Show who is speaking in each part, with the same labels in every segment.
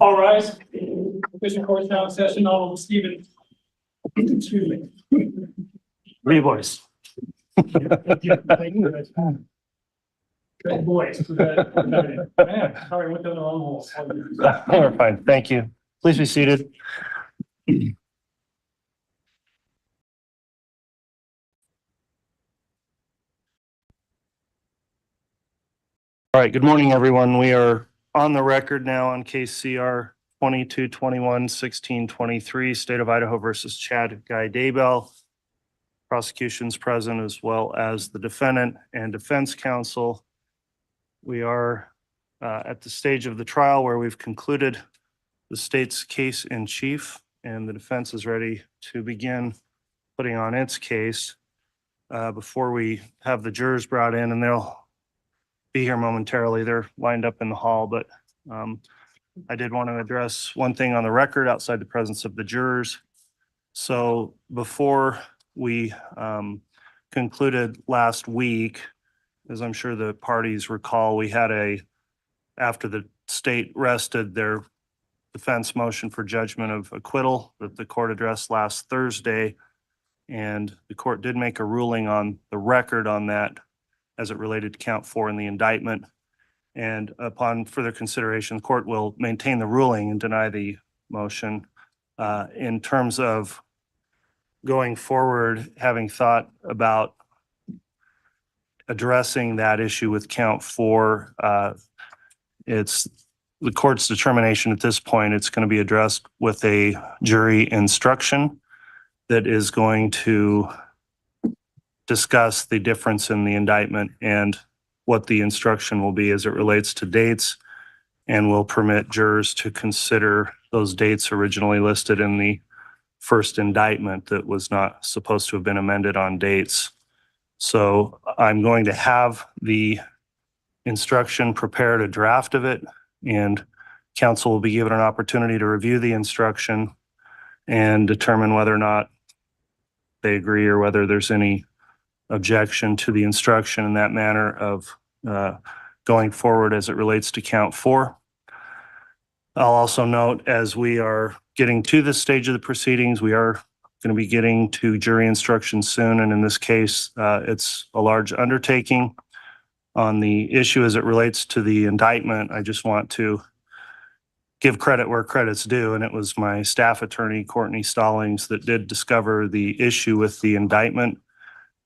Speaker 1: All rise. Official court is now in session. Honorable Stephen. Excuse me.
Speaker 2: Three boys.
Speaker 1: Thank you. Good boys. Man, sorry, went down the wrong hole.
Speaker 2: We're fine. Thank you. Please be seated. All right. Good morning, everyone. We are on the record now on case CR 2221-1623, State of Idaho versus Chad Guy Daybell. Prosecution's present as well as the defendant and defense counsel. We are at the stage of the trial where we've concluded the state's case in chief and the defense is ready to begin putting on its case. Before we have the jurors brought in, and they'll be here momentarily. They're lined up in the hall, but I did want to address one thing on the record outside the presence of the jurors. So before we concluded last week, as I'm sure the parties recall, we had after the state rested their defense motion for judgment of acquittal that the court addressed last Thursday. And the court did make a ruling on the record on that as it related to count 4 in the indictment. And upon further consideration, the court will maintain the ruling and deny the motion. In terms of going forward, having thought about addressing that issue with count 4, it's the court's determination at this point. It's going to be addressed with a jury instruction that is going to discuss the difference in the indictment and what the instruction will be as it relates to dates, and will permit jurors to consider those dates originally listed in the first indictment that was not supposed to have been amended on dates. So I'm going to have the instruction, prepared a draft of it, and counsel will be given an opportunity to review the instruction and determine whether or not they agree or whether there's any objection to the instruction in that manner of going forward as it relates to count 4. I'll also note, as we are getting to this stage of the proceedings, we are going to be getting to jury instruction soon. And in this case, it's a large undertaking. On the issue as it relates to the indictment, I just want to give credit where credit's due. And it was my staff attorney, Courtney Stallings, that did discover the issue with the indictment.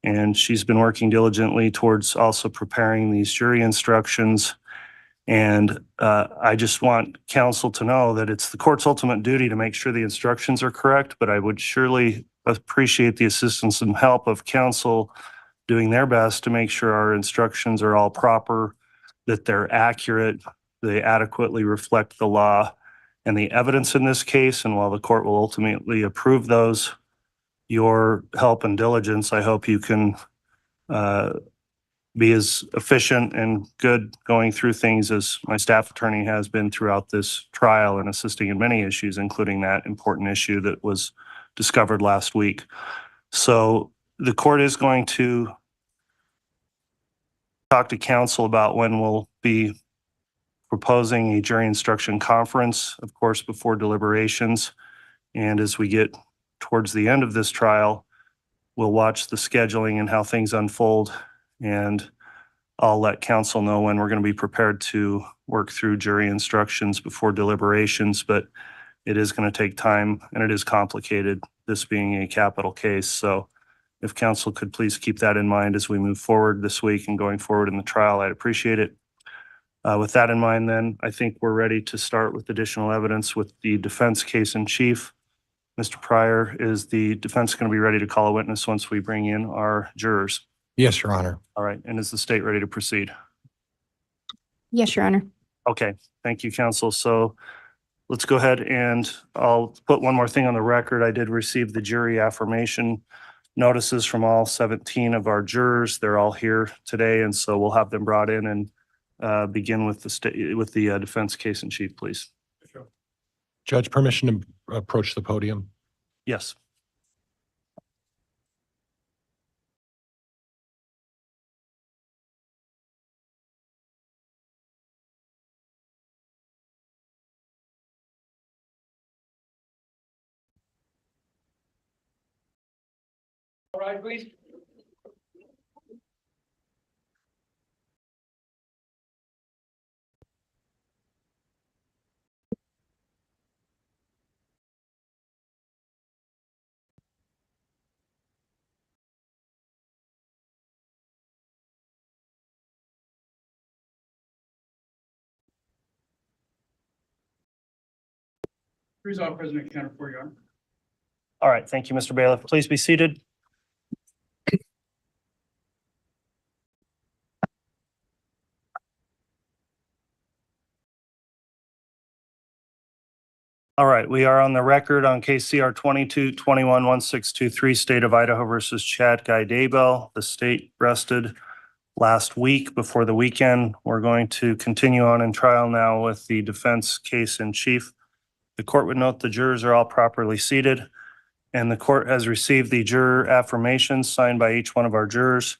Speaker 2: And she's been working diligently towards also preparing these jury instructions. And I just want counsel to know that it's the court's ultimate duty to make sure the instructions are correct, but I would surely appreciate the assistance and help of counsel doing their best to make sure our instructions are all proper, that they're accurate, they adequately reflect the law and the evidence in this case. And while the court will ultimately approve those, your help and diligence, I hope you can be as efficient and good going through things as my staff attorney has been throughout this trial and assisting in many issues, including that important issue that was discovered last week. So the court is going to talk to counsel about when we'll be proposing a jury instruction conference, of course, before deliberations. And as we get towards the end of this trial, we'll watch the scheduling and how things unfold. And I'll let counsel know when we're going to be prepared to work through jury instructions before deliberations, but it is going to take time and it is complicated, this being a capital case. So if counsel could please keep that in mind as we move forward this week and going forward in the trial, I'd appreciate it. With that in mind, then, I think we're ready to start with additional evidence with the defense case in chief. Mr. Pryor, is the defense going to be ready to call a witness once we bring in our jurors?
Speaker 3: Yes, Your Honor.
Speaker 2: All right. And is the state ready to proceed?
Speaker 4: Yes, Your Honor.
Speaker 2: Okay. Thank you, counsel. So let's go ahead and I'll put one more thing on the record. I did receive the jury affirmation notices from all 17 of our jurors. They're all here today. And so we'll have them brought in and begin with the defense case in chief, please.
Speaker 3: Judge, permission to approach the podium?
Speaker 2: Yes.
Speaker 1: rise, please. Resolve, President Counter for you, Your Honor.
Speaker 2: All right, thank you, Mr. Bailiff. Please be seated. All right, we are on the record on case CR 22-21-1623, State of Idaho versus Chad Guy Daybell. The state rested last week before the weekend. We're going to continue on in trial now with the defense case in chief. The court would note the jurors are all properly seated, and the court has received the juror affirmations signed by each one of our jurors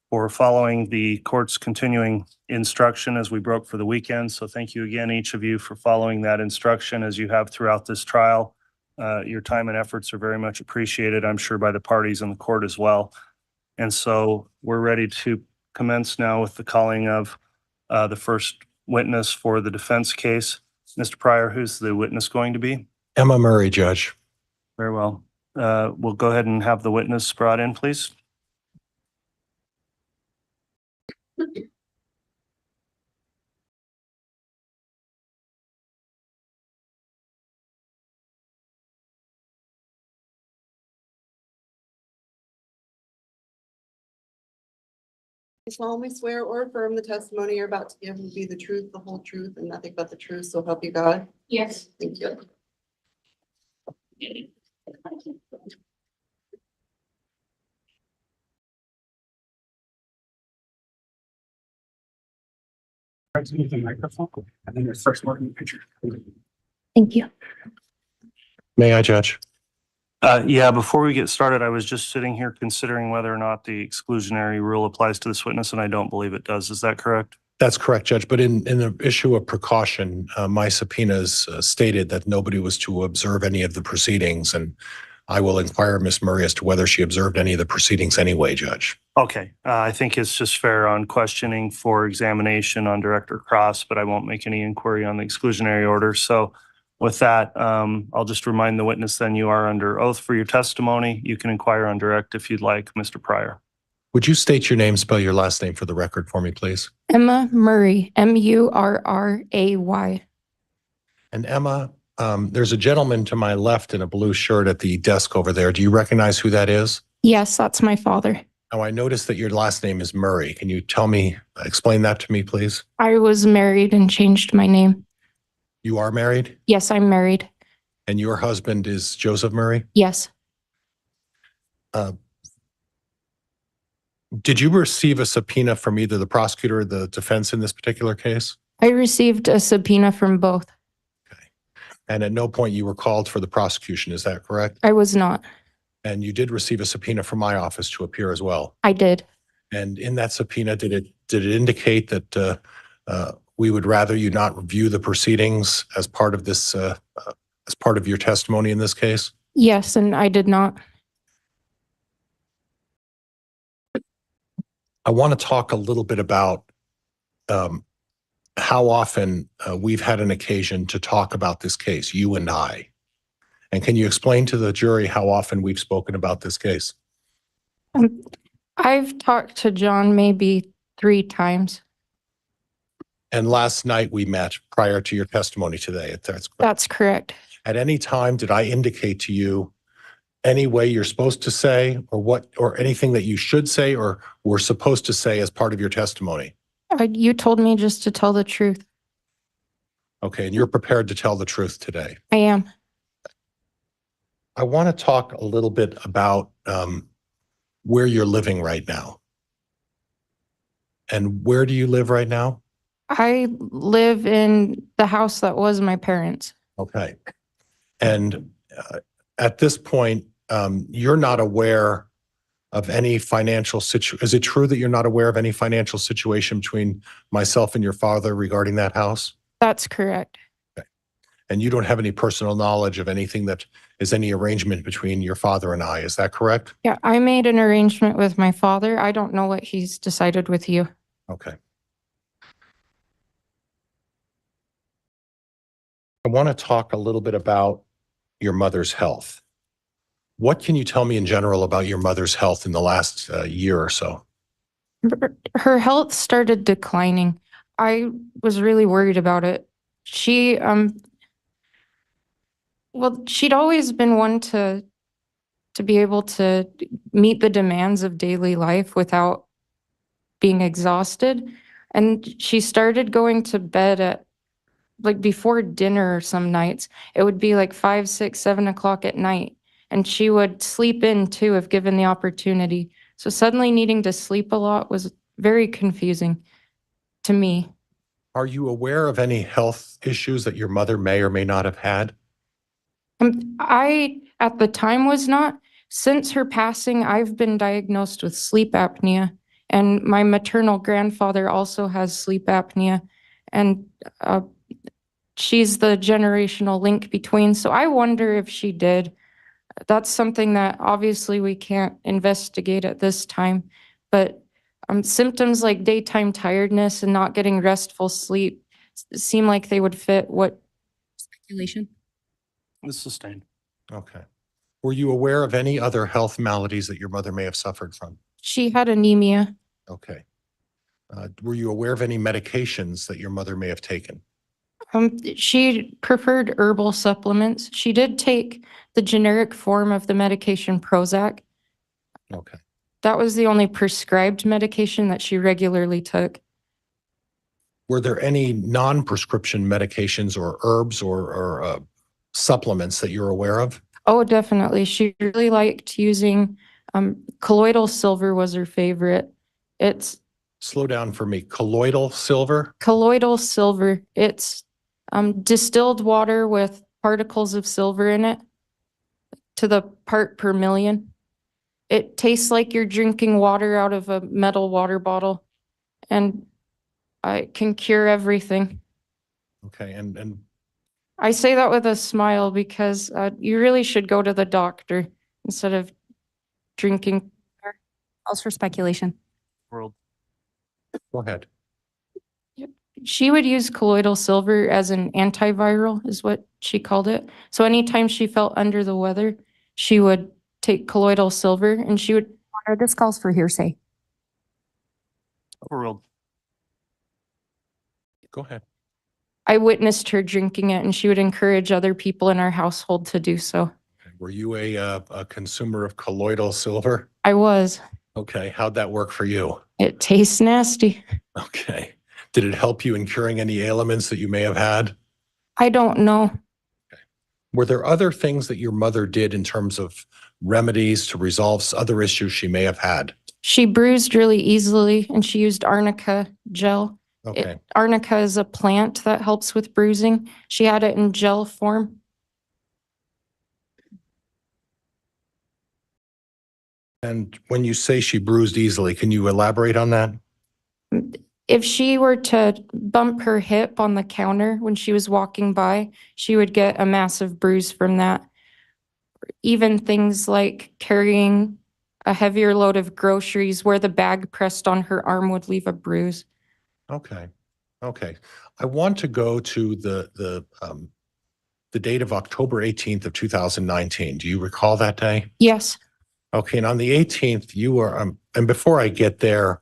Speaker 2: for following the court's continuing instruction as we broke for the weekend. So thank you again, each of you, for following that instruction as you have throughout this trial. Your time and efforts are very much appreciated, I'm sure, by the parties in the court as well. And so we're ready to commence now with the calling of the first witness for the defense case. Mr. Pryor, who's the witness going to be?
Speaker 3: Emma Murray, Judge.
Speaker 2: Very well. We'll go ahead and have the witness brought in, please.
Speaker 5: I solemnly swear or affirm the testimony you're about to give will be the truth, the whole truth, and nothing but the truth, so help you God.
Speaker 6: Yes.
Speaker 5: Thank you.
Speaker 1: Try to move the microphone, and then your first working picture.
Speaker 4: Thank you.
Speaker 3: May I, Judge?
Speaker 2: Yeah, before we get started, I was just sitting here considering whether or not the exclusionary rule applies to this witness, and I don't believe it does. Is that correct?
Speaker 3: That's correct, Judge. But in the issue of precaution, my subpoenas stated that nobody was to observe any of the proceedings, and I will inquire Ms. Murray as to whether she observed any of the proceedings anyway, Judge.
Speaker 2: Okay, I think it's just fair on questioning for examination on Director Cross, but I won't make any inquiry on the exclusionary order. So with that, I'll just remind the witness then you are under oath for your testimony. You can inquire on direct if you'd like, Mr. Pryor.
Speaker 3: Would you state your name, spell your last name for the record for me, please?
Speaker 4: Emma Murray, Murray.
Speaker 3: And Emma, there's a gentleman to my left in a blue shirt at the desk over there. Do you recognize who that is?
Speaker 4: Yes, that's my father.
Speaker 3: Now, I noticed that your last name is Murray. Can you explain that to me, please?
Speaker 4: I was married and changed my name.
Speaker 3: You are married,
Speaker 4: Yes, I'm married.
Speaker 3: and your husband is Joseph Murray?
Speaker 4: Yes.
Speaker 3: Did you receive a subpoena from either the prosecutor or the defense in this particular case?
Speaker 4: I received a subpoena from both.
Speaker 3: And at no point you were called for the prosecution, is that correct?
Speaker 4: I was not.
Speaker 3: And you did receive a subpoena from my office to appear as well.
Speaker 4: I did.
Speaker 3: And in that subpoena, did it indicate that we would rather you not review the proceedings as part of this, as part of your testimony in this case?
Speaker 4: Yes, and I did not.
Speaker 3: I want to talk a little bit about how often we've had an occasion to talk about this case, you and I. And can you explain to the jury how often we've spoken about this case?
Speaker 4: I've talked to John maybe 3 times.
Speaker 3: And last night we met prior to your testimony today. That's correct.
Speaker 4: That's correct.
Speaker 3: At any time, did I indicate to you any way you're supposed to say or anything that you should say or were supposed to say as part of your testimony?
Speaker 4: You told me just to tell the truth.
Speaker 3: Okay, and you're prepared to tell the truth today.
Speaker 4: I am.
Speaker 3: I want to talk a little bit about where you're living right now. And where do you live right now?
Speaker 4: I live in the house that was my parents'.
Speaker 3: Okay. And at this point, you're not aware of any financial situation. Is it true that you're not aware of any financial situation between myself and your father regarding that house?
Speaker 4: That's correct.
Speaker 3: And you don't have any personal knowledge of anything that is any arrangement between your father and I. Is that correct?
Speaker 4: Yeah, I made an arrangement with my father. I don't know what he's decided with you.
Speaker 3: Okay. I want to talk a little bit about your mother's health. What can you tell me in general about your mother's health in the last year or so?
Speaker 4: Her health started declining. I was really worried about it. Well, she'd always been one to be able to meet the demands of daily life without being exhausted. And she started going to bed at like before dinner some nights. It would be like 5, 6, 7 o'clock at night. And she would sleep in too if given the opportunity. So suddenly needing to sleep a lot was very confusing to me.
Speaker 3: Are you aware of any health issues that your mother may or may not have had?
Speaker 4: I, at the time, was not. Since her passing, I've been diagnosed with sleep apnea, and my maternal grandfather also has sleep apnea, and she's the generational link between. So I wonder if she did. That's something that obviously we can't investigate at this time, but symptoms like daytime tiredness and not getting restful sleep seem like they would fit what speculation.
Speaker 2: It's sustained.
Speaker 3: Okay. Were you aware of any other health maladies that your mother may have suffered from?
Speaker 4: She had anemia.
Speaker 3: Okay. Were you aware of any medications that your mother may have taken?
Speaker 4: She preferred herbal supplements. She did take the generic form of the medication Prozac.
Speaker 3: Okay.
Speaker 4: That was the only prescribed medication that she regularly took.
Speaker 3: Were there any non-prescription medications or herbs or supplements that you're aware of?
Speaker 4: Oh, definitely. She really liked using colloidal silver was her favorite. It's
Speaker 3: Slow down for me. Colloidal silver?
Speaker 4: colloidal silver. It's distilled water with particles of silver in it to the part per million. It tastes like you're drinking water out of a metal water bottle, and it can cure everything.
Speaker 3: Okay. And
Speaker 4: I say that with a smile because you really should go to the doctor instead of drinking.
Speaker 6: Calls for speculation.
Speaker 2: World.
Speaker 3: go ahead.
Speaker 4: She would use colloidal silver as an antiviral, is what she called it. So anytime she felt under the weather, she would take colloidal silver and she would.
Speaker 6: This calls for hearsay.
Speaker 2: Overruled.
Speaker 3: Go ahead.
Speaker 4: I witnessed her drinking it and she would encourage other people in our household to do so.
Speaker 3: Were you a consumer of colloidal silver?
Speaker 4: I was.
Speaker 3: Okay. How'd that work for you?
Speaker 4: It tastes nasty.
Speaker 3: Okay. Did it help you in curing any ailments that you may have had?
Speaker 4: I don't know.
Speaker 3: Were there other things that your mother did in terms of remedies to resolve other issues she may have had?
Speaker 4: She bruised really easily and she used arnica gel.
Speaker 3: Okay.
Speaker 4: Arnica is a plant that helps with bruising. She had it in gel form.
Speaker 3: And when you say she bruised easily, can you elaborate on that?
Speaker 4: If she were to bump her hip on the counter when she was walking by, she would get a massive bruise from that. Even things like carrying a heavier load of groceries where the bag pressed on her arm would leave a bruise.
Speaker 3: Okay. Okay. I want to go to the date of October 18th of 2019. Do you recall that day?
Speaker 4: Yes,
Speaker 3: Okay. And on the 18th, you were, and before I get there,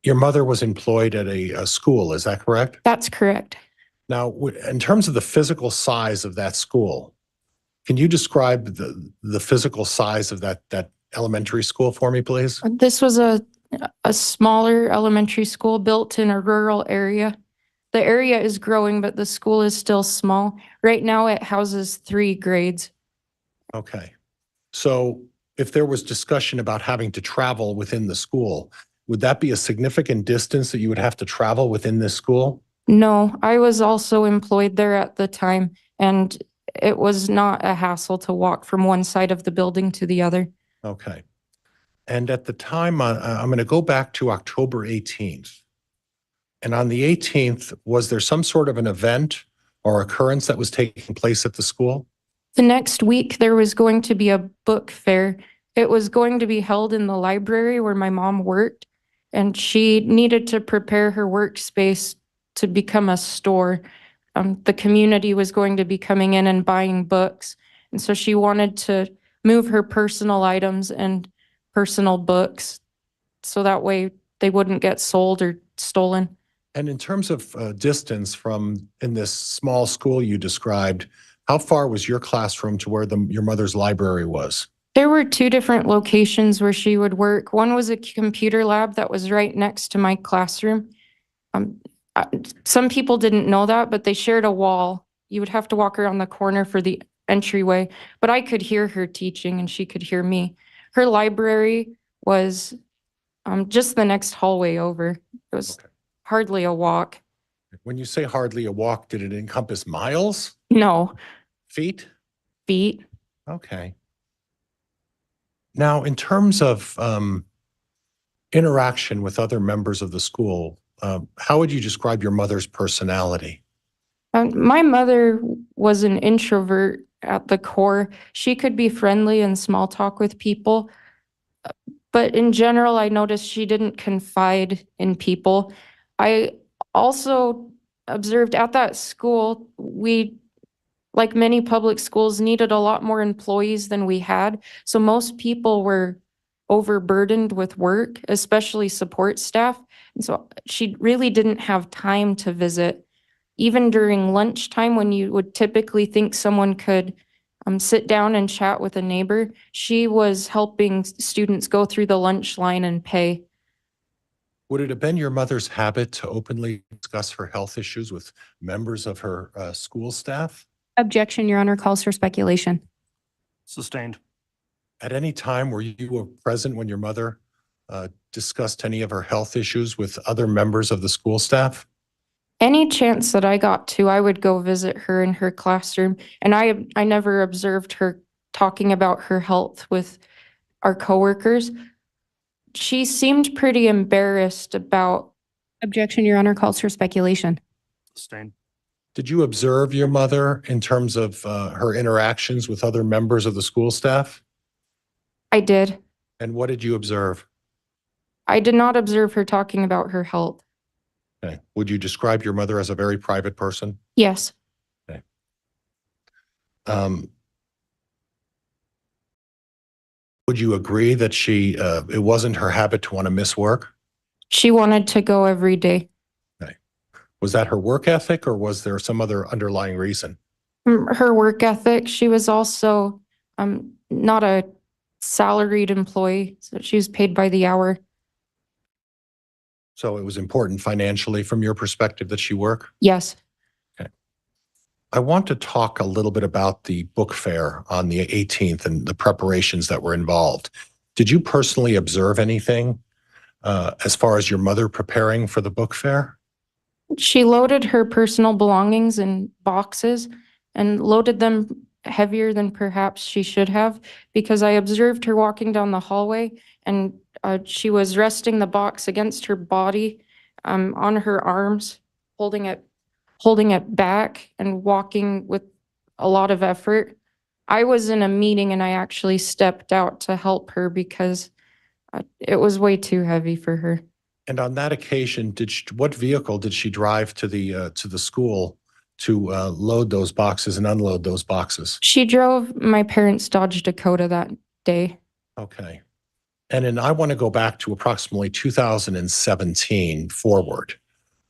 Speaker 3: your mother was employed at a school. Is that correct?
Speaker 4: that's correct.
Speaker 3: Now, in terms of the physical size of that school, can you describe the physical size of that elementary school for me, please?
Speaker 4: This was a smaller elementary school built in a rural area. The area is growing, but the school is still small. Right now, it houses 3 grades.
Speaker 3: Okay. So if there was discussion about having to travel within the school, would that be a significant distance that you would have to travel within this school?
Speaker 4: No, I was also employed there at the time, and it was not a hassle to walk from one side of the building to the other.
Speaker 3: Okay. And at the time, I'm going to go back to October 18th. And on the 18th, was there some sort of an event or occurrence that was taking place at the school?
Speaker 4: The next week, there was going to be a book fair. It was going to be held in the library where my mom worked, and she needed to prepare her workspace to become a store. The community was going to be coming in and buying books, and so she wanted to move her personal items and personal books so that way they wouldn't get sold or stolen.
Speaker 3: And in terms of distance from in this small school you described, how far was your classroom to where your mother's library was?
Speaker 4: There were two different locations where she would work. One was a computer lab that was right next to my classroom. Some people didn't know that, but they shared a wall. You would have to walk around the corner for the entryway, but I could hear her teaching and she could hear me. Her library was just the next hallway over. It was hardly a walk.
Speaker 3: When you say hardly a walk, did it encompass miles?
Speaker 4: No,
Speaker 3: Feet?
Speaker 4: feet.
Speaker 3: Okay. Now, in terms of interaction with other members of the school, how would you describe your mother's personality?
Speaker 4: My mother was an introvert at the core. She could be friendly and small talk with people, but in general, I noticed she didn't confide in people. I also observed at that school, we, like many public schools, needed a lot more employees than we had. So most people were overburdened with work, especially support staff. And so she really didn't have time to visit. Even during lunchtime, when you would typically think someone could sit down and chat with a neighbor, she was helping students go through the lunch line and pay.
Speaker 3: Would it have been your mother's habit to openly discuss her health issues with members of her school staff?
Speaker 6: Objection, Your Honor, calls for speculation.
Speaker 2: Sustained.
Speaker 3: At any time were you present when your mother discussed any of her health issues with other members of the school staff?
Speaker 4: Any chance that I got to, I would go visit her in her classroom. And I never observed her talking about her health with our coworkers. She seemed pretty embarrassed about.
Speaker 6: Objection, Your Honor, calls for speculation.
Speaker 2: Sustained.
Speaker 3: Did you observe your mother in terms of her interactions with other members of the school staff?
Speaker 4: I did.
Speaker 3: And what did you observe?
Speaker 4: I did not observe her talking about her health.
Speaker 3: Okay. Would you describe your mother as a very private person?
Speaker 4: Yes.
Speaker 3: Okay. Would you agree that it wasn't her habit to want to miss work?
Speaker 4: She wanted to go every day.
Speaker 3: Okay. Was that her work ethic or was there some other underlying reason?
Speaker 4: Her work ethic. She was also not a salaried employee, so she was paid by the hour.
Speaker 3: So it was important financially from your perspective that she work?
Speaker 4: Yes.
Speaker 3: Okay. I want to talk a little bit about the book fair on the 18th and the preparations that were involved. Did you personally observe anything as far as your mother preparing for the book fair?
Speaker 4: She loaded her personal belongings in boxes and loaded them heavier than perhaps she should have, because I observed her walking down the hallway and she was resting the box against her body, on her arms, holding it back and walking with a lot of effort. I was in a meeting and I actually stepped out to help her because it was way too heavy for her.
Speaker 3: And on that occasion, what vehicle did she drive to the school to load those boxes and unload those boxes?
Speaker 4: She drove my parents' Dodge Dakota that day.
Speaker 3: Okay. And then I want to go back to approximately 2017 forward.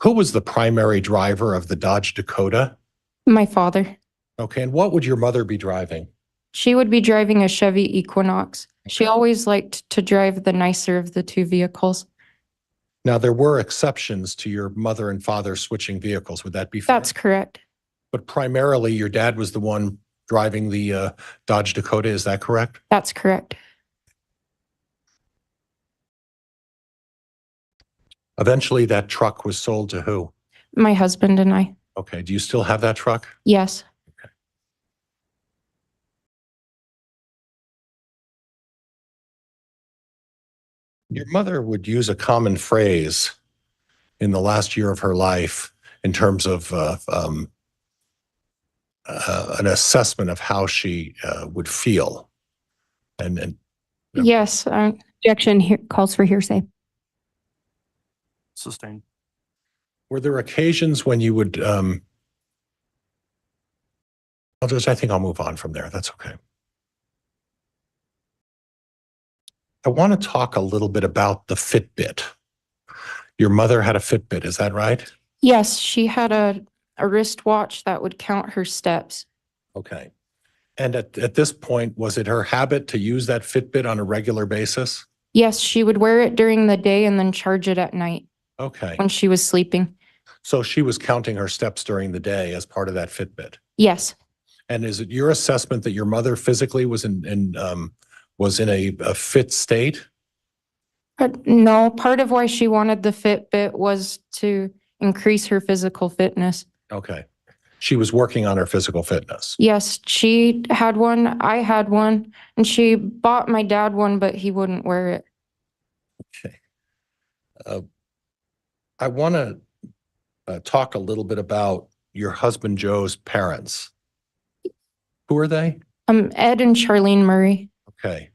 Speaker 3: Who was the primary driver of the Dodge Dakota?
Speaker 4: My father.
Speaker 3: Okay. And what would your mother be driving?
Speaker 4: She would be driving a Chevy Equinox. She always liked to drive the nicer of the two vehicles.
Speaker 3: Now, there were exceptions to your mother and father switching vehicles. Would that be fair?
Speaker 4: That's correct.
Speaker 3: But primarily, your dad was the one driving the Dodge Dakota. Is that correct?
Speaker 4: That's correct.
Speaker 3: Eventually, that truck was sold to who?
Speaker 4: My husband and I.
Speaker 3: Okay. Do you still have that truck?
Speaker 4: Yes.
Speaker 3: Your mother would use a common phrase in the last year of her life in terms of an assessment of how she would feel. And Yep.
Speaker 4: Yes,
Speaker 6: Objection here calls for hearsay.
Speaker 2: Sustained.
Speaker 3: were there occasions when you would, I think I'll move on from there. That's okay. I want to talk a little bit about the Fitbit. Your mother had a Fitbit, is that right?
Speaker 4: yes, she had a wristwatch that would count her steps.
Speaker 3: Okay. And at this point, was it her habit to use that Fitbit on a regular basis?
Speaker 4: Yes, she would wear it during the day and then charge it at night
Speaker 3: Okay.
Speaker 4: when she was sleeping.
Speaker 3: So she was counting her steps during the day as part of that Fitbit.
Speaker 4: Yes,
Speaker 3: And is it your assessment that your mother physically was in a fit state?
Speaker 4: but no, part of why she wanted the Fitbit was to increase her physical fitness.
Speaker 3: Okay. She was working on her physical fitness.
Speaker 4: Yes, she had one, I had one, and she bought my dad one, but he wouldn't wear it.
Speaker 3: Okay. I want to talk a little bit about your husband Joe's parents. Who are they?
Speaker 4: Ed and Charlene Murray.
Speaker 3: Okay.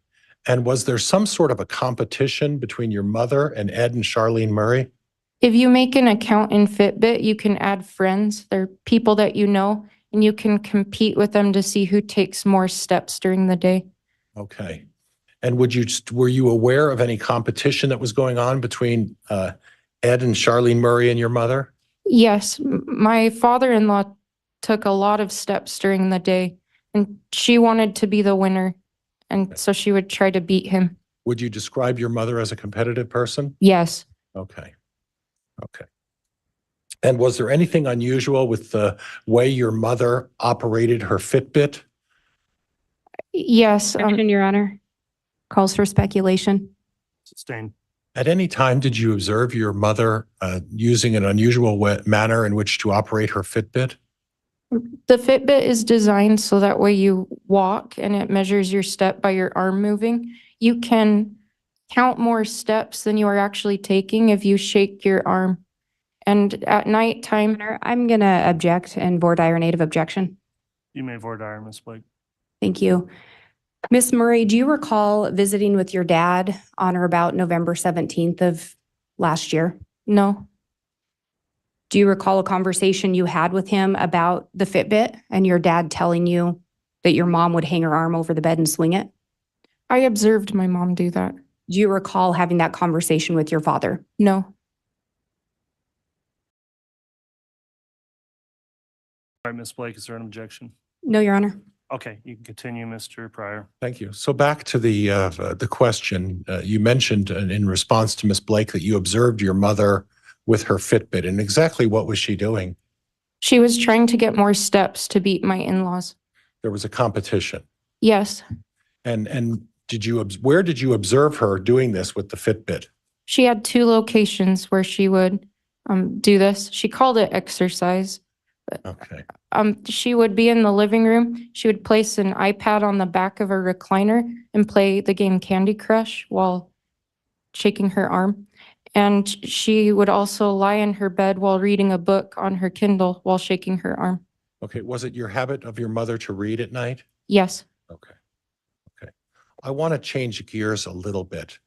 Speaker 3: And was there some sort of a competition between your mother and Ed and Charlene Murray?
Speaker 4: If you make an account in Fitbit, you can add friends. They're people that you know, and you can compete with them to see who takes more steps during the day.
Speaker 3: Okay. And were you aware of any competition that was going on between Ed and Charlene Murray and your mother?
Speaker 4: Yes, my father-in-law took a lot of steps during the day, and she wanted to be the winner, and so she would try to beat him.
Speaker 3: Would you describe your mother as a competitive person?
Speaker 4: Yes.
Speaker 3: Okay. Okay. And was there anything unusual with the way your mother operated her Fitbit?
Speaker 4: Yes.
Speaker 6: Objection, Your Honor. Calls for speculation.
Speaker 2: Sustained.
Speaker 3: At any time, did you observe your mother using an unusual manner in which to operate her Fitbit?
Speaker 4: The Fitbit is designed so that way you walk and it measures your step by your arm moving. You can count more steps than you are actually taking if you shake your arm. And at nighttime,
Speaker 6: Honor, I'm going to object and voir dire native objection.
Speaker 2: You may voir dire, Ms. Blake.
Speaker 6: Thank you. Ms. Murray, do you recall visiting with your dad on or about November 17th of last year?
Speaker 4: no,
Speaker 6: Do you recall a conversation you had with him about the Fitbit and your dad telling you that your mom would hang her arm over the bed and swing it?
Speaker 4: I observed my mom do that.
Speaker 6: Do you recall having that conversation with your father?
Speaker 4: No,
Speaker 2: All right, Ms. Blake, is there an objection?
Speaker 6: No, Your Honor.
Speaker 2: Okay, you can continue, Mr. Pryor.
Speaker 3: Thank you. So back to the question, you mentioned in response to Ms. Blake that you observed your mother with her Fitbit, and exactly what was she doing?
Speaker 4: she was trying to get more steps to beat my in-laws.
Speaker 3: There was a competition.
Speaker 4: Yes,
Speaker 3: And where did you observe her doing this with the Fitbit?
Speaker 4: she had 2 locations where she would do this. She called it exercise.
Speaker 3: Okay.
Speaker 4: She would be in the living room. She would place an iPad on the back of her recliner and play the game Candy Crush while shaking her arm. And she would also lie in her bed while reading a book on her Kindle while shaking her arm.
Speaker 3: Okay. Was it your habit of your mother to read at night?
Speaker 4: Yes,
Speaker 3: Okay. Okay. I want to change gears a little bit.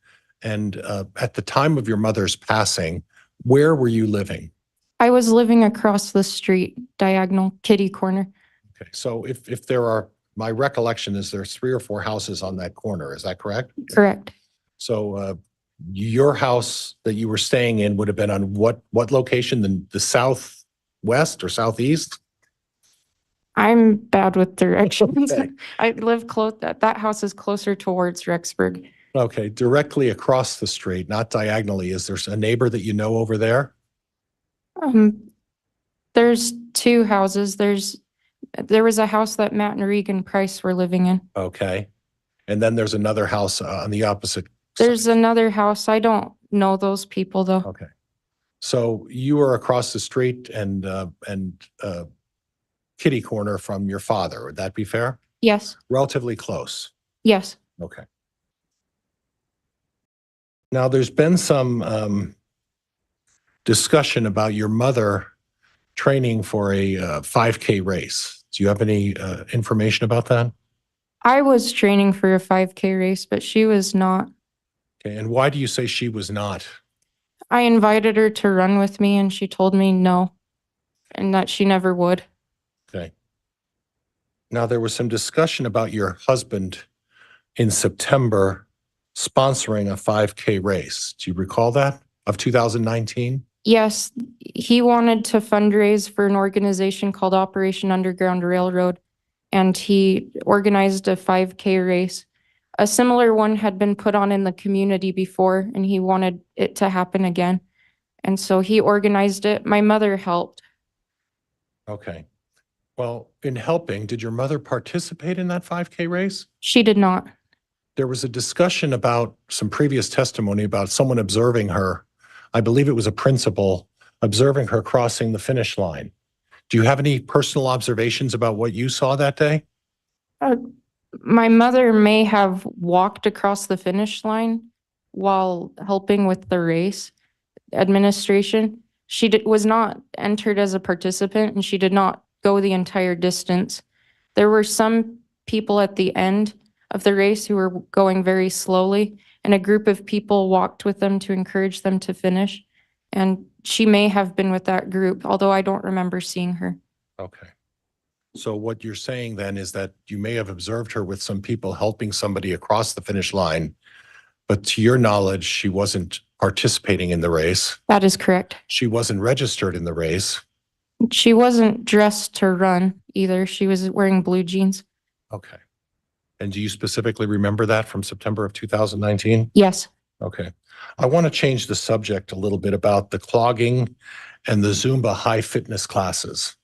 Speaker 3: And at the time of your mother's passing, where were you living?
Speaker 4: I was living across the street, diagonal kitty corner.
Speaker 3: Okay. So if there are, my recollection is there's 3 or 4 houses on that corner. Is that correct?
Speaker 4: Correct.
Speaker 3: So your house that you were staying in would have been on what location? The southwest or southeast?
Speaker 4: I'm bad with directions.
Speaker 3: Okay.
Speaker 4: I live close, that house is closer towards Rexburg.
Speaker 3: Okay, directly across the street, not diagonally. Is there a neighbor that you know over there?
Speaker 4: There's 2 houses. There was a house that Matt and Regan Price were living in.
Speaker 3: Okay. And then there's another house on the opposite
Speaker 4: There's
Speaker 3: side.
Speaker 4: another house. I don't know those people though.
Speaker 3: Okay. So you are across the street and kitty corner from your father. Would that be fair?
Speaker 4: Yes,
Speaker 3: Relatively close.
Speaker 4: yes.
Speaker 3: Okay. Now, there's been some discussion about your mother training for a 5K race. Do you have any information about that?
Speaker 4: I was training for a 5K race, but she was not.
Speaker 3: Okay, and why do you say she was not?
Speaker 4: I invited her to run with me and she told me no, and that she never would.
Speaker 3: Okay. Now, there was some discussion about your husband in September sponsoring a 5K race. Do you recall that, of 2019?
Speaker 4: Yes, he wanted to fundraise for an organization called Operation Underground Railroad, and he organized a 5K race. A similar one had been put on in the community before, and he wanted it to happen again. And so he organized it. My mother helped.
Speaker 3: Okay. Well, in helping, did your mother participate in that 5K race?
Speaker 4: She did not.
Speaker 3: There was a discussion about some previous testimony about someone observing her. I believe it was a principal observing her crossing the finish line. Do you have any personal observations about what you saw that day?
Speaker 4: My mother may have walked across the finish line while helping with the race administration. She was not entered as a participant, and she did not go the entire distance. There were some people at the end of the race who were going very slowly, and a group of people walked with them to encourage them to finish. And she may have been with that group, although I don't remember seeing her.
Speaker 3: Okay. So what you're saying then is that you may have observed her with some people helping somebody across the finish line, but to your knowledge, she wasn't participating in the race.
Speaker 4: That is correct.
Speaker 3: She wasn't registered in the race.
Speaker 4: She wasn't dressed to run either. She was wearing blue jeans.
Speaker 3: Okay. And do you specifically remember that from September of 2019?
Speaker 4: Yes.
Speaker 3: Okay. I want to change the subject a little bit about the clogging and the Zumba high fitness classes.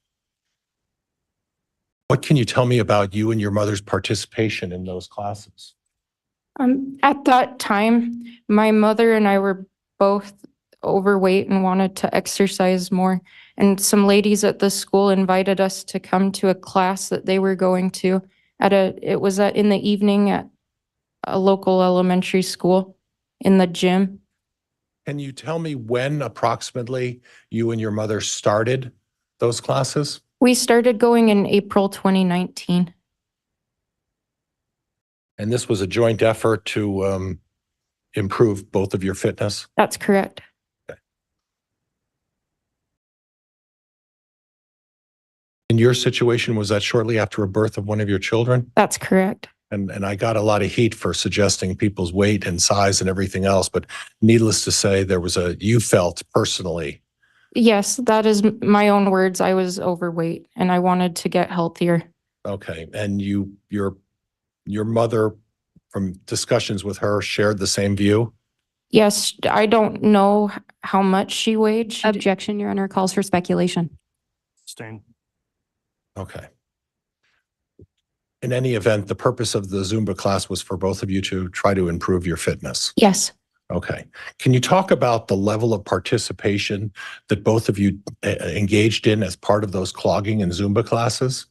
Speaker 3: What can you tell me about you and your mother's participation in those classes?
Speaker 4: At that time, my mother and I were both overweight and wanted to exercise more. And some ladies at the school invited us to come to a class that they were going to in the evening at a local elementary school in the gym.
Speaker 3: Can you tell me when approximately you and your mother started those classes?
Speaker 4: We started going in April 2019.
Speaker 3: And this was a joint effort to improve both of your fitness?
Speaker 4: That's correct.
Speaker 3: In your situation, was that shortly after a birth of one of your children?
Speaker 4: That's correct.
Speaker 3: And I got a lot of heat for suggesting people's weight and size and everything else, but needless to say, you felt personally.
Speaker 4: Yes, that is my own words. I was overweight and I wanted to get healthier.
Speaker 3: Okay. And your mother, from discussions with her, shared the same view?
Speaker 4: Yes, I don't know how much she weighed.
Speaker 6: Objection, Your Honor, calls for speculation.
Speaker 2: Abstain.
Speaker 3: Okay. In any event, the purpose of the Zumba class was for both of you to try to improve your fitness.
Speaker 4: Yes.
Speaker 3: Okay. Can you talk about the level of participation that both of you engaged in as part of those clogging and Zumba classes?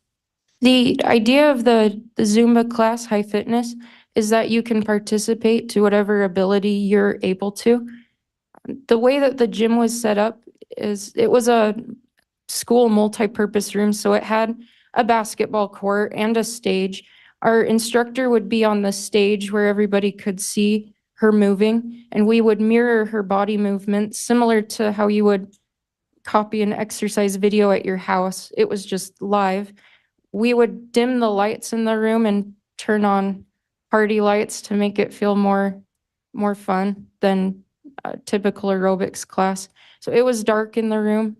Speaker 4: The idea of the Zumba class, high fitness, is that you can participate to whatever ability you're able to. The way that the gym was set up is it was a school multi-purpose room, so it had a basketball court and a stage. Our instructor would be on the stage where everybody could see her moving, and we would mirror her body movements, similar to how you would copy an exercise video at your house. It was just live. We would dim the lights in the room and turn on party lights to make it feel more fun than a typical aerobics class. So it was dark in the room.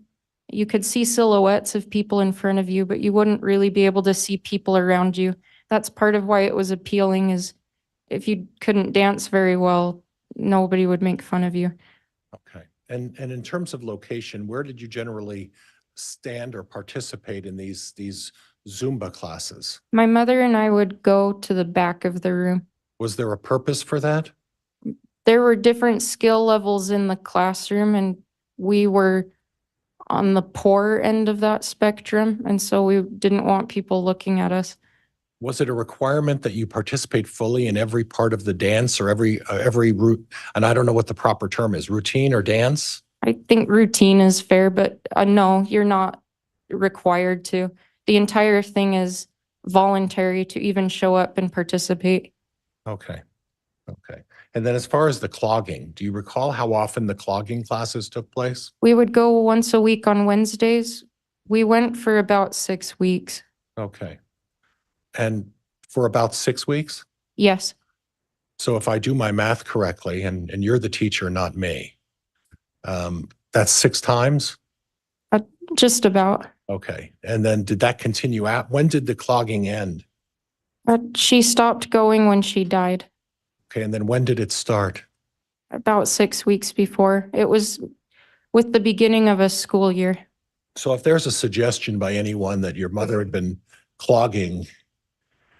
Speaker 4: You could see silhouettes of people in front of you, but you wouldn't really be able to see people around you. That's part of why it was appealing, is if you couldn't dance very well, nobody would make fun of you.
Speaker 3: Okay. And in terms of location, where did you generally stand or participate in these Zumba classes?
Speaker 4: My mother and I would go to the back of the room.
Speaker 3: Was there a purpose for that?
Speaker 4: There were different skill levels in the classroom, and we were on the poor end of that spectrum, and so we didn't want people looking at us.
Speaker 3: Was it a requirement that you participate fully in every part of the dance or every route? And I don't know what the proper term is, routine or dance?
Speaker 4: I think routine is fair, but no, you're not required to. the entire thing is voluntary to even show up and participate.
Speaker 3: Okay. Okay. And then as far as the clogging, do you recall how often the clogging classes took place?
Speaker 4: We would go once a week on Wednesdays. We went for about 6 weeks.
Speaker 3: Okay. And for about 6 weeks?
Speaker 4: Yes,
Speaker 3: So if I do my math correctly, and you're the teacher, not me, that's 6 times?
Speaker 4: just about.
Speaker 3: Okay. And then did that continue out? When did the clogging end?
Speaker 4: She stopped going when she died,
Speaker 3: Okay. And then when did it start?
Speaker 4: about 6 weeks before. It was with the beginning of a school year.
Speaker 3: So if there's a suggestion by anyone that your mother had been clogging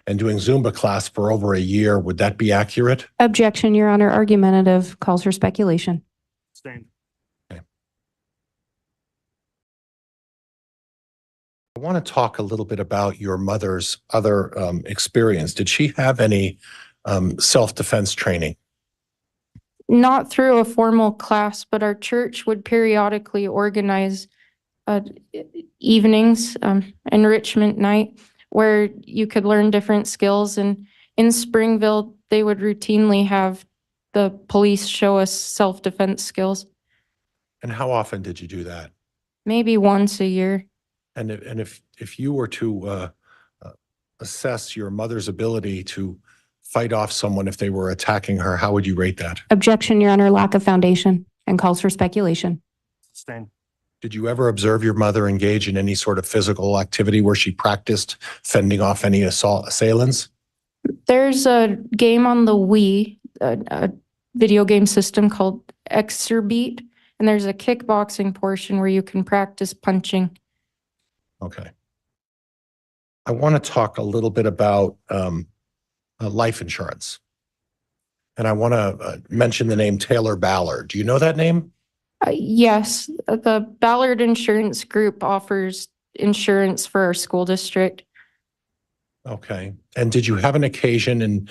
Speaker 3: and doing Zumba class for over a year, would that be accurate?
Speaker 6: Objection, Your Honor. Argumentative calls for speculation.
Speaker 2: Sustained.
Speaker 3: I want to talk a little bit about your mother's other experience. Did she have any self-defense training?
Speaker 4: Not through a formal class, but our church would periodically organize evenings, enrichment night, where you could learn different skills. And in Springville, they would routinely have the police show us self-defense skills,
Speaker 3: And how often did you do that?
Speaker 4: maybe once a year.
Speaker 3: And if you were to assess your mother's ability to fight off someone if they were attacking her, how would you rate that?
Speaker 6: Objection, Your Honor. Lack of foundation and calls for speculation.
Speaker 2: Sustained.
Speaker 3: Did you ever observe your mother engage in any sort of physical activity where she practiced fending off any assailants?
Speaker 4: There's a game on the Wii, a video game system called Exerbeat, and there's a kickboxing portion where you can practice punching.
Speaker 3: Okay. I want to talk a little bit about life insurance. And I want to mention the name Taylor Ballard. Do you know that name?
Speaker 4: Yes, the Ballard Insurance Group offers insurance for our school district.
Speaker 3: Okay. And did you have an occasion in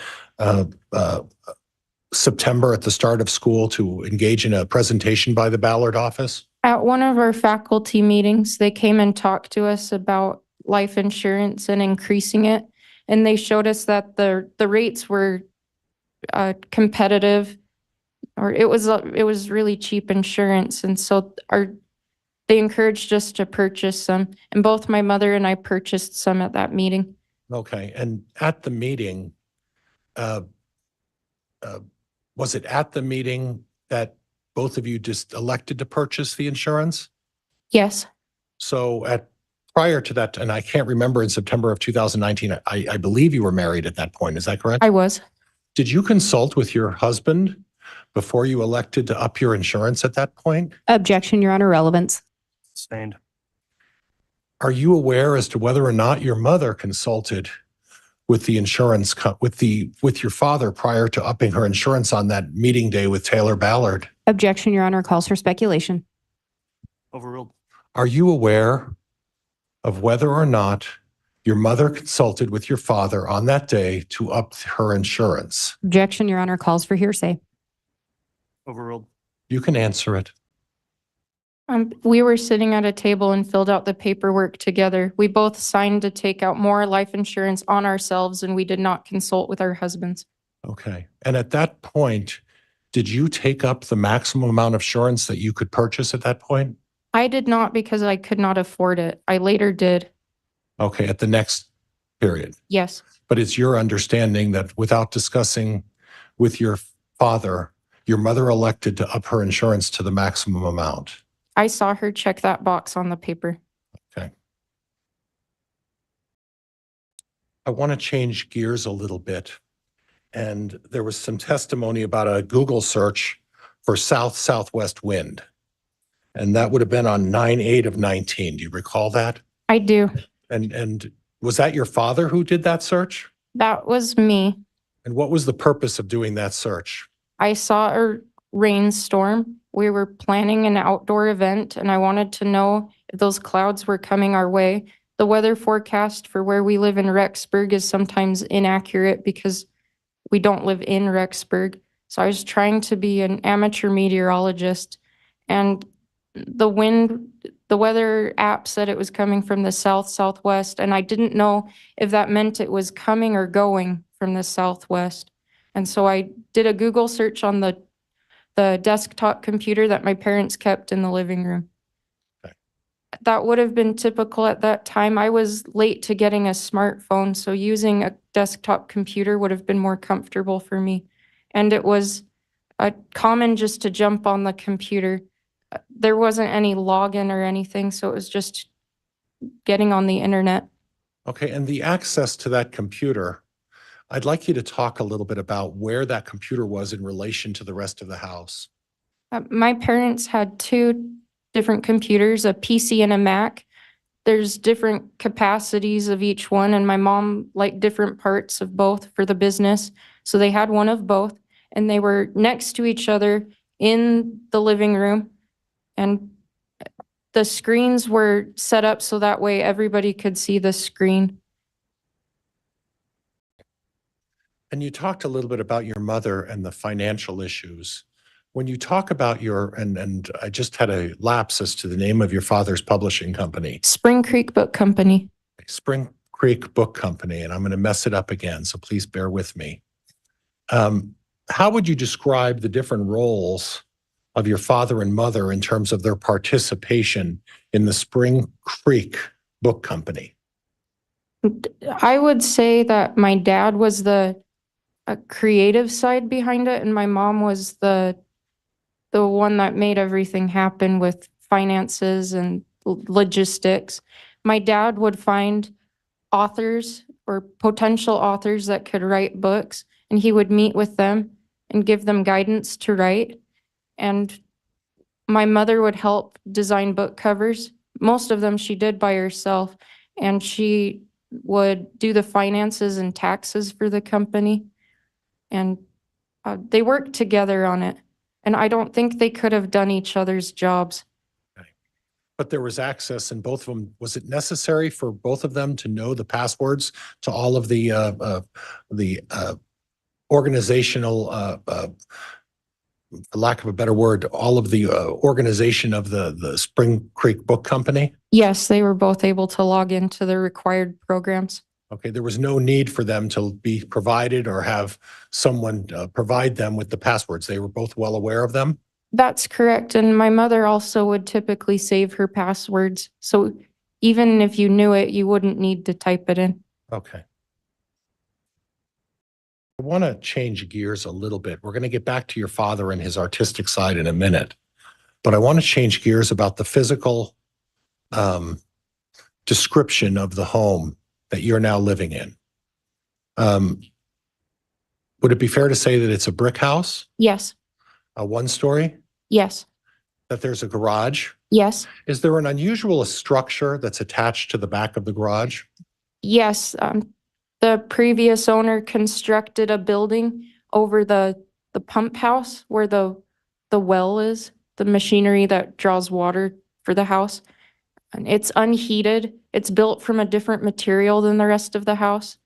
Speaker 3: September at the start of school to engage in a presentation by the Ballard office?
Speaker 4: At one of our faculty meetings, they came and talked to us about life insurance and increasing it. And they showed us that the rates were competitive, or it was really cheap insurance. And so they encouraged us to purchase some. And both my mother and I purchased some at that meeting.
Speaker 3: Okay. And at the meeting, was it at the meeting that both of you just elected to purchase the insurance?
Speaker 4: Yes,
Speaker 3: So prior to that, and I can't remember, in September of 2019, I believe you were married at that point. Is that correct?
Speaker 4: I was.
Speaker 3: Did you consult with your husband before you elected to up your insurance at that point?
Speaker 6: Objection, Your Honor. Relevance.
Speaker 2: Sustained.
Speaker 3: Are you aware as to whether or not your mother consulted with the insurance with your father prior to upping her insurance on that meeting day with Taylor Ballard?
Speaker 6: Objection, Your Honor. Calls for speculation.
Speaker 2: Overruled.
Speaker 3: Are you aware of whether or not your mother consulted with your father on that day to up her insurance?
Speaker 6: Objection, Your Honor. Calls for hearsay.
Speaker 2: Overruled.
Speaker 3: You can answer it.
Speaker 4: We were sitting at a table and filled out the paperwork together. We both signed to take out more life insurance on ourselves, and we did not consult with our husbands.
Speaker 3: Okay. And at that point, did you take up the maximum amount of insurance that you could purchase at that point?
Speaker 4: I did not, because I could not afford it. I later did.
Speaker 3: Okay, at the next period.
Speaker 4: Yes,
Speaker 3: But it's your understanding that without discussing with your father, your mother elected to up her insurance to the maximum amount.
Speaker 4: I saw her check that box on the paper.
Speaker 3: Okay. I want to change gears a little bit. And there was some testimony about a Google search for south-southwest wind. And that would have been on 9/8/19. Do you recall that?
Speaker 4: I do.
Speaker 3: And was that your father who did that search?
Speaker 4: That was me.
Speaker 3: And what was the purpose of doing that search?
Speaker 4: I saw a rainstorm. We were planning an outdoor event, and I wanted to know if those clouds were coming our way. The weather forecast for where we live in Rexburg is sometimes inaccurate because we don't live in Rexburg. So I was trying to be an amateur meteorologist, and the wind the weather app said it was coming from the south, southwest, and I didn't know if that meant it was coming or going from the southwest. And so I did a Google search on the desktop computer that my parents kept in the living room.
Speaker 3: Okay.
Speaker 4: That would have been typical at that time. I was late to getting a smartphone, so using a desktop computer would have been more comfortable for me. And it was common just to jump on the computer. There wasn't any login or anything, so it was just getting on the internet.
Speaker 3: Okay, and the access to that computer, I'd like you to talk a little bit about where that computer was in relation to the rest of the house.
Speaker 4: My parents had two different computers, a PC and a Mac. There's different capacities of each one, and my mom liked different parts of both for the business. So they had one of both, and they were next to each other in the living room. And the screens were set up so that way everybody could see the screen.
Speaker 3: And you talked a little bit about your mother and the financial issues. When you talk about and I just had a lapse as to the name of your father's publishing company,
Speaker 4: Spring Creek Book Company.
Speaker 3: Spring Creek Book Company, and I'm going to mess it up again, so please bear with me. How would you describe the different roles of your father and mother in terms of their participation in the Spring Creek Book Company?
Speaker 4: I would say that my dad was the creative side behind it, and my mom was the one that made everything happen with finances and logistics. My dad would find authors or potential authors that could write books, and he would meet with them and give them guidance to write. And my mother would help design book covers. Most of them she did by herself, and she would do the finances and taxes for the company. And they worked together on it. And I don't think they could have done each other's jobs.
Speaker 3: But there was access in both of them. Was it necessary for both of them to know the passwords to all of the organizational, for lack of a better word, all of the organization of the Spring Creek Book Company?
Speaker 4: Yes, they were both able to log into the required programs.
Speaker 3: Okay, there was no need for them to be provided or have someone provide them with the passwords. They were both well aware of them?
Speaker 4: That's correct. And my mother also would typically save her passwords. So even if you knew it, you wouldn't need to type it in.
Speaker 3: Okay. I want to change gears a little bit. We're going to get back to your father and his artistic side in a minute, but I want to change gears about the physical description of the home that you're now living in. Would it be fair to say that it's a brick house,
Speaker 4: Yes,
Speaker 3: a one-story,
Speaker 4: yes,
Speaker 3: that there's a garage?
Speaker 4: yes,
Speaker 3: Is there an unusual structure that's attached to the back of the garage?
Speaker 4: yes. The previous owner constructed a building over the pump house where the well is, the machinery that draws water for the house. And it's unheated. It's built from a different material than the rest of the house.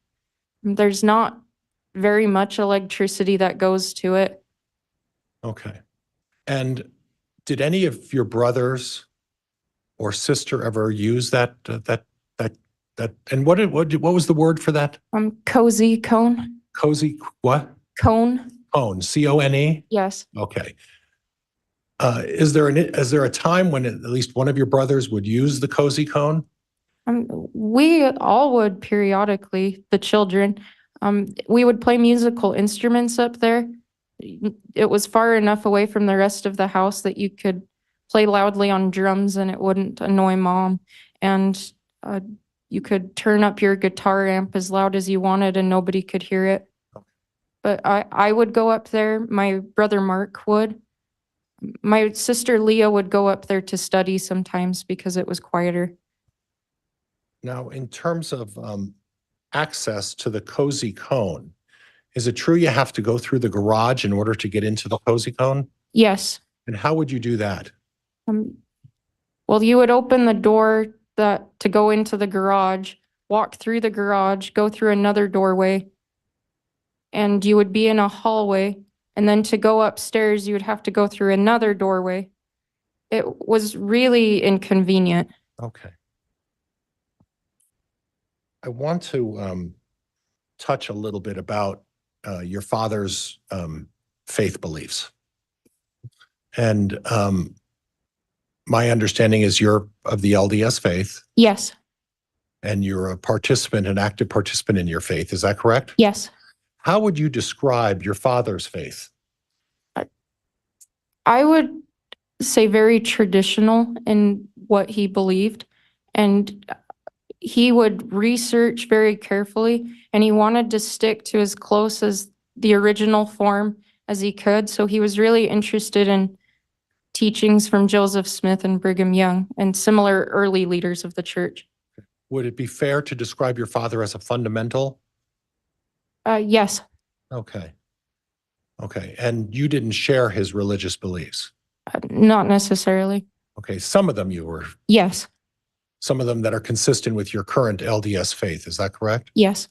Speaker 4: There's not very much electricity that goes to it.
Speaker 3: Okay. And did any of your brothers or sister ever use that, and what was the word for that?
Speaker 4: Cozy cone.
Speaker 3: Cozy, what?
Speaker 4: Cone.
Speaker 3: Cone, C-O-N-E?
Speaker 4: Yes.
Speaker 3: Okay. Is there a time when at least one of your brothers would use the cozy cone?
Speaker 4: We all would periodically, the children. We would play musical instruments up there. It was far enough away from the rest of the house that you could play loudly on drums and it wouldn't annoy mom. And you could turn up your guitar amp as loud as you wanted and nobody could hear it. But I would go up there. My brother Mark would. My sister Leah would go up there to study sometimes because it was quieter.
Speaker 3: Now, in terms of access to the cozy cone, is it true you have to go through the garage in order to get into the cozy cone?
Speaker 4: Yes.
Speaker 3: And how would you do that?
Speaker 4: Well, you would open the door to go into the garage, walk through the garage, go through another doorway, and you would be in a hallway. And then to go upstairs, you would have to go through another doorway. It was really inconvenient.
Speaker 3: Okay. I want to touch a little bit about your father's faith beliefs. And my understanding is you're of the LDS faith
Speaker 4: Yes,
Speaker 3: and you're a participant, an active participant in your faith. Is that correct?
Speaker 4: yes.
Speaker 3: How would you describe your father's faith?
Speaker 4: I would say very traditional in what he believed. And he would research very carefully, and he wanted to stick to as close as the original form as he could. So he was really interested in teachings from Joseph Smith and Brigham Young and similar early leaders of the church.
Speaker 3: Would it be fair to describe your father as a fundamental?
Speaker 4: Yes,
Speaker 3: Okay. Okay. And you didn't share his religious beliefs?
Speaker 4: not necessarily.
Speaker 3: Okay. Some of them you were,
Speaker 4: Yes,
Speaker 3: some of them that are consistent with your current LDS faith. Is that correct?
Speaker 4: yes,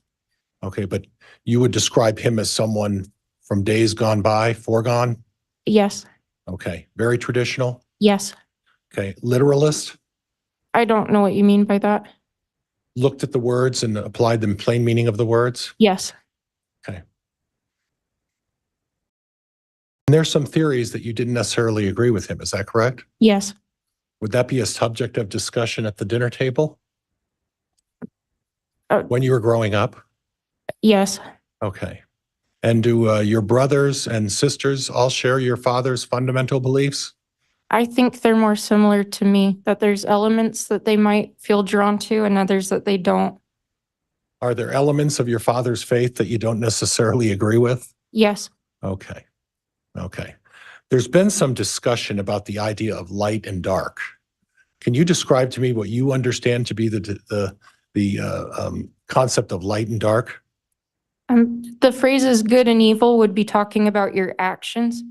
Speaker 3: Okay. But you would describe him as someone from days gone by, foregone?
Speaker 4: yes,
Speaker 3: Okay. Very traditional?
Speaker 4: yes.
Speaker 3: Okay. Literalist?
Speaker 4: I don't know what you mean by that.
Speaker 3: Looked at the words and applied the plain meaning of the words?
Speaker 4: Yes,
Speaker 3: And there's some theories that you didn't necessarily agree with him. Is that correct?
Speaker 4: yes.
Speaker 3: Would that be a subject of discussion at the dinner table
Speaker 4: Uh,
Speaker 3: when you were growing up?
Speaker 4: Yes,
Speaker 3: Okay. And do your brothers and sisters all share your father's fundamental beliefs?
Speaker 4: I think they're more similar to me, that there's elements that they might feel drawn to and others that they don't.
Speaker 3: Are there elements of your father's faith that you don't necessarily agree with?
Speaker 4: Yes,
Speaker 3: Okay. Okay. There's been some discussion about the idea of light and dark. Can you describe to me what you understand to be the concept of light and dark?
Speaker 4: the phrases good and evil would be talking about your actions,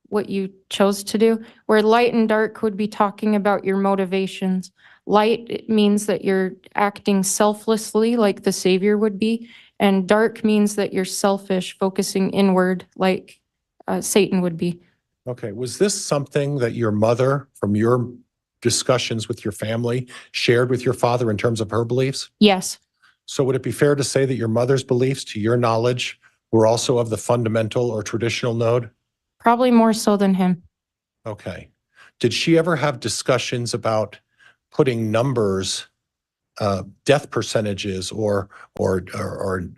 Speaker 4: what you chose to do, where light and dark would be talking about your motivations. Light it means that you're acting selflessly like the Savior would be, and dark means that you're selfish, focusing inward like Satan would be.
Speaker 3: Okay. Was this something that your mother, from your discussions with your family, shared with your father in terms of her beliefs?
Speaker 4: Yes,
Speaker 3: So would it be fair to say that your mother's beliefs, to your knowledge, were also of the fundamental or traditional node?
Speaker 4: probably more so than him.
Speaker 3: Okay. Did she ever have discussions about putting numbers, death percentages or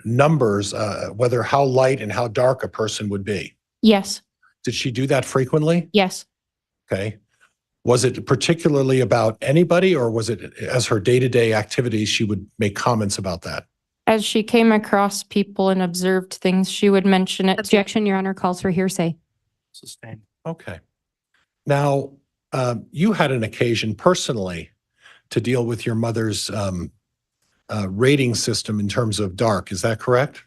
Speaker 3: numbers, whether how light and how dark a person would be?
Speaker 4: Yes,
Speaker 3: Did she do that frequently?
Speaker 4: yes.
Speaker 3: Okay. Was it particularly about anybody, or was it as her day-to-day activities, she would make comments about that?
Speaker 4: As she came across people and observed things, she would mention it.
Speaker 6: Objection, Your Honor, calls for hearsay.
Speaker 2: Sustained.
Speaker 3: Okay. Now, you had an occasion personally to deal with your mother's rating system in terms of dark. Is that correct?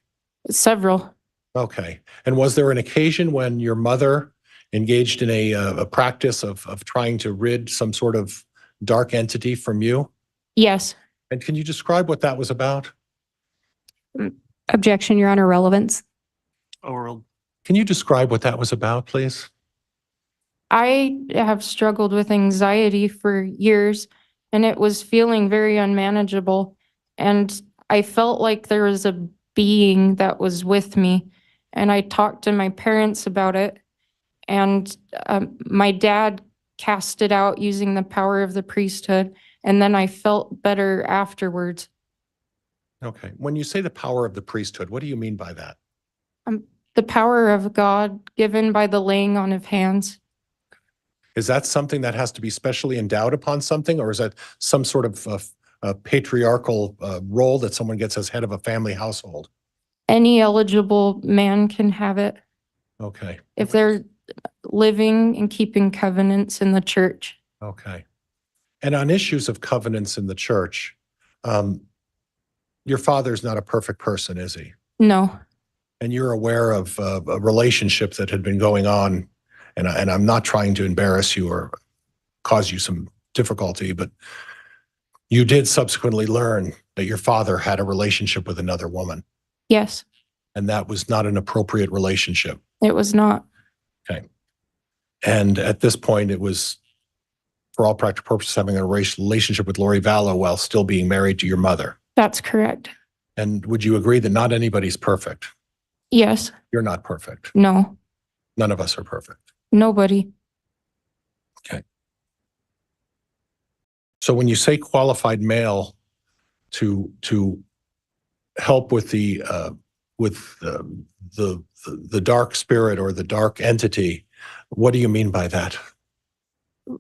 Speaker 4: Several.
Speaker 3: Okay. And was there an occasion when your mother engaged in a practice of trying to rid some sort of dark entity from you?
Speaker 4: Yes.
Speaker 3: And can you describe what that was about?
Speaker 6: Objection, Your Honor, relevance.
Speaker 2: Oral.
Speaker 3: Can you describe what that was about, please?
Speaker 4: I have struggled with anxiety for years, and it was feeling very unmanageable. And I felt like there was a being that was with me. And I talked to my parents about it. And my dad cast it out using the power of the priesthood. And then I felt better afterwards.
Speaker 3: Okay. When you say the power of the priesthood, what do you mean by that?
Speaker 4: The power of God given by the laying on of hands.
Speaker 3: Is that something that has to be specially endowed upon something, or is that some sort of a patriarchal role that someone gets as head of a family household?
Speaker 4: Any eligible man can have it
Speaker 3: Okay.
Speaker 4: if they're living and keeping covenants in the church.
Speaker 3: Okay. And on issues of covenants in the church, your father's not a perfect person, is he?
Speaker 4: No,
Speaker 3: And you're aware of a relationship that had been going on, and I'm not trying to embarrass you or cause you some difficulty, but you did subsequently learn that your father had a relationship with another woman,
Speaker 4: yes,
Speaker 3: and that was not an appropriate relationship.
Speaker 4: it was not.
Speaker 3: And at this point, it was for all practical purposes, having a relationship with Lori Vallow while still being married to your mother.
Speaker 4: That's correct.
Speaker 3: And would you agree that not anybody's perfect?
Speaker 4: Yes.
Speaker 3: You're not perfect.
Speaker 4: No.
Speaker 3: None of us are perfect.
Speaker 4: Nobody.
Speaker 3: So when you say qualified male to help with the dark spirit or the dark entity, what do you mean by that?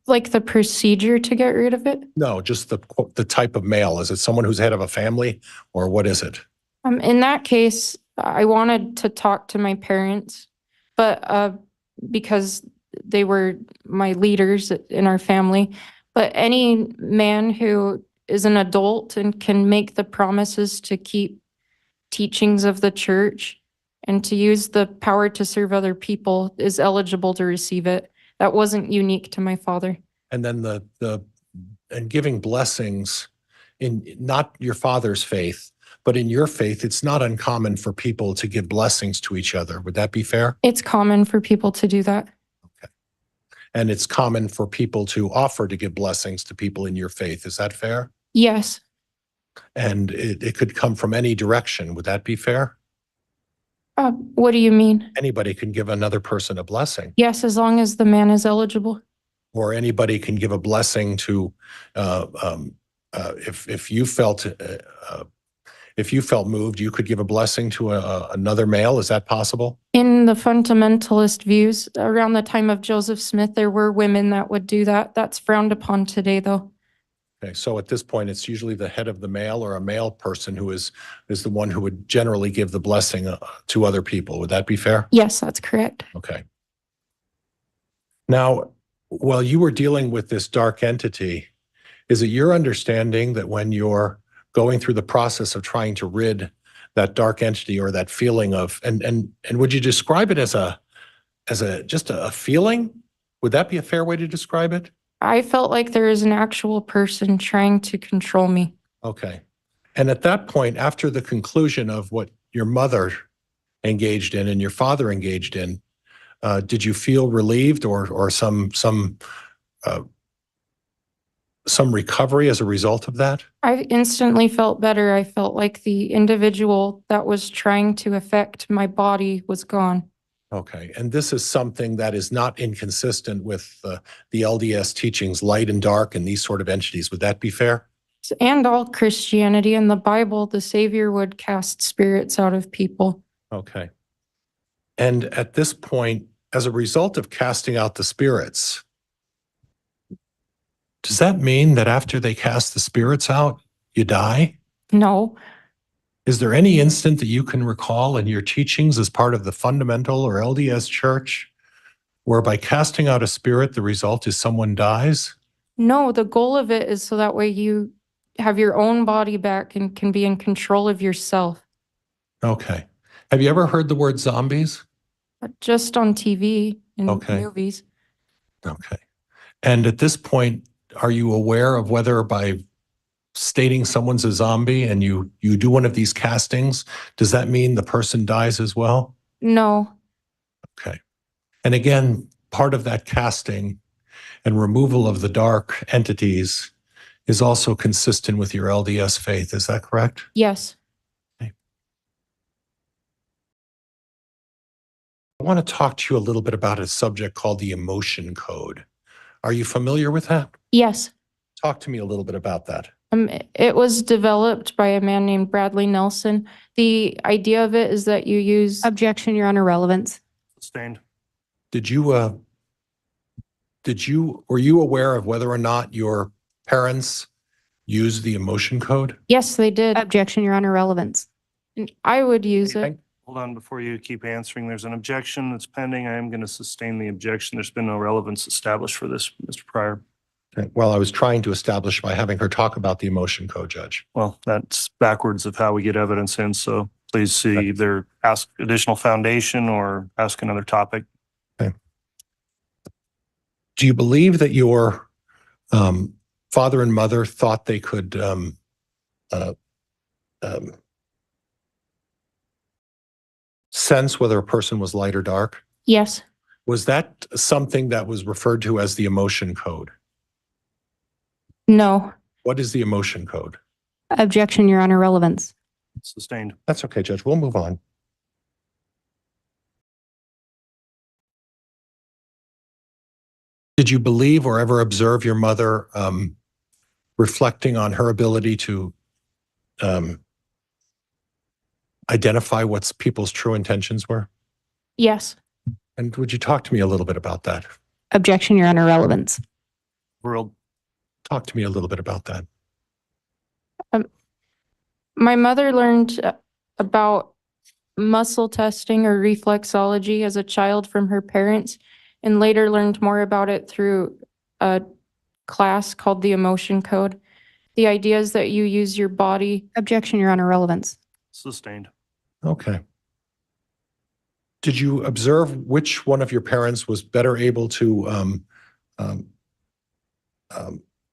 Speaker 4: Like the procedure to get rid of it?
Speaker 3: No, just the type of male. Is it someone who's head of a family, or what is it?
Speaker 4: In that case, I wanted to talk to my parents, but because they were my leaders in our family. But any man who is an adult and can make the promises to keep teachings of the church and to use the power to serve other people is eligible to receive it. That wasn't unique to my father.
Speaker 3: And then and giving blessings in not your father's faith, but in your faith, it's not uncommon for people to give blessings to each other. Would that be fair?
Speaker 4: It's common for people to do that.
Speaker 3: Okay. And it's common for people to offer to give blessings to people in your faith. Is that fair?
Speaker 4: Yes.
Speaker 3: And it could come from any direction. Would that be fair?
Speaker 4: What do you mean?
Speaker 3: Anybody can give another person a blessing.
Speaker 4: Yes, as long as the man is eligible.
Speaker 3: Or anybody can give a blessing to, if you felt moved, you could give a blessing to another male. Is that possible?
Speaker 4: In the fundamentalist views, around the time of Joseph Smith, there were women that would do that. That's frowned upon today, though.
Speaker 3: Okay, so at this point, it's usually the head of the male or a male person who is the one who would generally give the blessing to other people. Would that be fair?
Speaker 4: Yes, that's correct.
Speaker 3: Okay. Now, while you were dealing with this dark entity, is it your understanding that when you're going through the process of trying to rid that dark entity or that feeling of, and would you describe it as just a feeling? Would that be a fair way to describe it?
Speaker 4: I felt like there is an actual person trying to control me.
Speaker 3: Okay. And at that point, after the conclusion of what your mother engaged in and your father engaged in, did you feel relieved or some recovery as a result of that?
Speaker 4: I instantly felt better. I felt like the individual that was trying to affect my body was gone.
Speaker 3: Okay. And this is something that is not inconsistent with the LDS teachings, light and dark, and these sort of entities. Would that be fair?
Speaker 4: And all Christianity and the Bible, the Savior would cast spirits out of people.
Speaker 3: Okay. And at this point, as a result of casting out the spirits, does that mean that after they cast the spirits out, you die?
Speaker 4: No.
Speaker 3: Is there any instant that you can recall in your teachings as part of the fundamental or LDS church where by casting out a spirit, the result is someone dies?
Speaker 4: No, the goal of it is so that way you have your own body back and can be in control of yourself.
Speaker 3: Okay. Have you ever heard the word zombies?
Speaker 4: Just on TV and
Speaker 3: Okay.
Speaker 4: movies.
Speaker 3: Okay. And at this point, are you aware of whether by stating someone's a zombie and you do one of these castings, does that mean the person dies as well?
Speaker 4: No.
Speaker 3: Okay. And again, part of that casting and removal of the dark entities is also consistent with your LDS faith. Is that correct?
Speaker 4: Yes.
Speaker 3: Okay. I want to talk to you a little bit about a subject called the emotion code. Are you familiar with that?
Speaker 4: Yes.
Speaker 3: Talk to me a little bit about that.
Speaker 4: It was developed by a man named Bradley Nelson. The idea of it is that you use
Speaker 6: Objection, Your Honor, relevance.
Speaker 2: Sustained.
Speaker 3: Were you aware of whether or not your parents used the emotion code?
Speaker 4: Yes, they did.
Speaker 6: Objection, Your Honor, relevance.
Speaker 4: And I would use it.
Speaker 3: Anything?
Speaker 2: Hold on, before you keep answering, there's an objection that's pending. I am going to sustain the objection. There's been no relevance established for this, Mr. Pryor.
Speaker 3: Okay. Well, I was trying to establish by having her talk about the emotion code, Judge.
Speaker 2: Well, that's backwards of how we get evidence in, so please see
Speaker 3: Okay.
Speaker 2: either ask additional foundation or ask another topic.
Speaker 3: Do you believe that your father and mother thought they could sense whether a person was light or dark?
Speaker 4: Yes.
Speaker 3: Was that something that was referred to as the emotion code?
Speaker 4: No.
Speaker 3: What is the emotion code?
Speaker 6: Objection, Your Honor, relevance.
Speaker 2: Sustained.
Speaker 3: That's okay, Judge. We'll move on. Did you believe or ever observe your mother reflecting on her ability to identify what people's true intentions were?
Speaker 4: Yes.
Speaker 3: And would you talk to me a little bit about that?
Speaker 6: Objection, Your Honor, relevance.
Speaker 2: World.
Speaker 3: Talk to me a little bit about that.
Speaker 4: My mother learned about muscle testing or reflexology as a child from her parents, and later learned more about it through a class called the Emotion Code. The idea is that you use your body.
Speaker 6: Objection, Your Honor, relevance.
Speaker 2: Sustained.
Speaker 3: Okay. Did you observe which one of your parents was better able to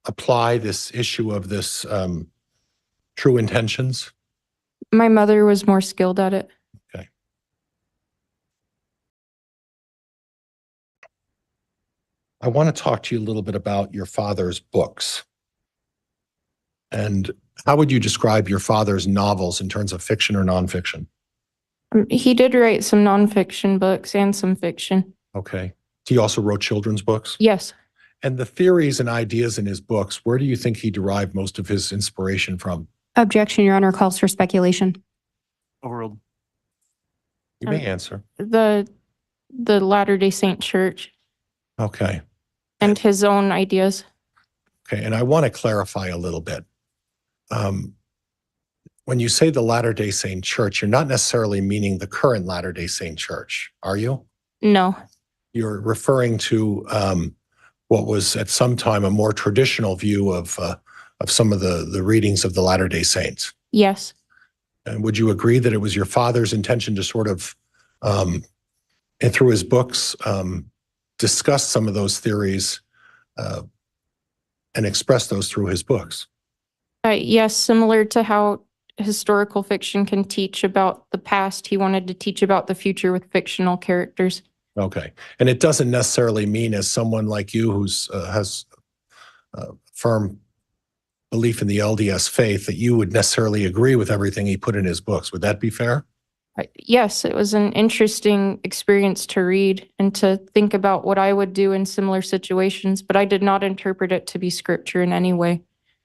Speaker 3: apply this issue of this true intentions?
Speaker 4: My mother was more skilled at it.
Speaker 3: Okay. I want to talk to you a little bit about your father's books. And how would you describe your father's novels in terms of fiction or nonfiction?
Speaker 4: He did write some nonfiction books and some fiction.
Speaker 3: Okay. He also wrote children's books?
Speaker 4: Yes.
Speaker 3: And the theories and ideas in his books, where do you think he derived most of his inspiration from?
Speaker 6: Objection, Your Honor, calls for speculation.
Speaker 2: Overruled.
Speaker 3: You may answer.
Speaker 4: The Latter-day Saint Church
Speaker 3: Okay.
Speaker 4: and his own ideas.
Speaker 3: Okay. And I want to clarify a little bit. When you say the Latter-day Saint Church, you're not necessarily meaning the current Latter-day Saint Church, are you?
Speaker 4: No.
Speaker 3: You're referring to what was at some time a more traditional view of some of the readings of the Latter-day Saints.
Speaker 4: Yes.
Speaker 3: And would you agree that it was your father's intention to sort of, and through his books, discuss some of those theories and express those through his books?
Speaker 4: Yes, similar to how historical fiction can teach about the past, he wanted to teach about the future with fictional characters.
Speaker 3: Okay. And it doesn't necessarily mean, as someone like you who's has firm belief in the LDS faith, that you would necessarily agree with everything he put in his books. Would that be fair?
Speaker 4: Yes, it was an interesting experience to read and to think about what I would do in similar situations, but I did not interpret it to be scripture in any way.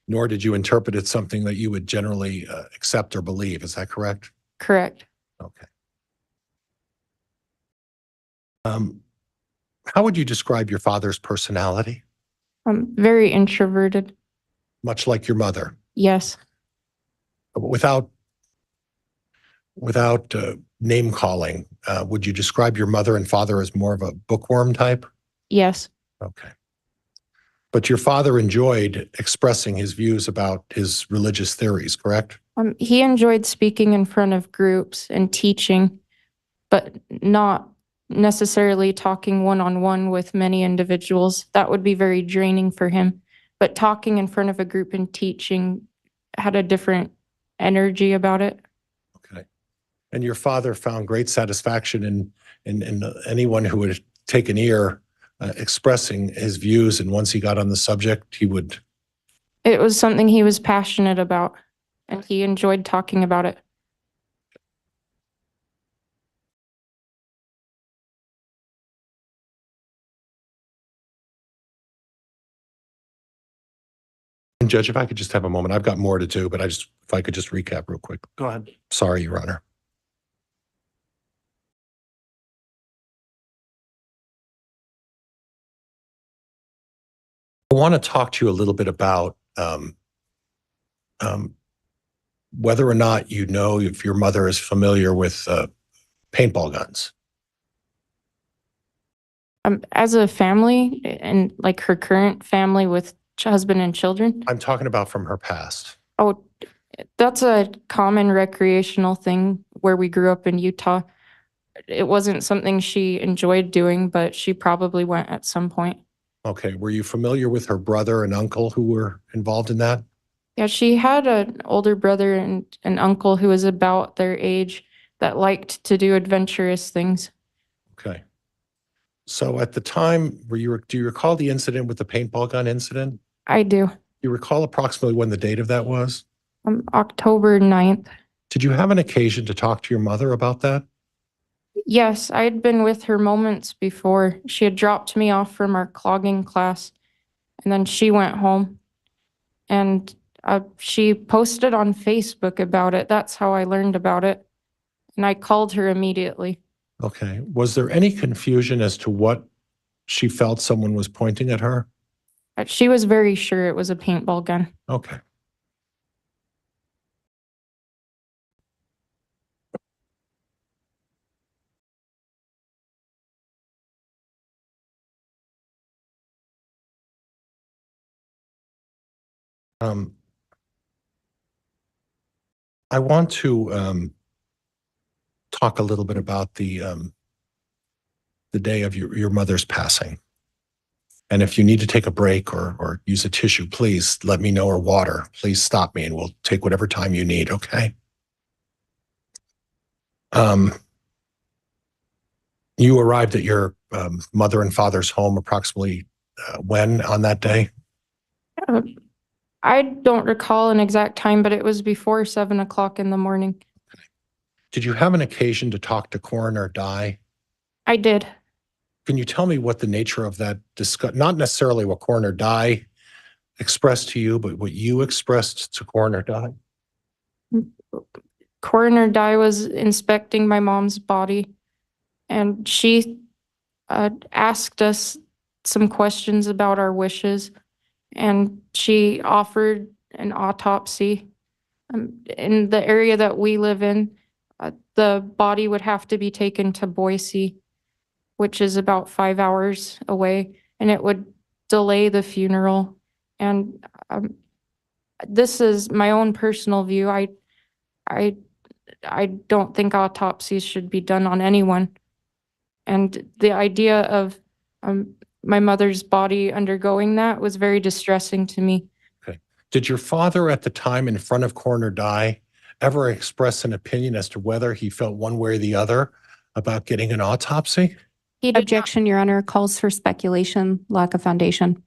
Speaker 3: Nor did you interpret it something that you would generally accept or believe. Is that correct?
Speaker 4: Correct.
Speaker 3: Okay. How would you describe your father's personality?
Speaker 4: Very introverted.
Speaker 3: Much like your mother.
Speaker 4: Yes.
Speaker 3: Without name calling, would you describe your mother and father as more of a bookworm type?
Speaker 4: Yes.
Speaker 3: Okay. But your father enjoyed expressing his views about his religious theories, correct?
Speaker 4: He enjoyed speaking in front of groups and teaching, but not necessarily talking one-on-one with many individuals. That would be very draining for him. But talking in front of a group and teaching had a different energy about it.
Speaker 3: Okay. And your father found great satisfaction in anyone who would take an ear expressing his views, and once he got on the subject, he would...
Speaker 4: It was something he was passionate about, and he enjoyed talking about it.
Speaker 3: And Judge, if I could just have a moment, I've got more to do, but if I could just recap real quick.
Speaker 2: Go ahead.
Speaker 3: Sorry, Your Honor. I want to talk to you a little bit about whether or not you know if your mother is familiar with paintball guns.
Speaker 4: As a family, and like her current family with husband and children.
Speaker 3: I'm talking about from her past.
Speaker 4: Oh, that's a common recreational thing where we grew up in Utah. It wasn't something she enjoyed doing, but she probably went at some point.
Speaker 3: Okay. Were you familiar with her brother and uncle who were involved in that?
Speaker 4: Yeah, she had an older brother and an uncle who was about their age that liked to do adventurous things.
Speaker 3: Okay. So at the time, do you recall the incident with the paintball gun incident?
Speaker 4: I do.
Speaker 3: You recall approximately when the date of that was?
Speaker 4: October 9th.
Speaker 3: Did you have an occasion to talk to your mother about that?
Speaker 4: Yes, I had been with her moments before. She had dropped me off from our clogging class, and then she went home. And she posted on Facebook about it. That's how I learned about it. And I called her immediately.
Speaker 3: Okay. Was there any confusion as to what she felt someone was pointing at her?
Speaker 4: She was very sure it was a paintball gun.
Speaker 3: Okay. I want to talk a little bit about the day of your mother's passing. And if you need to take a break or use a tissue, please let me know, or water. Please stop me and we'll take whatever time you need, okay? You arrived at your mother and father's home approximately when on that day?
Speaker 4: I don't recall an exact time, but it was before 7 o'clock in the morning.
Speaker 3: Did you have an occasion to talk to Coroner Dye?
Speaker 4: I did.
Speaker 3: Can you tell me what the nature of that discuss, not necessarily what Coroner Dye expressed to you, but what you expressed to Coroner Dye?
Speaker 4: Coroner Dye was inspecting my mom's body, and she asked us some questions about our wishes, and she offered an autopsy. In the area that we live in, the body would have to be taken to Boise, which is about 5 hours away, and it would delay the funeral. And this is my own personal view. I don't think autopsies should be done on anyone. And the idea of my mother's body undergoing that was very distressing to me.
Speaker 3: Okay. Did your father at the time in front of Coroner Dye ever express an opinion as to whether he felt one way or the other about getting an autopsy?
Speaker 4: He did not.
Speaker 6: Objection, Your Honor, calls for speculation, lack of foundation.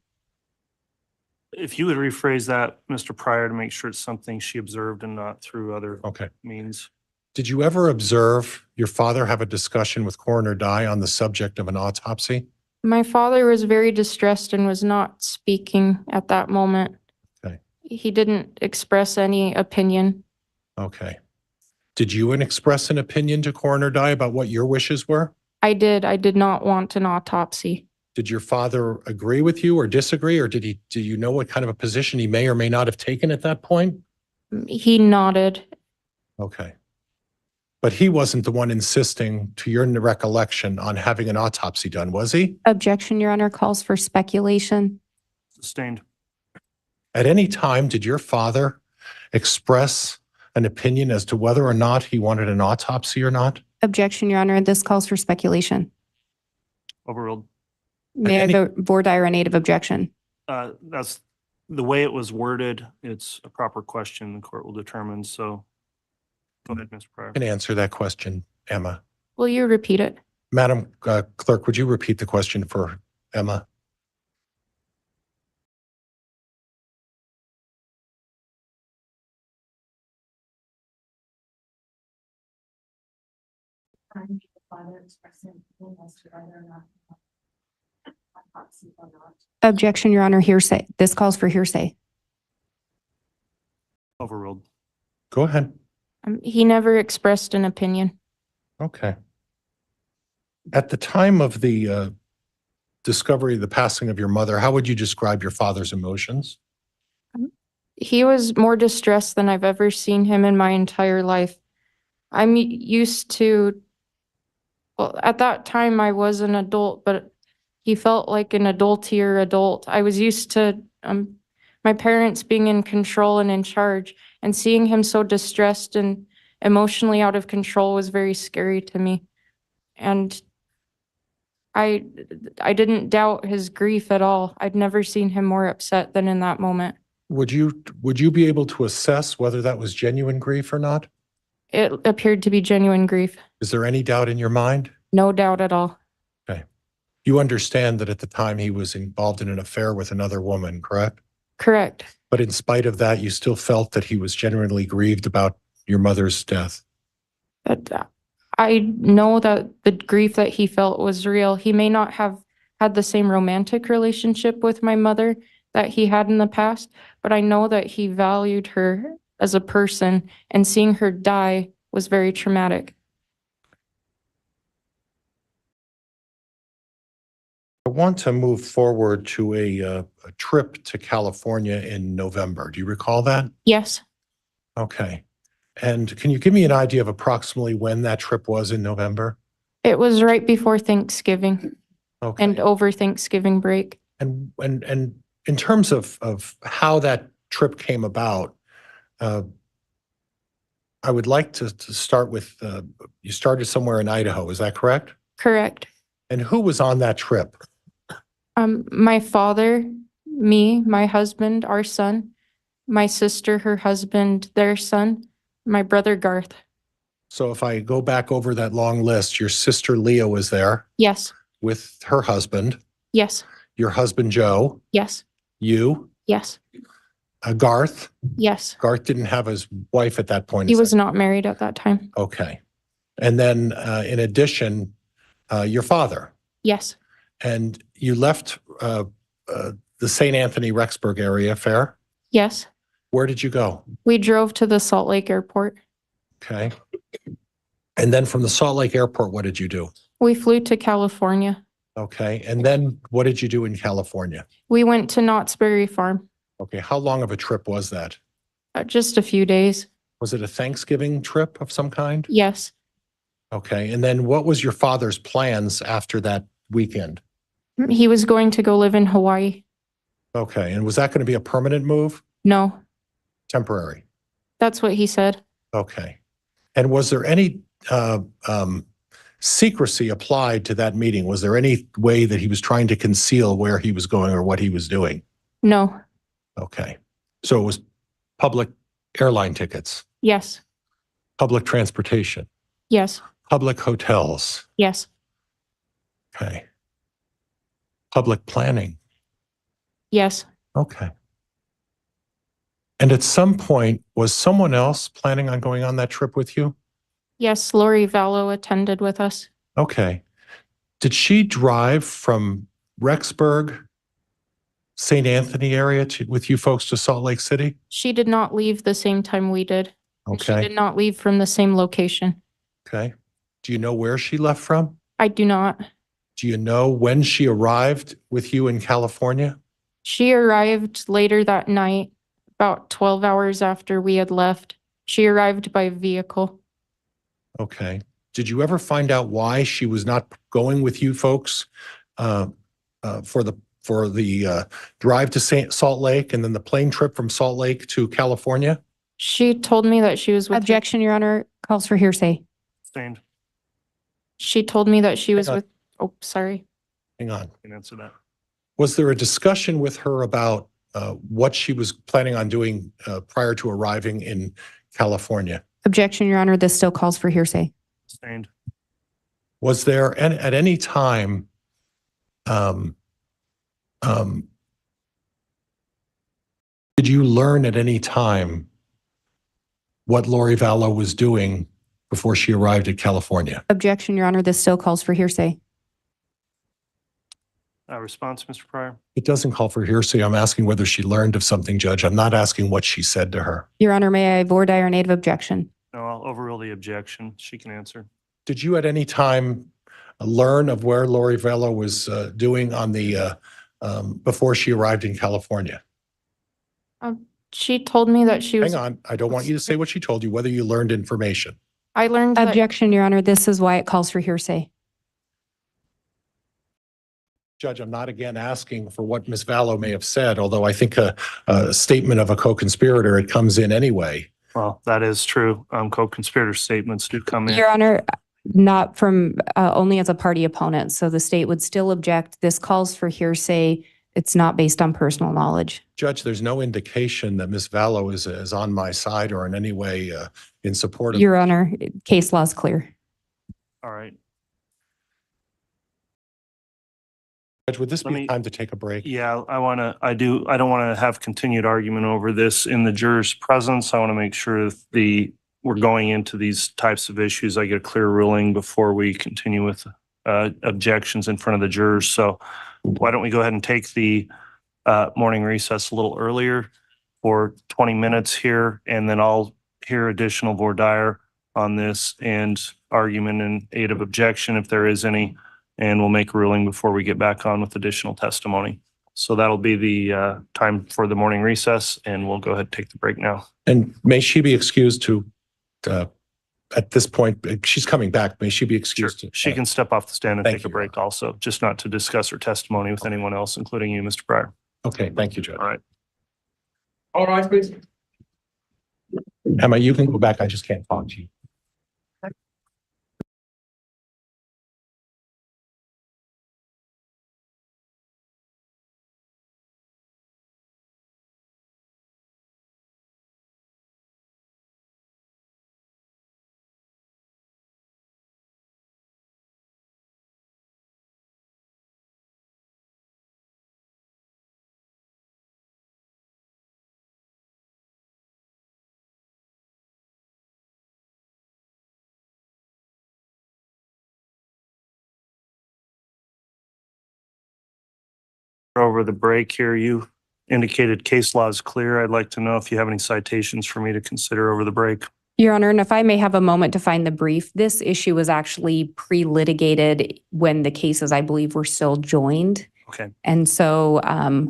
Speaker 2: If you would rephrase that, Mr. Pryor, to make sure it's something she observed and not through other
Speaker 3: Okay.
Speaker 2: means.
Speaker 3: Did you ever observe your father have a discussion with Coroner Dye on the subject of an autopsy?
Speaker 4: My father was very distressed and was not speaking at that moment.
Speaker 3: Okay.
Speaker 4: He didn't express any opinion.
Speaker 3: Okay. Did you express an opinion to Coroner Dye about what your wishes were?
Speaker 4: I did. I did not want an autopsy.
Speaker 3: Did your father agree with you or disagree, or do you know what kind of a position he may or may not have taken at that point?
Speaker 4: He nodded.
Speaker 3: Okay. But he wasn't the one insisting, to your recollection, on having an autopsy done, was he?
Speaker 6: Objection, Your Honor, calls for speculation.
Speaker 2: Sustained.
Speaker 3: At any time, did your father express an opinion as to whether or not he wanted an autopsy or not?
Speaker 6: Objection, Your Honor, this calls for speculation.
Speaker 2: Overruled.
Speaker 6: May I
Speaker 3: any-
Speaker 6: vote voir dire a native objection?
Speaker 2: That's the way it was worded. It's a proper question the court will determine. So go ahead, Mr. Pryor.
Speaker 3: Can answer that question, Emma.
Speaker 4: Will you repeat it?
Speaker 3: Madam Clerk, would you repeat the question for Emma?
Speaker 6: Objection, Your Honor, hearsay. This calls for hearsay.
Speaker 2: Overruled.
Speaker 3: Go ahead.
Speaker 4: He never expressed an opinion.
Speaker 3: Okay. At the time of the discovery, the passing of your mother, how would you describe your father's emotions?
Speaker 4: He was more distressed than I've ever seen him in my entire life. I'm used to, well, at that time I was an adult, but he felt like an adultier adult. I was used to my parents being in control and in charge, and seeing him so distressed and emotionally out of control was very scary to me. And I didn't doubt his grief at all. I'd never seen him more upset than in that moment.
Speaker 3: Would you be able to assess whether that was genuine grief or not?
Speaker 4: It appeared to be genuine grief.
Speaker 3: Is there any doubt in your mind?
Speaker 4: No doubt at all.
Speaker 3: Okay. You understand that at the time he was involved in an affair with another woman, correct?
Speaker 4: Correct.
Speaker 3: But in spite of that, you still felt that he was genuinely grieved about your mother's death.
Speaker 4: But I know that the grief that he felt was real. He may not have had the same romantic relationship with my mother that he had in the past, but I know that he valued her as a person, and seeing her die was very traumatic.
Speaker 3: I want to move forward to a trip to California in November. Do you recall that?
Speaker 4: Yes,
Speaker 3: Okay. And can you give me an idea of approximately when that trip was in November?
Speaker 4: it was right before Thanksgiving
Speaker 3: Okay.
Speaker 4: and over Thanksgiving break.
Speaker 3: And in terms of how that trip came about, I would like to start with, you started somewhere in Idaho, is that correct?
Speaker 4: Correct.
Speaker 3: And who was on that trip?
Speaker 4: My father, me, my husband, our son, my sister, her husband, their son, my brother Garth.
Speaker 3: So if I go back over that long list, your sister Leah was there
Speaker 4: Yes,
Speaker 3: with her husband,
Speaker 4: yes,
Speaker 3: your husband Joe,
Speaker 4: yes,
Speaker 3: you,
Speaker 4: yes,
Speaker 3: Garth.
Speaker 4: yes.
Speaker 3: Garth didn't have his wife at that point.
Speaker 4: He
Speaker 3: is
Speaker 4: was
Speaker 3: that-
Speaker 4: not married at that time.
Speaker 3: Okay. And then in addition, your father.
Speaker 4: Yes,
Speaker 3: And you left the St. Anthony Rexburg area fair.
Speaker 4: yes.
Speaker 3: Where did you go?
Speaker 4: We drove to the Salt Lake airport.
Speaker 3: Okay. And then from the Salt Lake airport, what did you do?
Speaker 4: We flew to California.
Speaker 3: Okay. And then what did you do in California?
Speaker 4: We went to Knott's Berry Farm,
Speaker 3: Okay. How long of a trip was that?
Speaker 4: just a few days.
Speaker 3: Was it a Thanksgiving trip of some kind?
Speaker 4: Yes,
Speaker 3: Okay. And then what was your father's plans after that weekend?
Speaker 4: he was going to go live in Hawaii.
Speaker 3: Okay. And was that going to be a permanent move?
Speaker 4: No,
Speaker 3: Temporary?
Speaker 4: that's what he said.
Speaker 3: Okay. And was there any secrecy applied to that meeting? Was there any way that he was trying to conceal where he was going or what he was doing?
Speaker 4: No,
Speaker 3: Okay. So it was public airline tickets,
Speaker 4: yes,
Speaker 3: public transportation,
Speaker 4: yes,
Speaker 3: public hotels.
Speaker 4: yes,
Speaker 3: Okay. Public planning.
Speaker 4: yes.
Speaker 3: Okay. And at some point, was someone else planning on going on that trip with you?
Speaker 4: Yes, Lori Vallow attended with us.
Speaker 3: Okay. Did she drive from Rexburg, St. Anthony area with you folks to Salt Lake City?
Speaker 4: She did not leave the same time we did. And she
Speaker 3: Okay.
Speaker 4: did not leave from the same location.
Speaker 3: Okay. Do you know where she left from?
Speaker 4: I do not.
Speaker 3: Do you know when she arrived with you in California?
Speaker 4: She arrived later that night, about 12 hours after we had left. She arrived by vehicle.
Speaker 3: Okay. Did you ever find out why she was not going with you folks for the drive to Salt Lake and then the plane trip from Salt Lake to California?
Speaker 4: She told me that she was with.
Speaker 6: Objection, Your Honor, calls for hearsay.
Speaker 2: Sustained.
Speaker 4: She told me that she was
Speaker 3: Hang on.
Speaker 4: with, oh, sorry.
Speaker 3: Hang on.
Speaker 2: Can answer that.
Speaker 3: Was there a discussion with her about what she was planning on doing prior to arriving in California?
Speaker 6: Objection, Your Honor, this still calls for hearsay.
Speaker 2: Sustained.
Speaker 3: Was there at any time did you learn at any time what Lori Vallow was doing before she arrived at California?
Speaker 6: Objection, Your Honor, this still calls for hearsay.
Speaker 2: Response, Mr. Pryor?
Speaker 3: It doesn't call for hearsay. I'm asking whether she learned of something, Judge. I'm not asking what she said to her.
Speaker 6: Your Honor, may I voir dire native objection?
Speaker 2: No, I'll overrule the objection. She can answer.
Speaker 3: Did you at any time learn of where Lori Vallow was doing on the before she arrived in California?
Speaker 4: She told me that she was.
Speaker 3: Hang on. I don't want you to say what she told you, whether you learned information.
Speaker 4: I learned that.
Speaker 6: Objection, Your Honor, this is why it calls for hearsay.
Speaker 3: Judge, I'm not again asking for what Ms. Vallow may have said, although I think a statement of a co-conspirator, it comes in anyway.
Speaker 2: Well, that is true. Co-conspirator statements do come in.
Speaker 6: Your Honor, not from, only as a party opponent. So the state would still object. This calls for hearsay. It's not based on personal knowledge.
Speaker 3: Judge, there's no indication that Ms. Vallow is on my side or in any way in support of.
Speaker 6: Your Honor, case law is clear.
Speaker 2: All right.
Speaker 3: Judge, would this
Speaker 2: Let
Speaker 3: be
Speaker 2: me-
Speaker 3: time to take a break?
Speaker 2: Yeah, I don't want to have continued argument over this in the juror's presence. I want to make sure that we're going into these types of issues. I get a clear ruling before we continue with objections in front of the jurors. So why don't we go ahead and take the morning recess a little earlier for 20 minutes here, and then I'll hear additional voir dire on this and argument in aid of objection if there is any, and we'll make a ruling before we get back on with additional testimony. So that'll be the time for the morning recess, and we'll go ahead and take the break now.
Speaker 3: And may she be excused to, at this point, she's coming back. May she be
Speaker 2: Sure.
Speaker 3: excused? to-
Speaker 2: She can step off the stand and
Speaker 3: Thank
Speaker 2: take a
Speaker 3: you,
Speaker 2: break also, just not to discuss her testimony with anyone else, including you, Mr. Pryor.
Speaker 3: Okay, thank you, Judge.
Speaker 2: All right.
Speaker 1: All right, please.
Speaker 3: Emma, you can go back. I just can't talk to you.
Speaker 2: Over the break here, you indicated case law is clear. I'd like to know if you have any citations for me to consider over the break.
Speaker 6: Your Honor, and if I may have a moment to find the brief, this issue was actually pre-litigated when the cases, I believe, were still joined.
Speaker 2: Okay.
Speaker 6: And so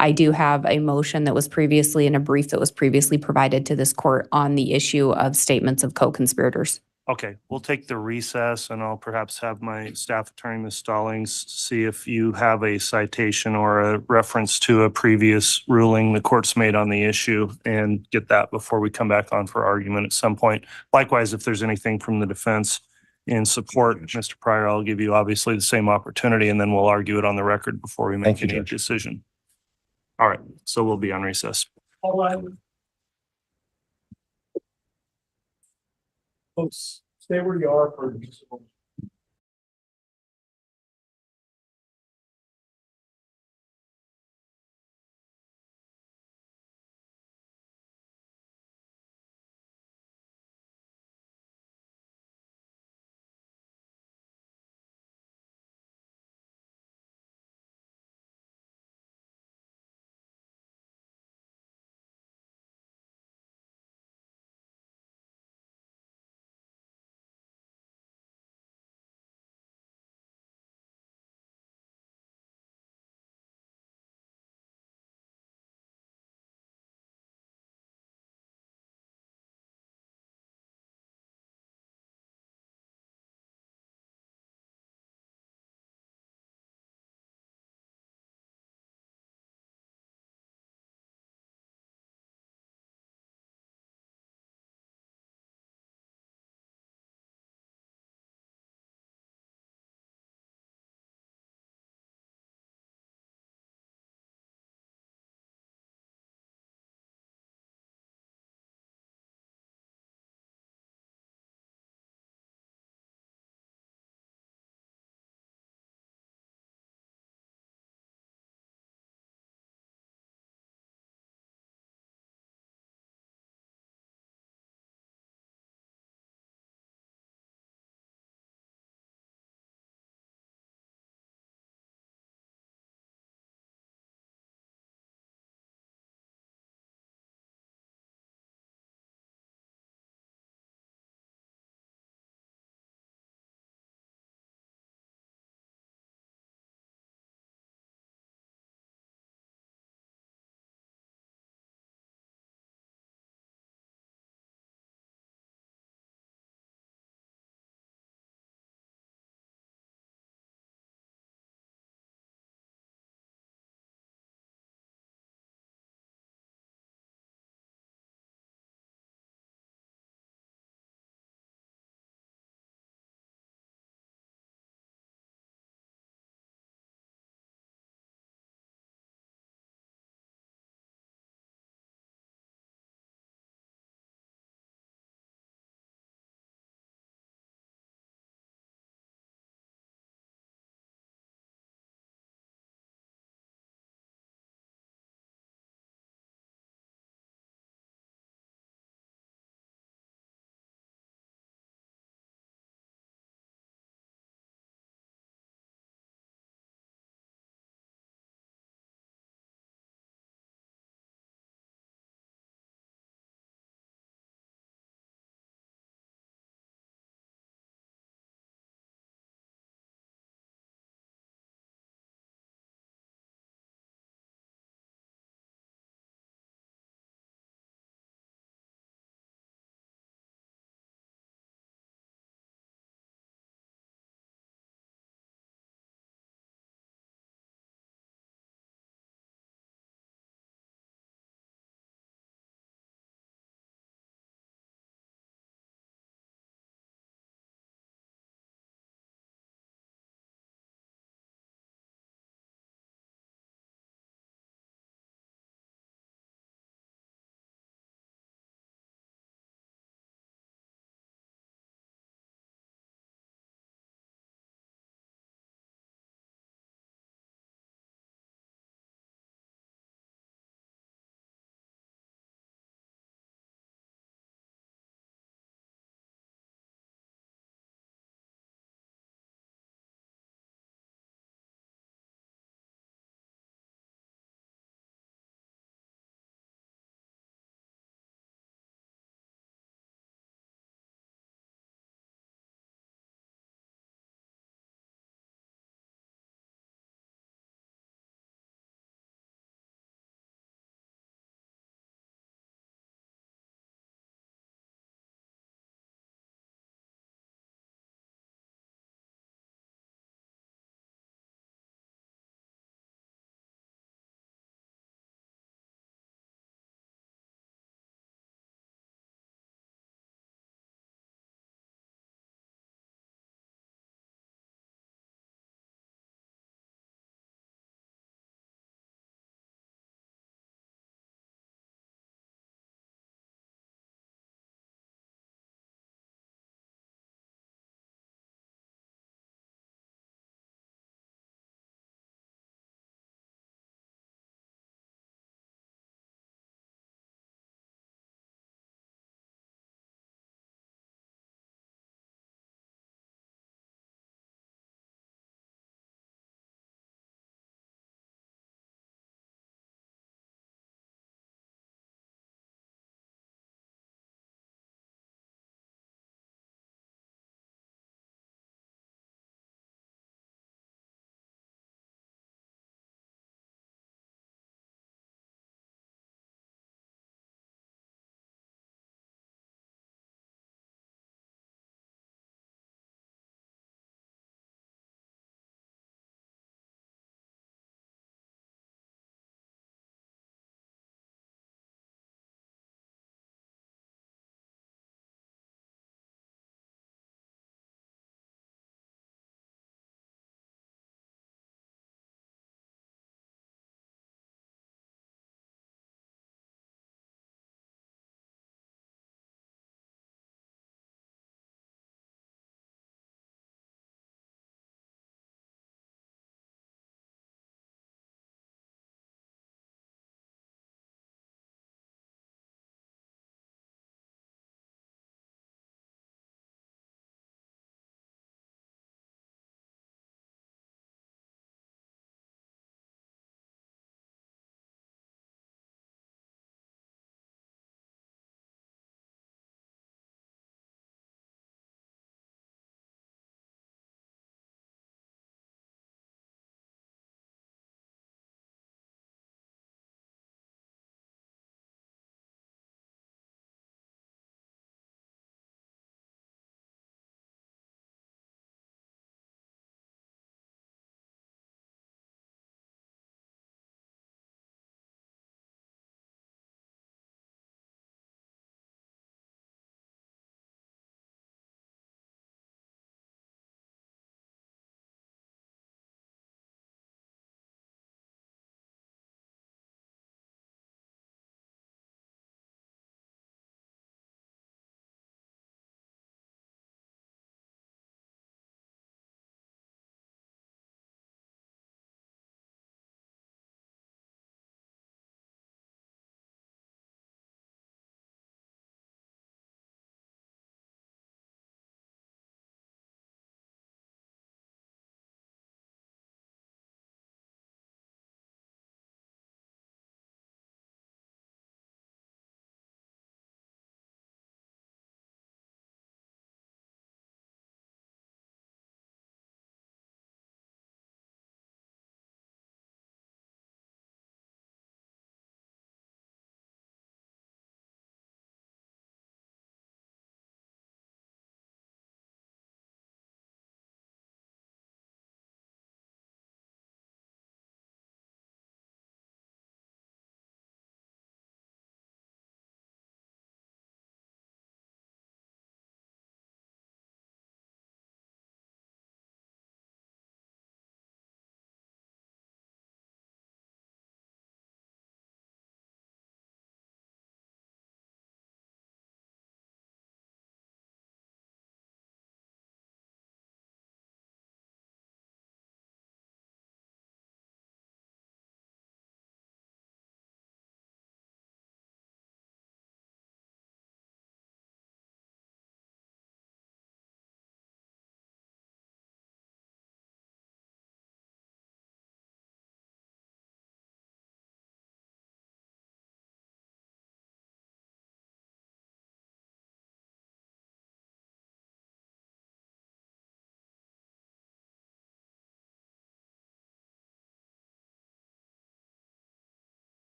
Speaker 6: I do have a motion that was previously and a brief that was previously provided to this court on the issue of statements of co-conspirators.
Speaker 2: Okay, we'll take the recess and I'll perhaps have my staff attorney, Ms. Stallings, see if you have a citation or a reference to a previous ruling the court's made on the issue and get that before we come back on for argument at some point. Likewise, if there's anything from the defense in support, Mr. Pryor, I'll give you obviously the same opportunity and then we'll argue it on the record before we make
Speaker 3: Thank you,
Speaker 2: any
Speaker 3: Judge.
Speaker 2: decision. All right, so we'll be on recess.
Speaker 1: All right. Folks, stay where you are for the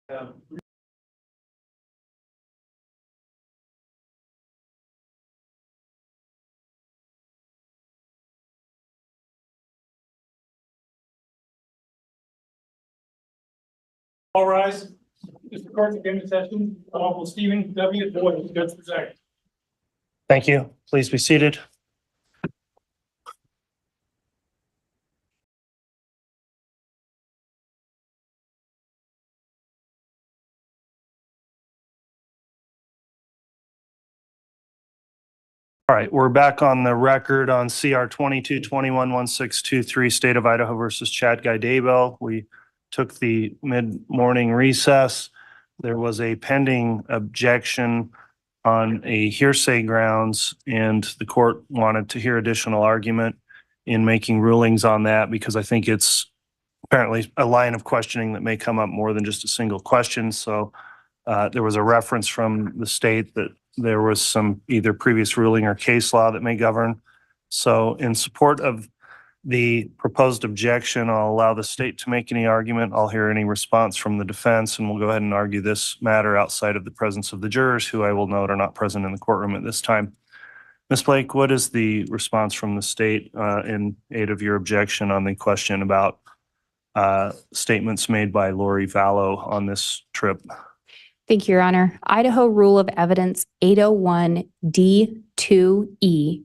Speaker 1: All rise. Mr. Court, again in session. Honorable Stephen W. Boyd, judge presiding.
Speaker 2: Thank you. Please be seated. All right, we're back on the record on CR 22211623, State of Idaho versus Chad Guy Daybell. We took the mid-morning recess. There was a pending objection on a hearsay grounds, and the court wanted to hear additional argument in making rulings on that because I think it's apparently a line of questioning that may come up more than just a single question. So there was a reference from the state that there was some either previous ruling or case law that may govern. So in support of the proposed objection, I'll allow the state to make any argument. I'll hear any response from the defense, and we'll go ahead and argue this matter outside of the presence of the jurors, who I will note are not present in the courtroom at this time. Ms. Blake, what is the response from the state in aid of your objection on the question about statements made by Lori Vallow on this trip?
Speaker 6: Thank you, Your Honor. Idaho Rule of Evidence 801 D2E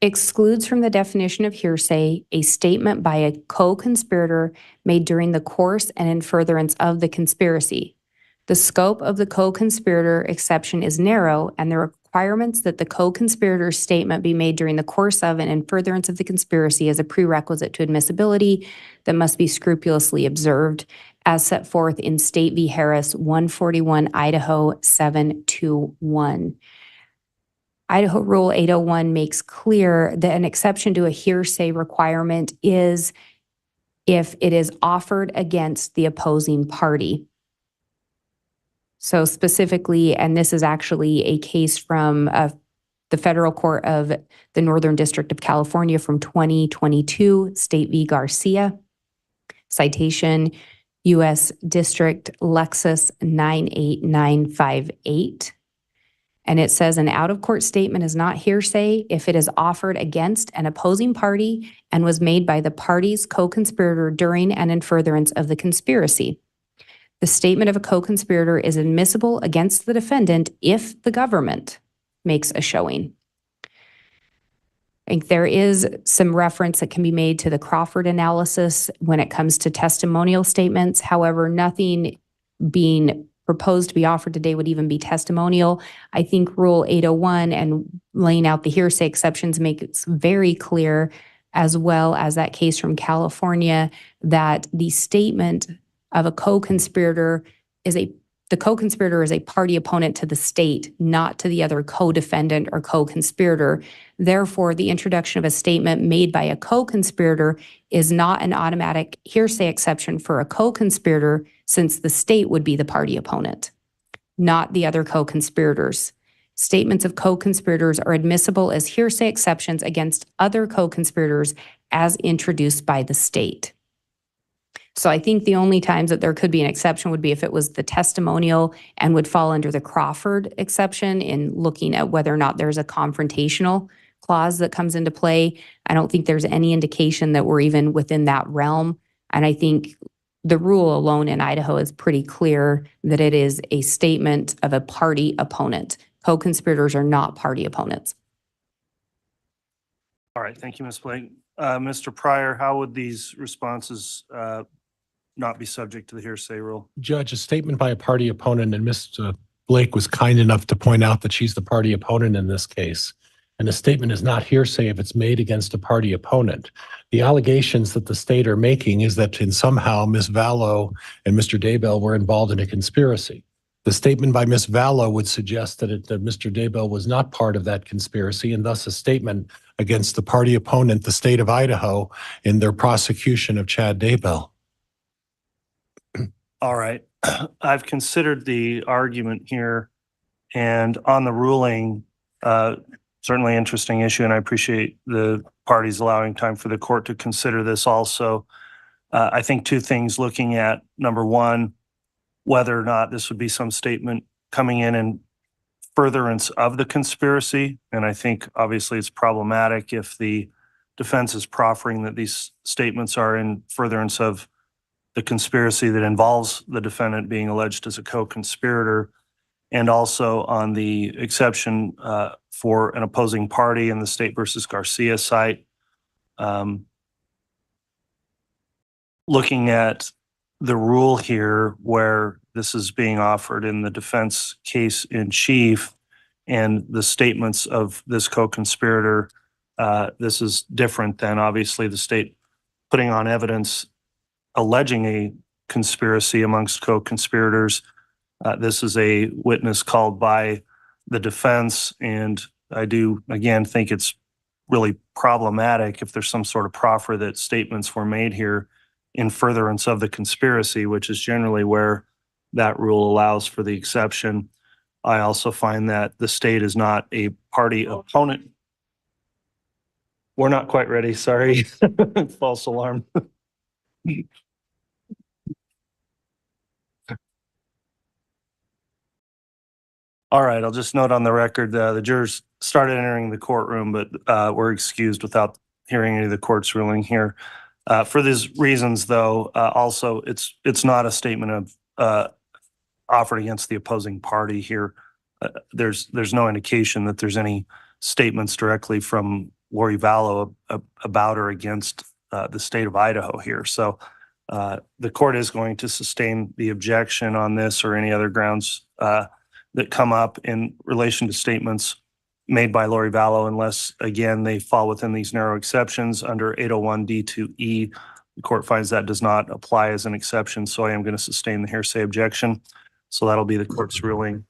Speaker 6: excludes from the definition of hearsay a statement by a co-conspirator made during the course and in furtherance of the conspiracy. The scope of the co-conspirator exception is narrow, and the requirements that the co-conspirator's statement be made during the course of and in furtherance of the conspiracy is a prerequisite to admissibility that must be scrupulously observed, as set forth in State v. Harris 141 Idaho 721. Idaho Rule 801 makes clear that an exception to a hearsay requirement is if it is offered against the opposing party. So specifically, and this is actually a case from the Federal Court of the Northern District of California from 2022, State v. Garcia, citation U.S. District Lexus 98958. And it says an out-of-court statement is not hearsay if it is offered against an opposing party and was made by the party's co-conspirator during and in furtherance of the conspiracy. The statement of a co-conspirator is admissible against the defendant if the government makes a showing. I think there is some reference that can be made to the Crawford analysis when it comes to testimonial statements. However, nothing being proposed to be offered today would even be testimonial. I think Rule 801 and laying out the hearsay exceptions make it very clear, as well as that case from California, that the statement of a co-conspirator is the co-conspirator is a party opponent to the state, not to the other co-defendant or co-conspirator. Therefore, the introduction of a statement made by a co-conspirator is not an automatic hearsay exception for a co-conspirator, since the state would be the party opponent, not the other co-conspirators. Statements of co-conspirators are admissible as hearsay exceptions against other co-conspirators as introduced by the state. So I think the only times that there could be an exception would be if it was the testimonial and would fall under the Crawford exception in looking at whether or not there's a confrontational clause that comes into play. I don't think there's any indication that we're even within that realm. And I think the rule alone in Idaho is pretty clear that it is a statement of a party opponent. Co-conspirators are not party opponents.
Speaker 2: All right, thank you, Ms. Blake. Mr. Pryor, how would these responses not be subject to the hearsay rule?
Speaker 3: Judge, a statement by a party opponent, and Mr. Blake was kind enough to point out that she's the party opponent in this case. And a statement is not hearsay if it's made against a party opponent. The allegations that the state are making is that somehow Ms. Vallow and Mr. Daybell were involved in a conspiracy. The statement by Ms. Vallow would suggest that Mr. Daybell was not part of that conspiracy, and thus a statement against the party opponent, the state of Idaho, in their prosecution of Chad Daybell.
Speaker 2: All right. I've considered the argument here, and on the ruling, certainly interesting issue, and I appreciate the parties allowing time for the court to consider this also. I think two things looking at, number one, whether or not this would be some statement coming in furtherance of the conspiracy. And I think obviously it's problematic if the defense is proffering that these statements are in furtherance of the conspiracy that involves the defendant being alleged as a co-conspirator. And also on the exception for an opposing party in the State versus Garcia site. Looking at the rule here where this is being offered in the defense case in chief and the statements of this co-conspirator, this is different than obviously the state putting on evidence alleging a conspiracy amongst co-conspirators. This is a witness called by the defense, and I do, again, think it's really problematic if there's some sort of proffer that statements were made here in furtherance of the conspiracy, which is generally where that rule allows for the exception. I also find that the state is not a party opponent. We're not quite ready, sorry. False alarm. All right, I'll just note on the record, the jurors started entering the courtroom, but were excused without hearing any of the court's ruling here. For these reasons, though, also it's not a statement of offered against the opposing party here. There's no indication that there's any statements directly from Lori Vallow about or against the state of Idaho here. So the court is going to sustain the objection on this or any other grounds that come up in relation to statements made by Lori Vallow, unless, again, they fall within these narrow exceptions under 801 D2E. The court finds that does not apply as an exception, so I am going to sustain the hearsay objection. So that'll be the court's ruling.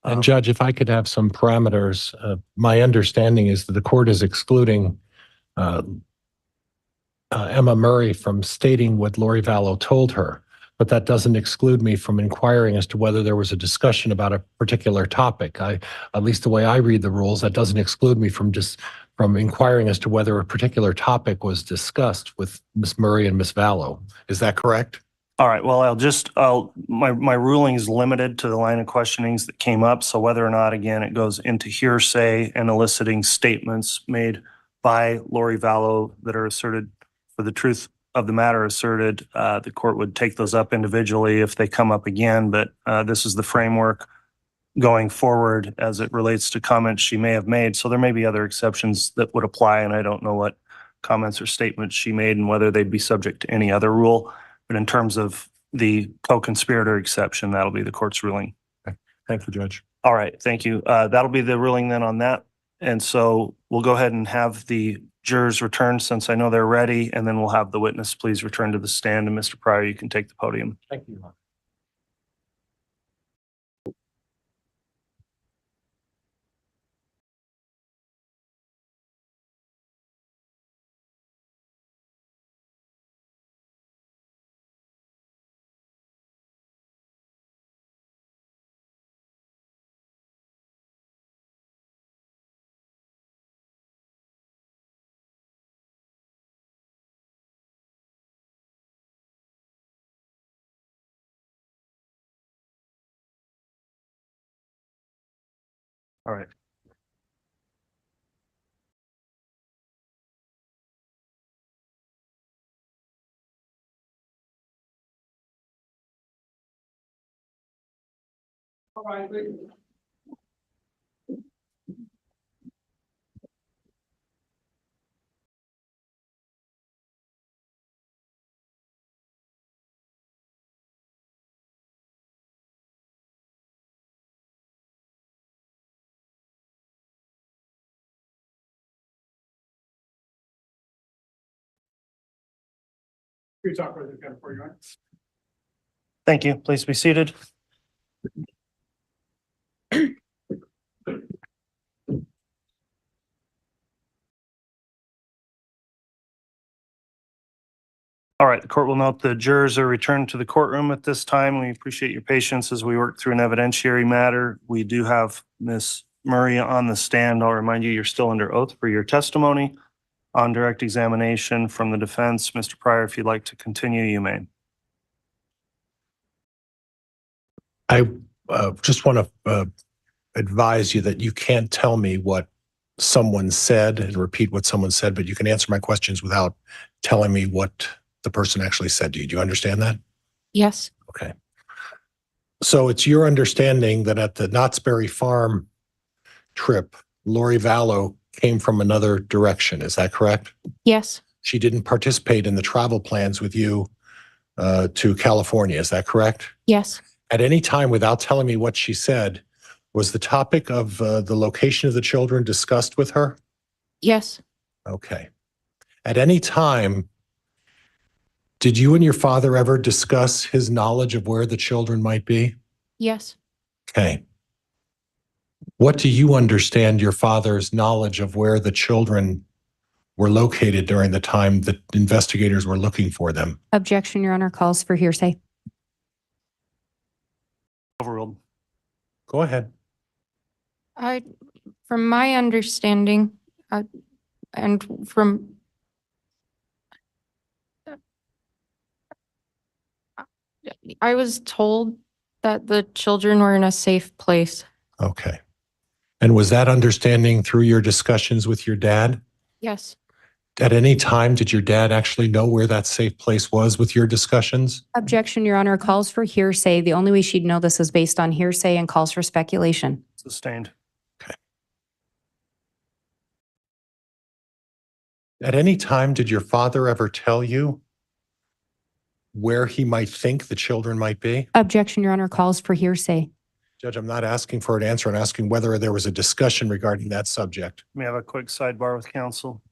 Speaker 3: And Judge, if I could have some parameters, my understanding is that the court is excluding Emma Murray from stating what Lori Vallow told her, but that doesn't exclude me from inquiring as to whether there was a discussion about a particular topic. At least the way I read the rules, that doesn't exclude me from inquiring as to whether a particular topic was discussed with Ms. Murray and Ms. Vallow. Is that correct?
Speaker 2: All right, well, my ruling is limited to the line of questionings that came up. So whether or not, again, it goes into hearsay and eliciting statements made by Lori Vallow that are asserted for the truth of the matter asserted, the court would take those up individually if they come up again. But this is the framework going forward as it relates to comments she may have made. So there may be other exceptions that would apply, and I don't know what comments or statements she made and whether they'd be subject to any other rule. But in terms of the co-conspirator exception, that'll be the court's ruling.
Speaker 3: Okay. Thank you, Judge.
Speaker 2: All right, thank you. That'll be the ruling then on that. And so we'll go ahead and have the jurors return since I know they're ready, and then we'll have the witness please return to the stand. And Mr. Pryor, you can take the podium.
Speaker 3: Thank you.
Speaker 2: All right.
Speaker 1: All right, you talk with it before you.
Speaker 2: Thank you. Please be seated. All right, the court will note the jurors are returned to the courtroom at this time. We appreciate your patience as we work through an evidentiary matter. We do have Ms. Murray on the stand. I'll remind you, you're still under oath for your testimony. On direct examination from the defense, Mr. Pryor, if you'd like to continue, you may.
Speaker 3: I just want to advise you that you can't tell me what someone said and repeat what someone said, but you can answer my questions without telling me what the person actually said to you. Do you understand that?
Speaker 4: Yes,
Speaker 3: Okay. So it's your understanding that at the Knott's Berry Farm trip, Lori Vallow came from another direction. Is that correct?
Speaker 4: yes,
Speaker 3: She didn't participate in the travel plans with you to California. Is that correct?
Speaker 4: yes,
Speaker 3: At any time, without telling me what she said, was the topic of the location of the children discussed with her?
Speaker 4: yes,
Speaker 3: Okay. At any time, did you and your father ever discuss his knowledge of where the children might be?
Speaker 4: yes.
Speaker 3: Okay. What do you understand your father's knowledge of where the children were located during the time that investigators were looking for them?
Speaker 6: Objection, Your Honor, calls for hearsay.
Speaker 2: Overruled.
Speaker 3: Go ahead.
Speaker 4: From my understanding, and from I was told that the children were in a safe place.
Speaker 3: Okay. And was that understanding through your discussions with your dad?
Speaker 4: Yes,
Speaker 3: At any time, did your dad actually know where that safe place was with your discussions?
Speaker 6: Objection, Your Honor, calls for hearsay. The only way she'd know this is based on hearsay and calls for speculation.
Speaker 2: Sustained.
Speaker 3: At any time, did your father ever tell you where he might think the children might be?
Speaker 6: Objection, Your Honor, calls for hearsay.
Speaker 3: Judge, I'm not asking for an answer. I'm asking whether there was a discussion regarding that subject.
Speaker 2: May I have a quick sidebar with counsel?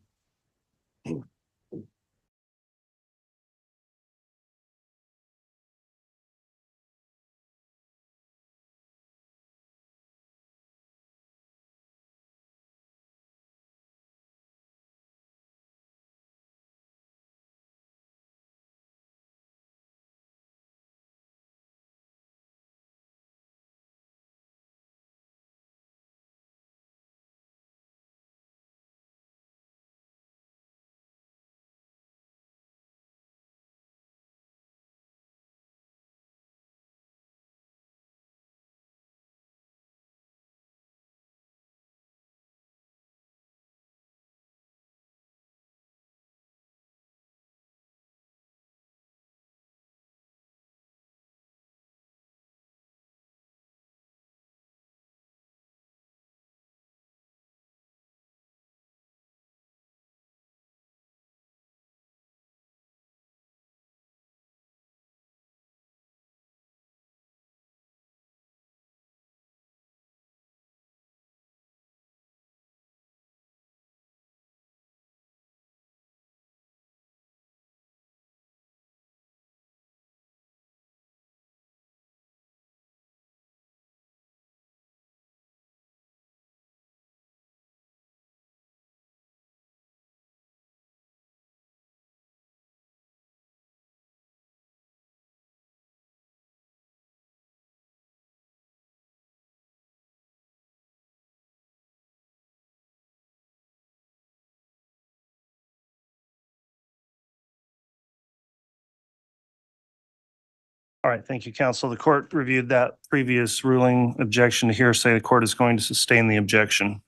Speaker 2: All right, thank you, counsel. The court reviewed that previous ruling objection to hearsay. The court is going to sustain the objection.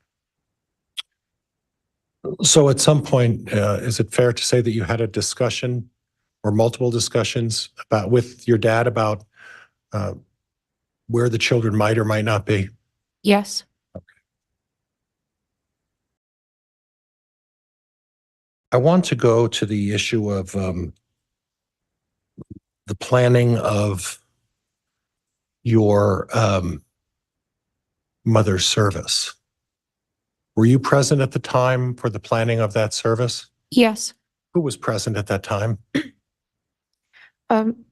Speaker 3: So at some point, is it fair to say that you had a discussion or multiple discussions with your dad about where the children might or might not be?
Speaker 4: yes,
Speaker 3: I want to go to the issue of the planning of your mother's service. Were you present at the time for the planning of that service?
Speaker 4: yes.
Speaker 3: Who was present at that time?
Speaker 4: Um,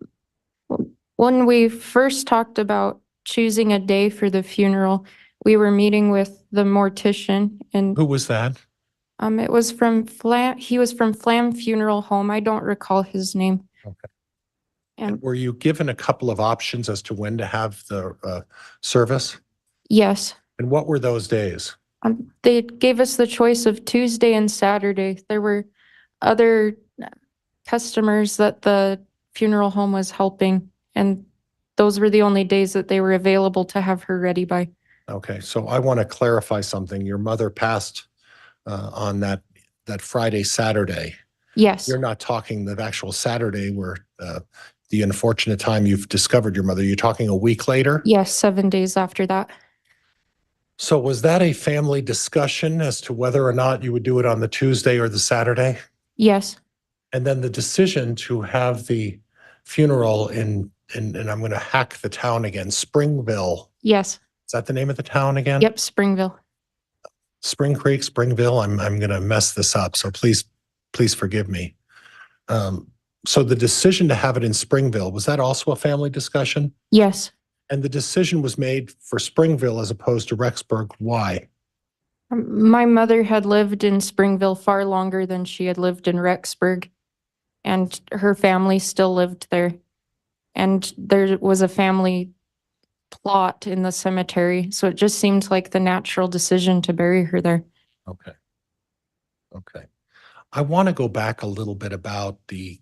Speaker 4: when we first talked about choosing a day for the funeral, we were meeting with the mortician and
Speaker 3: Who was that?
Speaker 4: it was from he was from Flam Funeral Home. I don't recall his name.
Speaker 3: Okay.
Speaker 4: And
Speaker 3: Were you given a couple of options as to when to have the service?
Speaker 4: yes,
Speaker 3: And what were those days?
Speaker 4: they gave us the choice of Tuesday and Saturday. There were other customers that the funeral home was helping, and those were the only days that they were available to have her ready by.
Speaker 3: Okay, so I want to clarify something. Your mother passed on that Friday, Saturday.
Speaker 4: Yes,
Speaker 3: You're not talking the actual Saturday where the unfortunate time you've discovered your mother. You're talking a week later?
Speaker 4: yes, 7 days after that.
Speaker 3: So was that a family discussion as to whether or not you would do it on the Tuesday or the Saturday?
Speaker 4: Yes,
Speaker 3: And then the decision to have the funeral in and I'm going to hack the town again, Springville.
Speaker 4: yes,
Speaker 3: Is that the name of the town again?
Speaker 4: yep, Springville.
Speaker 3: Spring Creek, Springville. I'm going to mess this up, so please forgive me. So the decision to have it in Springville, was that also a family discussion?
Speaker 4: Yes.
Speaker 3: And the decision was made for Springville as opposed to Rexburg. Why?
Speaker 4: My mother had lived in Springville far longer than she had lived in Rexburg, and her family still lived there. And there was a family plot in the cemetery, so it just seemed like the natural decision to bury her there.
Speaker 3: Okay. Okay. I want to go back a little bit about the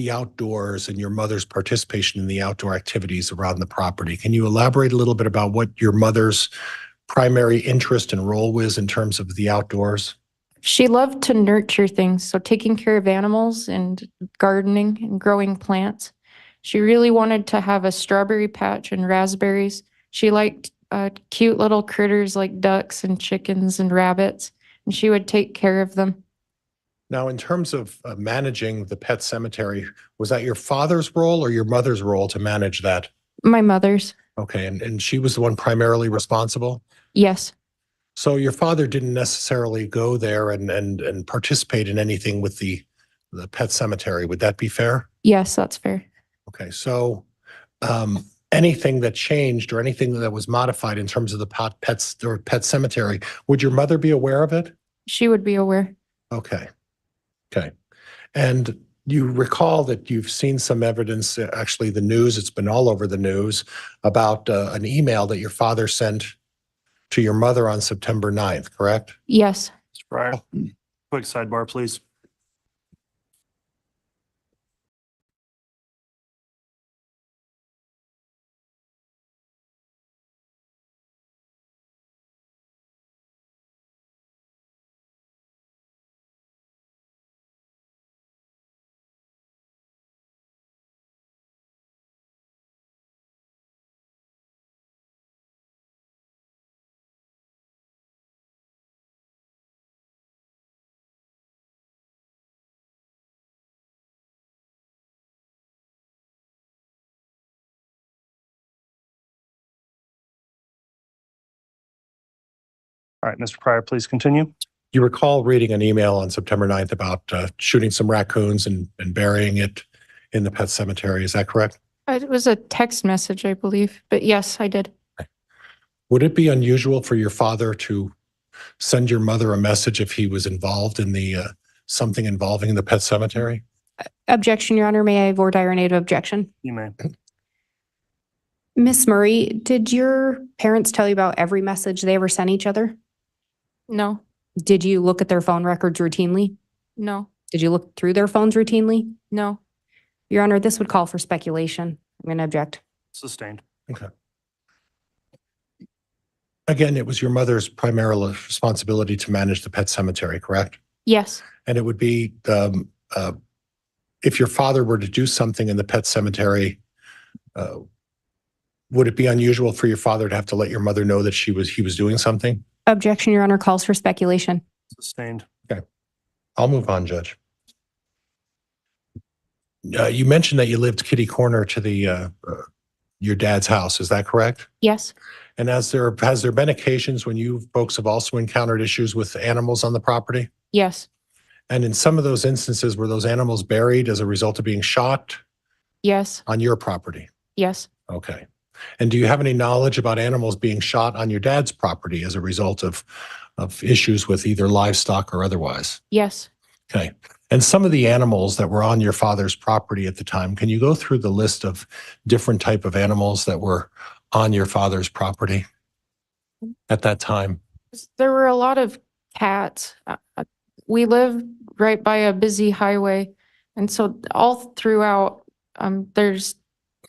Speaker 3: outdoors and your mother's participation in the outdoor activities around the property. Can you elaborate a little bit about what your mother's primary interest and role was in terms of the outdoors?
Speaker 4: She loved to nurture things, so taking care of animals and gardening and growing plants. She really wanted to have a strawberry patch and raspberries. She liked cute little critters like ducks and chickens and rabbits, and she would take care of them.
Speaker 3: Now, in terms of managing the pet cemetery, was that your father's role or your mother's role to manage that?
Speaker 4: My mother's.
Speaker 3: Okay, and she was the one primarily responsible?
Speaker 4: Yes.
Speaker 3: So your father didn't necessarily go there and participate in anything with the pet cemetery. Would that be fair?
Speaker 4: Yes, that's fair.
Speaker 3: Okay, so anything that changed or anything that was modified in terms of the pet cemetery, would your mother be aware of it?
Speaker 4: She would be aware.
Speaker 3: Okay. Okay. And you recall that you've seen some evidence, actually the news, it's been all over the news, about an email that your father sent to your mother on September 9th, correct?
Speaker 4: Yes.
Speaker 2: Mr. Pryor, quick sidebar, please. All right, Mr. Pryor, please continue.
Speaker 3: You recall reading an email on September 9th about shooting some raccoons and burying it in the pet cemetery. Is that correct?
Speaker 4: It was a text message, I believe, but yes, I did.
Speaker 3: Would it be unusual for your father to send your mother a message if he was involved in the something involving the pet cemetery?
Speaker 6: Objection, Your Honor. May I voir dire native objection?
Speaker 2: You may.
Speaker 6: Miss Murray, did your parents tell you about every message they ever sent each other?
Speaker 4: No,
Speaker 6: Did you look at their phone records routinely?
Speaker 4: no,
Speaker 6: Did you look through their phones routinely?
Speaker 4: no.
Speaker 6: Your Honor, this would call for speculation. I'm going to object.
Speaker 2: Sustained.
Speaker 3: Okay. Again, it was your mother's primary responsibility to manage the pet cemetery, correct?
Speaker 4: Yes,
Speaker 3: And it would be, if your father were to do something in the pet cemetery, would it be unusual for your father to have to let your mother know that he was doing something?
Speaker 6: Objection, Your Honor, calls for speculation.
Speaker 2: Sustained.
Speaker 3: I'll move on, Judge. You mentioned that you lived kitty corner to the your dad's house. Is that correct?
Speaker 4: yes,
Speaker 3: And has there been occasions when you folks have also encountered issues with animals on the property?
Speaker 4: yes,
Speaker 3: And in some of those instances, were those animals buried as a result of being shot
Speaker 4: yes,
Speaker 3: on your property?
Speaker 4: yes.
Speaker 3: Okay. And do you have any knowledge about animals being shot on your dad's property as a result of issues with either livestock or otherwise?
Speaker 4: Yes.
Speaker 3: Okay. And some of the animals that were on your father's property at the time, can you go through the list of different type of animals that were on your father's property at that time?
Speaker 4: There were a lot of cats. We live right by a busy highway, And so all throughout, there's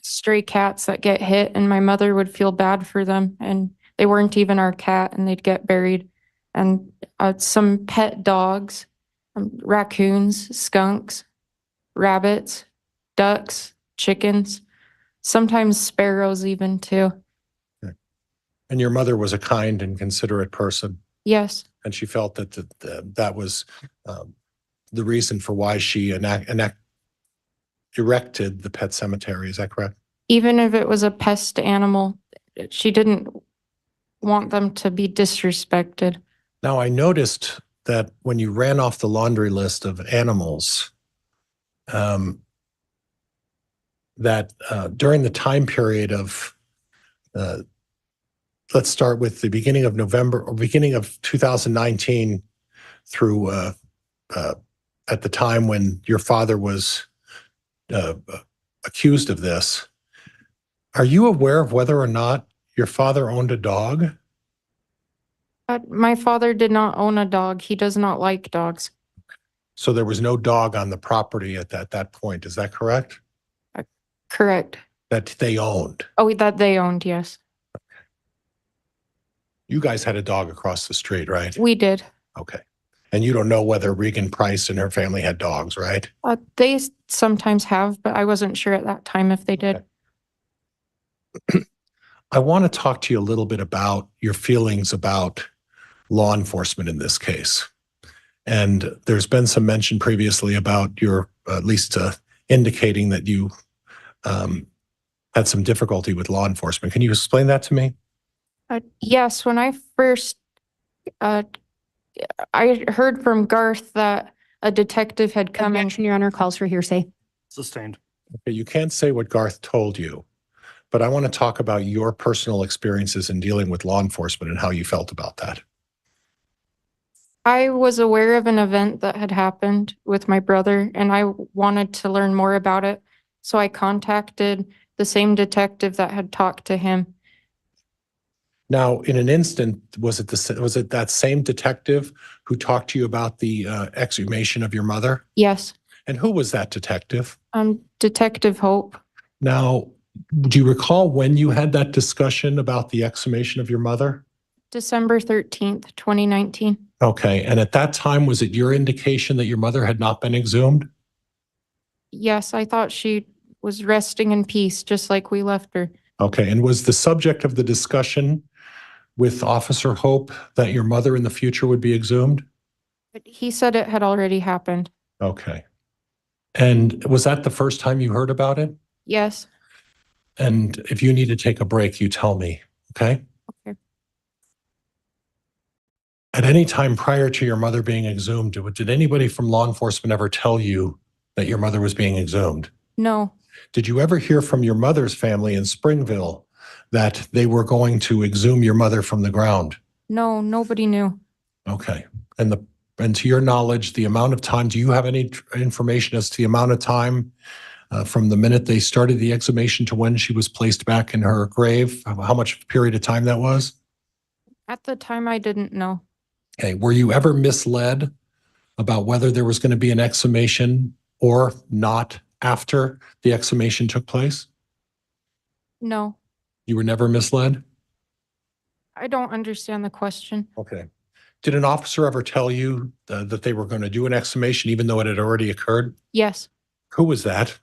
Speaker 4: stray cats that get hit and my mother would feel bad for them and they weren't even our cat and they'd get buried. And some pet dogs, raccoons, skunks, rabbits, ducks, chickens, sometimes sparrows even too.
Speaker 3: And your mother was a kind and considerate person,
Speaker 4: Yes,
Speaker 3: and she felt that that was the reason for why she erected the pet cemetery. Is that correct?
Speaker 4: even if it was a pest animal, she didn't want them to be disrespected.
Speaker 3: Now, I noticed that when you ran off the laundry list of animals, that during the time period of, let's start with the beginning of November or beginning of 2019 through at the time when your father was accused of this. Are you aware of whether or not your father owned a dog?
Speaker 4: My father did not own a dog. He does not like dogs.
Speaker 3: So there was no dog on the property at that point. Is that correct?
Speaker 4: Correct.
Speaker 3: That they owned.
Speaker 4: Oh, that they owned, yes.
Speaker 3: You guys had a dog across the street, right?
Speaker 4: We did.
Speaker 3: Okay. And you don't know whether Regan Price and her family had dogs, right?
Speaker 4: They sometimes have, but I wasn't sure at that time if they did.
Speaker 3: I want to talk to you a little bit about your feelings about law enforcement in this case. And there's been some mention previously about your, at least indicating that you had some difficulty with law enforcement. Can you explain that to me?
Speaker 4: Yes, when I first, I heard from Garth that a detective had come in.
Speaker 6: Objection, Your Honor, calls for hearsay.
Speaker 2: Sustained.
Speaker 3: Okay, you can't say what Garth told you, but I want to talk about your personal experiences in dealing with law enforcement and how you felt about that.
Speaker 4: I was aware of an event that had happened with my brother and I wanted to learn more about it. So I contacted the same detective that had talked to him.
Speaker 3: Now, in an instant, was it that same detective who talked to you about the exhumation of your mother?
Speaker 4: Yes,
Speaker 3: And who was that detective?
Speaker 4: Detective Hope.
Speaker 3: Now, do you recall when you had that discussion about the exhumation of your mother?
Speaker 4: December 13th, 2019.
Speaker 3: Okay, and at that time, was it your indication that your mother had not been exhumed?
Speaker 4: Yes, I thought she was resting in peace, just like we left her.
Speaker 3: Okay, and was the subject of the discussion with Officer Hope that your mother in the future would be exhumed?
Speaker 4: But he said it had already happened.
Speaker 3: Okay. And was that the first time you heard about it?
Speaker 4: Yes.
Speaker 3: And if you need to take a break, you tell me, okay?
Speaker 4: Okay.
Speaker 3: At any time prior to your mother being exhumed, did anybody from law enforcement ever tell you that your mother was being exhumed?
Speaker 4: No.
Speaker 3: Did you ever hear from your mother's family in Springville that they were going to exhume your mother from the ground?
Speaker 4: No, nobody knew.
Speaker 3: Okay. And to your knowledge, the amount of time, do you have any information as to the amount of time from the minute they started the exhumation to when she was placed back in her grave? How much period of time that was?
Speaker 4: At the time, I didn't know.
Speaker 3: Okay. Were you ever misled about whether there was going to be an exhumation or not after the exhumation took place?
Speaker 4: No,
Speaker 3: You were never misled?
Speaker 4: I don't understand the question.
Speaker 3: Okay. Did an officer ever tell you that they were going to do an exhumation even though it had already occurred?
Speaker 4: Yes,
Speaker 3: Who was that?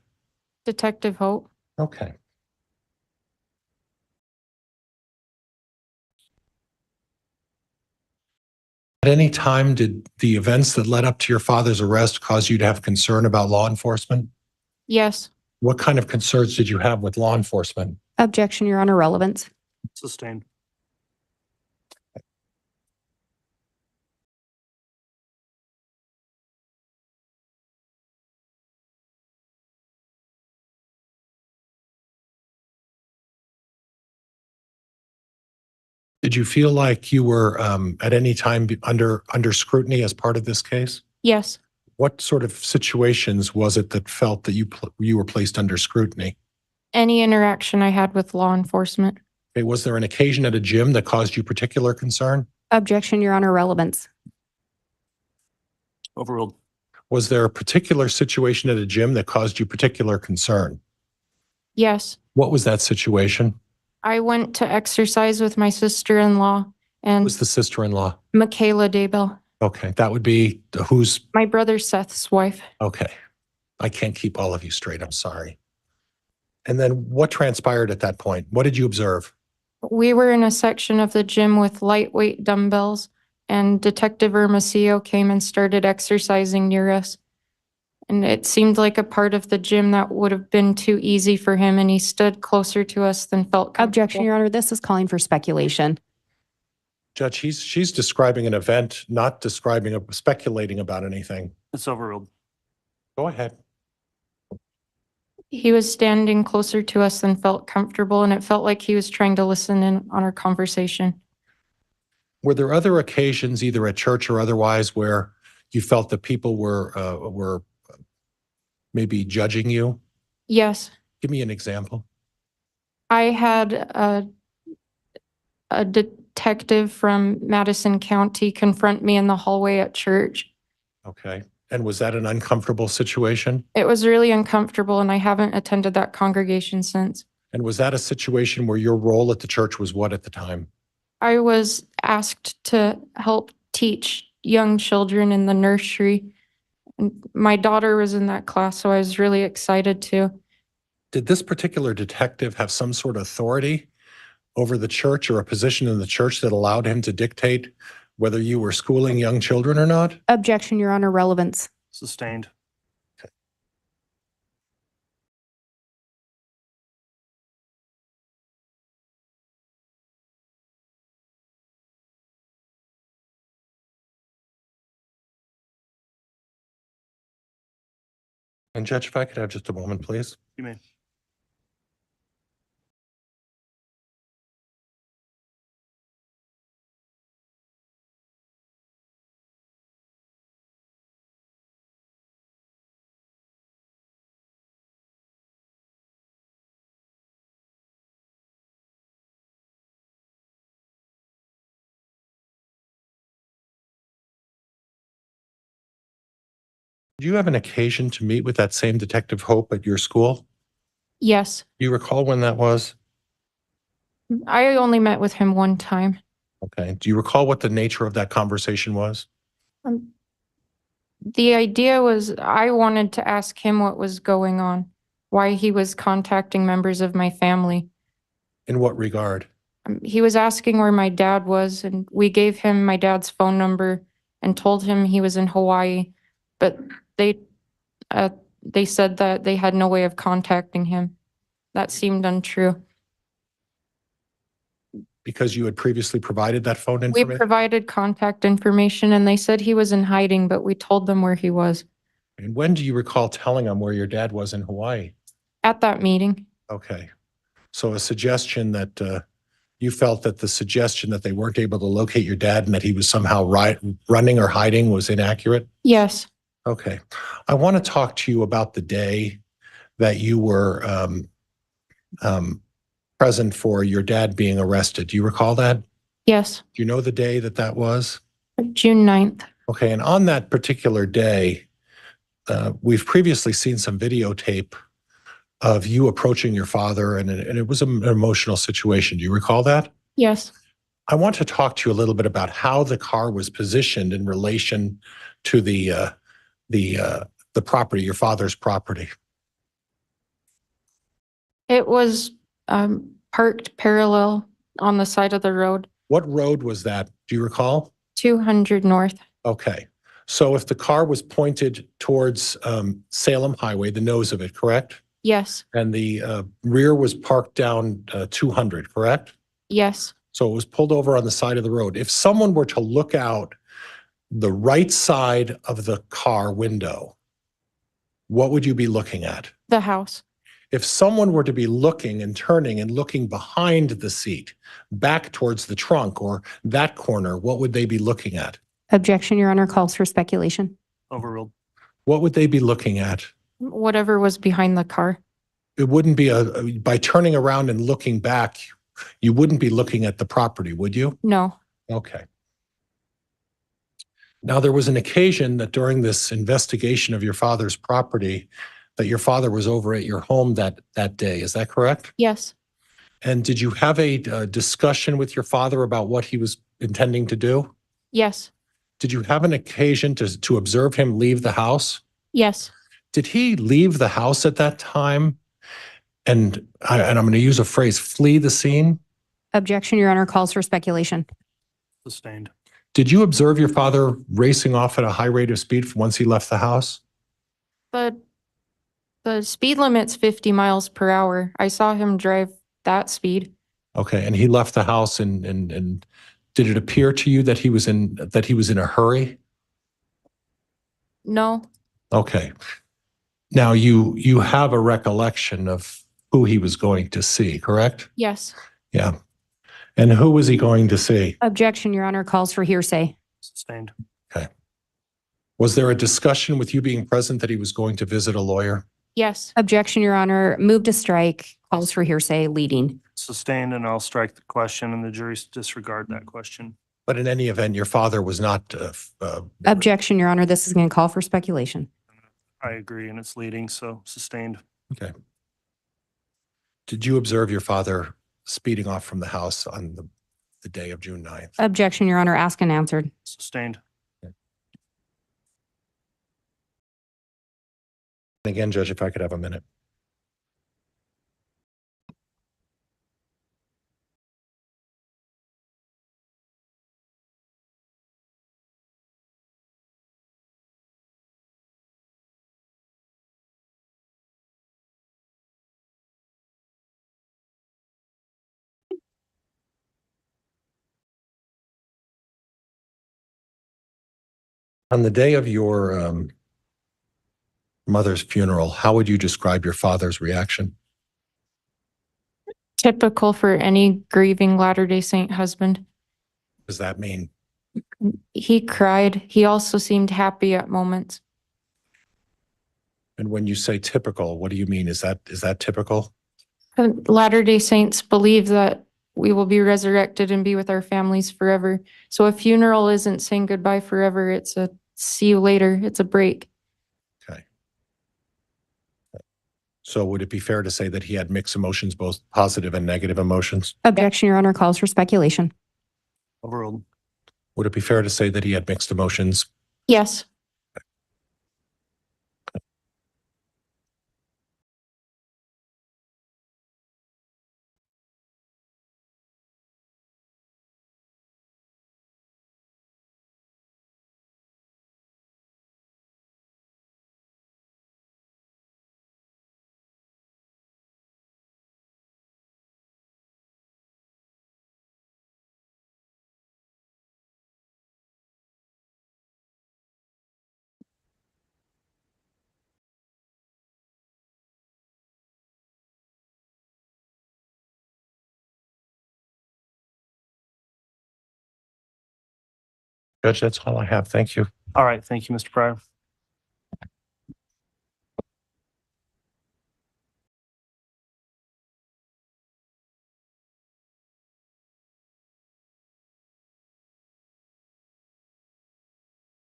Speaker 4: Detective Hope.
Speaker 3: Okay. At any time, did the events that led up to your father's arrest cause you to have concern about law enforcement?
Speaker 4: Yes,
Speaker 3: What kind of concerns did you have with law enforcement?
Speaker 6: Objection, Your Honor, relevance.
Speaker 2: Sustained.
Speaker 3: Did you feel like you were at any time under scrutiny as part of this case?
Speaker 4: yes.
Speaker 3: What sort of situations was it that felt that you were placed under scrutiny?
Speaker 4: Any interaction I had with law enforcement.
Speaker 3: Okay, was there an occasion at a gym that caused you particular concern?
Speaker 6: Objection, Your Honor, relevance.
Speaker 2: Overruled.
Speaker 3: Was there a particular situation at a gym that caused you particular concern?
Speaker 4: Yes,
Speaker 3: What was that situation?
Speaker 4: I went to exercise with my sister-in-law
Speaker 3: Who
Speaker 4: and
Speaker 3: was the sister-in-law?
Speaker 4: Michaela Daybell,
Speaker 3: Okay, that would be who's,
Speaker 4: my brother Seth's wife.
Speaker 3: okay. I can't keep all of you straight. I'm sorry. And then what transpired at that point? What did you observe?
Speaker 4: We were in a section of the gym with lightweight dumbbells, and Detective Hermosillo came and started exercising near us. And it seemed like a part of the gym that would have been too easy for him, and he stood closer to us than felt comfortable.
Speaker 6: Objection, Your Honor. This is calling for speculation.
Speaker 3: Judge, she's describing an event, not speculating about anything.
Speaker 2: It's overruled.
Speaker 3: Go ahead.
Speaker 4: He was standing closer to us than felt comfortable, and it felt like he was trying to listen in on our conversation.
Speaker 3: Were there other occasions, either at church or otherwise, where you felt that people were maybe judging you?
Speaker 4: Yes,
Speaker 3: Give me an example.
Speaker 4: I had a detective from Madison County confront me in the hallway at church.
Speaker 3: Okay. And was that an uncomfortable situation?
Speaker 4: It was really uncomfortable, and I haven't attended that congregation since.
Speaker 3: And was that a situation where your role at the church was what at the time?
Speaker 4: I was asked to help teach young children in the nursery. And my daughter was in that class, so I was really excited too.
Speaker 3: Did this particular detective have some sort of authority over the church or a position in the church that allowed him to dictate whether you were schooling young children or not?
Speaker 6: Objection, Your Honor. Relevance.
Speaker 2: Sustained.
Speaker 3: And Judge, if I could have just a moment, please.
Speaker 2: You may.
Speaker 3: Do you have an occasion to meet with that same Detective Hope at your school?
Speaker 4: Yes,
Speaker 3: Do you recall when that was?
Speaker 4: I only met with him one time.
Speaker 3: Okay. Do you recall what the nature of that conversation was?
Speaker 4: The idea was I wanted to ask him what was going on, why he was contacting members of my family.
Speaker 3: In what regard?
Speaker 4: He was asking where my dad was, and we gave him my dad's phone number and told him he was in Hawaii, but they said that they had no way of contacting him. That seemed untrue.
Speaker 3: Because you had previously provided that phone
Speaker 4: We
Speaker 3: information?
Speaker 4: provided contact information, and they said he was in hiding, but we told them where he was
Speaker 3: And when do you recall telling them where your dad was in Hawaii?
Speaker 4: at that meeting.
Speaker 3: Okay. So a suggestion that you felt that the suggestion that they weren't able to locate your dad and that he was somehow running or hiding was inaccurate?
Speaker 4: Yes,
Speaker 3: Okay. I want to talk to you about the day that you were present for your dad being arrested. Do you recall that?
Speaker 4: yes,
Speaker 3: Do you know the day that that was?
Speaker 4: June 9th.
Speaker 3: Okay. And on that particular day, we've previously seen some videotape of you approaching your father, and it was an emotional situation. Do you recall that?
Speaker 4: Yes.
Speaker 3: I want to talk to you a little bit about how the car was positioned in relation to the property, your father's property.
Speaker 4: It was parked parallel on the side of the road,
Speaker 3: What road was that? Do you recall?
Speaker 4: 200 North.
Speaker 3: Okay. So if the car was pointed towards Salem Highway, the nose of it, correct?
Speaker 4: Yes,
Speaker 3: And the rear was parked down 200, correct?
Speaker 4: yes.
Speaker 3: So it was pulled over on the side of the road. If someone were to look out the right side of the car window, what would you be looking at?
Speaker 4: The house.
Speaker 3: If someone were to be looking and turning and looking behind the seat, back towards the trunk or that corner, what would they be looking at?
Speaker 6: Objection, Your Honor. Calls for speculation.
Speaker 2: Overruled.
Speaker 3: What would they be looking at?
Speaker 4: Whatever was behind the car.
Speaker 3: It wouldn't be by turning around and looking back, you wouldn't be looking at the property, would you?
Speaker 4: No.
Speaker 3: Okay. Now, there was an occasion that during this investigation of your father's property, that your father was over at your home that day. Is that correct?
Speaker 4: Yes,
Speaker 3: And did you have a discussion with your father about what he was intending to do?
Speaker 4: yes,
Speaker 3: Did you have an occasion to observe him leave the house?
Speaker 4: yes,
Speaker 3: Did he leave the house at that time? And I'm going to use a phrase, flee the scene?
Speaker 6: Objection, Your Honor, calls for speculation.
Speaker 2: Sustained.
Speaker 3: Did you observe your father racing off at a high rate of speed once he left the house?
Speaker 4: but the speed limit's 50 miles per hour. I saw him drive that speed.
Speaker 3: Okay, and he left the house and did it appear to you that he was in a hurry?
Speaker 4: No,
Speaker 3: Okay. Now you have a recollection of who he was going to see, correct?
Speaker 4: yes,
Speaker 3: Yeah. And who was he going to see?
Speaker 6: Objection, Your Honor, calls for hearsay.
Speaker 2: Sustained.
Speaker 3: Was there a discussion with you being present that he was going to visit a lawyer?
Speaker 4: yes,
Speaker 6: Objection, Your Honor, move to strike, calls for hearsay, leading.
Speaker 2: Sustained, and I'll strike the question and the jury's disregard that question.
Speaker 3: But in any event, your father was not.
Speaker 6: Objection, Your Honor, this is going to call for speculation.
Speaker 2: I agree, and it's leading, so sustained.
Speaker 3: Okay. Did you observe your father speeding off from the house on the day of June 9th?
Speaker 6: Objection, Your Honor, asked and answered.
Speaker 2: Sustained.
Speaker 3: And again, Judge, if I could have a minute. On the day of your mother's funeral, how would you describe your father's reaction?
Speaker 4: typical for any grieving Latter-day Saint husband.
Speaker 3: What does that mean?
Speaker 4: He cried. He also seemed happy at moments.
Speaker 3: And when you say typical, what do you mean? Is that typical?
Speaker 4: Latter-day Saints believe that we will be resurrected and be with our families forever. So a funeral isn't saying goodbye forever. It's a see you later. It's a break.
Speaker 3: Okay. So would it be fair to say that he had mixed emotions, both positive and negative emotions?
Speaker 6: Objection, Your Honor, calls for speculation.
Speaker 2: Overruled.
Speaker 3: Would it be fair to say that he had mixed emotions?
Speaker 4: Yes.
Speaker 3: Judge, that's all I have. Thank you.
Speaker 2: All right, thank you, Mr. Pryor.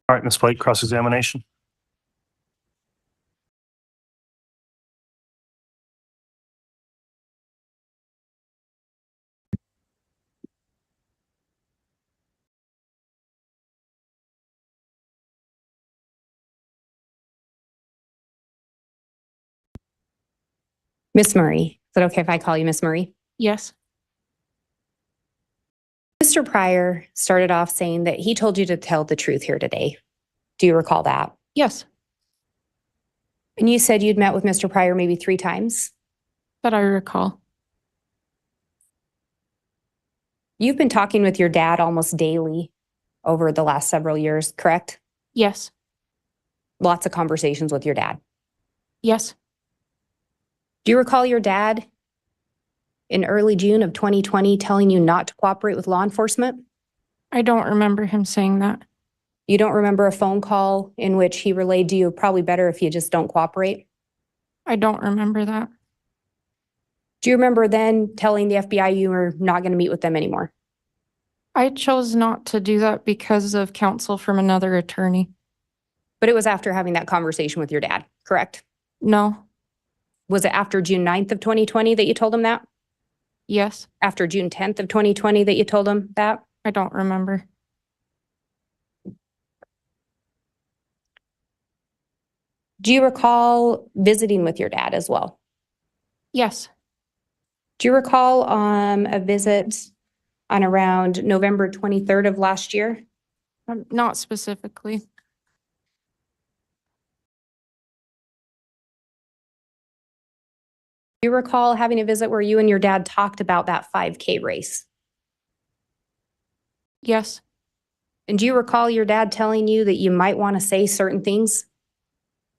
Speaker 2: All right, Ms. Blake, cross-examination.
Speaker 6: Miss Murray, is it okay if I call you Miss Murray?
Speaker 4: Yes.
Speaker 6: Mr. Pryor started off saying that he told you to tell the truth here today. Do you recall that?
Speaker 4: Yes.
Speaker 6: And you said you'd met with Mr. Pryor maybe 3 times.
Speaker 4: That I recall.
Speaker 6: You've been talking with your dad almost daily over the last several years, correct?
Speaker 4: Yes.
Speaker 6: Lots of conversations with your dad.
Speaker 4: Yes.
Speaker 6: Do you recall your dad in early June of 2020 telling you not to cooperate with law enforcement?
Speaker 4: I don't remember him saying that.
Speaker 6: You don't remember a phone call in which he relayed to you, probably better if you just don't cooperate?
Speaker 4: I don't remember that.
Speaker 6: Do you remember then telling the FBI you were not going to meet with them anymore?
Speaker 4: I chose not to do that because of counsel from another attorney.
Speaker 6: But it was after having that conversation with your dad, correct?
Speaker 4: No,
Speaker 6: Was it after June 9th of 2020 that you told him that?
Speaker 4: yes,
Speaker 6: After June 10th of 2020 that you told him that?
Speaker 4: I don't remember.
Speaker 6: Do you recall visiting with your dad as well?
Speaker 4: Yes,
Speaker 6: Do you recall a visit on around November 23rd of last year?
Speaker 4: not specifically.
Speaker 6: Do you recall having a visit where you and your dad talked about that 5K race?
Speaker 4: Yes,
Speaker 6: And do you recall your dad telling you that you might want to say certain things?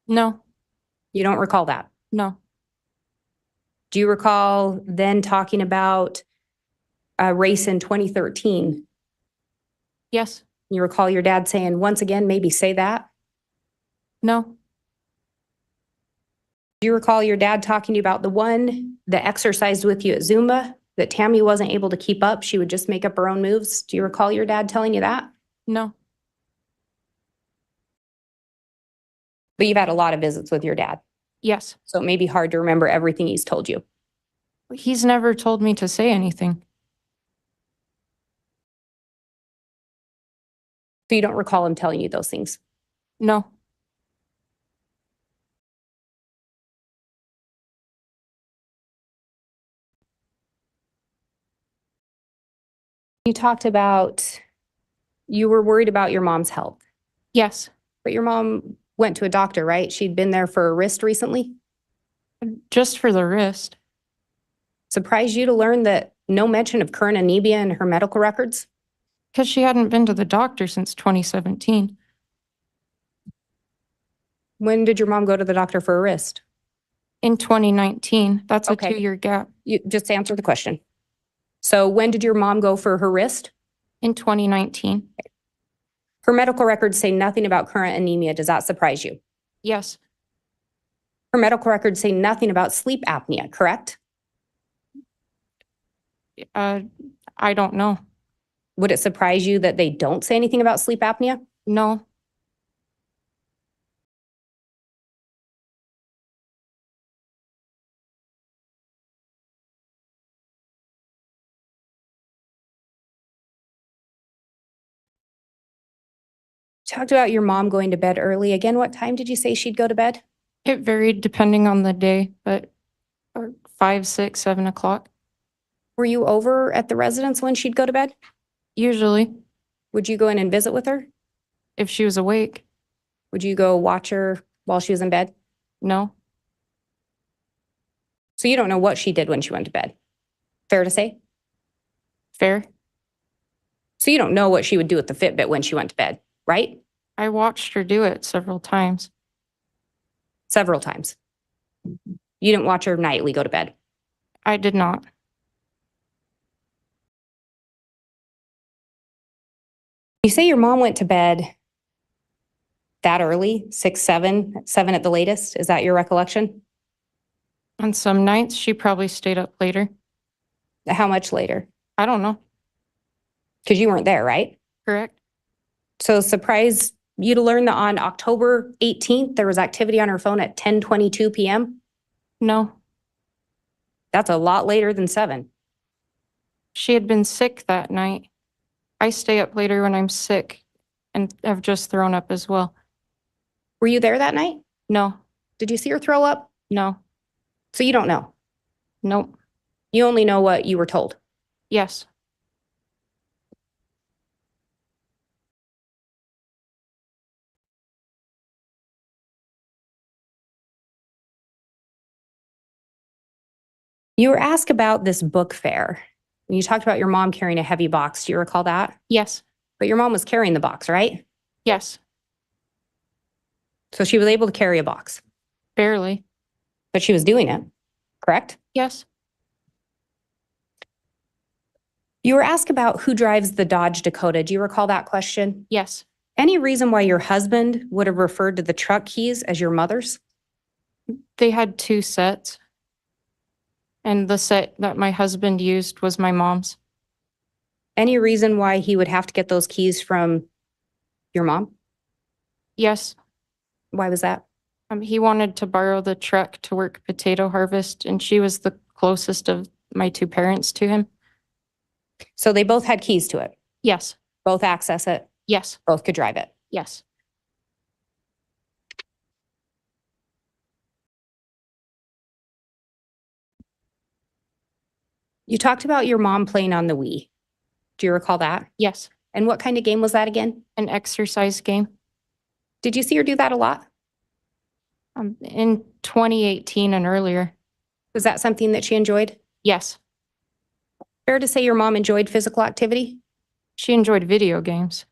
Speaker 4: no,
Speaker 6: You don't recall that?
Speaker 4: no,
Speaker 6: Do you recall then talking about a race in 2013?
Speaker 4: yes,
Speaker 6: You recall your dad saying, once again, maybe say that?
Speaker 4: no,
Speaker 6: Do you recall your dad talking to you about the one that exercised with you at Zumba that Tammy wasn't able to keep up? She would just make up her own moves. Do you recall your dad telling you that?
Speaker 4: no,
Speaker 6: But you've had a lot of visits with your dad,
Speaker 4: yes.
Speaker 6: so it may be hard to remember everything he's told you.
Speaker 4: He's never told me to say anything.
Speaker 6: So you don't recall him telling you those things.
Speaker 4: No,
Speaker 6: You talked about you were worried about your mom's health,
Speaker 4: yes,
Speaker 6: but your mom went to a doctor, right? She'd been there for a wrist recently.
Speaker 4: just for the wrist.
Speaker 6: Surprised you to learn that no mention of current anemia in her medical records?
Speaker 4: Because she hadn't been to the doctor since 2017.
Speaker 6: When did your mom go to the doctor for a wrist?
Speaker 4: In 2019, that's a
Speaker 6: Okay.
Speaker 4: 2-year gap.
Speaker 6: You just answer the question. So when did your mom go for her wrist?
Speaker 4: In 2019,
Speaker 6: Her medical records say nothing about current anemia. Does that surprise you?
Speaker 4: yes,
Speaker 6: Her medical records say nothing about sleep apnea, correct?
Speaker 4: I don't know.
Speaker 6: Would it surprise you that they don't say anything about sleep apnea?
Speaker 4: No,
Speaker 6: Talked about your mom going to bed early. Again, what time did you say she'd go to bed?
Speaker 4: it varied depending on the day, but 5, 6, 7 o'clock,
Speaker 6: Were you over at the residence when she'd go to bed?
Speaker 4: usually,
Speaker 6: Would you go in and visit with her?
Speaker 4: if she was awake.
Speaker 6: Would you go watch her while she was in bed?
Speaker 4: No,
Speaker 6: So you don't know what she did when she went to bed. Fair to say?
Speaker 4: fair.
Speaker 6: So you don't know what she would do with the Fitbit when she went to bed, right?
Speaker 4: I watched her do it several times.
Speaker 6: Several times. You didn't watch her nightly go to bed.
Speaker 4: I did not.
Speaker 6: You say your mom went to bed that early, 6, 7 at the latest. Is that your recollection?
Speaker 4: On some nights, she probably stayed up later.
Speaker 6: How much later?
Speaker 4: I don't know.
Speaker 6: Because you weren't there, right?
Speaker 4: Correct?
Speaker 6: So surprise you to learn that on October 18th, there was activity on her phone at 10:22 p.m.
Speaker 4: No,
Speaker 6: That's a lot later than 7.
Speaker 4: she had been sick that night. I stay up later when I'm sick and have just thrown up as well.
Speaker 6: Were you there that night?
Speaker 4: No,
Speaker 6: Did you see her throw up?
Speaker 4: no,
Speaker 6: So you don't know.
Speaker 4: nope,
Speaker 6: You only know what you were told.
Speaker 4: yes,
Speaker 6: You were asked about this book fair. You talked about your mom carrying a heavy box. Do you recall that?
Speaker 4: yes,
Speaker 6: But your mom was carrying the box, right?
Speaker 4: yes,
Speaker 6: So she was able to carry a box,
Speaker 4: barely,
Speaker 6: but she was doing it, correct?
Speaker 4: yes,
Speaker 6: You were asked about who drives the Dodge Dakota. Do you recall that question?
Speaker 4: yes.
Speaker 6: Any reason why your husband would have referred to the truck keys as your mother's?
Speaker 4: They had 2 sets. And the set that my husband used was my mom's.
Speaker 6: Any reason why he would have to get those keys from your mom?
Speaker 4: Yes,
Speaker 6: Why was that?
Speaker 4: he wanted to borrow the truck to work potato harvest, and she was the closest of my two parents to him.
Speaker 6: So they both had keys to it,
Speaker 4: Yes,
Speaker 6: both access it,
Speaker 4: yes,
Speaker 6: both could drive it.
Speaker 4: yes.
Speaker 6: You talked about your mom playing on the Wii. Do you recall that?
Speaker 4: Yes,
Speaker 6: And what kind of game was that again?
Speaker 4: an exercise game.
Speaker 6: Did you see her do that a lot?
Speaker 4: In 2018 and earlier.
Speaker 6: Was that something that she enjoyed?
Speaker 4: Yes,
Speaker 6: Fair to say your mom enjoyed physical activity?
Speaker 4: she enjoyed video games.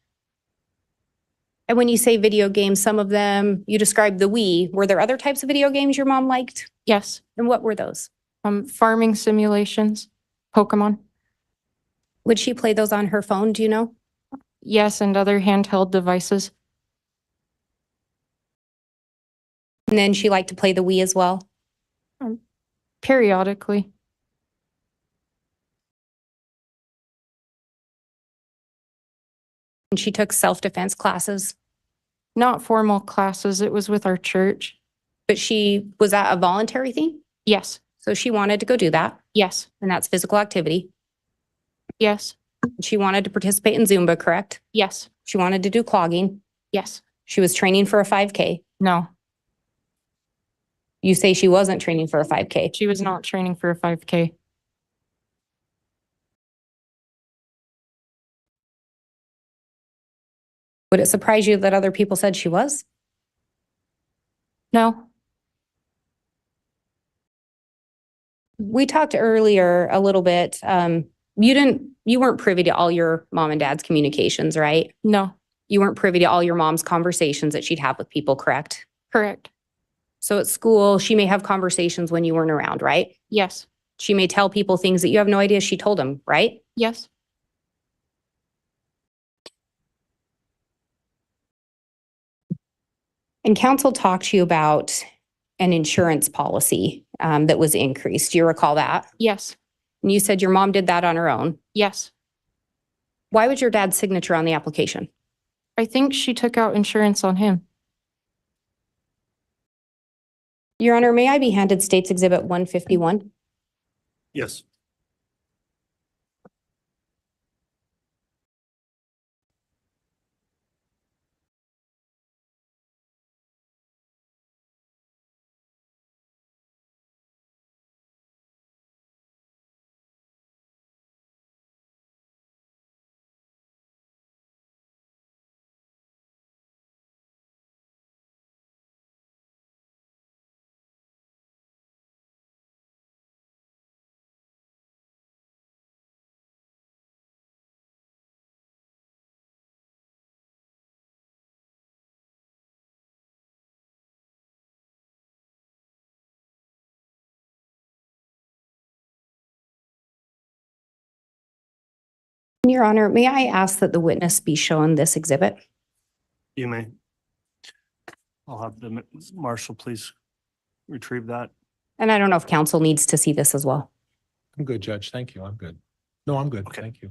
Speaker 6: And when you say video games, some of them, you described the Wii. Were there other types of video games your mom liked?
Speaker 4: Yes,
Speaker 6: And what were those?
Speaker 4: farming simulations, Pokemon.
Speaker 6: Would she play those on her phone? Do you know?
Speaker 4: Yes, and other handheld devices.
Speaker 6: And then she liked to play the Wii as well.
Speaker 4: Periodically.
Speaker 6: And she took self-defense classes,
Speaker 4: Not formal classes, it was with our church.
Speaker 6: but was that a voluntary thing?
Speaker 4: Yes,
Speaker 6: So she wanted to go do that,
Speaker 4: yes,
Speaker 6: and that's physical activity.
Speaker 4: yes,
Speaker 6: She wanted to participate in Zumba, correct?
Speaker 4: yes,
Speaker 6: She wanted to do clogging.
Speaker 4: yes.
Speaker 6: She was training for a 5K.
Speaker 4: No,
Speaker 6: You say she wasn't training for a 5K.
Speaker 4: she was not training for a 5K.
Speaker 6: Would it surprise you that other people said she was?
Speaker 4: No,
Speaker 6: We talked earlier a little bit. You weren't privy to all your mom and dad's communications, right?
Speaker 4: no,
Speaker 6: You weren't privy to all your mom's conversations that she'd have with people, correct?
Speaker 4: correct.
Speaker 6: So at school, she may have conversations when you weren't around, right?
Speaker 4: Yes,
Speaker 6: She may tell people things that you have no idea she told them, right?
Speaker 4: yes,
Speaker 6: And council talked to you about an insurance policy that was increased. Do you recall that?
Speaker 4: yes,
Speaker 6: And you said your mom did that on her own.
Speaker 4: yes.
Speaker 6: Why was your dad's signature on the application?
Speaker 4: I think she took out insurance on him.
Speaker 6: Your Honor, may I be handed States Exhibit 151?
Speaker 2: Yes.
Speaker 6: Your Honor, may I ask that the witness be shown this exhibit?
Speaker 2: You may. I'll have the marshal please retrieve that.
Speaker 6: And I don't know if council needs to see this as well.
Speaker 3: I'm good, Judge. Thank you. I'm good. No, I'm good.
Speaker 2: Okay.
Speaker 3: Thank you.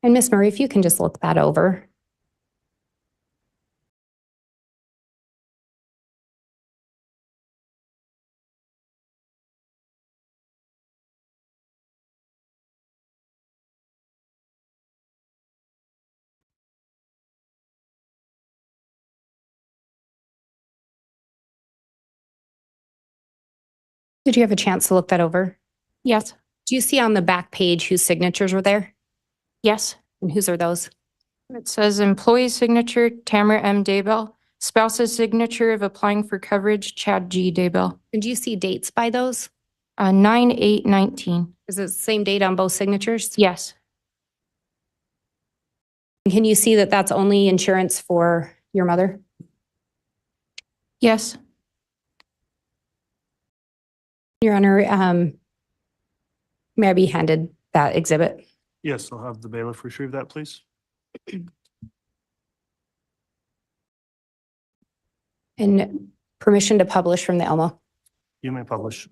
Speaker 6: And Miss Murray, if you can just look that over. Did you have a chance to look that over?
Speaker 4: Yes,
Speaker 6: Do you see on the back page whose signatures are there?
Speaker 4: yes.
Speaker 6: And whose are those?
Speaker 4: It says employee signature, Tamara M. Daybell. Spouse's signature of applying for coverage, Chad G. Daybell.
Speaker 6: And do you see dates by those?
Speaker 4: 9/8/19.
Speaker 6: Is it the same date on both signatures?
Speaker 4: Yes,
Speaker 6: Can you see that that's only insurance for your mother?
Speaker 4: yes,
Speaker 6: Your Honor, may I be handed that exhibit?
Speaker 2: Yes, I'll have the bailiff retrieve that, please.
Speaker 6: And Permission to publish from the Elmo.
Speaker 2: You may publish.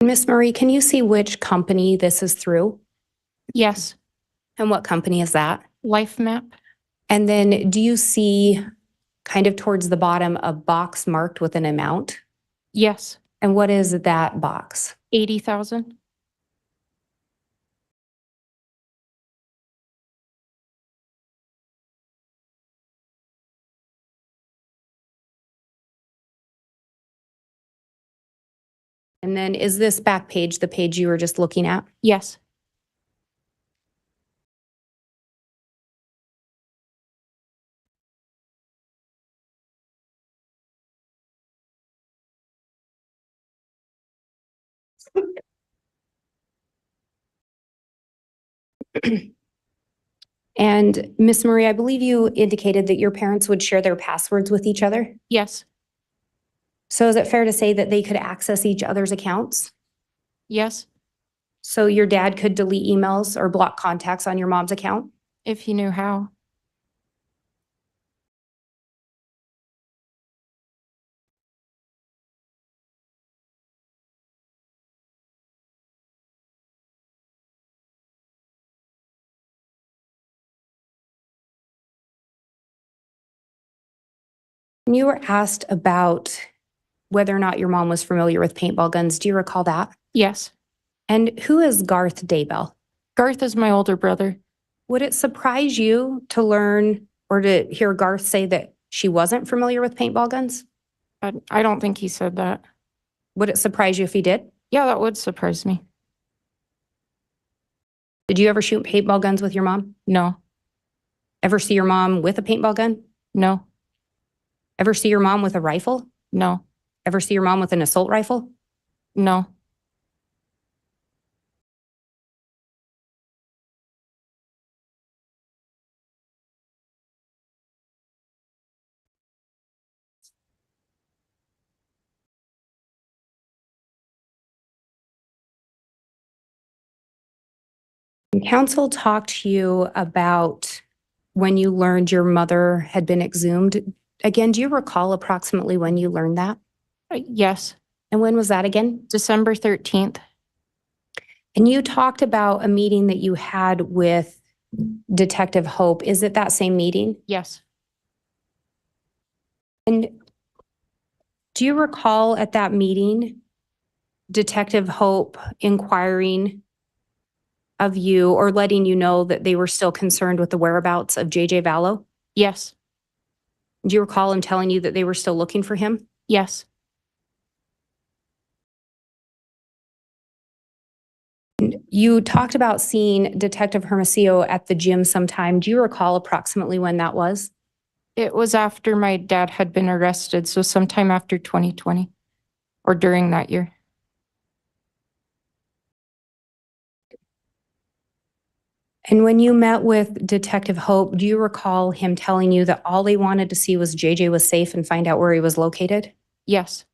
Speaker 6: Miss Marie, can you see which company this is through?
Speaker 4: Yes.
Speaker 6: And what company is that?
Speaker 4: Life map?
Speaker 6: And then do you see kind of towards the bottom a box marked with an amount?
Speaker 4: Yes.
Speaker 6: And what is that box?
Speaker 4: 80,000?
Speaker 6: And then is this back page the page you were just looking at?
Speaker 4: Yes.
Speaker 6: And Miss Marie, I believe you indicated that your parents would share their passwords with each other.
Speaker 4: Yes.
Speaker 6: So is it fair to say that they could access each other's accounts?
Speaker 4: Yes.
Speaker 6: So your dad could delete emails or block contacts on your mom's account?
Speaker 4: If he knew how.
Speaker 6: When you were asked about whether or not your mom was familiar with paintball guns, do you recall that?
Speaker 4: Yes.
Speaker 6: And who is Garth Daybell?
Speaker 4: Garth is my older brother.
Speaker 6: Would it surprise you to learn or to hear Garth say that she wasn't familiar with paintball guns?
Speaker 4: I don't think he said that.
Speaker 6: Would it surprise you if he did?
Speaker 4: Yeah, that would surprise me.
Speaker 6: Did you ever shoot paintball guns with your mom?
Speaker 4: No.
Speaker 6: Ever see your mom with a paintball gun?
Speaker 4: No.
Speaker 6: Ever see your mom with a rifle?
Speaker 4: No.
Speaker 6: Ever see your mom with an assault rifle?
Speaker 4: No.
Speaker 6: Council talked to you about when you learned your mother had been exhumed. Again, do you recall approximately when you learned that?
Speaker 4: Yes.
Speaker 6: And when was that again?
Speaker 4: December 13th.
Speaker 6: And you talked about a meeting that you had with Detective Hope. Is it that same meeting?
Speaker 4: Yes.
Speaker 6: And do you recall at that meeting, Detective Hope inquiring of you or letting you know that they were still concerned with the whereabouts of JJ Vallow?
Speaker 4: Yes.
Speaker 6: Do you recall him telling you that they were still looking for him?
Speaker 4: Yes.
Speaker 6: You talked about seeing Detective Hermosillo at the gym sometime. Do you recall approximately when that was?
Speaker 4: It was after my dad had been arrested, so sometime after 2020 or during that year.
Speaker 6: And when you met with Detective Hope, do you recall him telling you that all he wanted to see was JJ was safe and find out where he was located?
Speaker 4: Yes.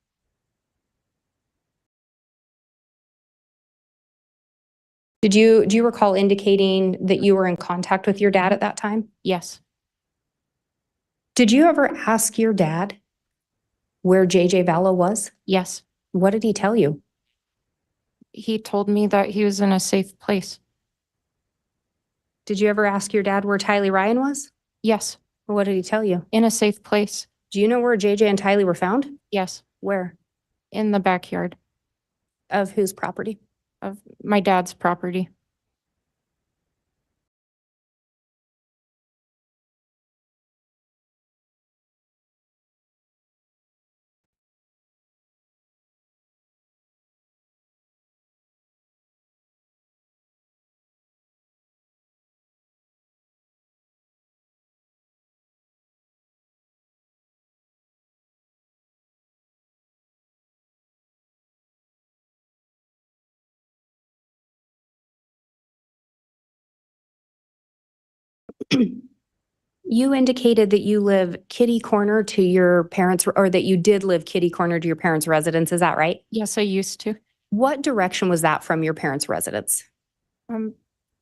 Speaker 6: Do you recall indicating that you were in contact with your dad at that time?
Speaker 4: Yes.
Speaker 6: Did you ever ask your dad where JJ Vallow was?
Speaker 4: Yes.
Speaker 6: What did he tell you?
Speaker 4: He told me that he was in a safe place.
Speaker 6: Did you ever ask your dad where Tylee Ryan was?
Speaker 4: Yes.
Speaker 6: Or what did he tell you?
Speaker 4: In a safe place.
Speaker 6: Do you know where JJ and Tylee were found?
Speaker 4: Yes.
Speaker 6: Where?
Speaker 4: In the backyard
Speaker 6: Of whose property?
Speaker 4: of my dad's property.
Speaker 6: You indicated that you live kitty corner to your parents, or that you did live kitty corner to your parents' residence. Is that right?
Speaker 4: Yes, I used to.
Speaker 6: What direction was that from your parents' residence?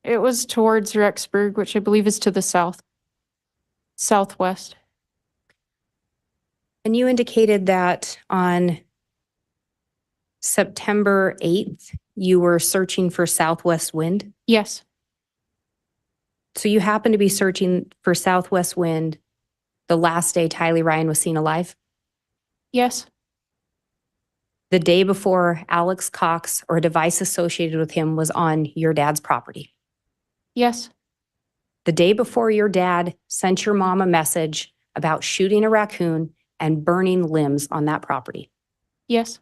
Speaker 4: It was towards Rexburg, which I believe is to the southwest.
Speaker 6: And you indicated that on September 8th, you were searching for southwest wind.
Speaker 4: Yes,
Speaker 6: So you happened to be searching for southwest wind the last day Tylee Ryan was seen alive?
Speaker 4: yes,
Speaker 6: The day before Alex Cox or a device associated with him was on your dad's property?
Speaker 4: yes,
Speaker 6: The day before your dad sent your mom a message about shooting a raccoon and burning limbs on that property?
Speaker 4: yes,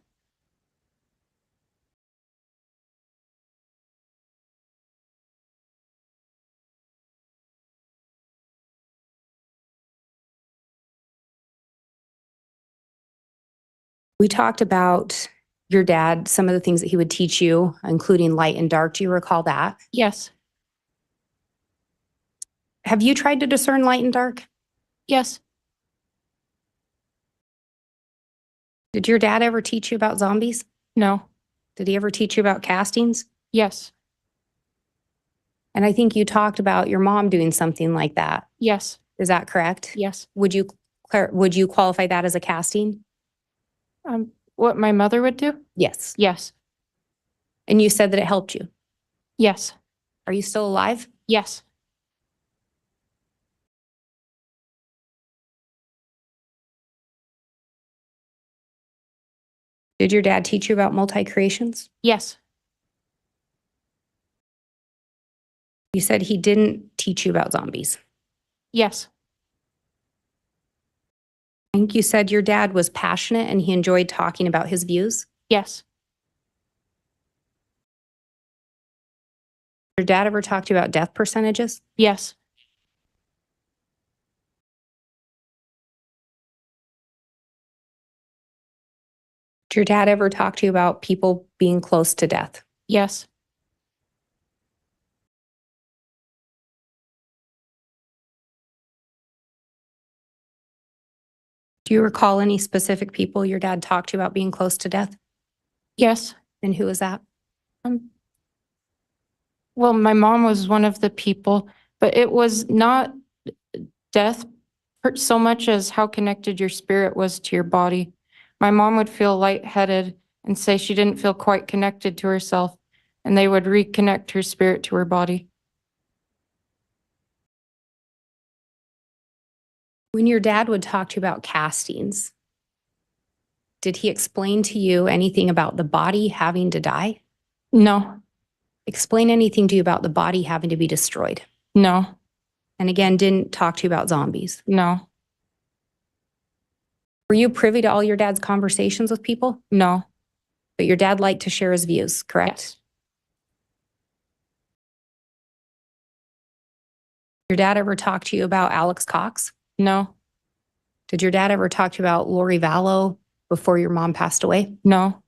Speaker 6: We talked about your dad, some of the things that he would teach you, including light and dark. Do you recall that?
Speaker 4: yes,
Speaker 6: Have you tried to discern light and dark?
Speaker 4: yes,
Speaker 6: Did your dad ever teach you about zombies?
Speaker 4: no,
Speaker 6: Did he ever teach you about castings?
Speaker 4: yes,
Speaker 6: And I think you talked about your mom doing something like that.
Speaker 4: yes,
Speaker 6: Is that correct?
Speaker 4: yes.
Speaker 6: Would you qualify that as a casting?
Speaker 4: What my mother would do?
Speaker 6: Yes.
Speaker 4: Yes,
Speaker 6: And you said that it helped you.
Speaker 4: yes,
Speaker 6: Are you still alive?
Speaker 4: yes,
Speaker 6: Did your dad teach you about multi-creations?
Speaker 4: yes,
Speaker 6: You said he didn't teach you about zombies.
Speaker 4: yes,
Speaker 6: I think you said your dad was passionate and he enjoyed talking about his views.
Speaker 4: yes,
Speaker 6: Your dad ever talked to you about death percentages?
Speaker 4: yes,
Speaker 6: Did your dad ever talk to you about people being close to death?
Speaker 4: yes.
Speaker 6: Do you recall any specific people your dad talked to you about being close to death?
Speaker 4: Yes.
Speaker 6: And who was that?
Speaker 4: Well, my mom was one of the people, but it was not death so much as how connected your spirit was to your body. My mom would feel lightheaded and say she didn't feel quite connected to herself, and they would reconnect her spirit to her body.
Speaker 6: When your dad would talk to you about castings, did he explain to you anything about the body having to die?
Speaker 4: No,
Speaker 6: Explain anything to you about the body having to be destroyed?
Speaker 4: no,
Speaker 6: And again, didn't talk to you about zombies.
Speaker 4: no,
Speaker 6: Were you privy to all your dad's conversations with people?
Speaker 4: no.
Speaker 6: But your dad liked to share his views, correct?
Speaker 4: Yes.
Speaker 6: Your dad ever talk to you about Alex Cox?
Speaker 4: No,
Speaker 6: Did your dad ever talk to you about Lori Vallow before your mom passed away?
Speaker 4: no,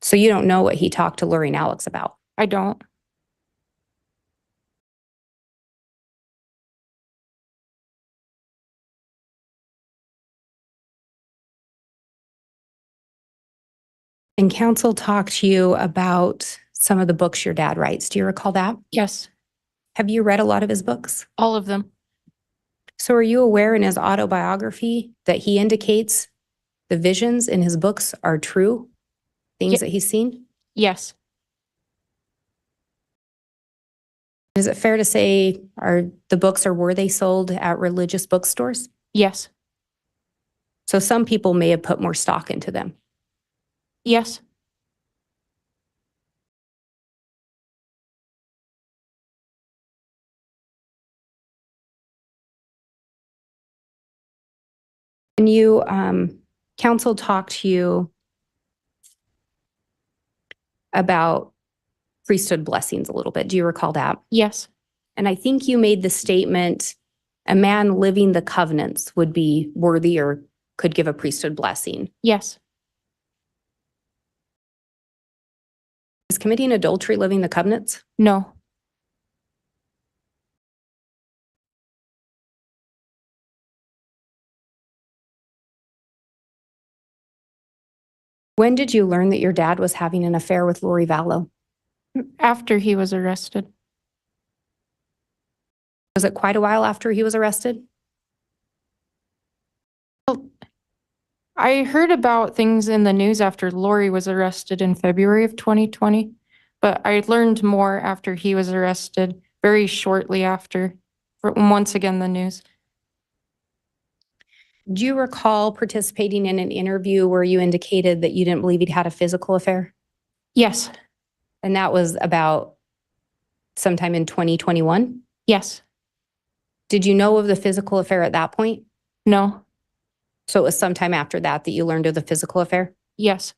Speaker 6: So you don't know what he talked to Lori and Alex about.
Speaker 4: I don't.
Speaker 6: And counsel talked to you about some of the books your dad writes. Do you recall that?
Speaker 4: Yes,
Speaker 6: Have you read a lot of his books?
Speaker 4: all of them.
Speaker 6: So are you aware in his autobiography that he indicates the visions in his books are true? Things
Speaker 4: Ye-
Speaker 6: that he's seen?
Speaker 4: Yes,
Speaker 6: Is it fair to say the books were they sold at religious bookstores?
Speaker 4: yes,
Speaker 6: So some people may have put more stock into them.
Speaker 4: yes,
Speaker 6: And you, counsel talked to you about priesthood blessings a little bit. Do you recall that?
Speaker 4: yes,
Speaker 6: And I think you made the statement, a man living the covenants would be worthy or could give a priesthood blessing.
Speaker 4: yes,
Speaker 6: Is committing adultery living the covenants?
Speaker 4: no,
Speaker 6: When did you learn that your dad was having an affair with Lori Vallow?
Speaker 4: After he was arrested.
Speaker 6: Was it quite a while after he was arrested?
Speaker 4: I heard about things in the news after Lori was arrested in February of 2020, but I learned more after he was arrested very shortly after, once again, the news.
Speaker 6: Do you recall participating in an interview where you indicated that you didn't believe he'd had a physical affair?
Speaker 4: Yes,
Speaker 6: And that was about sometime in 2021?
Speaker 4: yes,
Speaker 6: Did you know of the physical affair at that point?
Speaker 4: no,
Speaker 6: So it was sometime after that that you learned of the physical affair?
Speaker 4: yes.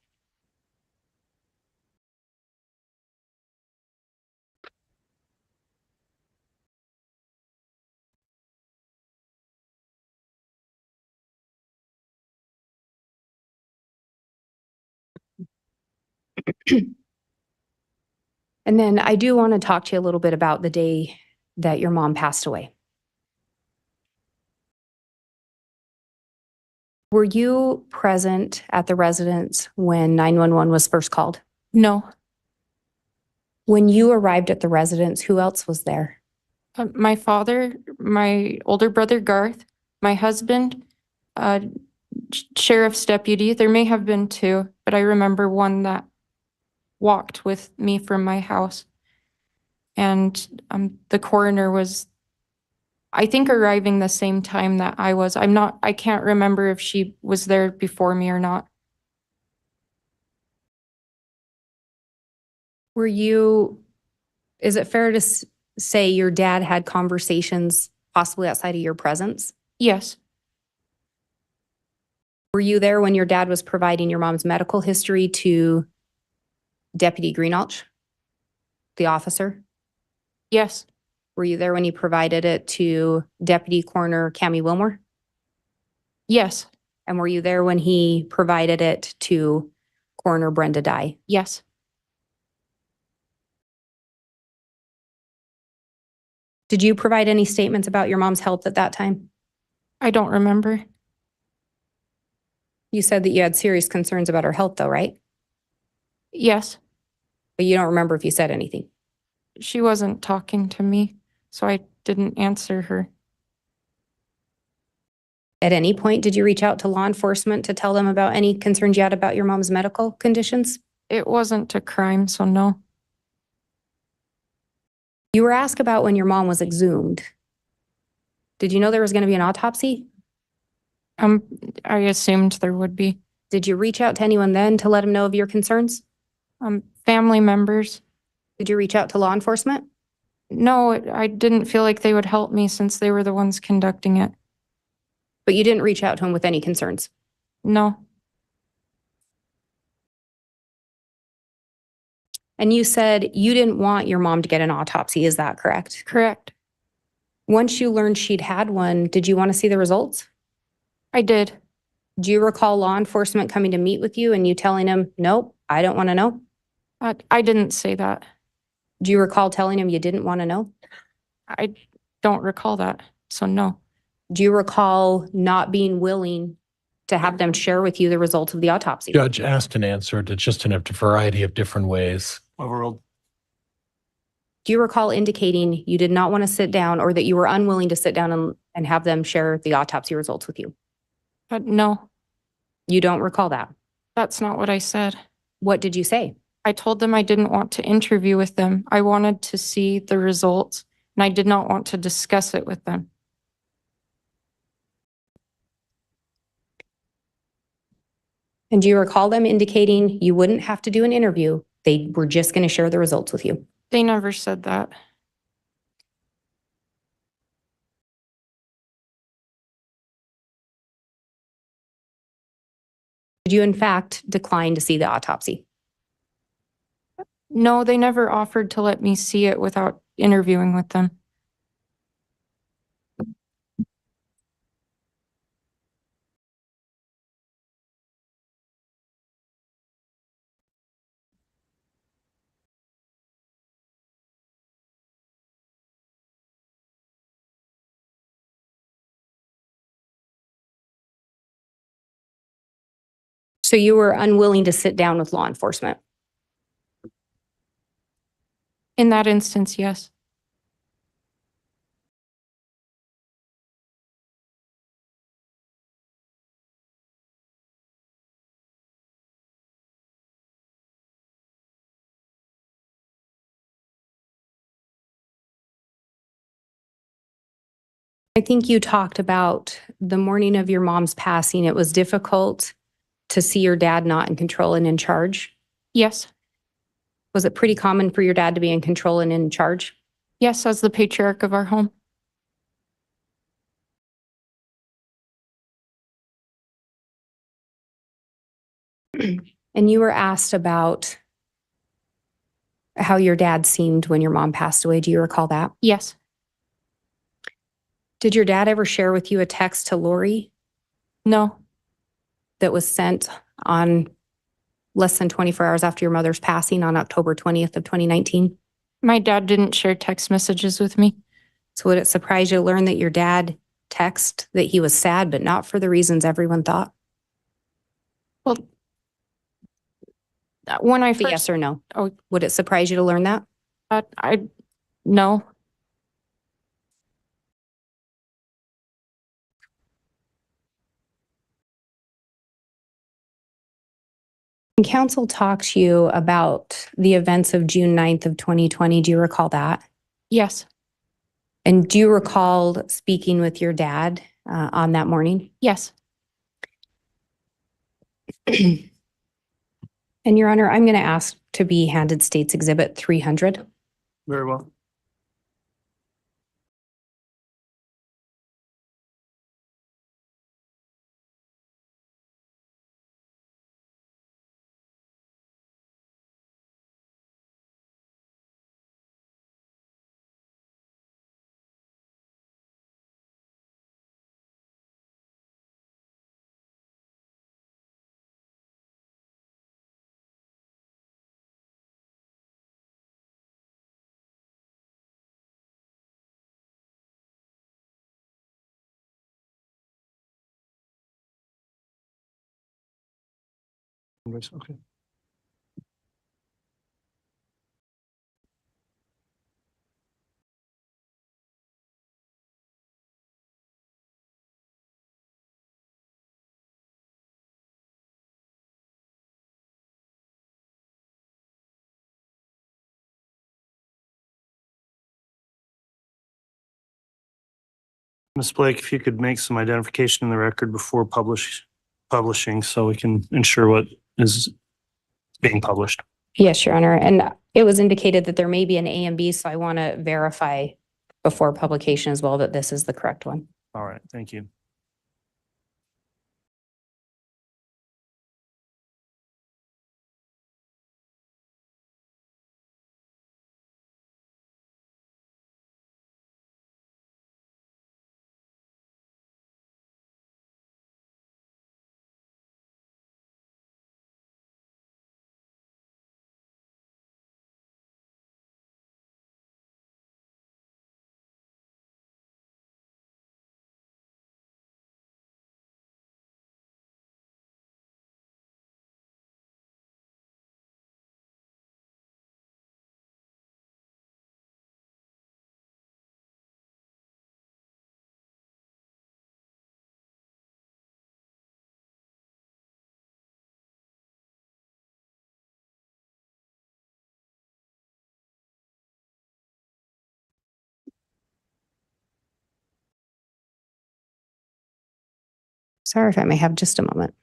Speaker 6: And then I do want to talk to you a little bit about the day that your mom passed away. Were you present at the residence when 911 was first called?
Speaker 4: No.
Speaker 6: When you arrived at the residence, who else was there?
Speaker 4: My father, my older brother Garth, my husband, sheriff's deputy. There may have been two, but I remember one that walked with me from my house. And the coroner was, I think, arriving the same time that I was. I can't remember if she was there before me or not.
Speaker 6: Is it fair to say your dad had conversations possibly outside of your presence?
Speaker 4: Yes,
Speaker 6: Were you there when your dad was providing your mom's medical history to Deputy Greenalch, the officer?
Speaker 4: yes,
Speaker 6: Were you there when he provided it to Deputy Coroner Cammie Wilmore?
Speaker 4: yes,
Speaker 6: And were you there when he provided it to Coroner Brenda Dye?
Speaker 4: yes.
Speaker 6: Did you provide any statements about your mom's health at that time?
Speaker 4: I don't remember.
Speaker 6: You said that you had serious concerns about her health though, right?
Speaker 4: Yes,
Speaker 6: But you don't remember if you said anything.
Speaker 4: she wasn't talking to me, so I didn't answer her.
Speaker 6: At any point, did you reach out to law enforcement to tell them about any concerns you had about your mom's medical conditions?
Speaker 4: It wasn't a crime, so no.
Speaker 6: You were asked about when your mom was exhumed. Did you know there was going to be an autopsy?
Speaker 4: I assumed there would be.
Speaker 6: Did you reach out to anyone then to let them know of your concerns?
Speaker 4: Family members.
Speaker 6: Did you reach out to law enforcement?
Speaker 4: No, I didn't feel like they would help me since they were the ones conducting it.
Speaker 6: But you didn't reach out to them with any concerns.
Speaker 4: No,
Speaker 6: And you said you didn't want your mom to get an autopsy. Is that correct?
Speaker 4: correct.
Speaker 6: Once you learned she'd had one, did you want to see the results?
Speaker 4: I did.
Speaker 6: Do you recall law enforcement coming to meet with you and you telling them, nope, I don't want to know?
Speaker 4: I didn't say that.
Speaker 6: Do you recall telling them you didn't want to know?
Speaker 4: I don't recall that, so no.
Speaker 6: Do you recall not being willing to have them share with you the results of the autopsy?
Speaker 3: Judge asked and answered. It's just in a variety of different ways.
Speaker 2: Overruled.
Speaker 6: Do you recall indicating you did not want to sit down or that you were unwilling to sit down and have them share the autopsy results with you?
Speaker 4: No,
Speaker 6: You don't recall that.
Speaker 4: that's not what I said.
Speaker 6: What did you say?
Speaker 4: I told them I didn't want to interview with them. I wanted to see the results, and I did not want to discuss it with them.
Speaker 6: And do you recall them indicating you wouldn't have to do an interview? They were just going to share the results with you.
Speaker 4: They never said that.
Speaker 6: Did you in fact decline to see the autopsy?
Speaker 4: No, they never offered to let me see it without interviewing with them.
Speaker 6: So you were unwilling to sit down with law enforcement.
Speaker 4: In that instance, yes.
Speaker 6: I think you talked about the morning of your mom's passing, it was difficult to see your dad not in control and in charge.
Speaker 4: Yes.
Speaker 6: Was it pretty common for your dad to be in control and in charge?
Speaker 4: Yes, as the patriarch of our home.
Speaker 6: And you were asked about how your dad seemed when your mom passed away. Do you recall that?
Speaker 4: Yes.
Speaker 6: Did your dad ever share with you a text to Lori
Speaker 4: No.
Speaker 6: that was sent on less than 24 hours after your mother's passing on October 20th of 2019?
Speaker 4: My dad didn't share text messages with me.
Speaker 6: So would it surprise you to learn that your dad texted that he was sad, but not for the reasons everyone thought?
Speaker 4: Well, when I
Speaker 6: But
Speaker 4: first,
Speaker 6: yes or no?
Speaker 4: Oh.
Speaker 6: Would it surprise you to learn that?
Speaker 4: no.
Speaker 6: When council talked to you about the events of June 9th of 2020, do you recall that?
Speaker 4: Yes.
Speaker 6: And do you recall speaking with your dad on that morning?
Speaker 4: Yes.
Speaker 6: And Your Honor, I'm going to ask to be handed State's Exhibit 300.
Speaker 2: Very well. Okay. Ms. Blake, if you could make some identification in the record before publishing so we can ensure what is being published.
Speaker 6: Yes, Your Honor. And it was indicated that there may be an A and B, so I want to verify before publication as well that this is the correct one.
Speaker 2: All right, thank you.
Speaker 6: Sorry if I may have just a moment.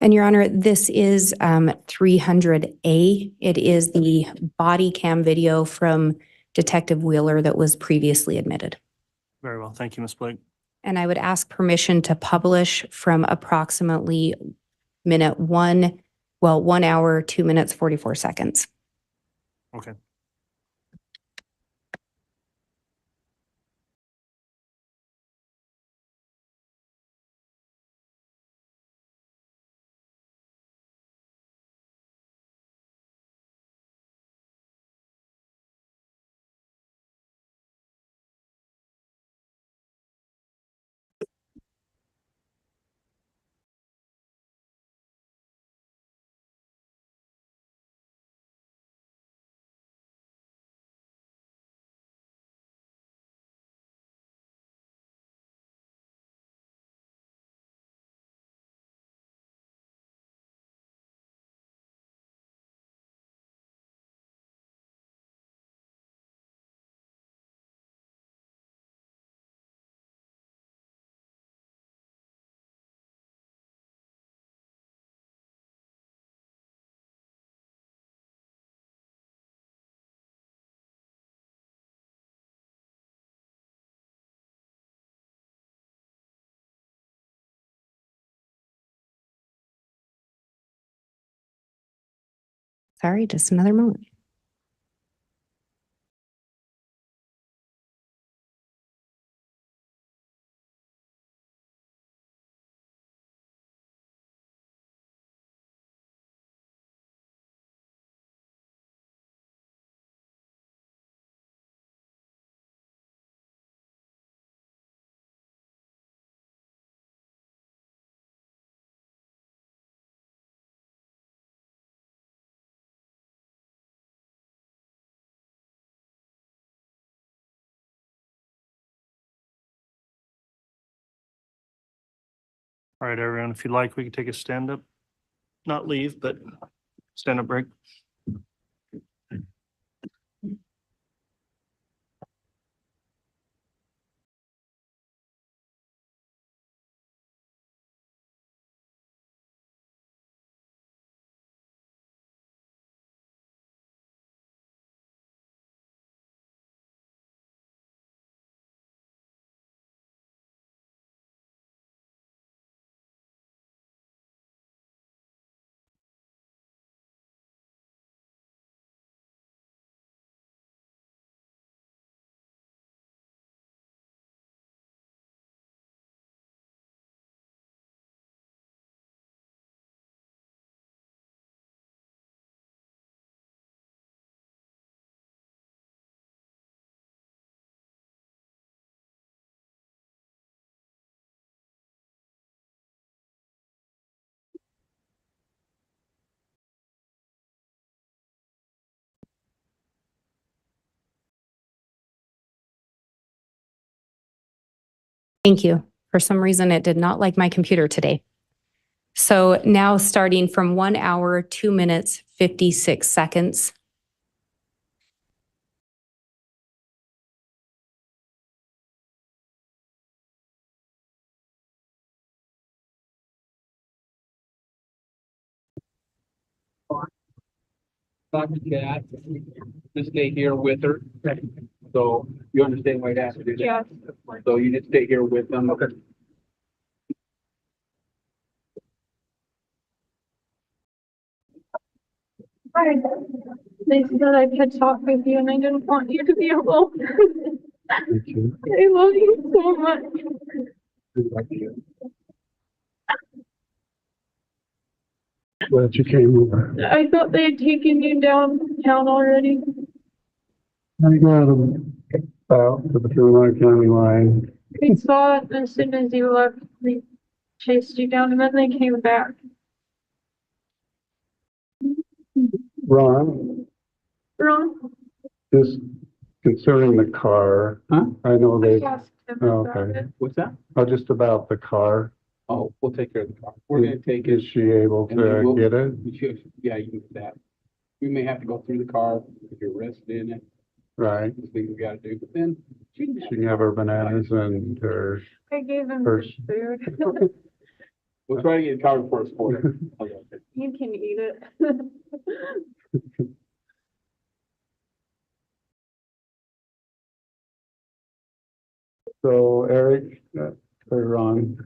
Speaker 6: And Your Honor, this is 300A. It is the body cam video from Detective Wheeler that was previously admitted.
Speaker 2: Very well. Thank you, Ms. Blake.
Speaker 6: And I would ask permission to publish from approximately minute 1 hour, 2 minutes, 44 seconds.
Speaker 2: Okay.
Speaker 6: Sorry, just another moment.
Speaker 2: All right, everyone, if you'd like, we can take a stand up, not leave, but stand up break.
Speaker 6: Thank you. For some reason, it did not like my computer today. So now starting from 1 hour, 2 minutes, 56 seconds.
Speaker 7: Dr. Cat, just stay here with her. So you understand why I have to do that?
Speaker 1: Yeah.
Speaker 7: So you just stay here with them. Okay.
Speaker 8: Hi. They said I could talk with you and I didn't want you to be alone. I love you so much.
Speaker 9: Glad you came over.
Speaker 8: I thought they had taken you downtown already.
Speaker 9: I got them out to the Carolina County line.
Speaker 8: We saw it as soon as you left. They chased you down and then they came back.
Speaker 9: Ron,
Speaker 8: Ron?
Speaker 9: just concerning the car.
Speaker 7: Huh?
Speaker 9: I know
Speaker 8: I
Speaker 9: they,
Speaker 8: asked him
Speaker 9: oh,
Speaker 8: about
Speaker 9: okay.
Speaker 8: it.
Speaker 7: What's that?
Speaker 9: Just about the car.
Speaker 7: Oh, we'll take care of the car. We're gonna take
Speaker 9: Is
Speaker 7: it.
Speaker 9: she able
Speaker 7: and then
Speaker 9: to
Speaker 7: we'll-
Speaker 9: get it?
Speaker 7: we should- Yeah, you can do that. We may have to go through the car if you're arrested in it.
Speaker 9: Right.
Speaker 7: These things we gotta do, but then
Speaker 9: She can have her bananas and her
Speaker 8: I gave him
Speaker 9: First.
Speaker 8: food.
Speaker 7: We'll try to get it covered for us for you. Okay.
Speaker 8: You can eat it.
Speaker 9: So Eric, or Ron,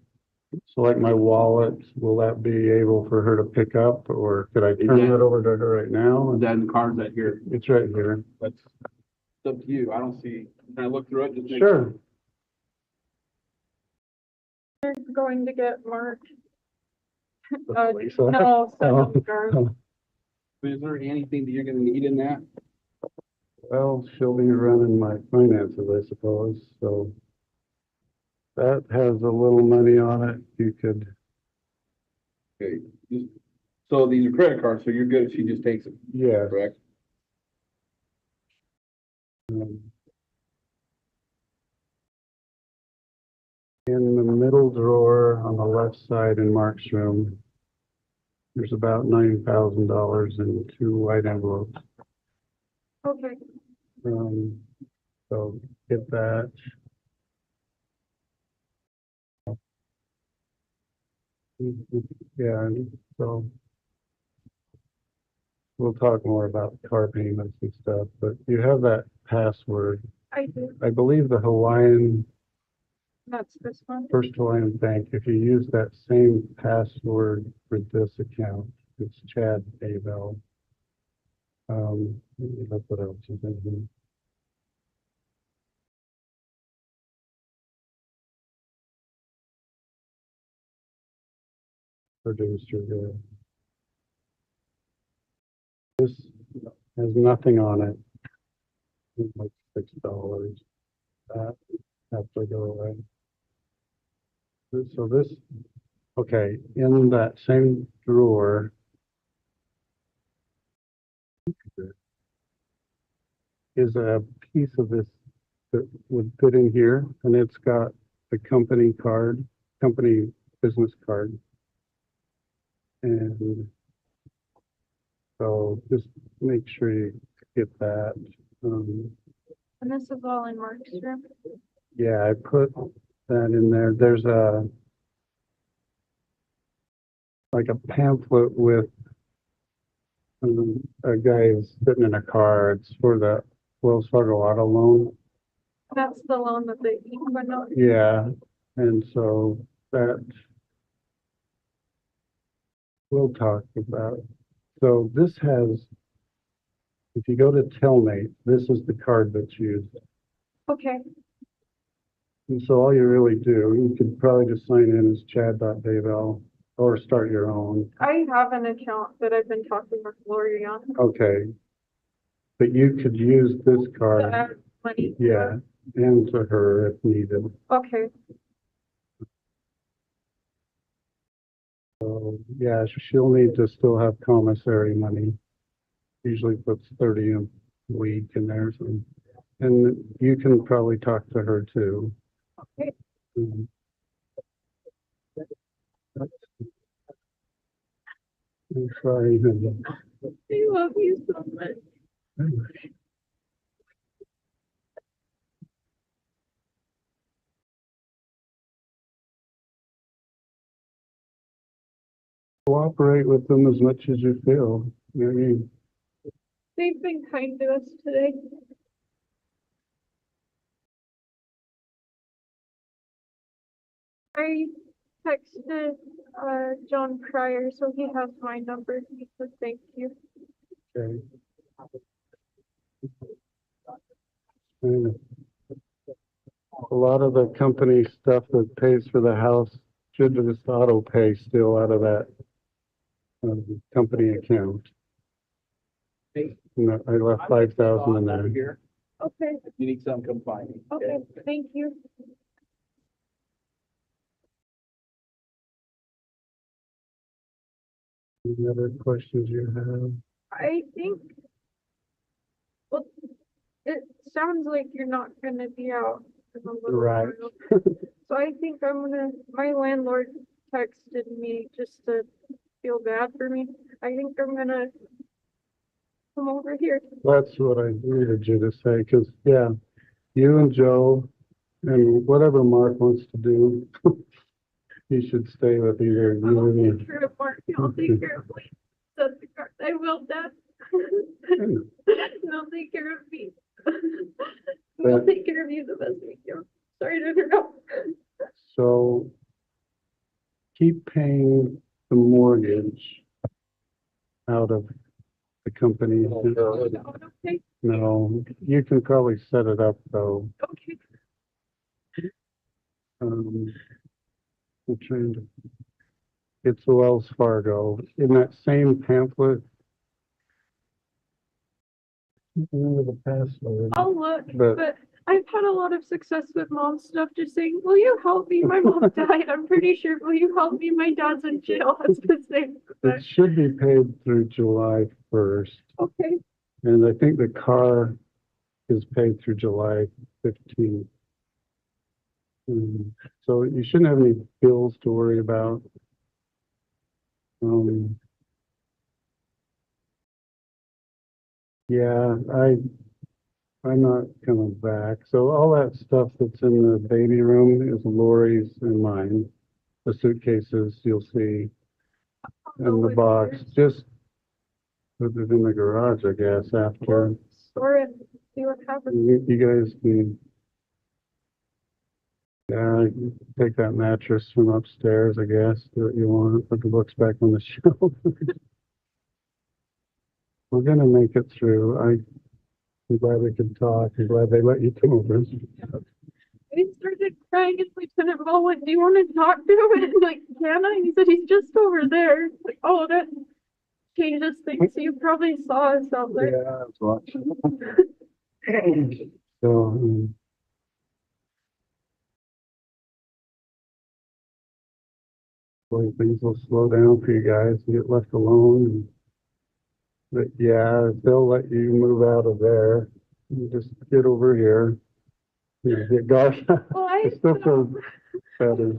Speaker 9: so like my wallet, will that be able for her to pick up, or could I turn it over to her right now?
Speaker 7: Is that in the cards that here?
Speaker 9: It's right here.
Speaker 7: That's it's up to you. I don't see, can I look through it? Just make
Speaker 9: Sure.
Speaker 8: You're going to get marked.
Speaker 9: Lisa.
Speaker 8: No,
Speaker 9: Oh.
Speaker 8: so
Speaker 7: Is there anything that you're gonna need in that?
Speaker 9: Well, she'll be running my finances, I suppose, so. That has a little money on it. You could,
Speaker 7: Okay. So these are credit cards, so you're good if she just takes them,
Speaker 9: yeah.
Speaker 7: correct?
Speaker 9: In the middle drawer on the left side in Mark's room, there's about $9,000 in 2 white envelopes.
Speaker 8: okay.
Speaker 9: So get that. Yeah, so we'll talk more about car payments and stuff, but you have that password.
Speaker 8: I do.
Speaker 9: I believe the Hawaiian,
Speaker 8: That's this one.
Speaker 9: First Hawaiian Bank, if you use that same password for this account, it's Chad Daybell. That's what else is in here. Producer there. This has nothing on it. It's like $6. That has to go away. So this, okay, in that same drawer is a piece of this that would fit in here, and it's got the company card, company business card. And so just make sure you get that.
Speaker 8: And this is all in Mark's room.
Speaker 9: Yeah, I put that in there. There's like a pamphlet with a guy who's sitting in a car. It's for the Wells Fargo auto loan.
Speaker 8: That's the loan that they but no.
Speaker 9: Yeah, and so that we'll talk about. So this has, if you go to Telmate, this is the card that's used.
Speaker 8: Okay.
Speaker 9: And so all you really do, you could probably just sign in as chad.daybell or start your own.
Speaker 8: I have an account that I've been talking with Lori on.
Speaker 9: Okay. But you could use this
Speaker 8: To
Speaker 9: card,
Speaker 8: add money. to
Speaker 9: yeah, and to her if needed.
Speaker 8: it. Okay.
Speaker 9: So, yeah, she'll need to still have commissary money. Usually puts 30 a week in there. So. And you can probably talk to her too.
Speaker 8: Okay.
Speaker 9: Mhm. I'm sorry.
Speaker 8: I love you so much.
Speaker 9: Cooperate with them as much as you feel. I mean,
Speaker 8: They've been kind to us today. I texted John Pryor, so he has my number. He said thank you.
Speaker 9: okay. And a lot of the company stuff that pays for the house should just auto pay still out of that company account.
Speaker 7: Hey.
Speaker 9: And I left 5,000 in there.
Speaker 7: Here.
Speaker 8: Okay,
Speaker 7: If you need something, come find me.
Speaker 8: okay, thank you.
Speaker 9: Any other questions you have?
Speaker 8: I think, well, it sounds like you're not gonna be out. in a little
Speaker 9: Right.
Speaker 8: while. So I think my landlord texted me just to feel bad for me. I think I'm gonna come over here.
Speaker 9: That's what I needed you to say, because, yeah, you and Joe and whatever Mark wants to do, he should stay with either you
Speaker 8: I'll
Speaker 9: or me.
Speaker 8: take care of Mark. I'll take care of Lee. That's the card. I will, Dad. They'll take care of me. We'll take care of you the best we can. Sorry to interrupt.
Speaker 9: So keep paying the mortgage out of the company.
Speaker 8: Okay,
Speaker 9: No, you can probably set it up though.
Speaker 8: okay.
Speaker 9: I'm trying to, it's Wells Fargo. In that same pamphlet. Remember the password.
Speaker 8: I'll look,
Speaker 9: But-
Speaker 8: but I've had a lot of success with mom's stuff, just saying, will you help me? My mom died. I'm pretty sure, will you help me? My dad's in jail. That's the same.
Speaker 9: It should be paid through July 1st.
Speaker 8: Okay,
Speaker 9: And I think the car is paid through July 15th. So you shouldn't have any bills to worry about. Yeah, I'm not coming back. So all that stuff that's in the baby room is Lori's and mine. The suitcases you'll see in the box. Just put it in the garage, I guess, after.
Speaker 8: store it, see what happens.
Speaker 9: You guys can, yeah, take that mattress from upstairs, I guess, do what you want, put the books back on the shelf. We're gonna make it through. I'm glad we could talk. I'm glad they let you come over.
Speaker 8: I started crying and Lieutenant Ball went, do you want to talk to him? And like, can I? He said, he's just over there. Like, oh, that changes things. So you probably saw us out there.
Speaker 9: Yeah, I was watching. So, hopefully things will slow down for you guys and get left alone. But yeah, they'll let you move out of there. You just get over here. You know, get gosh,
Speaker 8: Well,
Speaker 9: I still feel better.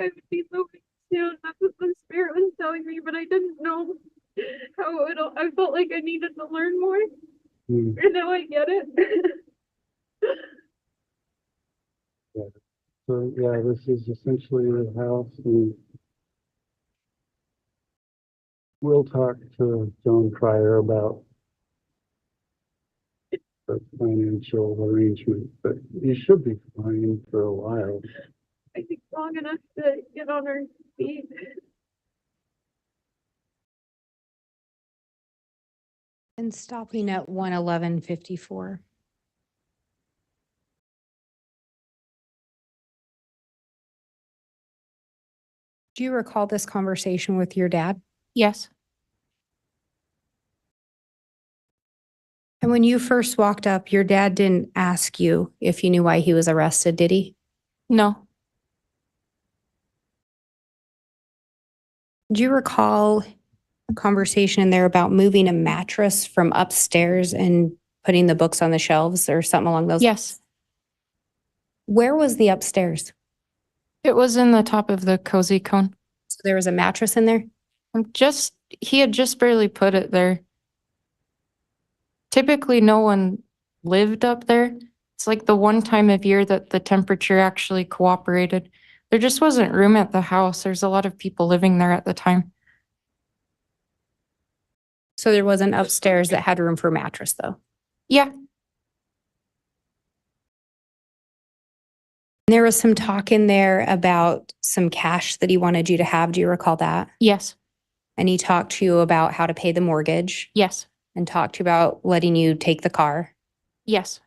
Speaker 8: I would be moving soon. That's what the spirit was telling me, but I didn't know how it. I felt like I needed to learn more,
Speaker 9: Mm,
Speaker 8: and now I get it.
Speaker 9: So yeah, this is essentially the house, and we'll talk to John Pryor about the financial arrangement, but you should be fine for a while.
Speaker 8: I think long enough to get on our feet.
Speaker 6: And stopping at 111:54. Do you recall this conversation with your dad?
Speaker 4: Yes,
Speaker 6: And when you first walked up, your dad didn't ask you if you knew why he was arrested, did he?
Speaker 4: no,
Speaker 6: Do you recall a conversation in there about moving a mattress from upstairs and putting the books on the shelves or something along those?
Speaker 4: yes.
Speaker 6: Where was the upstairs?
Speaker 4: It was in the top of the cozy cone.
Speaker 6: So there was a mattress in there?
Speaker 4: He had just barely put it there. Typically, no one lived up there. It's like the one time of year that the temperature actually cooperated. There just wasn't room at the house. There's a lot of people living there at the time.
Speaker 6: So there wasn't upstairs that had room for a mattress, though?
Speaker 4: Yeah,
Speaker 6: There was some talk in there about some cash that he wanted you to have. Do you recall that?
Speaker 4: yes,
Speaker 6: And he talked to you about how to pay the mortgage
Speaker 4: yes,
Speaker 6: and talked to you about letting you take the car.
Speaker 4: yes,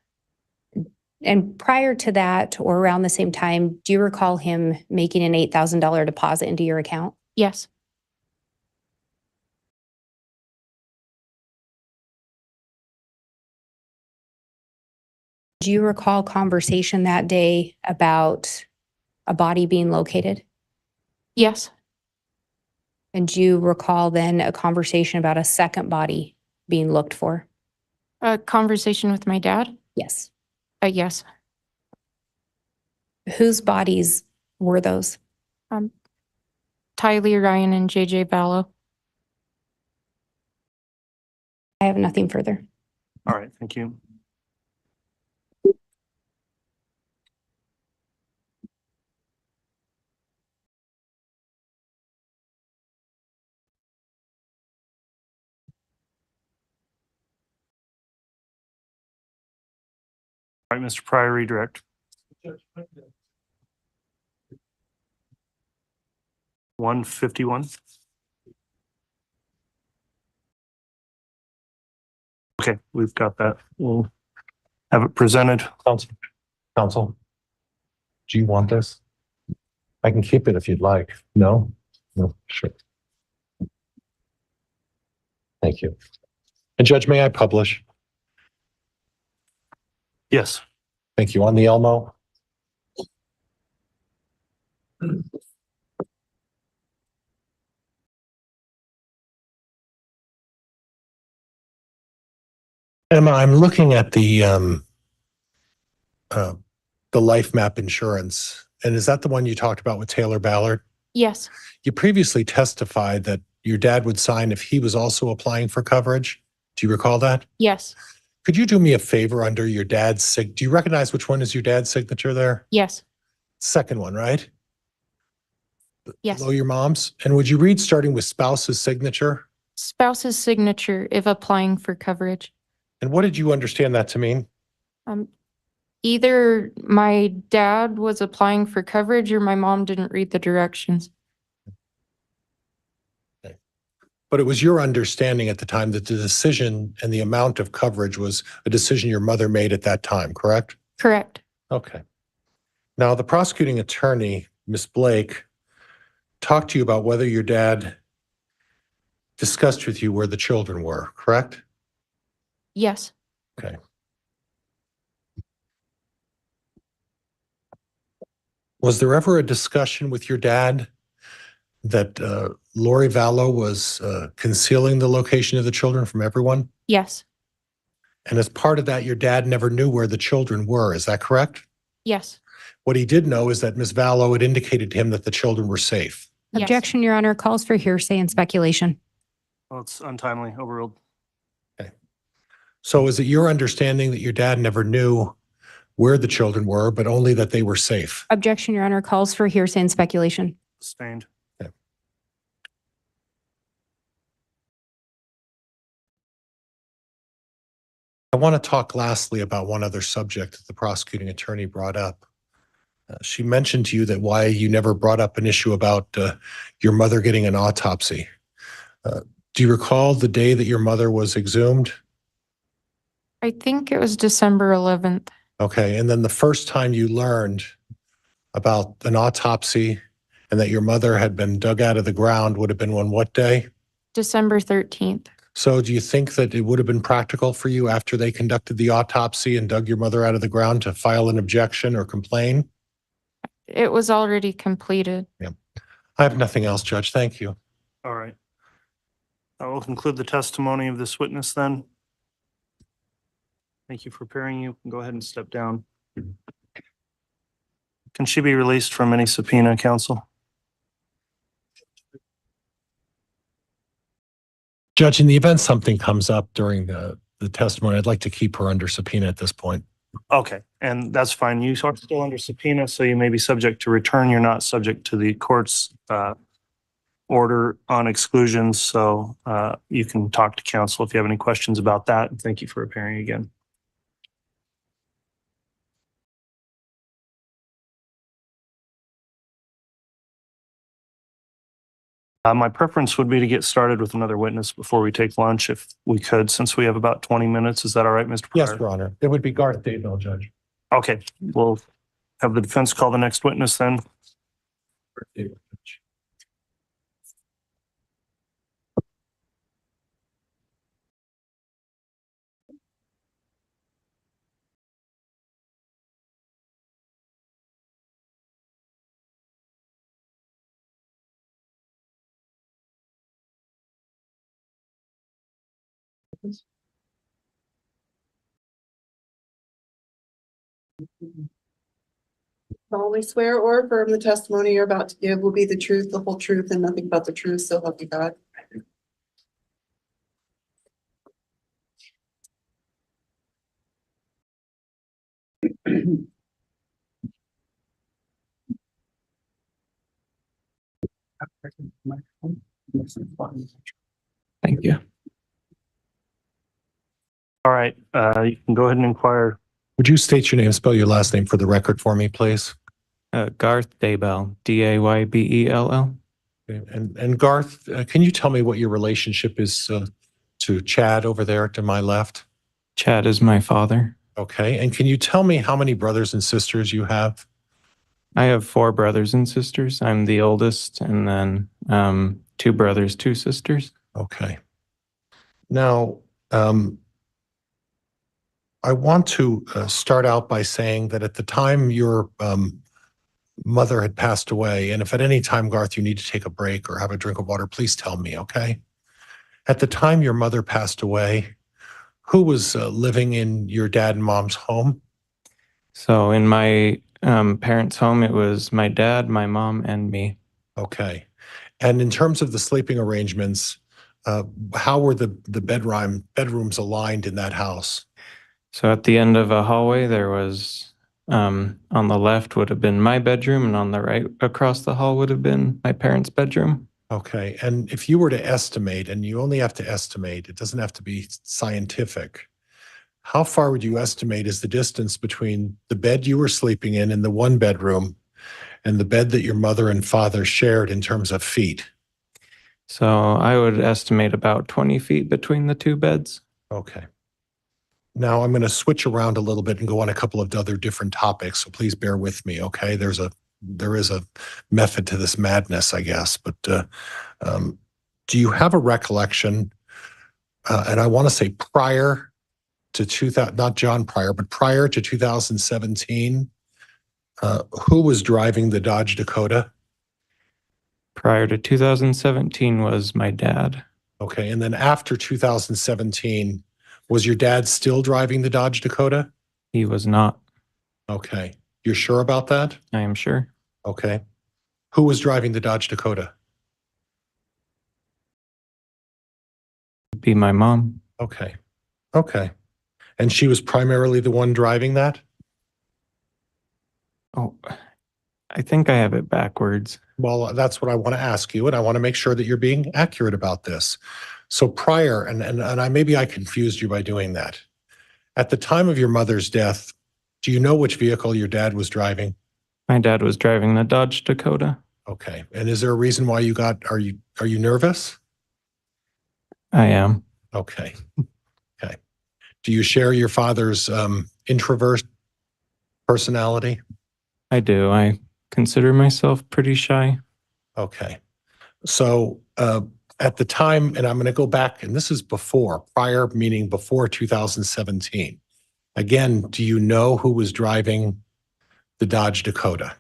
Speaker 6: And prior to that, or around the same time, do you recall him making an $8,000 deposit into your account?
Speaker 4: yes,
Speaker 6: Do you recall conversation that day about a body being located?
Speaker 4: yes,
Speaker 6: And do you recall then a conversation about a second body being looked for?
Speaker 4: a conversation with my dad?
Speaker 6: Yes.
Speaker 4: Yes.
Speaker 6: Whose bodies were those?
Speaker 4: Tylee Ryan and JJ Vallow.
Speaker 6: I have nothing further.
Speaker 2: All right, thank you. All right, Mr. Pryor, redirect. 151. Okay, we've got that. We'll have it presented.
Speaker 3: Counsel, do you want this? I can keep it if you'd like. No? No, sure. Thank you. And Judge, may I publish?
Speaker 2: Yes.
Speaker 3: Thank you. On the Elmo? Emma, I'm looking at the life map insurance. And is that the one you talked about with Taylor Ballard?
Speaker 4: Yes,
Speaker 3: You previously testified that your dad would sign if he was also applying for coverage. Do you recall that?
Speaker 4: yes,
Speaker 3: Could you do me a favor under your dad's do you recognize which one is your dad's signature there?
Speaker 4: yes,
Speaker 3: Second one, right?
Speaker 4: yes.
Speaker 3: Below your mom's? And would you read starting with spouse's signature?
Speaker 4: Spouse's signature if applying for coverage.
Speaker 3: And what did you understand that to mean?
Speaker 4: Either my dad was applying for coverage or my mom didn't read the directions.
Speaker 3: But it was your understanding at the time that the decision and the amount of coverage was a decision your mother made at that time, correct?
Speaker 4: Correct.
Speaker 3: Okay. Now, the prosecuting attorney, Ms. Blake, talked to you about whether your dad discussed with you where the children were, correct?
Speaker 4: Yes,
Speaker 3: Okay. Was there ever a discussion with your dad that Lori Vallow was concealing the location of the children from everyone?
Speaker 4: yes,
Speaker 3: And as part of that, your dad never knew where the children were. Is that correct?
Speaker 4: yes,
Speaker 3: What he did know is that Ms. Vallow had indicated to him that the children were safe.
Speaker 4: yes.
Speaker 6: Objection, Your Honor, calls for hearsay and speculation.
Speaker 2: Well, it's untimely, overruled.
Speaker 3: So is it your understanding that your dad never knew where the children were, but only that they were safe?
Speaker 6: Objection, Your Honor, calls for hearsay and speculation.
Speaker 2: Sustained.
Speaker 3: I want to talk lastly about one other subject that the prosecuting attorney brought up. She mentioned to you that why you never brought up an issue about your mother getting an autopsy. Do you recall the day that your mother was exhumed?
Speaker 4: I think it was December 11th.
Speaker 3: Okay, and then the first time you learned about an autopsy and that your mother had been dug out of the ground would have been on what day?
Speaker 4: December 13th.
Speaker 3: So do you think that it would have been practical for you after they conducted the autopsy and dug your mother out of the ground to file an objection or complain?
Speaker 4: It was already completed.
Speaker 3: I have nothing else, Judge. Thank you.
Speaker 2: All right. I will conclude the testimony of this witness then. Thank you for appearing. You can go ahead and step down. Can she be released from any subpoena, counsel?
Speaker 3: Judge, in the event something comes up during the testimony, I'd like to keep her under subpoena at this point.
Speaker 2: Okay, and that's fine. You are still under subpoena, so you may be subject to return. You're not subject to the court's order on exclusions, so you can talk to counsel if you have any questions about that. Thank you for appearing again. My preference would be to get started with another witness before we take lunch, if we could, since we have about 20 minutes. Is that all right, Mr. Pryor?
Speaker 3: Yes, Your Honor. It would be Garth Daybell, Judge.
Speaker 2: Okay, we'll have the defense call the next witness then.
Speaker 5: solemnly swear or affirm the testimony you're about to give will be the truth, the whole truth, and nothing but the truth, so help you God.
Speaker 7: Thank you.
Speaker 2: All right, you can go ahead and inquire
Speaker 3: Would you state your name, spell your last name for the record for me, please?
Speaker 10: Garth Daybell, Daybell.
Speaker 3: And Garth, can you tell me what your relationship is to Chad over there to my left?
Speaker 10: Chad is my father.
Speaker 3: Okay. And can you tell me how many brothers and sisters you have?
Speaker 10: I have 4 brothers and sisters. I'm the oldest, and then 2 brothers, 2 sisters.
Speaker 3: Okay. Now, I want to start out by saying that at the time your mother had passed away, and if at any time, Garth, you need to take a break or have a drink of water, please tell me, okay? At the time your mother passed away, who was living in your dad and mom's home?
Speaker 10: So in my parents' home, it was my dad, my mom, and me.
Speaker 3: Okay. And in terms of the sleeping arrangements, how were the bedrooms aligned in that house?
Speaker 10: So at the end of a hallway, there was on the left would have been my bedroom, and on the right across the hall would have been my parents' bedroom.
Speaker 3: Okay. And if you were to estimate, and you only have to estimate, it doesn't have to be scientific, how far would you estimate is the distance between the bed you were sleeping in the one bedroom and the bed that your mother and father shared in terms of feet?
Speaker 10: So I would estimate about 20 feet between the 2 beds.
Speaker 3: Okay. Now I'm going to switch around a little bit and go on a couple of other different topics. So please bear with me. Okay. There is a method to this madness, I guess, but do you have a recollection? And I want to say prior to 2000, not John Pryor, but prior to 2017, who was driving the Dodge Dakota?
Speaker 10: Prior to 2017 was my dad.
Speaker 3: Okay. And then after 2017, was your dad still driving the Dodge Dakota?
Speaker 10: He was not.
Speaker 3: Okay. You're sure about that?
Speaker 10: I am sure.
Speaker 3: Okay. Who was driving the Dodge Dakota?
Speaker 10: It'd be my mom.
Speaker 3: Okay. Okay. And she was primarily the one driving that?
Speaker 10: Oh, I think I have it backwards.
Speaker 3: Well, that's what I want to ask you, and I want to make sure that you're being accurate about this. So prior, and maybe I confused you by doing that. At the time of your mother's death, do you know which vehicle your dad was driving?
Speaker 10: My dad was driving the Dodge Dakota.
Speaker 3: Okay. And is there a reason why are you nervous?
Speaker 10: I am.
Speaker 3: Okay. Okay. Do you share your father's introvert personality?
Speaker 10: I do. I consider myself pretty shy.
Speaker 3: Okay. So at the time, and I'm going to go back, and this is prior meaning before 2017. Again, do you know who was driving the Dodge Dakota?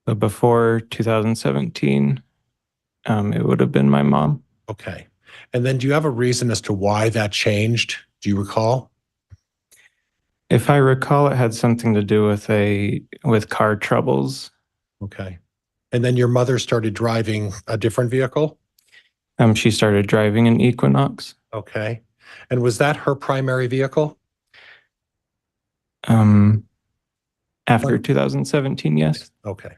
Speaker 10: But before 2017, it would have been my mom.
Speaker 3: Okay. And then do you have a reason as to why that changed? Do you recall?
Speaker 10: If I recall, it had something to do with car troubles.
Speaker 3: Okay. And then your mother started driving a different vehicle?
Speaker 10: She started driving an Equinox.
Speaker 3: Okay. And was that her primary vehicle?
Speaker 10: After 2017, yes.
Speaker 3: Okay.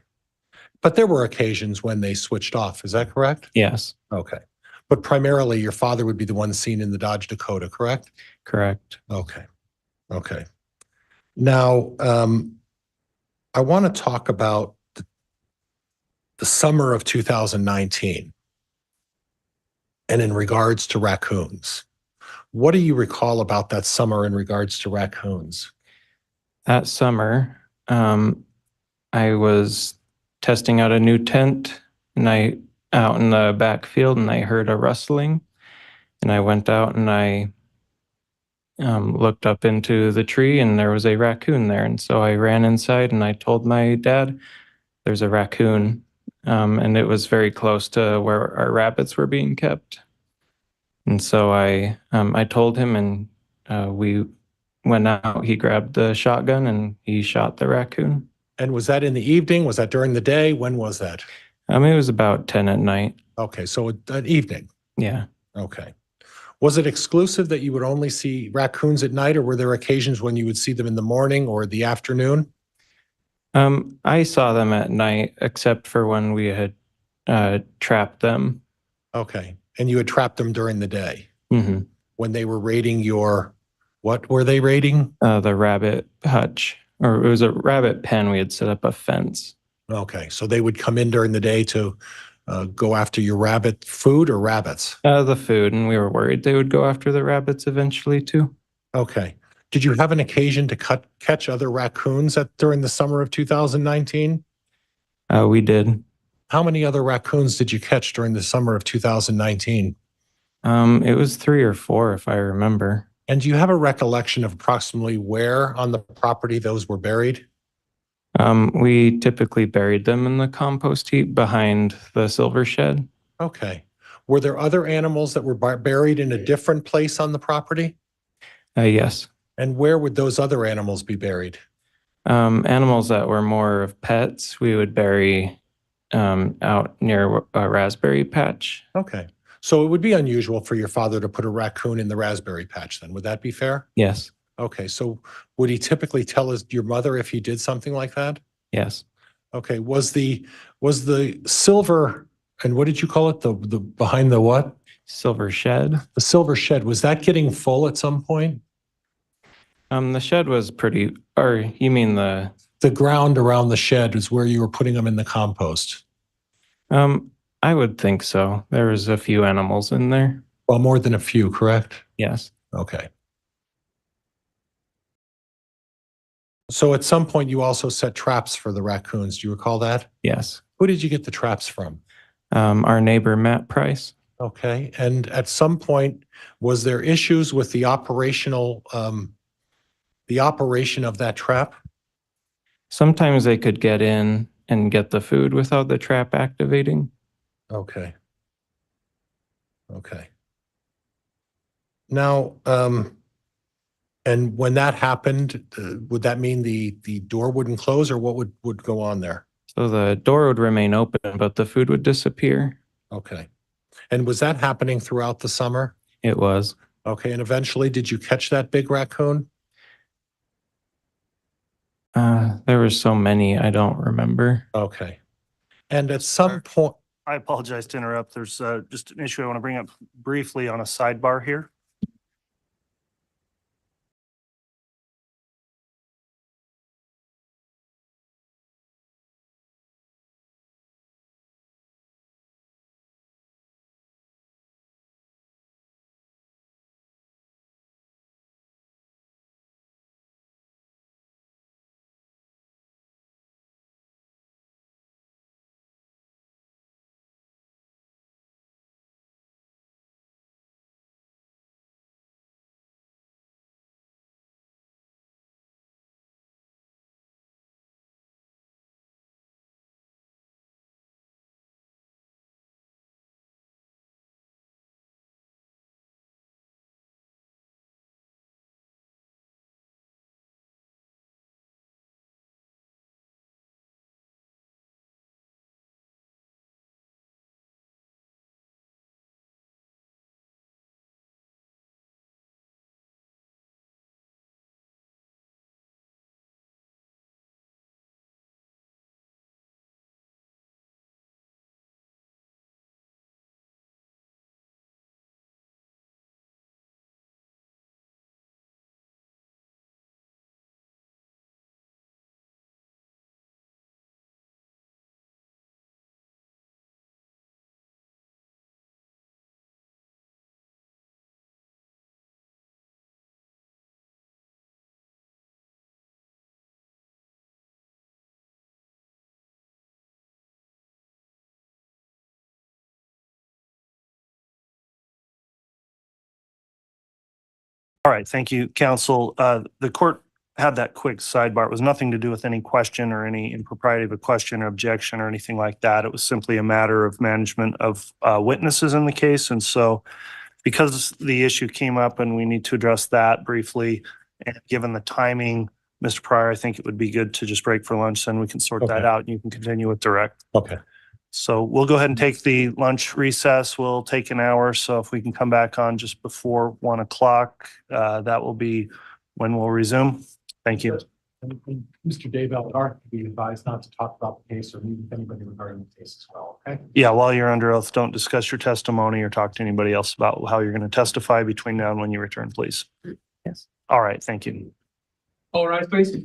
Speaker 3: But there were occasions when they switched off. Is that correct?
Speaker 10: Yes.
Speaker 3: Okay. But primarily your father would be the one seen in the Dodge Dakota, correct?
Speaker 10: Correct.
Speaker 3: Okay. Okay. Now, I want to talk about the summer of 2019 and in regards to raccoons. What do you recall about that summer in regards to raccoons?
Speaker 10: That summer, I was testing out a new tent, and out in the backfield, and I heard a rustling, and I went out and I looked up into the tree, and there was a raccoon there. And so I ran inside and I told my dad, there's a raccoon. And it was very close to where our rabbits were being kept. And so I told him, and we went out. He grabbed the shotgun and he shot the raccoon.
Speaker 3: And was that in the evening? Was that during the day? When was that?
Speaker 10: It was about 10 at night.
Speaker 3: Okay, so an evening.
Speaker 10: Yeah.
Speaker 3: Okay. Was it exclusive that you would only see raccoons at night, or were there occasions when you would see them in the morning or the afternoon?
Speaker 10: I saw them at night, except for when we had trapped them.
Speaker 3: Okay. And you had trapped them during the day
Speaker 10: Mm-hmm.
Speaker 3: when they were raiding your What were they raiding?
Speaker 10: The rabbit hutch, or it was a rabbit pen. We had set up a fence.
Speaker 3: Okay, so they would come in during the day to go after your rabbit food or rabbits?
Speaker 10: The food, and we were worried they would go after the rabbits eventually too.
Speaker 3: Okay. Did you have an occasion to catch other raccoons during the summer of 2019?
Speaker 10: We did.
Speaker 3: How many other raccoons did you catch during the summer of 2019?
Speaker 10: It was 3 or 4, if I remember.
Speaker 3: And do you have a recollection of approximately where on the property those were buried?
Speaker 10: We typically buried them in the compost heap behind the silver shed.
Speaker 3: Okay. Were there other animals that were buried in a different place on the property?
Speaker 10: Yes.
Speaker 3: And where would those other animals be buried?
Speaker 10: Animals that were more of pets, we would bury out near a raspberry patch.
Speaker 3: Okay. So it would be unusual for your father to put a raccoon in the raspberry patch then. Would that be fair?
Speaker 10: Yes.
Speaker 3: Okay. So would he typically tell your mother if he did something like that?
Speaker 10: Yes.
Speaker 3: Okay. Was the silver, and what did you call it? The behind the what?
Speaker 10: Silver shed.
Speaker 3: The silver shed. Was that getting full at some point?
Speaker 10: The shed was pretty, or you mean the
Speaker 3: ground around the shed is where you were putting them in the compost?
Speaker 10: I would think so. There was a few animals in there.
Speaker 3: Well, more than a few, correct?
Speaker 10: Yes.
Speaker 3: Okay. So at some point you also set traps for the raccoons. Do you recall that?
Speaker 10: Yes.
Speaker 3: Who did you get the traps from?
Speaker 10: Our neighbor, Matt Price.
Speaker 3: Okay. And at some point, was there issues with the operation of that trap?
Speaker 10: Sometimes they could get in and get the food without the trap activating.
Speaker 3: Okay. Okay. Now, and when that happened, would that mean the door wouldn't close, or what would go on there?
Speaker 10: So the door would remain open, but the food would disappear.
Speaker 3: Okay. And was that happening throughout the summer?
Speaker 10: It was.
Speaker 3: Okay. And eventually, did you catch that big raccoon?
Speaker 10: There were so many, I don't remember.
Speaker 3: Okay. And at some point,
Speaker 2: I apologize to interrupt. There's just an issue I want to bring up briefly on a sidebar here. All right, thank you, counsel. The court had that quick sidebar. It was nothing to do with any question or any impropriety of a question or objection or anything like that. It was simply a matter of management of witnesses in the case. And so because the issue came up and we need to address that briefly, and given the timing, Mr. Pryor, I think it would be good to just break for lunch, then we can sort that
Speaker 3: Okay.
Speaker 2: out and you can continue with direct.
Speaker 3: okay.
Speaker 2: So we'll go ahead and take the lunch recess. We'll take an hour. So if we can come back on just before 1 o'clock, that will be when we'll resume. Thank you.
Speaker 11: And Mr. Daybell, are to be advised not to talk about the case or meet with anybody regarding the case as well, okay?
Speaker 2: Yeah, while you're under oath, don't discuss your testimony or talk to anybody else about how you're going to testify between now and when you return, please.
Speaker 6: Yes.
Speaker 2: All right, thank you.
Speaker 7: All rise, please.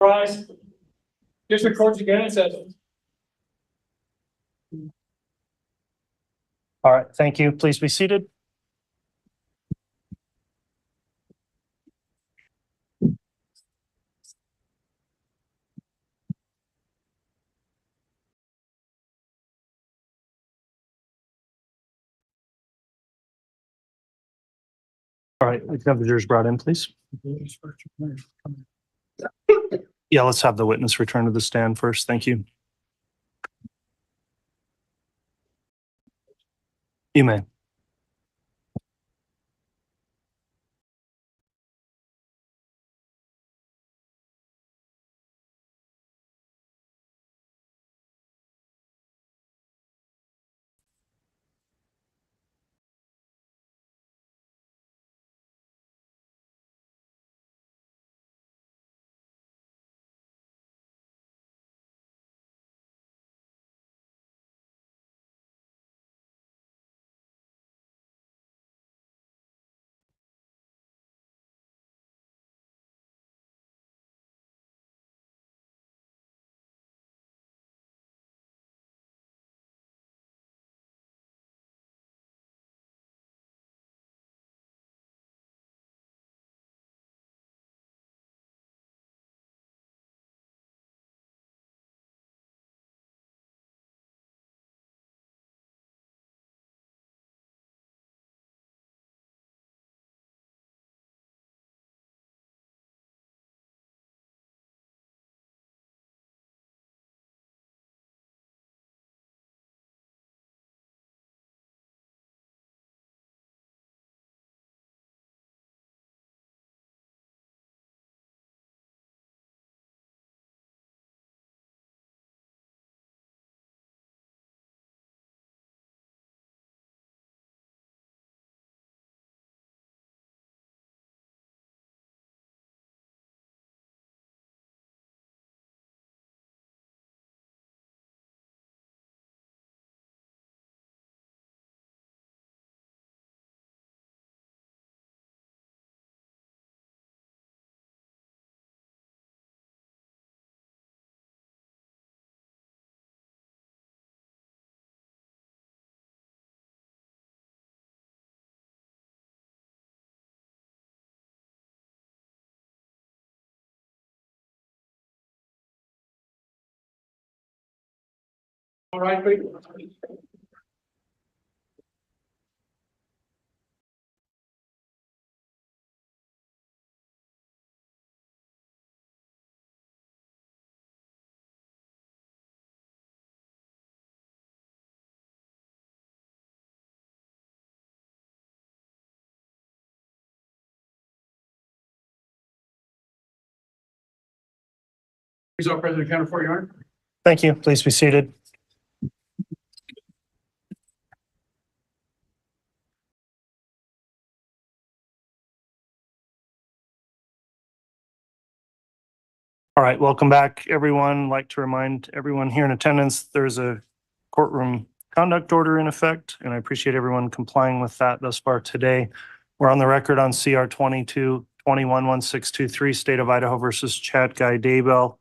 Speaker 1: Rise. District Court's again in session.
Speaker 2: All right, thank you. Please be seated. All right, examiners brought in, please. Yeah, let's have the witness return to the stand first. Thank you. You may.
Speaker 1: All right, please. Please, all President Counter for your honor.
Speaker 2: Thank you. Please be seated. All right, welcome back, everyone. I'd like to remind everyone here in attendance, there's a courtroom conduct order in effect, and I appreciate everyone complying with that thus far today. We're on the record on CR 22-21-1623, State of Idaho versus Chad Guy Daybell.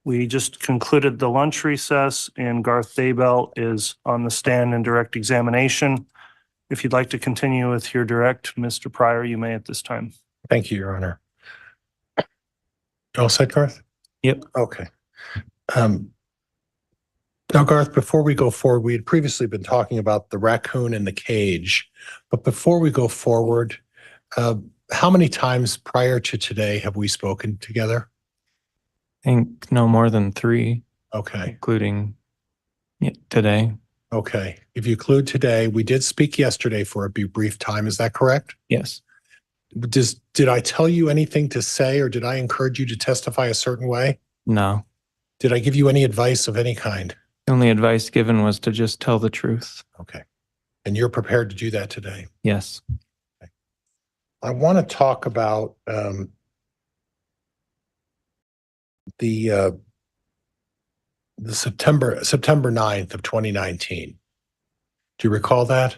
Speaker 2: We just concluded the lunch recess, and Garth Daybell is on the stand in direct examination. If you'd like to continue with your direct, Mr. Pryor, you may at this time.
Speaker 3: Thank you, Your Honor. All set, Garth?
Speaker 10: Yep.
Speaker 3: Okay. Now, Garth, before we go forward, we had previously been talking about the raccoon in the cage, but before we go forward, how many times prior to today have we spoken together?
Speaker 10: I think no more than 3,
Speaker 3: Okay.
Speaker 10: including today.
Speaker 3: Okay. If you include today, we did speak yesterday for a brief time. Is that correct?
Speaker 10: Yes.
Speaker 3: Did I tell you anything to say, or did I encourage you to testify a certain way?
Speaker 10: No.
Speaker 3: Did I give you any advice of any kind?
Speaker 10: The only advice given was to just tell the truth.
Speaker 3: Okay. And you're prepared to do that today?
Speaker 10: Yes.
Speaker 3: Okay. I want to talk about the September 9th of 2019. Do you recall that?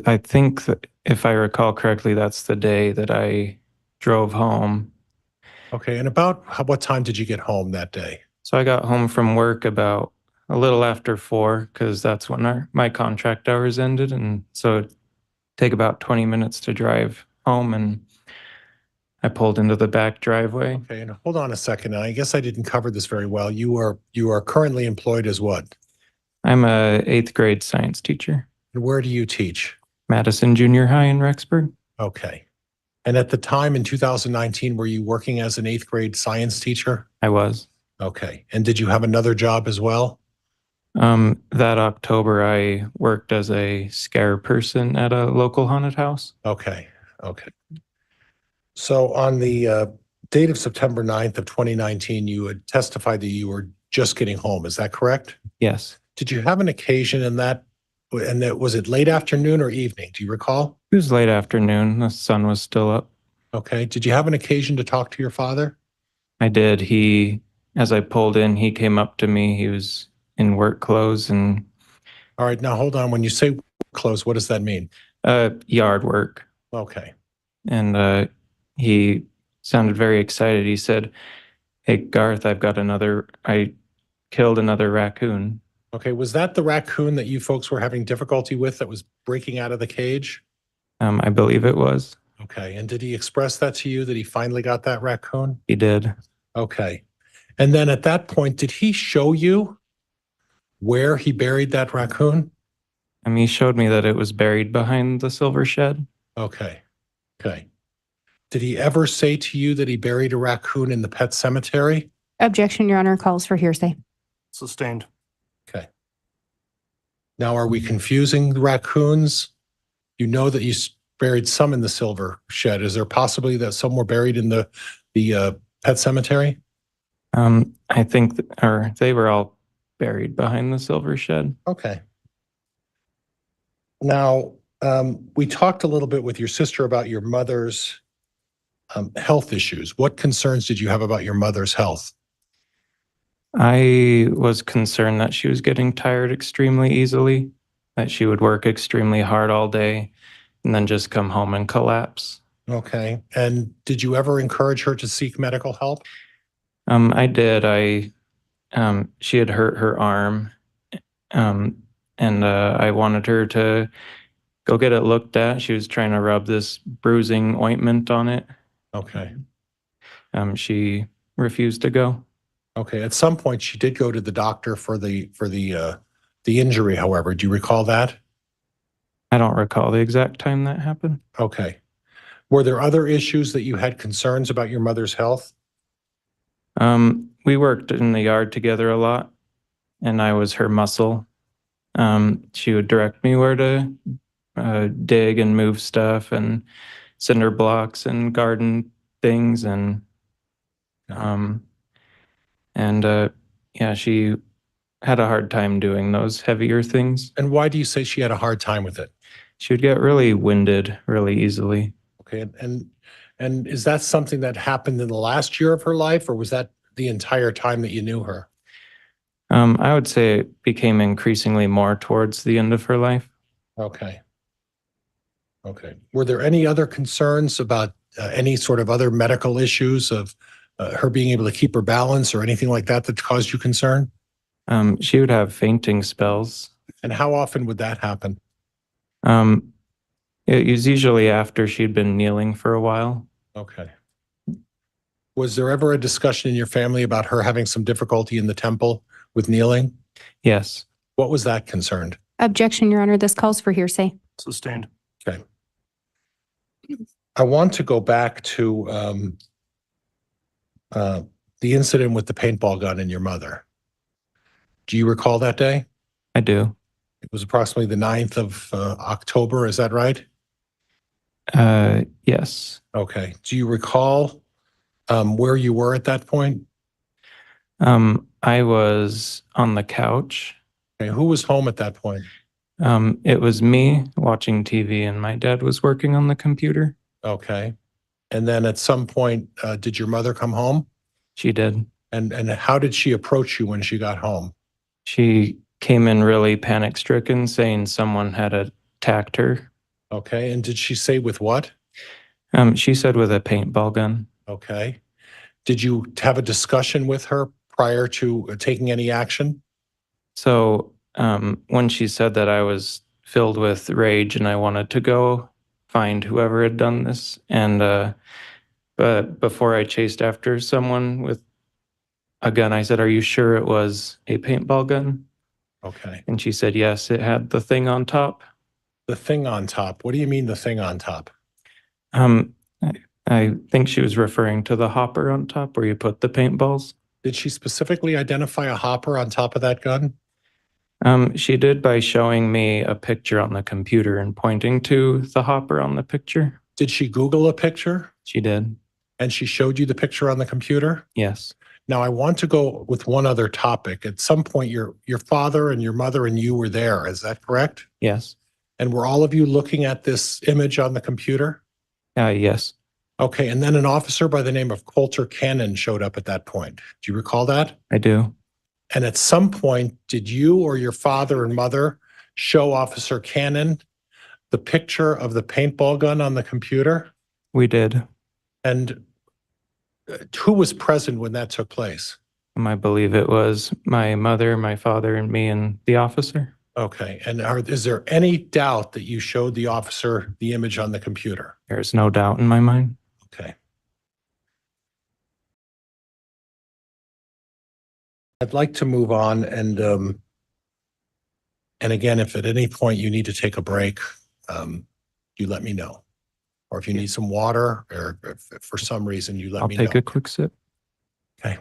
Speaker 10: I think that if I recall correctly, that's the day that I drove home
Speaker 3: Okay, and about what time did you get home that day?
Speaker 10: So I got home from work about a little after 4 because that's when my contract hours ended. And so it'd take about 20 minutes to drive home, and I pulled into the back driveway.
Speaker 3: Okay, and hold on a second. I guess I didn't cover this very well. You are currently employed as what?
Speaker 10: I'm a 8th grade science teacher,
Speaker 3: And where do you teach?
Speaker 10: Madison Junior High in Rexburg.
Speaker 3: Okay. And at the time in 2019, were you working as an 8th grade science teacher?
Speaker 10: I was.
Speaker 3: Okay. And did you have another job as well?
Speaker 10: That October, I worked as a scare person at a local haunted house.
Speaker 3: Okay. Okay. So on the date of September 9th of 2019, you had testified that you were just getting home. Is that correct?
Speaker 10: Yes.
Speaker 3: Did you have an occasion in that, and that was it late afternoon or evening? Do you recall?
Speaker 10: It was late afternoon. The sun was still up.
Speaker 3: Okay. Did you have an occasion to talk to your father?
Speaker 10: I did. As I pulled in, he came up to me. He was in work clothes and
Speaker 3: All right. Now hold on. When you say close, what does that mean?
Speaker 10: yard work.
Speaker 3: Okay.
Speaker 10: And he sounded very excited. He said, "Hey, Garth, I killed another raccoon."
Speaker 3: Okay. Was that the raccoon that you folks were having difficulty with that was breaking out of the cage?
Speaker 10: I believe it was.
Speaker 3: Okay. And did he express that to you that he finally got that raccoon?
Speaker 10: He did.
Speaker 3: Okay. And then at that point, did he show you where he buried that raccoon?
Speaker 10: He showed me that it was buried behind the silver shed.
Speaker 3: Okay. Okay. Did he ever say to you that he buried a raccoon in the pet cemetery?
Speaker 6: Objection, Your Honor, calls for hearsay.
Speaker 2: Sustained.
Speaker 3: Okay. Now, are we confusing the raccoons? You know that you buried some in the silver shed. Is there possibly that some were buried in the pet cemetery?
Speaker 10: I think, or they were all buried behind the silver shed.
Speaker 3: Okay. Now, we talked a little bit with your sister about your mother's health issues. What concerns did you have about your mother's health?
Speaker 10: I was concerned that she was getting tired extremely easily, that she would work extremely hard all day and then just come home and collapse.
Speaker 3: Okay. And did you ever encourage her to seek medical help?
Speaker 10: I did. She had hurt her arm, and I wanted her to go get it looked at. She was trying to rub this bruising ointment on it.
Speaker 3: Okay.
Speaker 10: She refused to go.
Speaker 3: Okay. At some point, she did go to the doctor for the injury. However, do you recall that?
Speaker 10: I don't recall the exact time that happened.
Speaker 3: Okay. Were there other issues that you had concerns about your mother's health?
Speaker 10: We worked in the yard together a lot, and I was her muscle. She would direct me where to dig and move stuff and cinder blocks and garden things, and yeah, she had a hard time doing those heavier things.
Speaker 3: And why do you say she had a hard time with it?
Speaker 10: She would get really winded really easily.
Speaker 3: Okay. And is that something that happened in the last year of her life, or was that the entire time that you knew her?
Speaker 10: I would say it became increasingly more towards the end of her life.
Speaker 3: Okay. Okay. Were there any other concerns about any sort of other medical issues of her being able to keep her balance or anything like that that caused you concern?
Speaker 10: She would have fainting spells.
Speaker 3: And how often would that happen?
Speaker 10: It was usually after she'd been kneeling for a while.
Speaker 3: Okay. Was there ever a discussion in your family about her having some difficulty in the temple with kneeling?
Speaker 10: Yes.
Speaker 3: What was that concerned?
Speaker 6: Objection, Your Honor, this calls for hearsay.
Speaker 2: Sustained.
Speaker 3: Okay. I want to go back to the incident with the paintball gun and your mother. Do you recall that day?
Speaker 10: I do.
Speaker 3: It was approximately the 9th of October. Is that right?
Speaker 10: Yes.
Speaker 3: Okay. Do you recall where you were at that point?
Speaker 10: I was on the couch.
Speaker 3: Okay. Who was home at that point?
Speaker 10: It was me watching TV, and my dad was working on the computer.
Speaker 3: Okay. And then at some point, did your mother come home?
Speaker 10: She did.
Speaker 3: And how did she approach you when she got home?
Speaker 10: She came in really panic-stricken, saying someone had attacked her.
Speaker 3: Okay. And did she say with what?
Speaker 10: She said with a paintball gun.
Speaker 3: Okay. Did you have a discussion with her prior to taking any action?
Speaker 10: So when she said that, I was filled with rage and I wanted to go find whoever had done this. And but before I chased after someone with a gun, I said, "Are you sure it was a paintball gun?"
Speaker 3: Okay.
Speaker 10: And she said, "Yes, it had the thing on top."
Speaker 3: The thing on top. What do you mean the thing on top?
Speaker 10: Um, I think she was referring to the hopper on top where you put the paintballs.
Speaker 3: Did she specifically identify a hopper on top of that gun?
Speaker 10: She did by showing me a picture on the computer and pointing to the hopper on the picture.
Speaker 3: Did she Google a picture?
Speaker 10: She did.
Speaker 3: And she showed you the picture on the computer?
Speaker 10: Yes.
Speaker 3: Now, I want to go with one other topic. At some point, your father and your mother and you were there. Is that correct?
Speaker 10: Yes.
Speaker 3: And were all of you looking at this image on the computer?
Speaker 10: Yes.
Speaker 3: Okay. And then an officer by the name of Coulter Cannon showed up at that point. Do you recall that?
Speaker 10: I do.
Speaker 3: And at some point, did you or your father and mother show Officer Cannon the picture of the paintball gun on the computer?
Speaker 10: We did.
Speaker 3: And who was present when that took place?
Speaker 10: I believe it was my mother, my father, and me and the officer.
Speaker 3: Okay. And is there any doubt that you showed the officer the image on the computer?
Speaker 10: There's no doubt in my mind.
Speaker 3: Okay. I'd like to move on and again, if at any point you need to take a break, you let me know. Or if you need some water or if for some reason you let me know.
Speaker 10: I'll take a quick sip.
Speaker 3: Okay.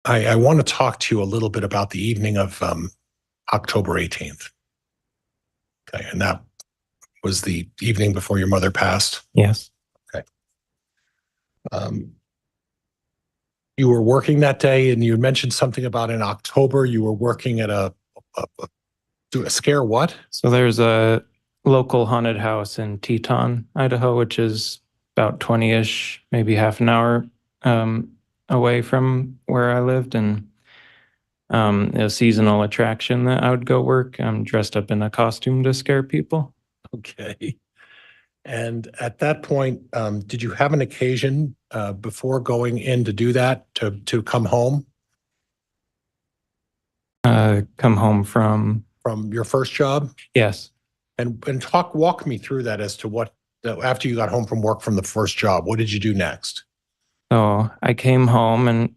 Speaker 3: I want to talk to you a little bit about the evening of October 18th. Okay. And that was the evening before your mother passed.
Speaker 10: Yes.
Speaker 3: Okay. You were working that day and you mentioned something about in October you were working at a scare what?
Speaker 10: So there's a local haunted house in Teton, Idaho, which is about 20-ish, maybe half an hour away from where I lived, and a seasonal attraction that I would go work. I'm dressed up in a costume to scare people.
Speaker 3: Okay. And at that point, did you have an occasion before going in to do that, to come home
Speaker 10: Come home from
Speaker 3: your first job?
Speaker 10: Yes.
Speaker 3: And walk me through that as to what, after you got home from work from the first job, what did you do next?
Speaker 10: So I came home, and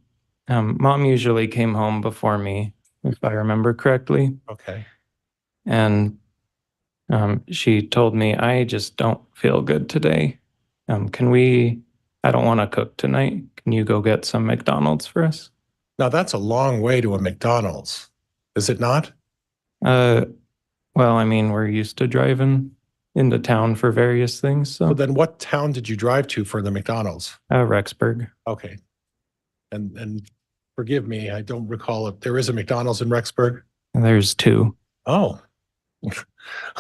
Speaker 10: Mom usually came home before me, if I remember correctly.
Speaker 3: Okay.
Speaker 10: And she told me, "I just don't feel good today. I don't want to cook tonight. Can you go get some McDonald's for us?"
Speaker 3: Now that's a long way to a McDonald's, is it not?
Speaker 10: Well, I mean, we're used to driving into town for various things.
Speaker 3: So
Speaker 10: So
Speaker 3: then what town did you drive to for the McDonald's?
Speaker 10: Rexburg.
Speaker 3: Okay. And forgive me, I don't recall if there is a McDonald's in Rexburg.
Speaker 10: There's two.
Speaker 3: Oh,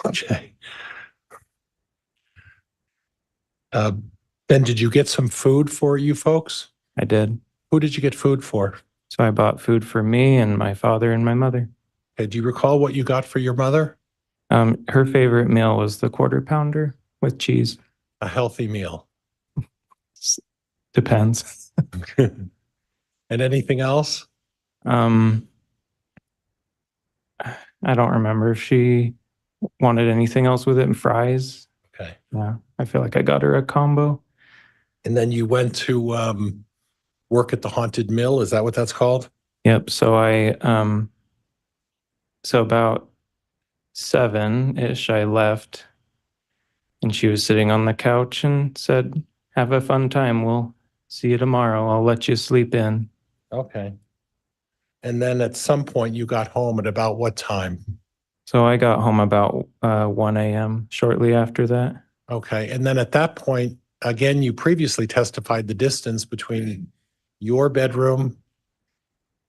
Speaker 3: okay. Then did you get some food for you folks?
Speaker 10: I did.
Speaker 3: Who did you get food for?
Speaker 10: So I bought food for me and my father and my mother.
Speaker 3: Okay, do you recall what you got for your mother?
Speaker 10: Her favorite meal was the quarter pounder with cheese.
Speaker 3: A healthy meal.
Speaker 10: Depends.
Speaker 3: And anything else?
Speaker 10: I don't remember if she wanted anything else with it, and fries.
Speaker 3: Okay.
Speaker 10: Yeah, I feel like I got her a combo.
Speaker 3: And then you went to work at the Haunted Mill. Is that what that's called?
Speaker 10: Yep. So so about 7-ish, I left, and she was sitting on the couch and said, "Have a fun time. We'll see you tomorrow. I'll let you sleep in."
Speaker 3: Okay. And then at some point you got home at about what time?
Speaker 10: So I got home about 1 a.m. shortly after that.
Speaker 3: Okay. And then at that point, again, you previously testified the distance between your bedroom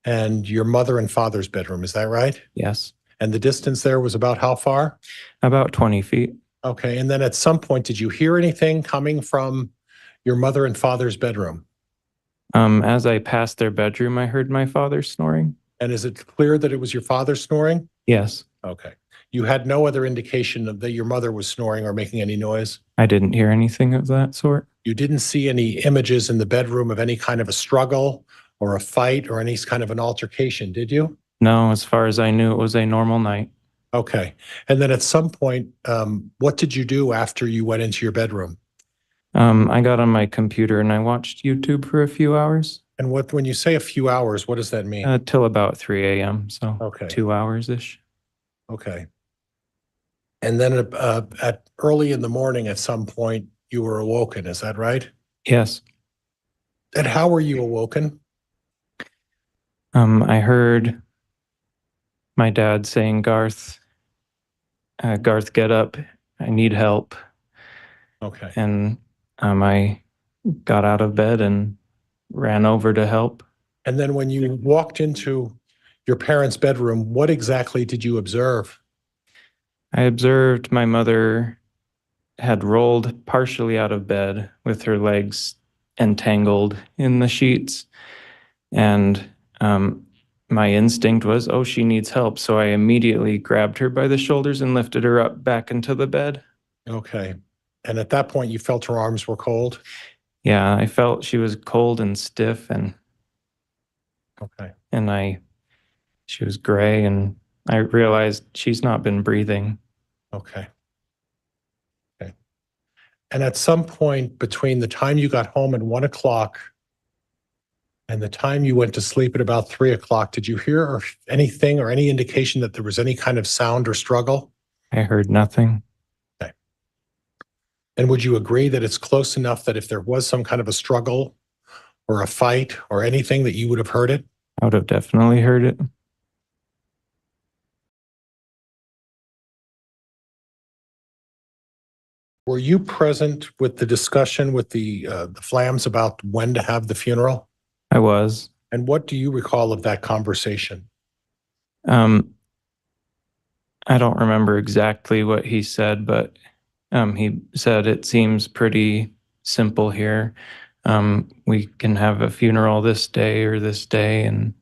Speaker 3: and your mother and father's bedroom. Is that right?
Speaker 10: Yes.
Speaker 3: And the distance there was about how far?
Speaker 10: About 20 feet.
Speaker 3: Okay. And then at some point, did you hear anything coming from your mother and father's bedroom?
Speaker 10: As I passed their bedroom, I heard my father snoring.
Speaker 3: And is it clear that it was your father snoring?
Speaker 10: Yes.
Speaker 3: Okay. You had no other indication of that your mother was snoring or making any noise?
Speaker 10: I didn't hear anything of that sort.
Speaker 3: You didn't see any images in the bedroom of any kind of a struggle or a fight or any kind of an altercation, did you?
Speaker 10: No, as far as I knew, it was a normal night.
Speaker 3: Okay. And then at some point, what did you do after you went into your bedroom?
Speaker 10: I got on my computer and I watched YouTube for a few hours,
Speaker 3: And when you say a few hours, what does that mean?
Speaker 10: till about 3 a.m. So
Speaker 3: Okay.
Speaker 10: 2 hours-ish.
Speaker 3: Okay. And then at early in the morning, at some point, you were awoken. Is that right?
Speaker 10: Yes.
Speaker 3: And how were you awoken?
Speaker 10: I heard my dad saying, Garth, get up. I need help.
Speaker 3: Okay.
Speaker 10: And I got out of bed and ran over to help.
Speaker 3: And then when you walked into your parents' bedroom, what exactly did you observe?
Speaker 10: I observed my mother had rolled partially out of bed with her legs entangled in the sheets. And my instinct was, oh, she needs help. So I immediately grabbed her by the shoulders and lifted her up back into the bed.
Speaker 3: Okay. And at that point, you felt her arms were cold?
Speaker 10: Yeah, I felt she was cold and stiff and
Speaker 3: Okay.
Speaker 10: she was gray, and I realized she's not been breathing.
Speaker 3: Okay. Okay. And at some point between the time you got home at 1 o'clock and the time you went to sleep at about 3 o'clock, did you hear anything or any indication that there was any kind of sound or struggle?
Speaker 10: I heard nothing.
Speaker 3: Okay. And would you agree that it's close enough that if there was some kind of a struggle or a fight or anything that you would have heard it?
Speaker 10: I would have definitely heard it.
Speaker 3: Were you present with the discussion with the Flams about when to have the funeral?
Speaker 10: I was.
Speaker 3: And what do you recall of that conversation?
Speaker 10: I don't remember exactly what he said, but he said it seems pretty simple here. We can have a funeral this day or this day, and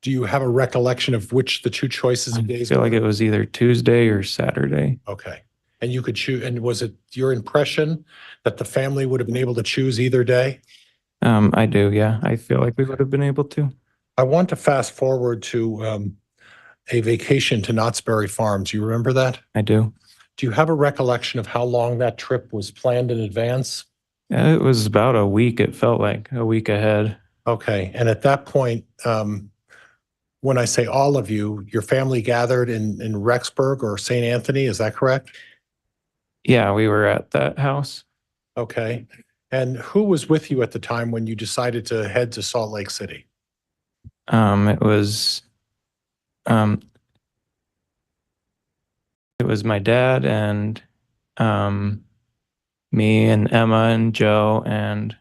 Speaker 3: Do you have a recollection of which the two choices
Speaker 10: I
Speaker 3: of days
Speaker 10: feel like
Speaker 3: were?
Speaker 10: it was either Tuesday or Saturday.
Speaker 3: Okay. And you could choose, and was it your impression that the family would have been able to choose either day?
Speaker 10: I do, yeah. I feel like we would have been able to.
Speaker 3: I want to fast forward to a vacation to Knott's Berry Farms. You remember that?
Speaker 10: I do.
Speaker 3: Do you have a recollection of how long that trip was planned in advance?
Speaker 10: It was about a week. It felt like a week ahead.
Speaker 3: Okay. And at that point, when I say all of you, your family gathered in Rexburg or St. Anthony, is that correct?
Speaker 10: Yeah, we were at that house.
Speaker 3: Okay. And who was with you at the time when you decided to head to Salt Lake City?
Speaker 10: It was my dad and me and Emma and Joe, and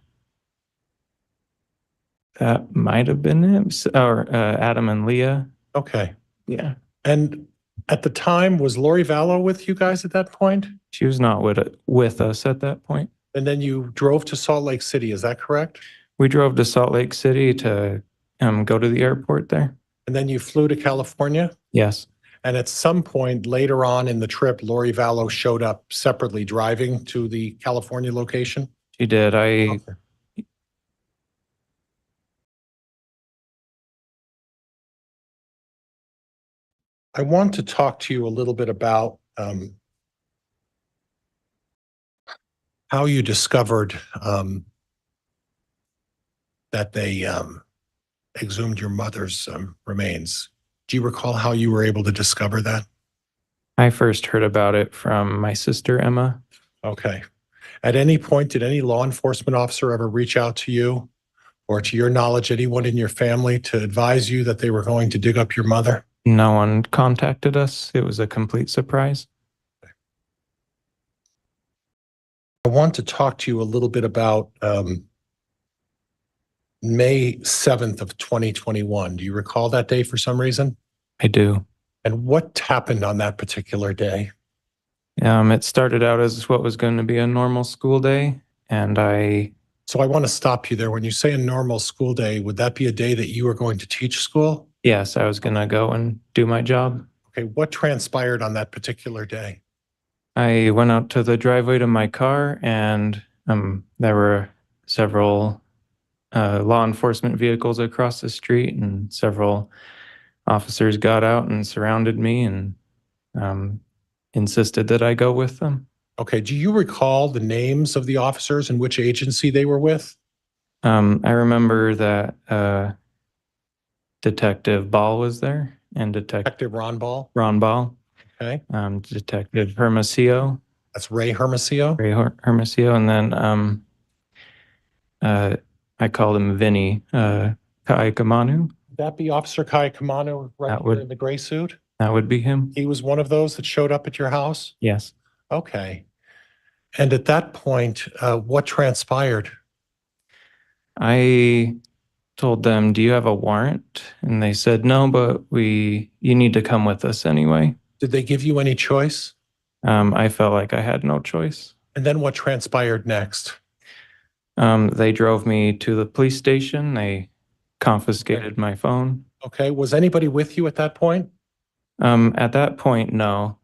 Speaker 10: that might have been it, or Adam and Leah.
Speaker 3: Okay.
Speaker 10: Yeah.
Speaker 3: And at the time, was Lori Vallow with you guys at that point?
Speaker 10: She was not with us at that point.
Speaker 3: And then you drove to Salt Lake City, is that correct?
Speaker 10: We drove to Salt Lake City to go to the airport there.
Speaker 3: And then you flew to California?
Speaker 10: Yes.
Speaker 3: And at some point later on in the trip, Lori Vallow showed up separately driving to the California location?
Speaker 10: She did.
Speaker 3: Okay. I want to talk to you a little bit about how you discovered that they exhumed your mother's remains. Do you recall how you were able to discover that?
Speaker 10: I first heard about it from my sister, Emma.
Speaker 3: Okay. At any point, did any law enforcement officer ever reach out to you or to your knowledge, anyone in your family to advise you that they were going to dig up your mother?
Speaker 10: No one contacted us. It was a complete surprise.
Speaker 3: I want to talk to you a little bit about May 7th of 2021. Do you recall that day for some reason?
Speaker 10: I do.
Speaker 3: And what happened on that particular day?
Speaker 10: It started out as what was going to be a normal school day, and
Speaker 3: So I want to stop you there. When you say a normal school day, would that be a day that you were going to teach school?
Speaker 10: yes, I was going to go and do my job.
Speaker 3: Okay, what transpired on that particular day?
Speaker 10: I went out to the driveway to my car, and There were several law enforcement vehicles across the street, and several officers got out and surrounded me and insisted that I go with them.
Speaker 3: Okay, do you recall the names of the officers and which agency they were with?
Speaker 10: I remember that Detective Ball was there and
Speaker 3: Detective Ron Ball?
Speaker 10: Ron Ball,
Speaker 3: Okay,
Speaker 10: Detective Hermosillo,
Speaker 3: that's Ray Hermosillo?
Speaker 10: Hermosillo, and then I called him Vinny Kaikamanu.
Speaker 3: Would that be Officer Kai Kamano right
Speaker 10: That
Speaker 3: here
Speaker 10: would-
Speaker 3: in the gray suit?
Speaker 10: That would be him.
Speaker 3: He was one of those that showed up at your house?
Speaker 10: Yes.
Speaker 3: Okay. And at that point, what transpired?
Speaker 10: I told them, "Do you have a warrant?" And they said, "No, but you need to come with us anyway."
Speaker 3: Did they give you any choice?
Speaker 10: I felt like I had no choice.
Speaker 3: And then what transpired next?
Speaker 10: They drove me to the police station. They confiscated my phone.
Speaker 3: Okay, was anybody with you at that point?
Speaker 10: At that point, no.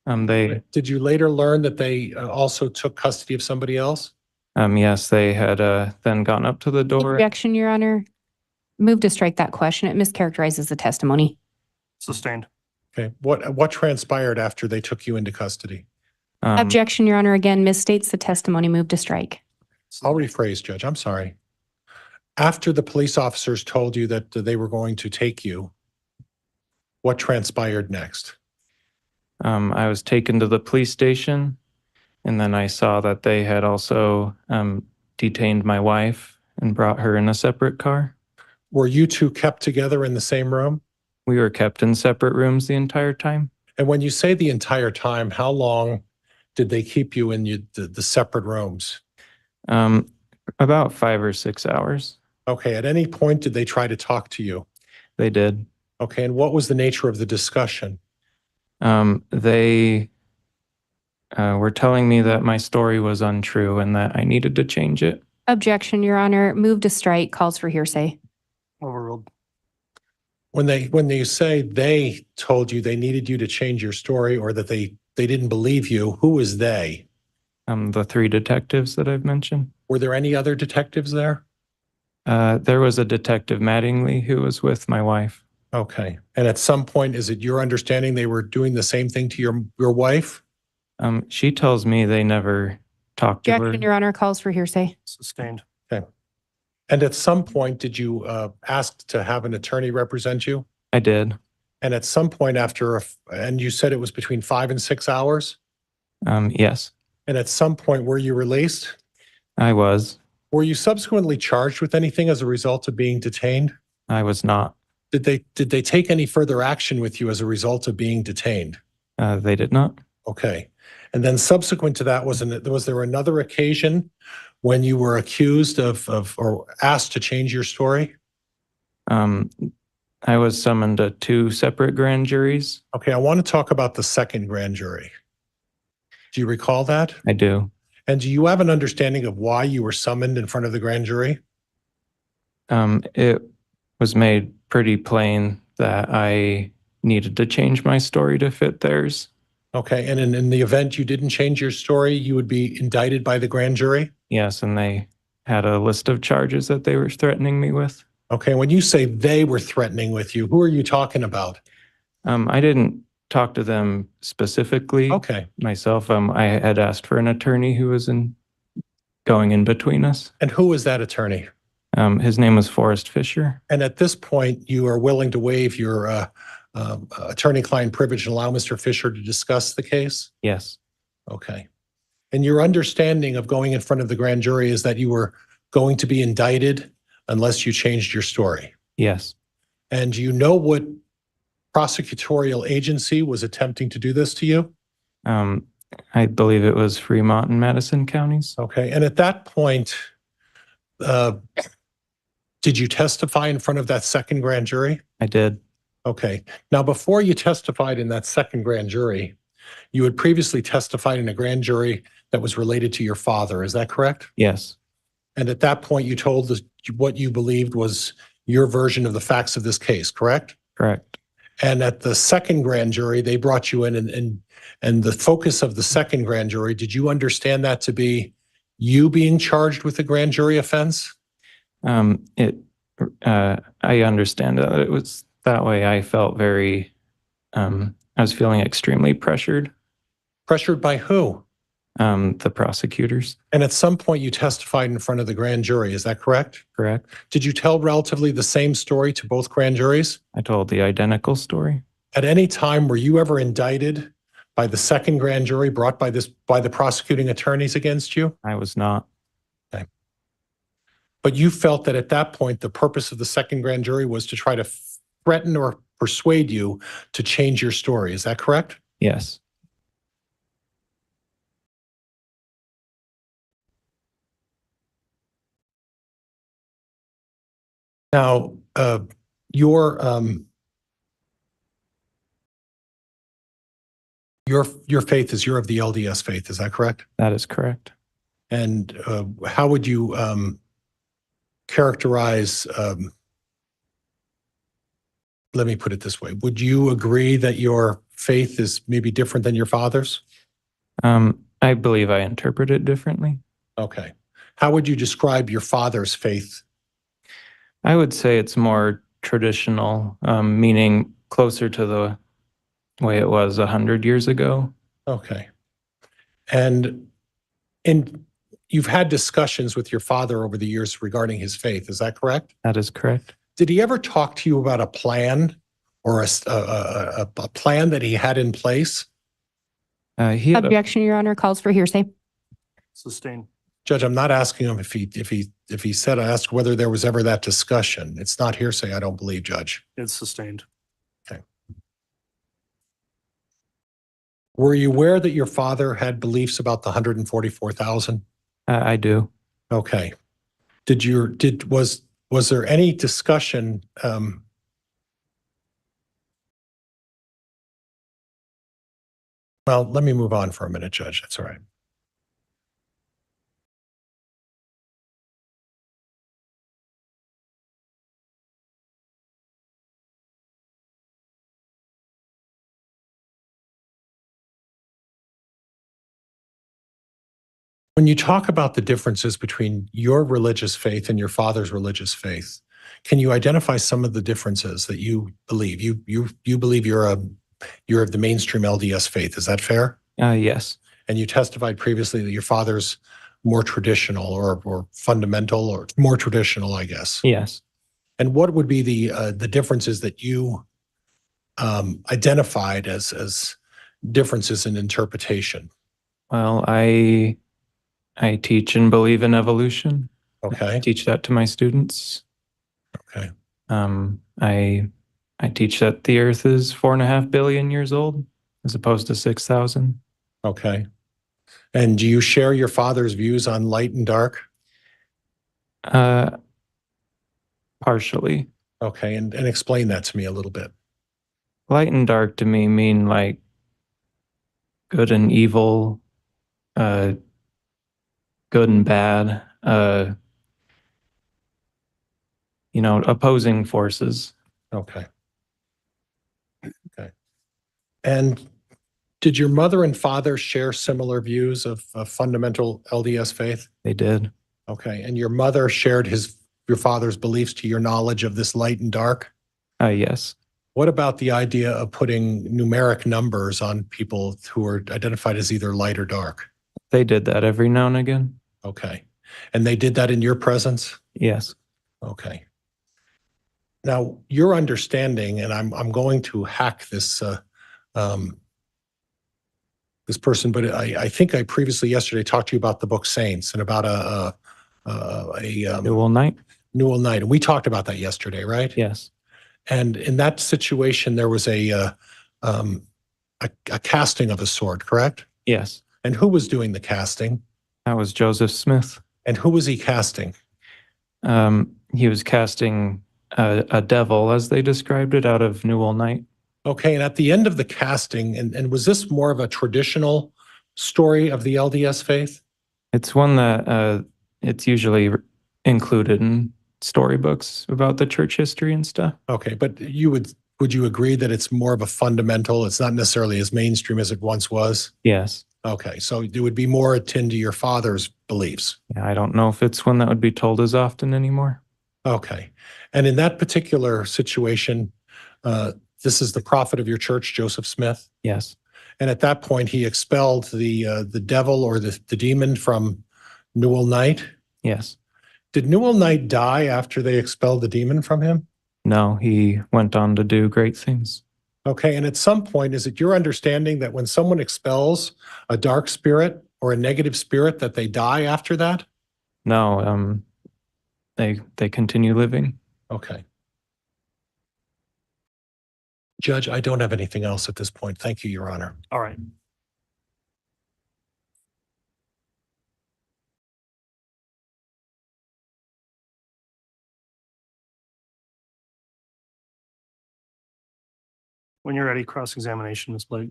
Speaker 3: Did you later learn that they also took custody of somebody else?
Speaker 10: Yes, they had then gone up to the door.
Speaker 6: Objection, Your Honor. Move to strike that question. It mischaracterizes the testimony.
Speaker 2: Sustained.
Speaker 3: Okay, what transpired after they took you into custody?
Speaker 6: Objection, Your Honor. Again, misstates the testimony. Move to strike.
Speaker 3: I'll rephrase, Judge, I'm sorry. After the police officers told you that they were going to take you, what transpired next?
Speaker 10: I was taken to the police station, and then I saw that they had also detained my wife and brought her in a separate car.
Speaker 3: Were you two kept together in the same room?
Speaker 10: We were kept in separate rooms the entire time.
Speaker 3: And when you say the entire time, how long did they keep you in the separate rooms?
Speaker 10: About 5 or 6 hours.
Speaker 3: Okay, at any point, did they try to talk to you?
Speaker 10: They did.
Speaker 3: Okay, and what was the nature of the discussion?
Speaker 10: They were telling me that my story was untrue and that I needed to change it.
Speaker 6: Objection, Your Honor. Move to strike. Calls for hearsay.
Speaker 2: Overruled.
Speaker 3: When you say they told you they needed you to change your story or that they didn't believe you, who was they?
Speaker 10: The 3 detectives that I've mentioned.
Speaker 3: Were there any other detectives there?
Speaker 10: There was a Detective Mattingly who was with my wife.
Speaker 3: Okay. And at some point, is it your understanding they were doing the same thing to your wife?
Speaker 10: She tells me they never talked to her.
Speaker 6: Objection, Your Honor. Calls for hearsay.
Speaker 2: Sustained.
Speaker 3: Okay. And at some point, did you ask to have an attorney represent you?
Speaker 10: I did.
Speaker 3: And at some point and you said it was between 5 and 6 hours?
Speaker 10: Yes,
Speaker 3: And at some point, were you released?
Speaker 10: I was.
Speaker 3: Were you subsequently charged with anything as a result of being detained?
Speaker 10: I was not.
Speaker 3: Did they take any further action with you as a result of being detained?
Speaker 10: They did not.
Speaker 3: Okay. And then subsequent to that, was there another occasion when you were accused of or asked to change your story?
Speaker 10: I was summoned to 2 separate grand juries.
Speaker 3: Okay, I want to talk about the second grand jury. Do you recall that?
Speaker 10: I do.
Speaker 3: And do you have an understanding of why you were summoned in front of the grand jury?
Speaker 10: It was made pretty plain that I needed to change my story to fit theirs.
Speaker 3: Okay, and in the event you didn't change your story, you would be indicted by the grand jury?
Speaker 10: Yes, and they had a list of charges that they were threatening me with.
Speaker 3: Okay, when you say they were threatening with you, who are you talking about?
Speaker 10: I didn't talk to them specifically
Speaker 3: Okay,
Speaker 10: myself. I had asked for an attorney who was going in between us.
Speaker 3: and who is that attorney?
Speaker 10: His name was Forrest Fisher.
Speaker 3: And at this point, you are willing to waive your attorney-client privilege and allow Mr. Fisher to discuss the case?
Speaker 10: Yes,
Speaker 3: Okay. And your understanding of going in front of the grand jury is that you were going to be indicted unless you changed your story?
Speaker 10: yes.
Speaker 3: And do you know what prosecutorial agency was attempting to do this to you?
Speaker 10: I believe it was Fremont and Madison counties.
Speaker 3: Okay. And at that point, did you testify in front of that second grand jury?
Speaker 10: I did.
Speaker 3: Okay. Now, before you testified in that second grand jury, you had previously testified in a grand jury that was related to your father. Is that correct?
Speaker 10: Yes,
Speaker 3: And at that point, you told us what you believed was your version of the facts of this case, correct?
Speaker 10: correct.
Speaker 3: And at the second grand jury, they brought you in and the focus of the second grand jury, did you understand that to be you being charged with a grand jury offense?
Speaker 10: I understand that it was that way. I felt very, I was feeling extremely pressured.
Speaker 3: Pressured by who?
Speaker 10: The prosecutors.
Speaker 3: And at some point you testified in front of the grand jury, is that correct?
Speaker 10: Correct.
Speaker 3: Did you tell relatively the same story to both grand juries?
Speaker 10: I told the identical story.
Speaker 3: At any time, were you ever indicted by the second grand jury brought by the prosecuting attorneys against you?
Speaker 10: I was not.
Speaker 3: Okay. But you felt that at that point, the purpose of the second grand jury was to try to threaten or persuade you to change your story. Is that correct?
Speaker 10: Yes.
Speaker 3: Now, your faith is you're of the LDS faith. Is that correct?
Speaker 10: That is correct.
Speaker 3: And how would you characterize? Let me put it this way: would you agree that your faith is maybe different than your father's?
Speaker 10: I believe I interpret it differently.
Speaker 3: Okay. How would you describe your father's faith?
Speaker 10: I would say it's more traditional, meaning closer to the way it was 100 years ago.
Speaker 3: Okay. And you've had discussions with your father over the years regarding his faith. Is that correct?
Speaker 10: That is correct.
Speaker 3: Did he ever talk to you about a plan or a plan that he had in place?
Speaker 10: He had
Speaker 6: Objection, Your Honor, calls for hearsay.
Speaker 2: Sustained.
Speaker 3: Judge, I'm not asking him if he said, I asked whether there was ever that discussion. It's not hearsay, I don't believe, Judge.
Speaker 2: It's sustained.
Speaker 3: Okay. Were you aware that your father had beliefs about the 144,000?
Speaker 10: I do.
Speaker 3: Okay. Was there any discussion? Well, let me move on for a minute, Judge. That's all right. When you talk about the differences between your religious faith and your father's religious faith, can you identify some of the differences that you believe? You believe you're of the mainstream LDS faith. Is that fair?
Speaker 10: Yes.
Speaker 3: And you testified previously that your father's more traditional or fundamental or more traditional, I guess.
Speaker 10: Yes.
Speaker 3: And what would be the differences that you identified as differences in interpretation?
Speaker 10: Well, I teach and believe in evolution.
Speaker 3: Okay.
Speaker 10: I teach that to my students.
Speaker 3: Okay.
Speaker 10: I teach that the Earth is 4.5 billion years old, as opposed to 6,000.
Speaker 3: Okay. And do you share your father's views on light and dark?
Speaker 10: Partially.
Speaker 3: Okay, and explain that to me a little bit.
Speaker 10: Light and dark to me mean like good and evil, good and bad, opposing forces.
Speaker 3: Okay. Okay. And did your mother and father share similar views of fundamental LDS faith?
Speaker 10: They did.
Speaker 3: Okay. And your mother shared your father's beliefs to your knowledge of this light and dark?
Speaker 10: Yes.
Speaker 3: What about the idea of putting numeric numbers on people who are identified as either light or dark?
Speaker 10: They did that every now and again.
Speaker 3: Okay. And they did that in your presence?
Speaker 10: Yes.
Speaker 3: Okay. Now, your understanding, and I'm going to hack this this person, but I think I previously yesterday talked to you about the book Saints and about a
Speaker 10: Newell Knight.
Speaker 3: Newell Knight, and we talked about that yesterday, right?
Speaker 10: Yes.
Speaker 3: And in that situation, there was a casting of a sort, correct?
Speaker 10: Yes.
Speaker 3: And who was doing the casting?
Speaker 10: That was Joseph Smith.
Speaker 3: And who was he casting?
Speaker 10: He was casting a devil, as they described it, out of Newell Knight.
Speaker 3: Okay, and at the end of the casting, and was this more of a traditional story of the LDS faith?
Speaker 10: It's one that it's usually included in storybooks about the church history and stuff.
Speaker 3: Okay, but would you agree that it's more of a fundamental, it's not necessarily as mainstream as it once was?
Speaker 10: Yes.
Speaker 3: Okay, so it would be more akin to your father's beliefs.
Speaker 10: Yeah, I don't know if it's one that would be told as often anymore.
Speaker 3: Okay. And in that particular situation, this is the prophet of your church, Joseph Smith.
Speaker 10: Yes.
Speaker 3: And at that point, he expelled the devil or the demon from Newell Knight.
Speaker 10: Yes.
Speaker 3: Did Newell Knight die after they expelled the demon from him?
Speaker 10: No, he went on to do great things.
Speaker 3: Okay. And at some point, is it your understanding that when someone expels a dark spirit or a negative spirit, that they die after that?
Speaker 10: No, they continue living.
Speaker 3: Okay. Judge, I don't have anything else at this point. Thank you, Your Honor.
Speaker 2: All right. When you're ready, cross-examination, Ms. Blake.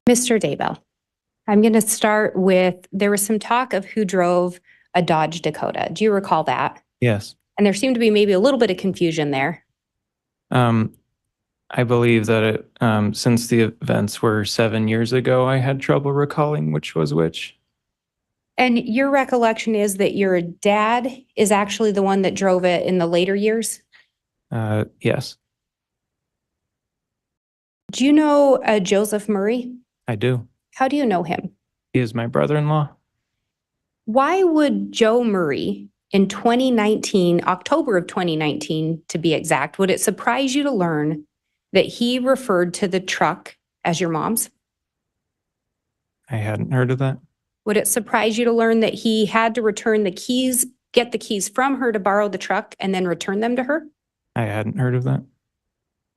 Speaker 6: Mr. Daybell, I'm going to start with, there was some talk of who drove a Dodge Dakota. Do you recall that?
Speaker 10: Yes.
Speaker 6: And there seemed to be maybe a little bit of confusion there.
Speaker 10: I believe that since the events were 7 years ago, I had trouble recalling which was which.
Speaker 6: And your recollection is that your dad is actually the one that drove it in the later years?
Speaker 10: Yes,
Speaker 6: Do you know Joseph Murray?
Speaker 10: I do.
Speaker 6: How do you know him?
Speaker 10: He is my brother-in-law.
Speaker 6: Why would Joe Murray in 2019, October of 2019 to be exact, would it surprise you to learn that he referred to the truck as your mom's?
Speaker 10: I hadn't heard of that.
Speaker 6: Would it surprise you to learn that he had to return the keys, get the keys from her to borrow the truck and then return them to her?
Speaker 10: I hadn't heard of that.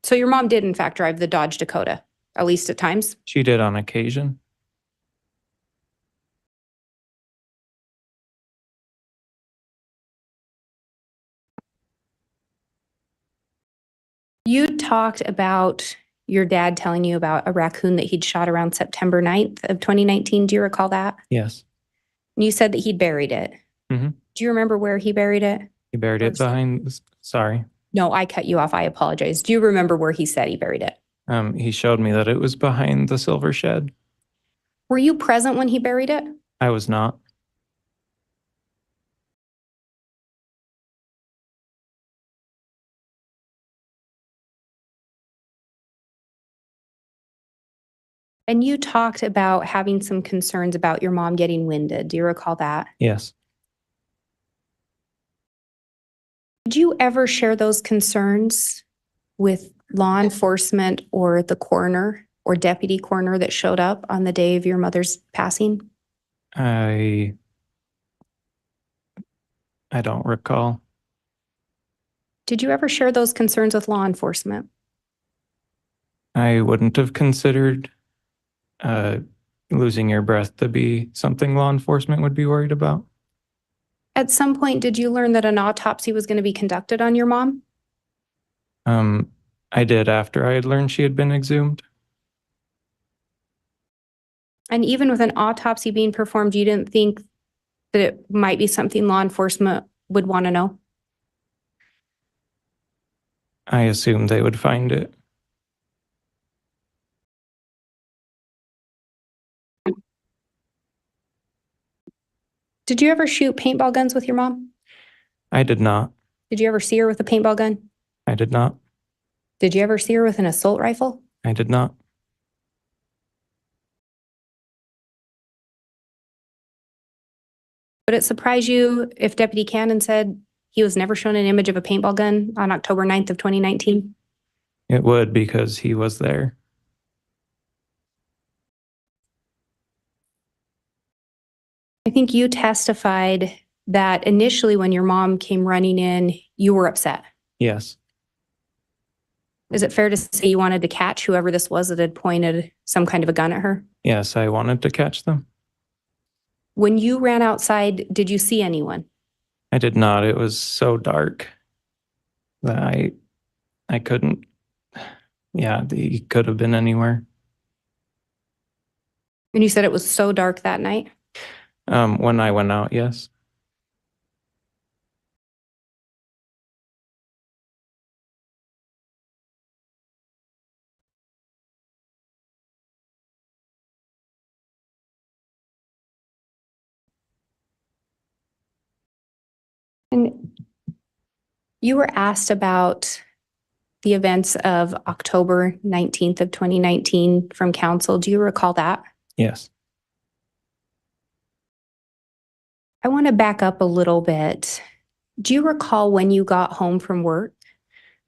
Speaker 6: So your mom did in fact drive the Dodge Dakota, at least at times?
Speaker 10: She did on occasion.
Speaker 6: You talked about your dad telling you about a raccoon that he'd shot around September 9th of 2019. Do you recall that?
Speaker 10: Yes.
Speaker 6: And you said that he'd buried it.
Speaker 10: Mhm.
Speaker 6: Do you remember where he buried it?
Speaker 10: He buried it behind, sorry.
Speaker 6: No, I cut you off. I apologize. Do you remember where he said he buried it?
Speaker 10: He showed me that it was behind the silver shed.
Speaker 6: Were you present when he buried it?
Speaker 10: I was not.
Speaker 6: And you talked about having some concerns about your mom getting winded. Do you recall that?
Speaker 10: Yes.
Speaker 6: Did you ever share those concerns with law enforcement or the coroner or deputy coroner that showed up on the day of your mother's passing?
Speaker 10: I don't recall.
Speaker 6: Did you ever share those concerns with law enforcement?
Speaker 10: I wouldn't have considered losing your breath to be something law enforcement would be worried about.
Speaker 6: At some point, did you learn that an autopsy was going to be conducted on your mom?
Speaker 10: I did after I had learned she had been exhumed.
Speaker 6: And even with an autopsy being performed, you didn't think that it might be something law enforcement would want to know?
Speaker 10: I assumed they would find it.
Speaker 6: Did you ever shoot paintball guns with your mom?
Speaker 10: I did not.
Speaker 6: Did you ever see her with a paintball gun?
Speaker 10: I did not.
Speaker 6: Did you ever see her with an assault rifle?
Speaker 10: I did not.
Speaker 6: Would it surprise you if Deputy Cannon said he was never shown an image of a paintball gun on October 9th of 2019?
Speaker 10: It would, because he was there.
Speaker 6: I think you testified that initially when your mom came running in, you were upset.
Speaker 10: Yes.
Speaker 6: Is it fair to say you wanted to catch whoever this was that had pointed some kind of a gun at her?
Speaker 10: Yes, I wanted to catch them.
Speaker 6: When you ran outside, did you see anyone?
Speaker 10: I did not. It was so dark that I couldn't. Yeah, he could have been anywhere.
Speaker 6: And you said it was so dark that night?
Speaker 10: When I went out, yes.
Speaker 6: And you were asked about the events of October 19th of 2019 from council. Do you recall that?
Speaker 10: Yes.
Speaker 6: I want to back up a little bit. Do you recall when you got home from work?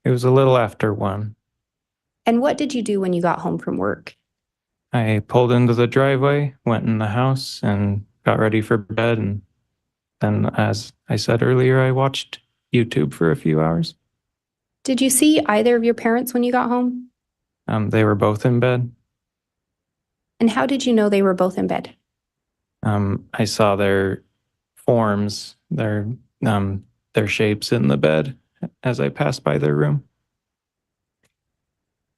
Speaker 10: It was a little after 1.
Speaker 6: And what did you do when you got home from work?
Speaker 10: I pulled into the driveway, went in the house, and got ready for bed. And then, as I said earlier, I watched YouTube for a few hours.
Speaker 6: Did you see either of your parents when you got home?
Speaker 10: They were both in bed.
Speaker 6: And how did you know they were both in bed?
Speaker 10: I saw their forms, their shapes in the bed as I passed by their room.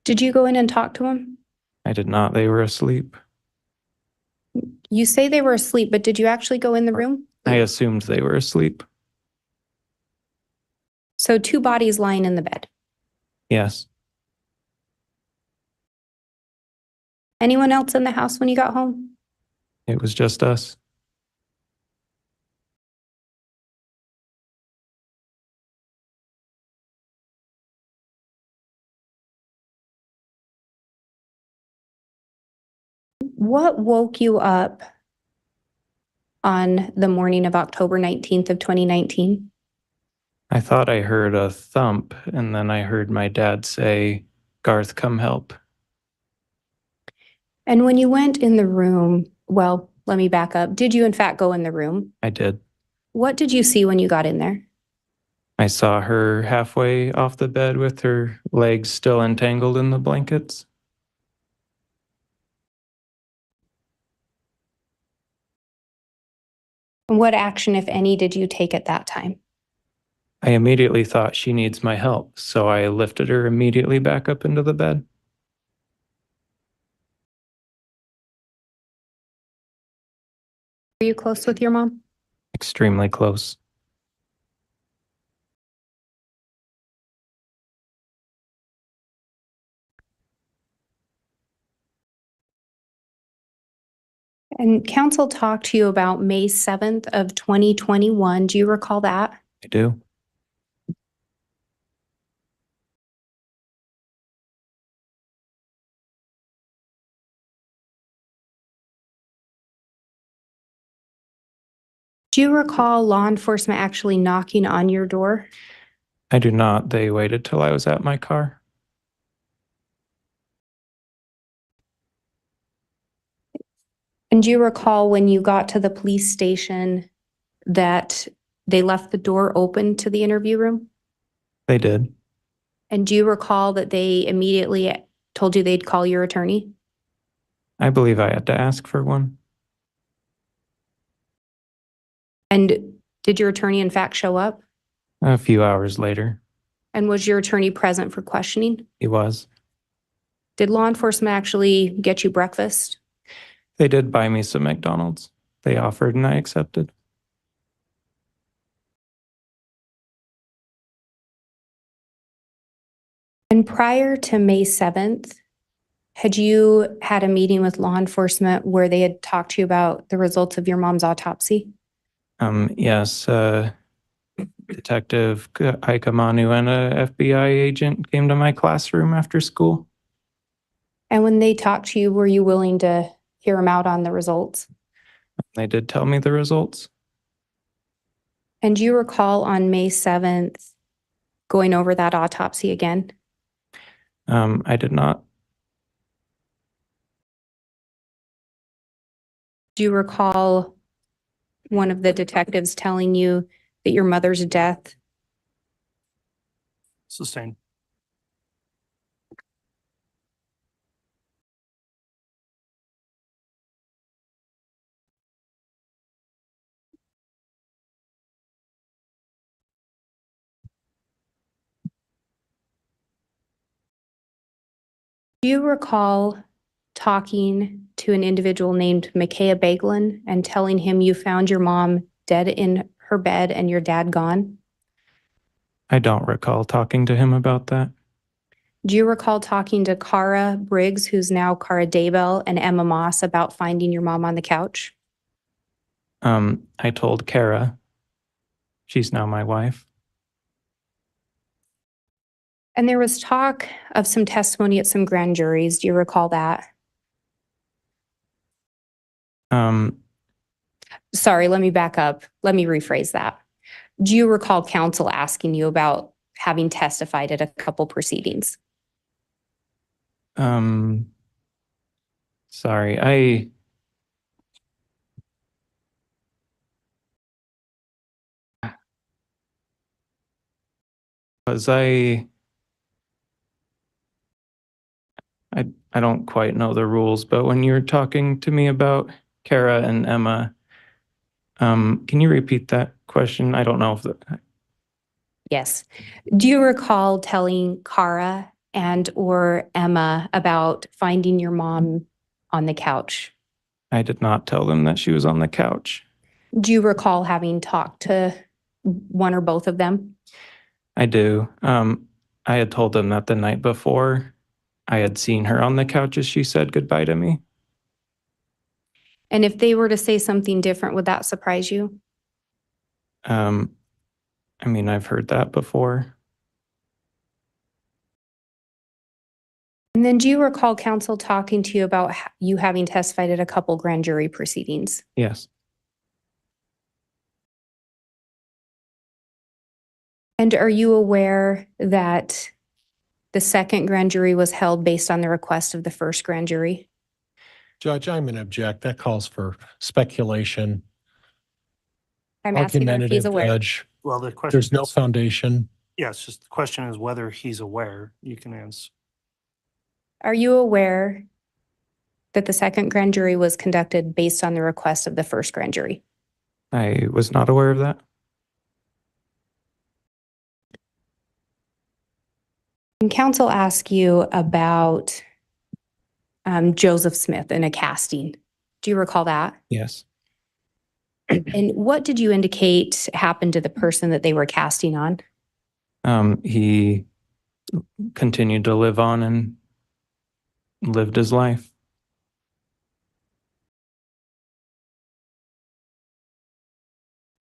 Speaker 6: Did you go in and talk to them?
Speaker 10: I did not. They were asleep.
Speaker 6: You say they were asleep, but did you actually go in the room?
Speaker 10: I assumed they were asleep.
Speaker 6: So 2 bodies lying in the bed.
Speaker 10: Yes.
Speaker 6: Anyone else in the house when you got home?
Speaker 10: It was just us.
Speaker 6: What woke you up on the morning of October 19th of 2019?
Speaker 10: I thought I heard a thump, and then I heard my dad say, "Garth, come help."
Speaker 6: And when you went in the room, well, let me back up. Did you in fact go in the room?
Speaker 10: I did.
Speaker 6: What did you see when you got in there?
Speaker 10: I saw her halfway off the bed with her legs still entangled in the blankets.
Speaker 6: And what action, if any, did you take at that time?
Speaker 10: I immediately thought she needs my help, so I lifted her immediately back up into the bed.
Speaker 6: Were you close with your mom?
Speaker 10: Extremely close.
Speaker 6: And council talked to you about May 7th of 2021. Do you recall that?
Speaker 10: I do.
Speaker 6: Do you recall law enforcement actually knocking on your door?
Speaker 10: I do not. They waited till I was at my car.
Speaker 6: And do you recall when you got to the police station that they left the door open to the interview room?
Speaker 10: They did.
Speaker 6: And do you recall that they immediately told you they'd call your attorney?
Speaker 10: I believe I had to ask for one.
Speaker 6: And did your attorney in fact show up?
Speaker 10: A few hours later,
Speaker 6: And was your attorney present for questioning?
Speaker 10: he was.
Speaker 6: Did law enforcement actually get you breakfast?
Speaker 10: They did buy me some McDonald's. They offered and I accepted.
Speaker 6: And prior to May 7th, had you had a meeting with law enforcement where they had talked to you about the results of your mom's autopsy?
Speaker 10: Yes, Detective Aikamanu and a FBI agent came to my classroom after school.
Speaker 6: And when they talked to you, were you willing to hear them out on the results?
Speaker 10: They did tell me the results.
Speaker 6: And do you recall on May 7th going over that autopsy again?
Speaker 10: I did not.
Speaker 6: Do you recall one of the detectives telling you that your mother's death
Speaker 2: Sustained.
Speaker 6: Do you recall talking to an individual named Micaiah Baglin and telling him you found your mom dead in her bed and your dad gone?
Speaker 10: I don't recall talking to him about that.
Speaker 6: Do you recall talking to Cara Briggs, who's now Cara Daybell, and Emma Moss about finding your mom on the couch?
Speaker 10: I told Kara. She's now my wife.
Speaker 6: And there was talk of some testimony at some grand juries. Do you recall that? Sorry, let me back up. Let me rephrase that. Do you recall counsel asking you about having testified at a couple proceedings?
Speaker 10: Sorry, I I don't quite know the rules, but when you were talking to me about Kara and Emma, can you repeat that question? I don't know if
Speaker 6: Yes. Do you recall telling Cara and or Emma about finding your mom on the couch?
Speaker 10: I did not tell them that she was on the couch.
Speaker 6: Do you recall having talked to one or both of them?
Speaker 10: I do. I had told them that the night before I had seen her on the couch as she said goodbye to me.
Speaker 6: And if they were to say something different, would that surprise you?
Speaker 10: I mean, I've heard that before.
Speaker 6: And then do you recall counsel talking to you about you having testified at a couple grand jury proceedings?
Speaker 10: Yes.
Speaker 6: And are you aware that the second grand jury was held based on the request of the first grand jury?
Speaker 3: Judge, I'm going to object. That calls for speculation.
Speaker 6: I'm asking her if he's
Speaker 3: Argumentative,
Speaker 6: aware.
Speaker 3: Judge.
Speaker 2: Well, the question.
Speaker 3: There's no foundation.
Speaker 2: Yes, just the question is whether he's aware. You can answer.
Speaker 6: Are you aware that the second grand jury was conducted based on the request of the first grand jury?
Speaker 10: I was not aware of that.
Speaker 6: Can counsel ask you about Joseph Smith in a casting? Do you recall that?
Speaker 10: Yes.
Speaker 6: And what did you indicate happened to the person that they were casting on?
Speaker 10: He continued to live on and lived his life.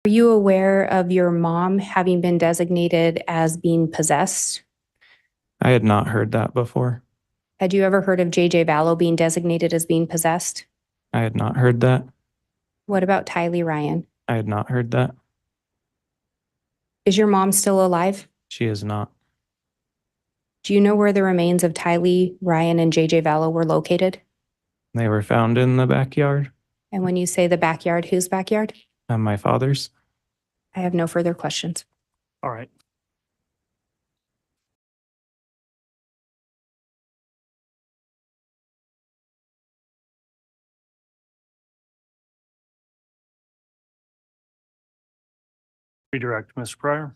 Speaker 6: Are you aware of your mom having been designated as being possessed?
Speaker 10: I had not heard that before.
Speaker 6: Had you ever heard of JJ Vallow being designated as being possessed?
Speaker 10: I had not heard that.
Speaker 6: What about Tylee Ryan?
Speaker 10: I had not heard that.
Speaker 6: Is your mom still alive?
Speaker 10: She is not.
Speaker 6: Do you know where the remains of Tylee Ryan and JJ Vallow were located?
Speaker 10: They were found in the backyard.
Speaker 6: And when you say the backyard, whose backyard?
Speaker 10: My father's.
Speaker 6: I have no further questions.
Speaker 2: All right. Redirect, Mr. Pryor.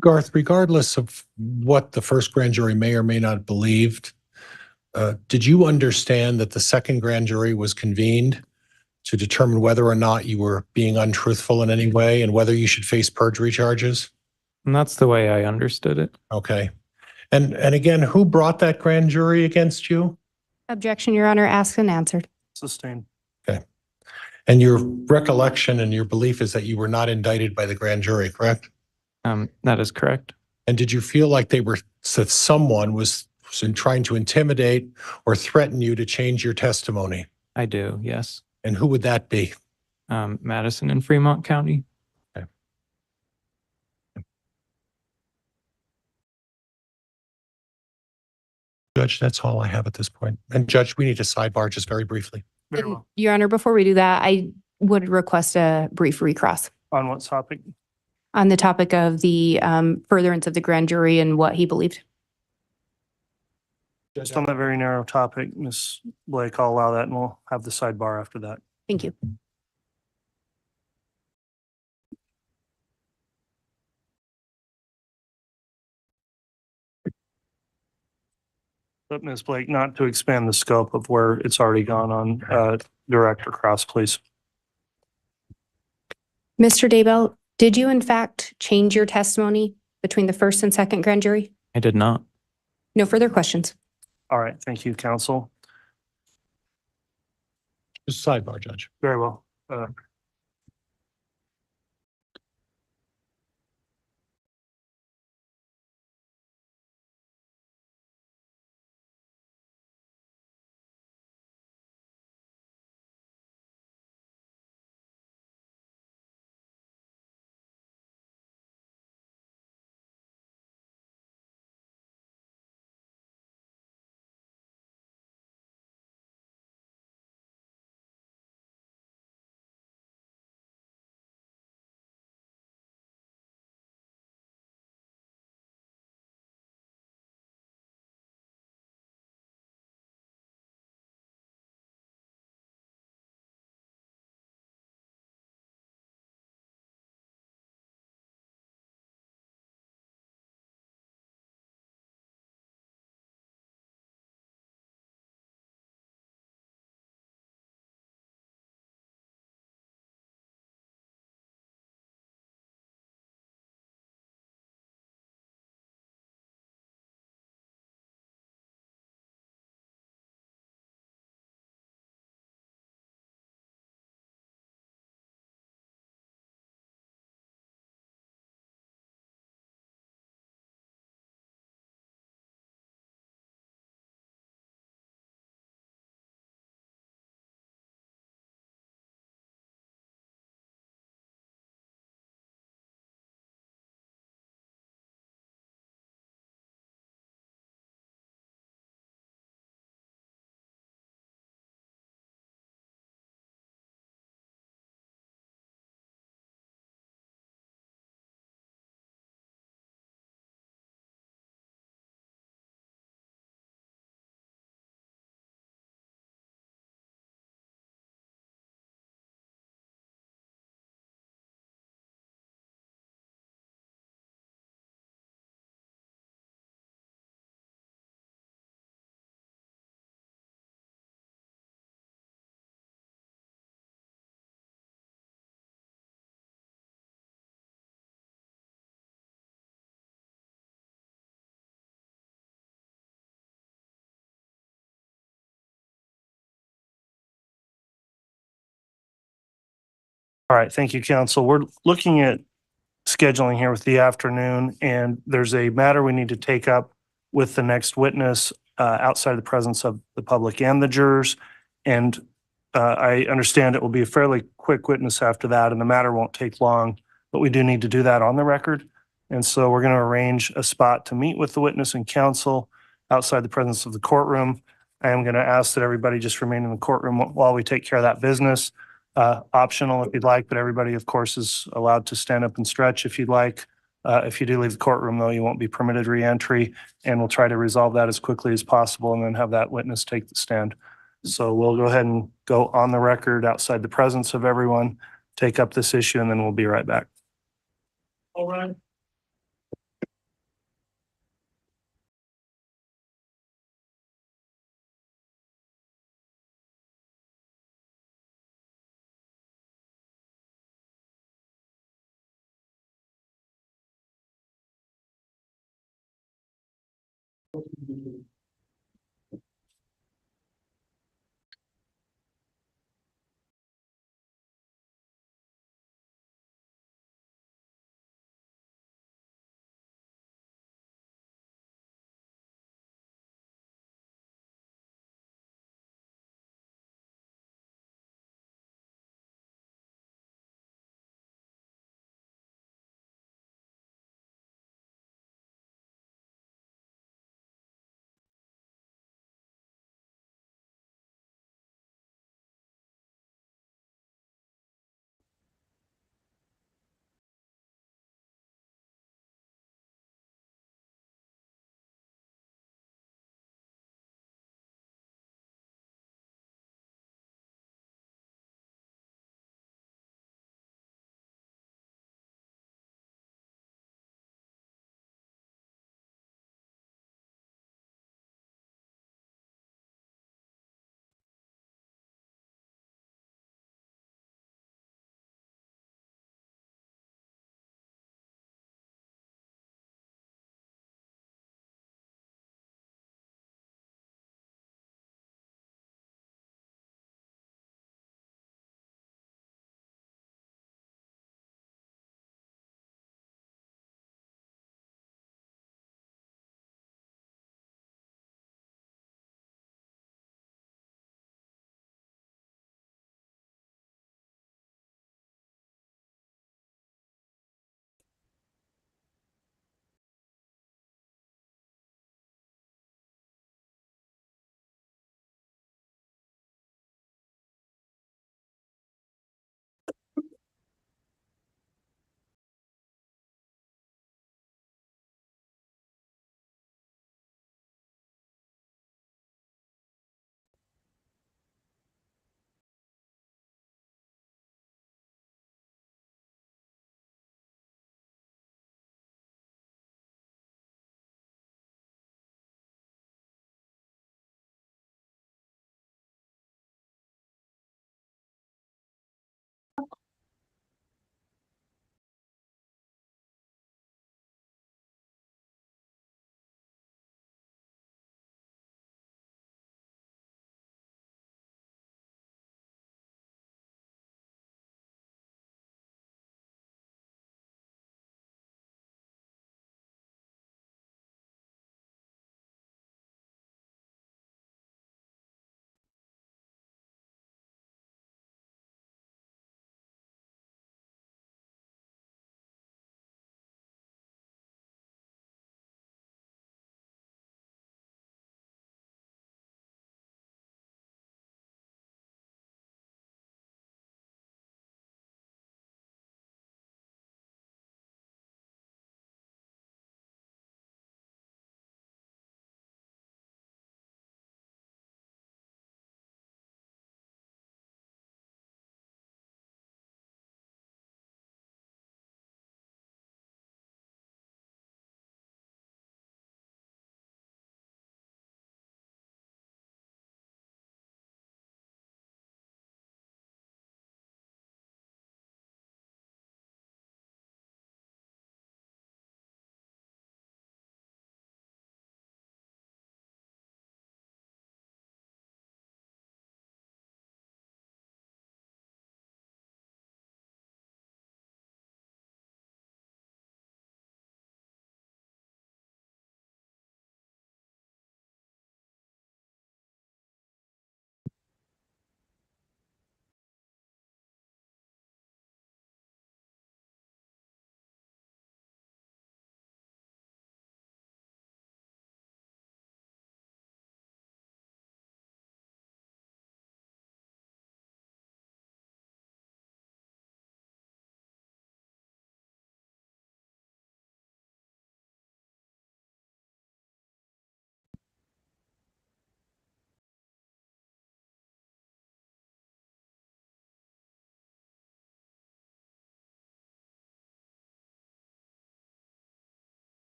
Speaker 3: Garth, regardless of what the first grand jury may or may not have believed, did you understand that the second grand jury was convened to determine whether or not you were being untruthful in any way and whether you should face perjury charges?
Speaker 10: And that's the way I understood it.
Speaker 3: Okay. And again, who brought that grand jury against you?
Speaker 6: Objection, Your Honor, asked and answered.
Speaker 2: Sustained.
Speaker 3: Okay. And your recollection and your belief is that you were not indicted by the grand jury, correct?
Speaker 10: That is correct.
Speaker 3: And did you feel like that someone was trying to intimidate or threaten you to change your testimony?
Speaker 10: I do, yes.
Speaker 3: And who would that be?
Speaker 10: Madison and Fremont County.
Speaker 3: Okay. Judge, that's all I have at this point. And Judge, we need to sidebar just very briefly.
Speaker 2: Very well.
Speaker 6: Your Honor, before we do that, I would request a brief recross
Speaker 2: On what topic?
Speaker 6: on the topic of the furtherance of the grand jury and what he believed.
Speaker 2: Just on that very narrow topic, Ms. Blake, I'll allow that and we'll have the sidebar after that.
Speaker 6: Thank you.
Speaker 2: But Ms. Blake, not to expand the scope of where it's already gone on, direct or cross, please.
Speaker 6: Mr. Daybell, did you in fact change your testimony between the first and second grand jury?
Speaker 10: I did not.
Speaker 6: No further questions.
Speaker 2: All right, thank you, counsel.
Speaker 3: Just sidebar, Judge.
Speaker 2: Very well. All right, thank you, counsel. We're looking at scheduling here with the afternoon, and there's a matter we need to take up with the next witness outside the presence of the public and the jurors. And I understand it will be a fairly quick witness after that, and the matter won't take long, but we do need to do that on the record. And so we're going to arrange a spot to meet with the witness and counsel outside the presence of the courtroom. I am going to ask that everybody just remain in the courtroom while we take care of that business. Optional if you'd like, but everybody, of course, is allowed to stand up and stretch if you'd like. If you do leave the courtroom, though, you won't be permitted re-entry, and we'll try to resolve that as quickly as possible and then have that witness take the stand. So we'll go ahead and go on the record outside the presence of everyone, take up this issue, and then we'll be right back.
Speaker 1: All right.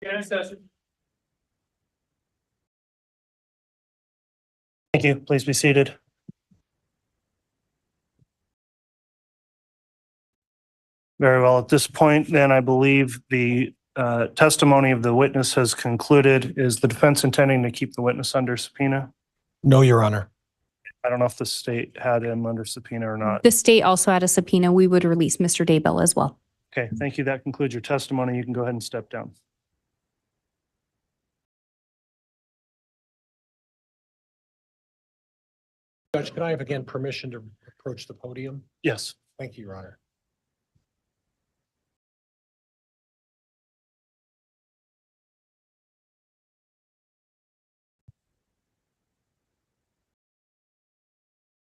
Speaker 1: Again, session.
Speaker 2: Thank you. Please be seated. Very well. At this point, then, I believe the testimony of the witness has concluded. Is the defense intending to keep the witness under subpoena?
Speaker 3: No, Your Honor.
Speaker 2: I don't know if the state had him under subpoena or not.
Speaker 6: The state also had a subpoena. We would release Mr. Daybell as well.
Speaker 2: Okay, thank you. That concludes your testimony. You can go ahead and step down.
Speaker 3: Judge, can I have again permission to approach the podium?
Speaker 2: Yes.
Speaker 3: Thank you, Your Honor.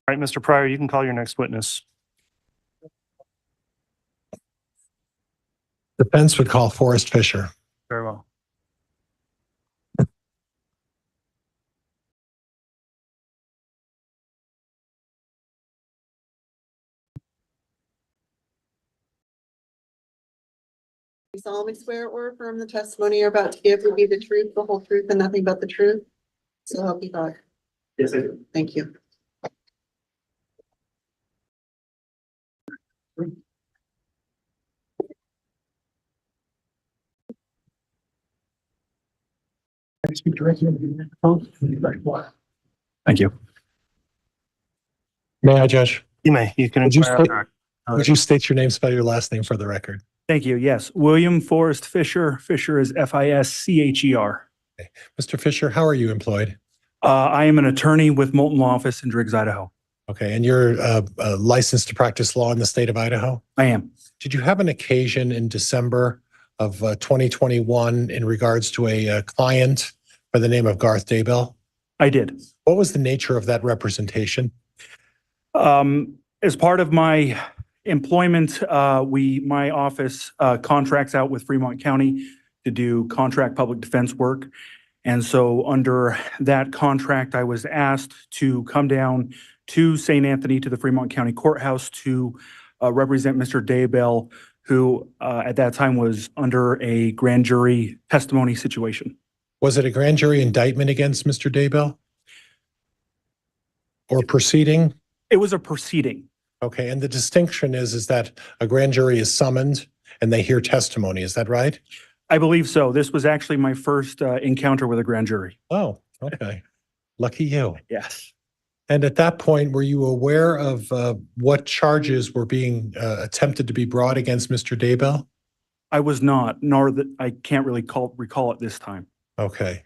Speaker 2: All right, Mr. Pryor, you can call your next witness.
Speaker 3: Defense would call Forrest Fisher.
Speaker 2: Very well.
Speaker 5: You solemnly swear or affirm the testimony you're about to give will be the truth, the whole truth, and nothing but the truth? So help you God.
Speaker 1: Yes, I do.
Speaker 5: Thank you.
Speaker 1: Speak directly into the microphone.
Speaker 11: Thank you.
Speaker 3: May I, Judge?
Speaker 2: You may. You can
Speaker 3: Would you
Speaker 2: inquire.
Speaker 3: Would you state your name, spell your last name for the record?
Speaker 11: Thank you. Yes, William Forrest Fisher. Fisher is Fischer.
Speaker 3: Mr. Fisher, how are you employed?
Speaker 11: I am an attorney with Moulton Law Office in Driggs, Idaho.
Speaker 3: Okay, and you're licensed to practice law in the state of Idaho?
Speaker 11: I am.
Speaker 3: Did you have an occasion in December of 2021 in regards to a client by the name of Garth Daybell?
Speaker 11: I did.
Speaker 3: What was the nature of that representation?
Speaker 11: As part of my employment, my office contracts out with Fremont County to do contract public defense work. And so under that contract, I was asked to come down to St. Anthony to the Fremont County Courthouse to represent Mr. Daybell, who at that time was under a grand jury testimony situation.
Speaker 3: Was it a grand jury indictment against Mr. Daybell? Or proceeding?
Speaker 11: It was a proceeding.
Speaker 3: Okay, and the distinction is that a grand jury is summoned and they hear testimony. Is that right?
Speaker 11: I believe so. This was actually my first encounter with a grand jury.
Speaker 3: Oh, okay. Lucky you.
Speaker 11: Yes.
Speaker 3: And at that point, were you aware of what charges were being attempted to be brought against Mr. Daybell?
Speaker 11: I was not, nor that I can't really recall it this time.
Speaker 3: Okay.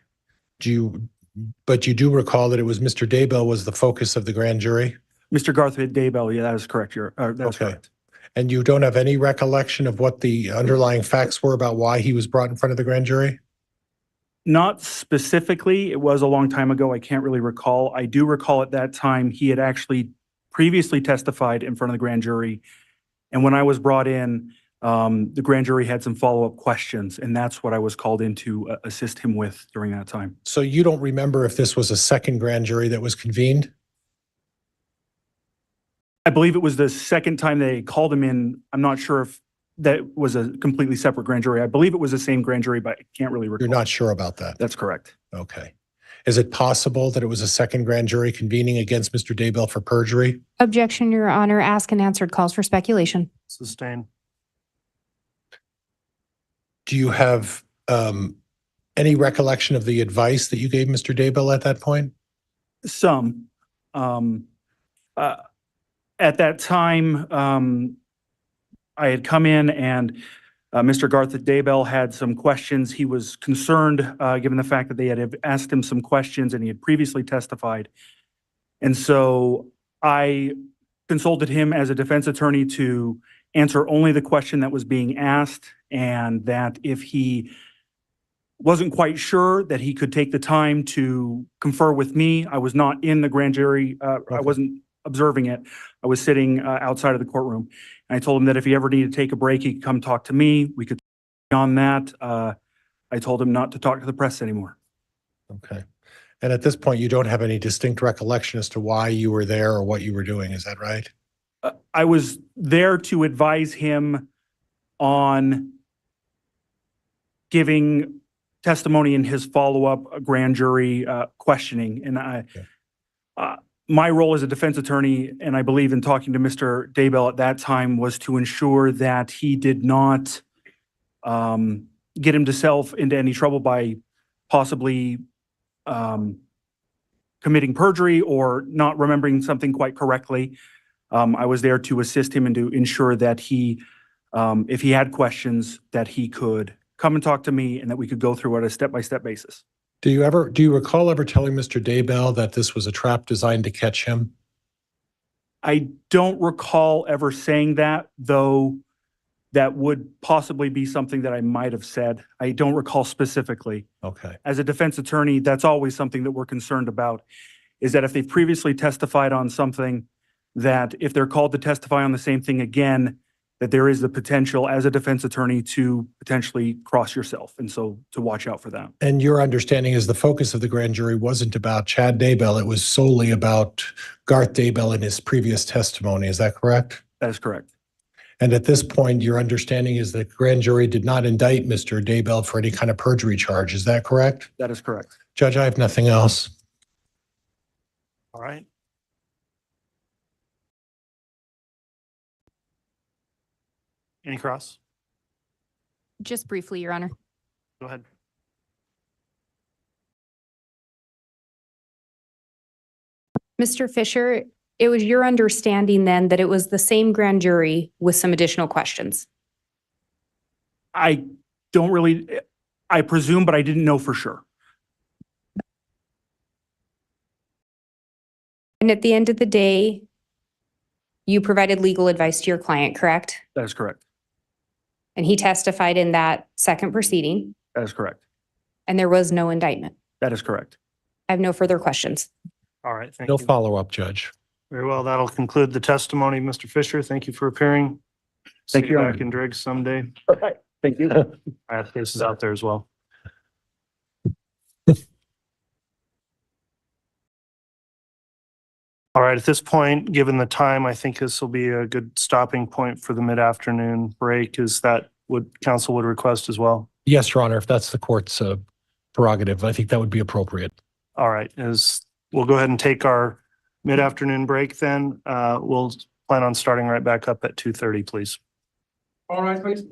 Speaker 3: But you do recall that it was Mr. Daybell was the focus of the grand jury?
Speaker 11: Mr. Garth Daybell, yeah, that is correct. That's
Speaker 3: Okay.
Speaker 11: correct.
Speaker 3: And you don't have any recollection of what the underlying facts were about why he was brought in front of the grand jury?
Speaker 11: Not specifically. It was a long time ago. I can't really recall. I do recall at that time he had actually previously testified in front of the grand jury. And when I was brought in, the grand jury had some follow-up questions, and that's what I was called in to assist him with during that time.
Speaker 3: So you don't remember if this was a second grand jury that was convened?
Speaker 11: I believe it was the second time they called him in. I'm not sure if that was a completely separate grand jury. I believe it was the same grand jury, but I can't really recall.
Speaker 3: You're not sure about that?
Speaker 11: That's correct.
Speaker 3: Okay. Is it possible that it was a second grand jury convening against Mr. Daybell for perjury?
Speaker 6: Objection, Your Honor. Asked and answered calls for speculation.
Speaker 2: Sustain.
Speaker 3: Do you have any recollection of the advice that you gave Mr. Daybell at that point?
Speaker 11: Some. At that time, I had come in and Mr. Garth Daybell had some questions. He was concerned, given the fact that they had asked him some questions and he had previously testified. And so I consulted him as a defense attorney to answer only the question that was being asked, and that if he wasn't quite sure, that he could take the time to confer with me. I was not in the grand jury. I wasn't observing it. I was sitting outside of the courtroom. And I told him that if he ever needed to take a break, he could come talk to me. We could on that. I told him not to talk to the press anymore.
Speaker 3: Okay. And at this point, you don't have any distinct recollection as to why you were there or what you were doing. Is that right?
Speaker 11: I was there to advise him on giving testimony in his follow-up grand jury questioning. And my role as a defense attorney, and I believe in talking to Mr. Daybell at that time, was to ensure that he did not get himself into any trouble by possibly committing perjury or not remembering something quite correctly. I was there to assist him and to ensure that he, if he had questions, that he could come and talk to me and that we could go through it on a step-by-step basis.
Speaker 3: Do you recall ever telling Mr. Daybell that this was a trap designed to catch him?
Speaker 11: I don't recall ever saying that, though that would possibly be something that I might have said. I don't recall specifically.
Speaker 3: Okay.
Speaker 11: As a defense attorney, that's always something that we're concerned about, is that if they've previously testified on something, that if they're called to testify on the same thing again, that there is the potential as a defense attorney to potentially cross yourself. And so to watch out for that.
Speaker 3: And your understanding is the focus of the grand jury wasn't about Chad Daybell. It was solely about Garth Daybell and his previous testimony. Is that correct?
Speaker 11: That is correct.
Speaker 3: And at this point, your understanding is that the grand jury did not indict Mr. Daybell for any kind of perjury charge. Is that correct?
Speaker 11: That is correct.
Speaker 3: Judge, I have nothing else.
Speaker 2: All right. Any cross?
Speaker 6: Just briefly, Your Honor.
Speaker 2: Go ahead.
Speaker 6: Mr. Fisher, it was your understanding then that it was the same grand jury with some additional questions?
Speaker 11: I don't really, I presume, but I didn't know for sure.
Speaker 6: And at the end of the day, you provided legal advice to your client, correct?
Speaker 11: That is correct.
Speaker 6: And he testified in that second proceeding,
Speaker 11: That is correct.
Speaker 6: and there was no indictment.
Speaker 11: That is correct.
Speaker 6: I have no further questions.
Speaker 2: All right. Thank
Speaker 3: No
Speaker 2: you.
Speaker 3: follow-up, Judge.
Speaker 2: Very well. That'll conclude the testimony. Mr. Fisher, thank you for appearing.
Speaker 11: Thank
Speaker 2: See
Speaker 11: you, Your
Speaker 2: back
Speaker 11: Honor.
Speaker 2: in Driggs someday.
Speaker 11: All right. Thank you.
Speaker 2: I have cases out there as well. All right, at this point, given the time, I think this will be a good stopping point for the mid-afternoon break. Is that what council would request as well?
Speaker 3: Yes, Your Honor, if that's the court's prerogative, I think that would be appropriate.
Speaker 2: All right, we'll go ahead and take our mid-afternoon break then. We'll plan on starting right back up at 2:30, please.
Speaker 1: All right, please.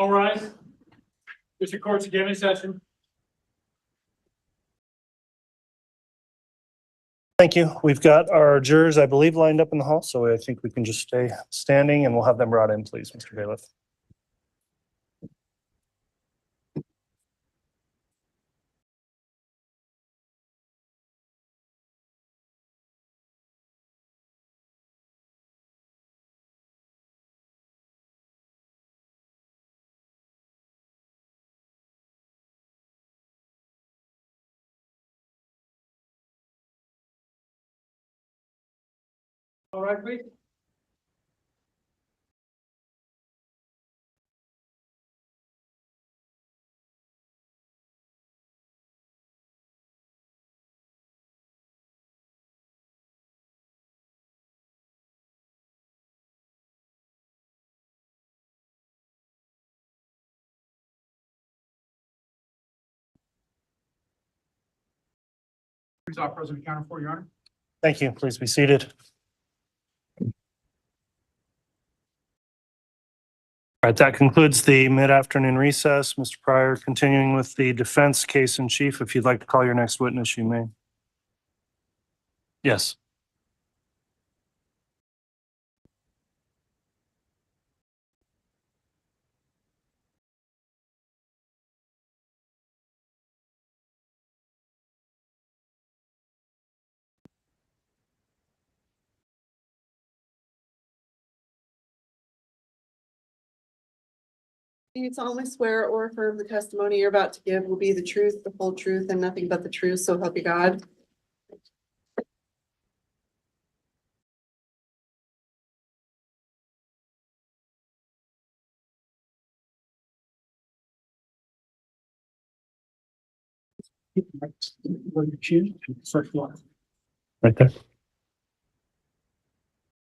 Speaker 1: All rise. District Court's again in session.
Speaker 2: Thank you. We've got our jurors, I believe, lined up in the hall, so I think we can just stay standing and we'll have them brought in, please, Mr. Bailiff.
Speaker 1: All right, please. Please off President Counter for Your Honor.
Speaker 2: Thank you. Please be seated. All right, that concludes the mid-afternoon recess. Mr. Pryor, continuing with the defense case in chief, if you'd like to call your next witness, you may. Yes.
Speaker 5: Do you solemnly swear or affirm the testimony you're about to give will be the truth, the whole truth, and nothing but the truth, so help you God?
Speaker 2: Right there.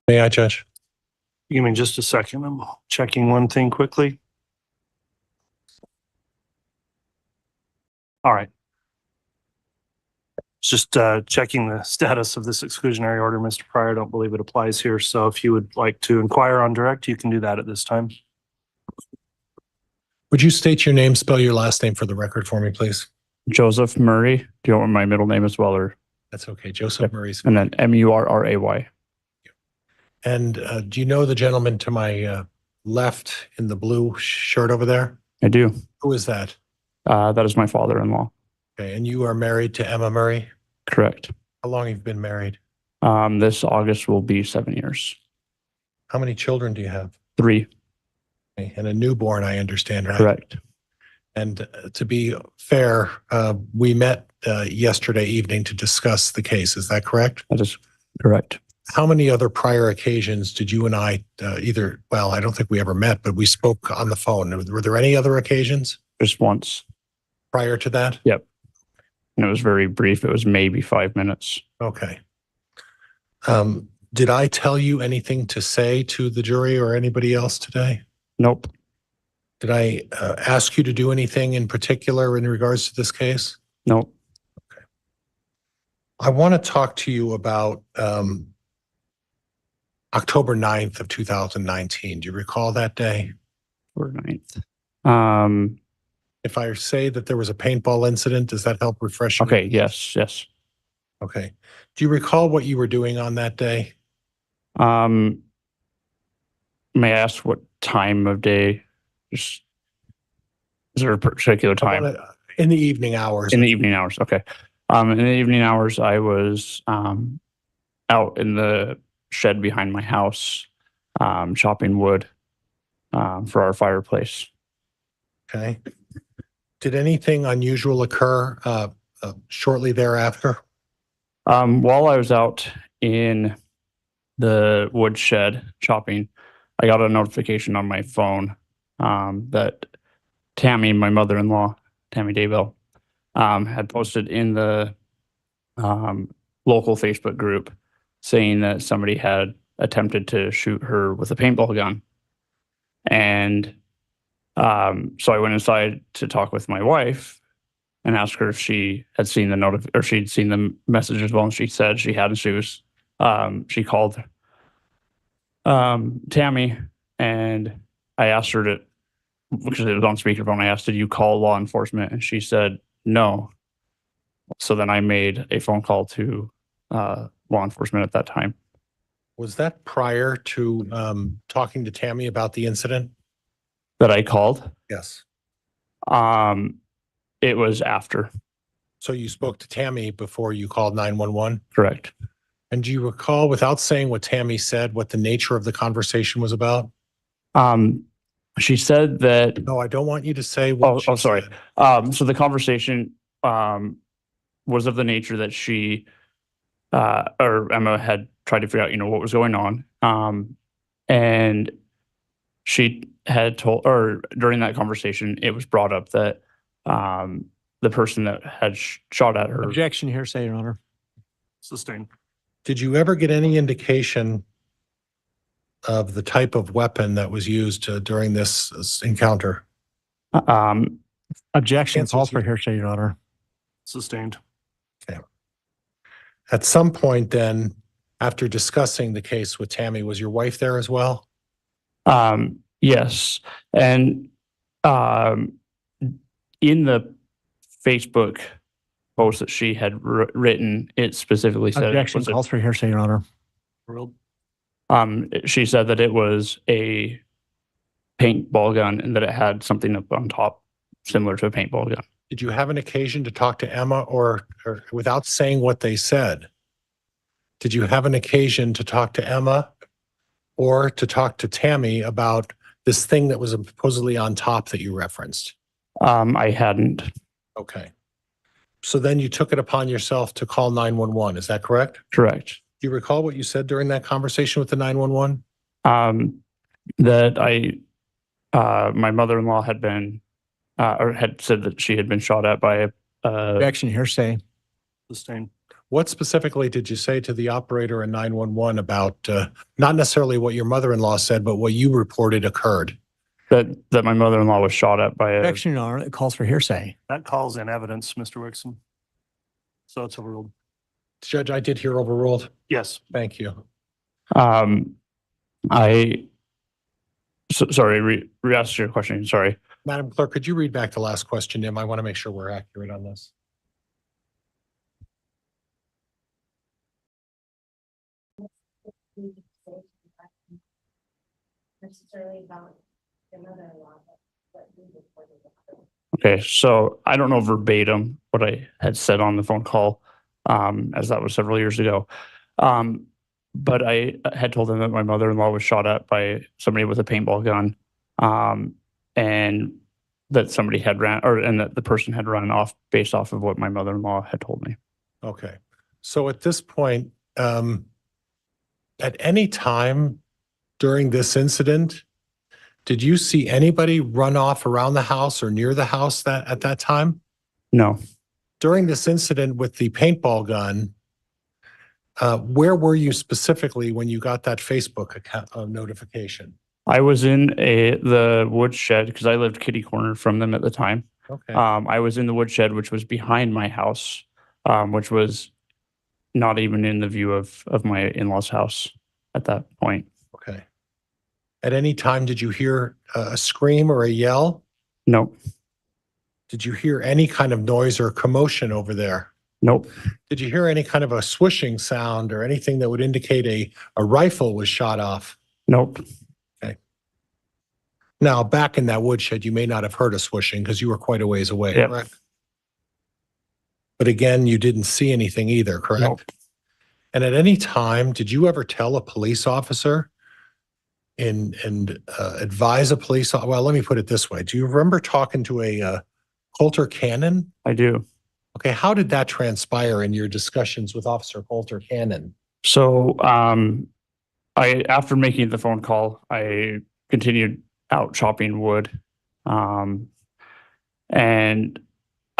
Speaker 3: May I, Judge?
Speaker 2: Give me just a second. I'm checking one thing quickly. All right. Just checking the status of this exclusionary order, Mr. Pryor. I don't believe it applies here. So if you would like to inquire on direct, you can do that at this time.
Speaker 3: Would you state your name, spell your last name for the record for me, please?
Speaker 12: Joseph Murray. Do you want my middle name as well, or?
Speaker 3: That's okay. Joseph Murray's.
Speaker 12: And then Murray.
Speaker 3: And do you know the gentleman to my left in the blue shirt over there?
Speaker 12: I do.
Speaker 3: Who is that?
Speaker 12: That is my father-in-law.
Speaker 3: Okay, and you are married to Emma Murray?
Speaker 12: Correct.
Speaker 3: How long have you been married?
Speaker 12: This August will be 7 years.
Speaker 3: How many children do you have?
Speaker 12: 3.
Speaker 3: Okay, and a newborn, I understand, right?
Speaker 12: Correct.
Speaker 3: And to be fair, we met yesterday evening to discuss the case. Is that correct?
Speaker 12: That is correct.
Speaker 3: How many other prior occasions did you and I well, I don't think we ever met, but we spoke on the phone. Were there any other occasions
Speaker 12: Just once.
Speaker 3: prior to that?
Speaker 12: Yep. And it was very brief. It was maybe 5 minutes.
Speaker 3: Okay. Did I tell you anything to say to the jury or anybody else today?
Speaker 12: Nope.
Speaker 3: Did I ask you to do anything in particular in regards to this case?
Speaker 12: Nope.
Speaker 3: I want to talk to you about October 9th of 2019. Do you recall that day?
Speaker 12: Or 9th.
Speaker 3: If I say that there was a paintball incident, does that help refresh you?
Speaker 12: Okay. Yes. Yes.
Speaker 3: Okay. Do you recall what you were doing on that day?
Speaker 12: May I ask what time of day? Just, is there a particular time?
Speaker 3: In the evening hours.
Speaker 12: In the evening hours. Okay. In the evening hours, I was out in the shed behind my house, chopping wood for our fireplace.
Speaker 3: Okay. Did anything unusual occur shortly thereafter?
Speaker 12: While I was out in the wood shed chopping, I got a notification on my phone that Tammy, my mother-in-law, Tammy Daybell, had posted in the local Facebook group saying that somebody had attempted to shoot her with a paintball gun. And so I went inside to talk with my wife and asked her if she had seen the or she'd seen the message as well. And she said she had, and she called Tammy, and I asked her to because it was on speakerphone, I asked, did you call law enforcement? And she said, no. So then I made a phone call to law enforcement at that time.
Speaker 3: Was that prior to talking to Tammy about the incident?
Speaker 12: That I called?
Speaker 3: Yes.
Speaker 12: It was after.
Speaker 3: So you spoke to Tammy before you called 911?
Speaker 12: Correct.
Speaker 3: And do you recall, without saying what Tammy said, what the nature of the conversation was about?
Speaker 12: She said that.
Speaker 3: No, I don't want you to say what she
Speaker 12: sorry.
Speaker 3: said.
Speaker 12: So the conversation was of the nature that she or Emma had tried to figure out, what was going on. And she had told, or during that conversation, it was brought up that the person that had shot at her.
Speaker 13: Objection, hearsay, Your Honor.
Speaker 2: Sustained.
Speaker 3: Did you ever get any indication of the type of weapon that was used during this encounter?
Speaker 13: Objection, calls for hearsay, Your Honor.
Speaker 2: Sustained.
Speaker 3: Okay. At some point then, after discussing the case with Tammy, was your wife there as well?
Speaker 12: Yes. And in the Facebook post that she had written, it specifically said.
Speaker 13: Objection, calls for hearsay, Your Honor.
Speaker 12: She said that it was a paintball gun and that it had something up on top similar to a paintball gun.
Speaker 3: Did you have an occasion to talk to Emma or without saying what they said? Did you have an occasion to talk to Emma or to talk to Tammy about this thing that was supposedly on top that you referenced?
Speaker 12: I hadn't.
Speaker 3: Okay. So then you took it upon yourself to call 911. Is that correct?
Speaker 12: Correct.
Speaker 3: Do you recall what you said during that conversation with the 911?
Speaker 12: That my mother-in-law had been, or had said that she had been shot at by a.
Speaker 13: Objection, hearsay.
Speaker 2: Sustained.
Speaker 3: What specifically did you say to the operator in 911 about, not necessarily what your mother-in-law said, but what you reported occurred?
Speaker 12: That my mother-in-law was shot at by a.
Speaker 13: Objection, Your Honor. It calls for hearsay.
Speaker 2: That calls in evidence, Mr. Wixom. So it's overruled.
Speaker 3: Judge, I did hear overruled.
Speaker 2: Yes.
Speaker 3: Thank you.
Speaker 12: Sorry, re-ask your question. Sorry.
Speaker 3: Madam Clerk, could you read back the last question, Nim? I want to make sure we're accurate on this.
Speaker 12: Okay, so I don't know verbatim what I had said on the phone call, as that was several years ago. But I had told them that my mother-in-law was shot at by somebody with a paintball gun, and that somebody had and that the person had run off based off of what my mother-in-law had told me.
Speaker 3: Okay. So at this point, at any time during this incident, did you see anybody run off around the house or near the house at that time?
Speaker 12: No.
Speaker 3: During this incident with the paintball gun, where were you specifically when you got that Facebook account notification?
Speaker 12: I was in the woodshed because I lived kitty corner from them at the time.
Speaker 3: Okay.
Speaker 12: I was in the woodshed, which was behind my house, which was not even in the view of my in-laws' house at that point.
Speaker 3: Okay. At any time, did you hear a scream or a yell?
Speaker 12: Nope.
Speaker 3: Did you hear any kind of noise or commotion over there?
Speaker 12: Nope.
Speaker 3: Did you hear any kind of a swishing sound or anything that would indicate a rifle was shot off?
Speaker 12: Nope.
Speaker 3: Okay. Now, back in that woodshed, you may not have heard a swishing because you were quite a ways away,
Speaker 12: Yep.
Speaker 3: correct? But again, you didn't see anything either, correct?
Speaker 12: Nope.
Speaker 3: And at any time, did you ever tell a police officer and advise a police, well, let me put it this way. Do you remember talking to a Coulter Cannon?
Speaker 12: I do.
Speaker 3: Okay, how did that transpire in your discussions with Officer Coulter Cannon?
Speaker 12: So after making the phone call, I continued out chopping wood. And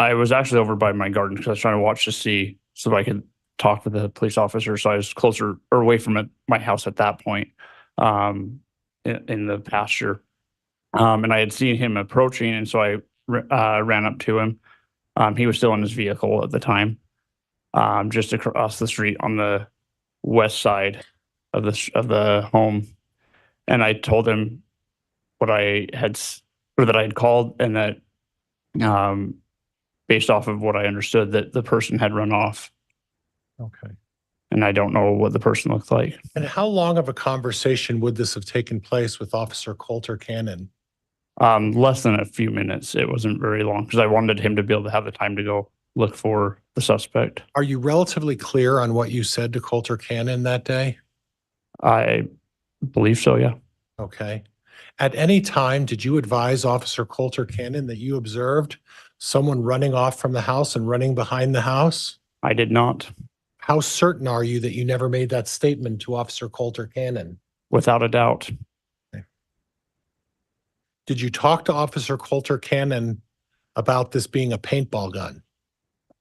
Speaker 12: I was actually over by my garden because I was trying to watch to see so I could talk to the police officer. So I was closer or away from my house at that point, in the pasture. And I had seen him approaching, and so I ran up to him. He was still in his vehicle at the time, just across the street on the west side of the home. And I told him what I had or that I had called, and that based off of what I understood, that the person had run off,
Speaker 3: Okay.
Speaker 12: and I don't know what the person looked like.
Speaker 3: And how long of a conversation would this have taken place with Officer Coulter Cannon?
Speaker 12: Less than a few minutes. It wasn't very long because I wanted him to be able to have the time to go look for the suspect.
Speaker 3: Are you relatively clear on what you said to Coulter Cannon that day?
Speaker 12: I believe so, yeah.
Speaker 3: Okay. At any time, did you advise Officer Coulter Cannon that you observed someone running off from the house and running behind the house?
Speaker 12: I did not.
Speaker 3: How certain are you that you never made that statement to Officer Coulter Cannon?
Speaker 12: Without a doubt.
Speaker 3: Did you talk to Officer Coulter Cannon about this being a paintball gun?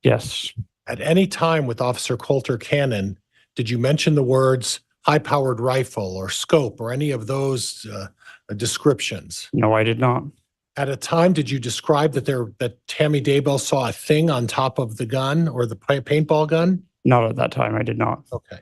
Speaker 12: Yes.
Speaker 3: At any time with Officer Coulter Cannon, did you mention the words high-powered rifle or scope or any of those descriptions?
Speaker 12: No, I did not.
Speaker 3: At a time, did you describe that Tammy Daybell saw a thing on top of the gun or the paintball gun?
Speaker 12: Not at that time. I did not.
Speaker 3: Okay.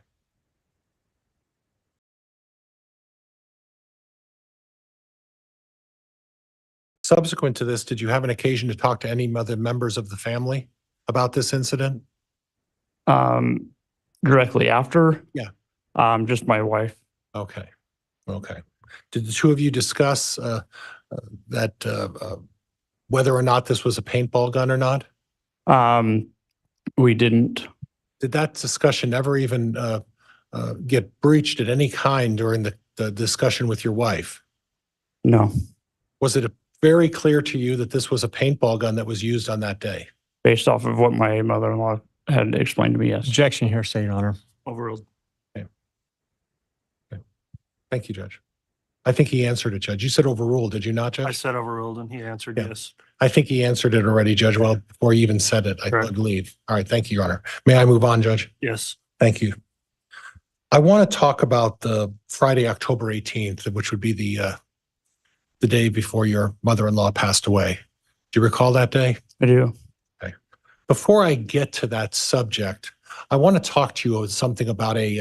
Speaker 3: Subsequent to this, did you have an occasion to talk to any other members of the family about this incident?
Speaker 12: Directly after?
Speaker 3: Yeah.
Speaker 12: Just my wife.
Speaker 3: Okay. Okay. Did the two of you discuss whether or not this was a paintball gun or not?
Speaker 12: We didn't.
Speaker 3: Did that discussion ever even get breached at any kind during the discussion with your wife?
Speaker 12: No.
Speaker 3: Was it very clear to you that this was a paintball gun that was used on that day?
Speaker 12: Based off of what my mother-in-law had explained to me, yes.
Speaker 13: Objection, hearsay, Your Honor.
Speaker 12: Overruled.
Speaker 3: Thank you, Judge. I think he answered it, Judge. You said overruled, did you not,
Speaker 2: I
Speaker 3: Judge?
Speaker 2: said overruled and he answered
Speaker 3: Yeah.
Speaker 2: yes.
Speaker 3: I think he answered it already, Judge, well, before you even said it, I
Speaker 2: Correct.
Speaker 3: believe. All right, thank you, Your Honor. May I move on, Judge?
Speaker 2: Yes.
Speaker 3: Thank you. I want to talk about the Friday, October 18th, which would be the day before your mother-in-law passed away. Do you recall that day?
Speaker 12: I do.
Speaker 3: Okay. Before I get to that subject, I want to talk to you something about a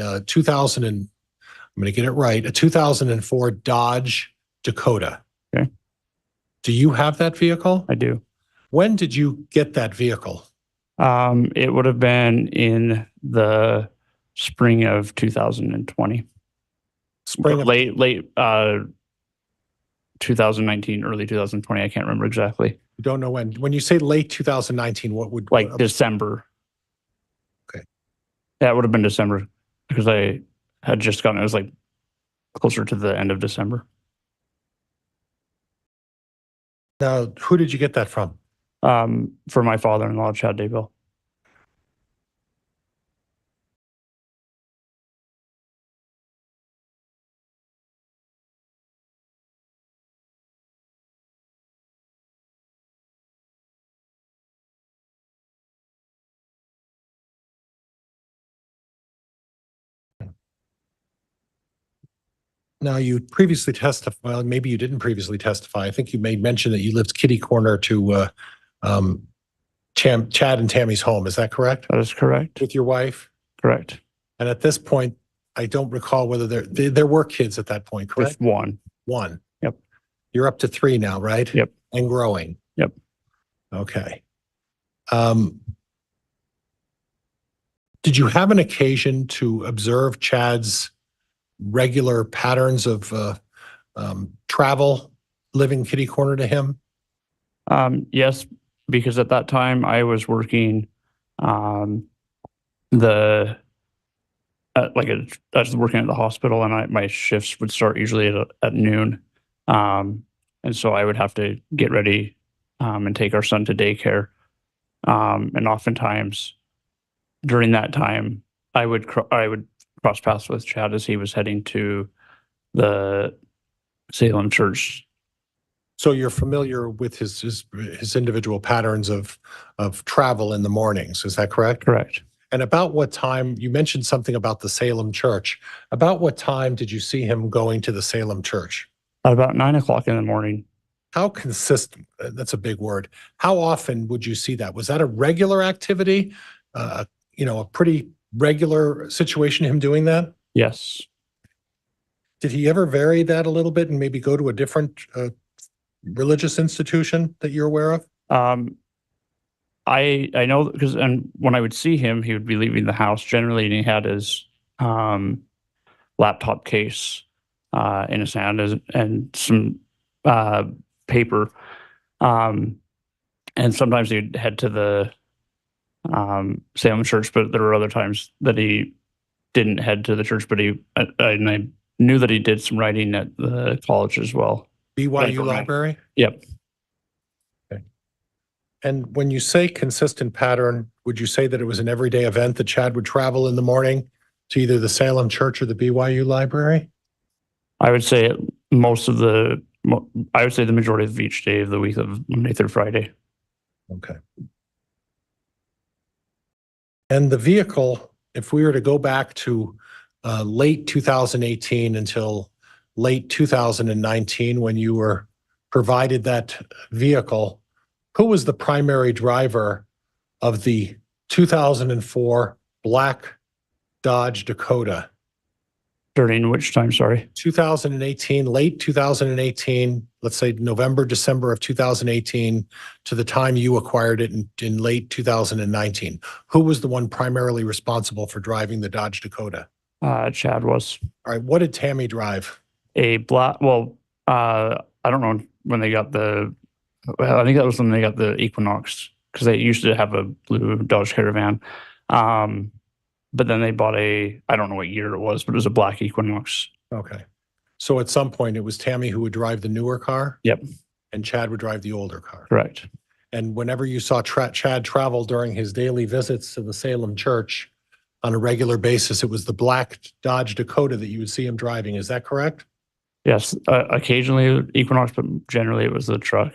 Speaker 3: I'm going to get it right, a 2004 Dodge Dakota.
Speaker 12: Okay.
Speaker 3: Do you have that vehicle?
Speaker 12: I do.
Speaker 3: When did you get that vehicle?
Speaker 12: It would have been in the spring of 2020.
Speaker 3: Spring of
Speaker 12: Late 2019, early 2020. I can't remember exactly.
Speaker 3: You don't know when. When you say late 2019, what would
Speaker 12: Like December.
Speaker 3: Okay.
Speaker 12: That would have been December because I had just gotten, it was like closer to the end of December.
Speaker 3: Now, who did you get that from?
Speaker 12: For my father-in-law, Chad Daybell.
Speaker 3: Now, you previously testified, well, maybe you didn't previously testify. I think you made mention that you lived kitty corner to Chad and Tammy's home. Is that correct?
Speaker 12: That is correct.
Speaker 3: With your wife?
Speaker 12: Correct.
Speaker 3: And at this point, I don't recall whether there were kids at that point, correct?
Speaker 12: Just one.
Speaker 3: One.
Speaker 12: Yep.
Speaker 3: You're up to 3 now, right?
Speaker 12: Yep.
Speaker 3: And growing.
Speaker 12: Yep.
Speaker 3: Okay. Did you have an occasion to observe Chad's regular patterns of travel, living kitty corner to him?
Speaker 12: Yes, because at that time I was working I was working at the hospital, and my shifts would start usually at noon. And so I would have to get ready and take our son to daycare. And oftentimes during that time, I would cross paths with Chad as he was heading to the Salem church.
Speaker 3: So you're familiar with his individual patterns of travel in the mornings, is that correct?
Speaker 12: Correct.
Speaker 3: And about what time, you mentioned something about the Salem church. About what time did you see him going to the Salem church?
Speaker 12: At about 9 o'clock in the morning.
Speaker 3: How consistent, that's a big word. How often would you see that? Was that a regular activity? A pretty regular situation, him doing that?
Speaker 12: Yes.
Speaker 3: Did he ever vary that a little bit and maybe go to a different religious institution that you're aware of?
Speaker 12: I know because and when I would see him, he would be leaving the house generally, and he had his laptop case in his hand and some paper. And sometimes he'd head to the Salem church, but there were other times that he didn't head to the church, but and I knew that he did some writing at the college as well.
Speaker 3: BYU library?
Speaker 12: Yep.
Speaker 3: Okay. And when you say consistent pattern, would you say that it was an everyday event that Chad would travel in the morning to either the Salem church or the BYU library?
Speaker 12: I would say the majority of each day of the week of Monday through Friday.
Speaker 3: Okay. And the vehicle, if we were to go back to late 2018 until late 2019, when you were provided that vehicle, who was the primary driver of the 2004 black Dodge Dakota?
Speaker 12: During which time, sorry?
Speaker 3: 2018, late 2018, let's say November, December of 2018 to the time you acquired it in late 2019. Who was the one primarily responsible for driving the Dodge Dakota?
Speaker 12: Chad was.
Speaker 3: All right. What did Tammy drive?
Speaker 12: A black, I don't know when they got I think that was when they got the Equinox, because they used to have a blue Dodge Caravan. But then they bought I don't know what year it was, but it was a black Equinox.
Speaker 3: Okay. So at some point it was Tammy who would drive the newer car?
Speaker 12: Yep.
Speaker 3: And Chad would drive the older car?
Speaker 12: Correct.
Speaker 3: And whenever you saw Chad travel during his daily visits to the Salem church on a regular basis, it was the black Dodge Dakota that you would see him driving. Is that correct?
Speaker 12: Yes. Occasionally Equinox, but generally it was the truck.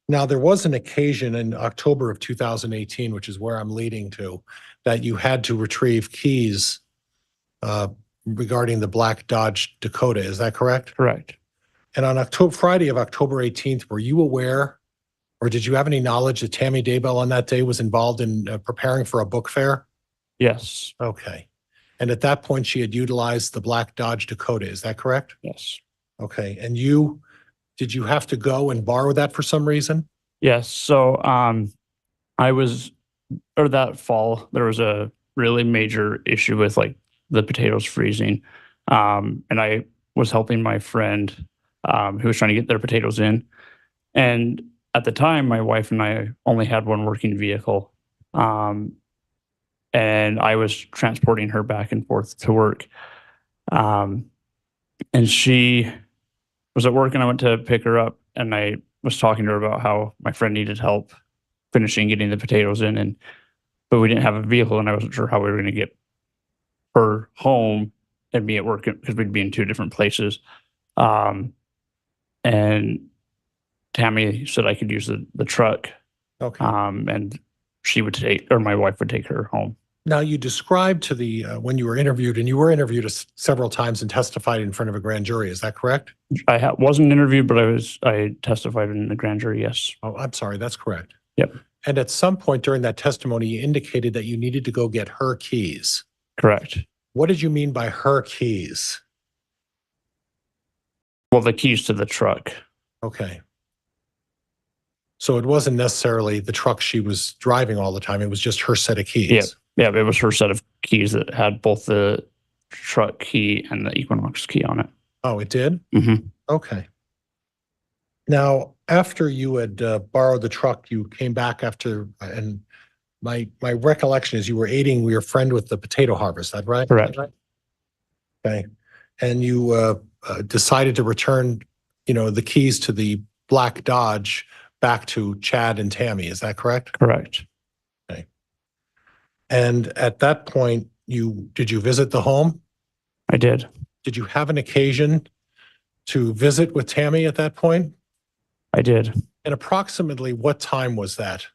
Speaker 3: Now, there was an occasion in October of 2018, which is where I'm leading to, that you had to retrieve keys regarding the black Dodge Dakota. Is that correct?
Speaker 12: Correct.
Speaker 3: And on Friday of October 18th, were you aware or did you have any knowledge that Tammy Daybell on that day was involved in preparing for a book fair?
Speaker 12: Yes.
Speaker 3: Okay. And at that point, she had utilized the black Dodge Dakota. Is that correct?
Speaker 12: Yes.
Speaker 3: Okay. And did you have to go and borrow that for some reason?
Speaker 12: Yes. So that fall, there was a really major issue with like the potatoes freezing. And I was helping my friend who was trying to get their potatoes in. And at the time, my wife and I only had one working vehicle. And I was transporting her back and forth to work. And she was at work and I went to pick her up and I was talking to her about how my friend needed help finishing getting the potatoes in, but we didn't have a vehicle and I wasn't sure how we were going to get her home and me at work because we'd be in two different places. And Tammy said I could use the truck.
Speaker 3: Okay.
Speaker 12: And my wife would take her home.
Speaker 3: Now, you described to when you were interviewed, and you were interviewed several times and testified in front of a grand jury. Is that correct?
Speaker 12: I wasn't interviewed, but I testified in the grand jury, yes.
Speaker 3: Oh, I'm sorry. That's correct.
Speaker 12: Yep.
Speaker 3: And at some point during that testimony, you indicated that you needed to go get her keys.
Speaker 12: Correct.
Speaker 3: What did you mean by her keys?
Speaker 12: Well, the keys to the truck.
Speaker 3: Okay. So it wasn't necessarily the truck she was driving all the time. It was just her set of keys.
Speaker 12: Yeah. Yeah, it was her set of keys that had both the truck key and the Equinox key on it.
Speaker 3: Oh, it did?
Speaker 12: Mm-hmm.
Speaker 3: Okay. Now, after you had borrowed the truck, you came back after, and my recollection is you were aiding your friend with the potato harvest. Is that right?
Speaker 12: Correct.
Speaker 3: Okay. And you decided to return, the keys to the black Dodge back to Chad and Tammy. Is that correct?
Speaker 12: Correct.
Speaker 3: Okay. And at that point, did you visit the home?
Speaker 12: I did.
Speaker 3: Did you have an occasion to visit with Tammy at that point?
Speaker 12: I did.
Speaker 3: And approximately what time was that?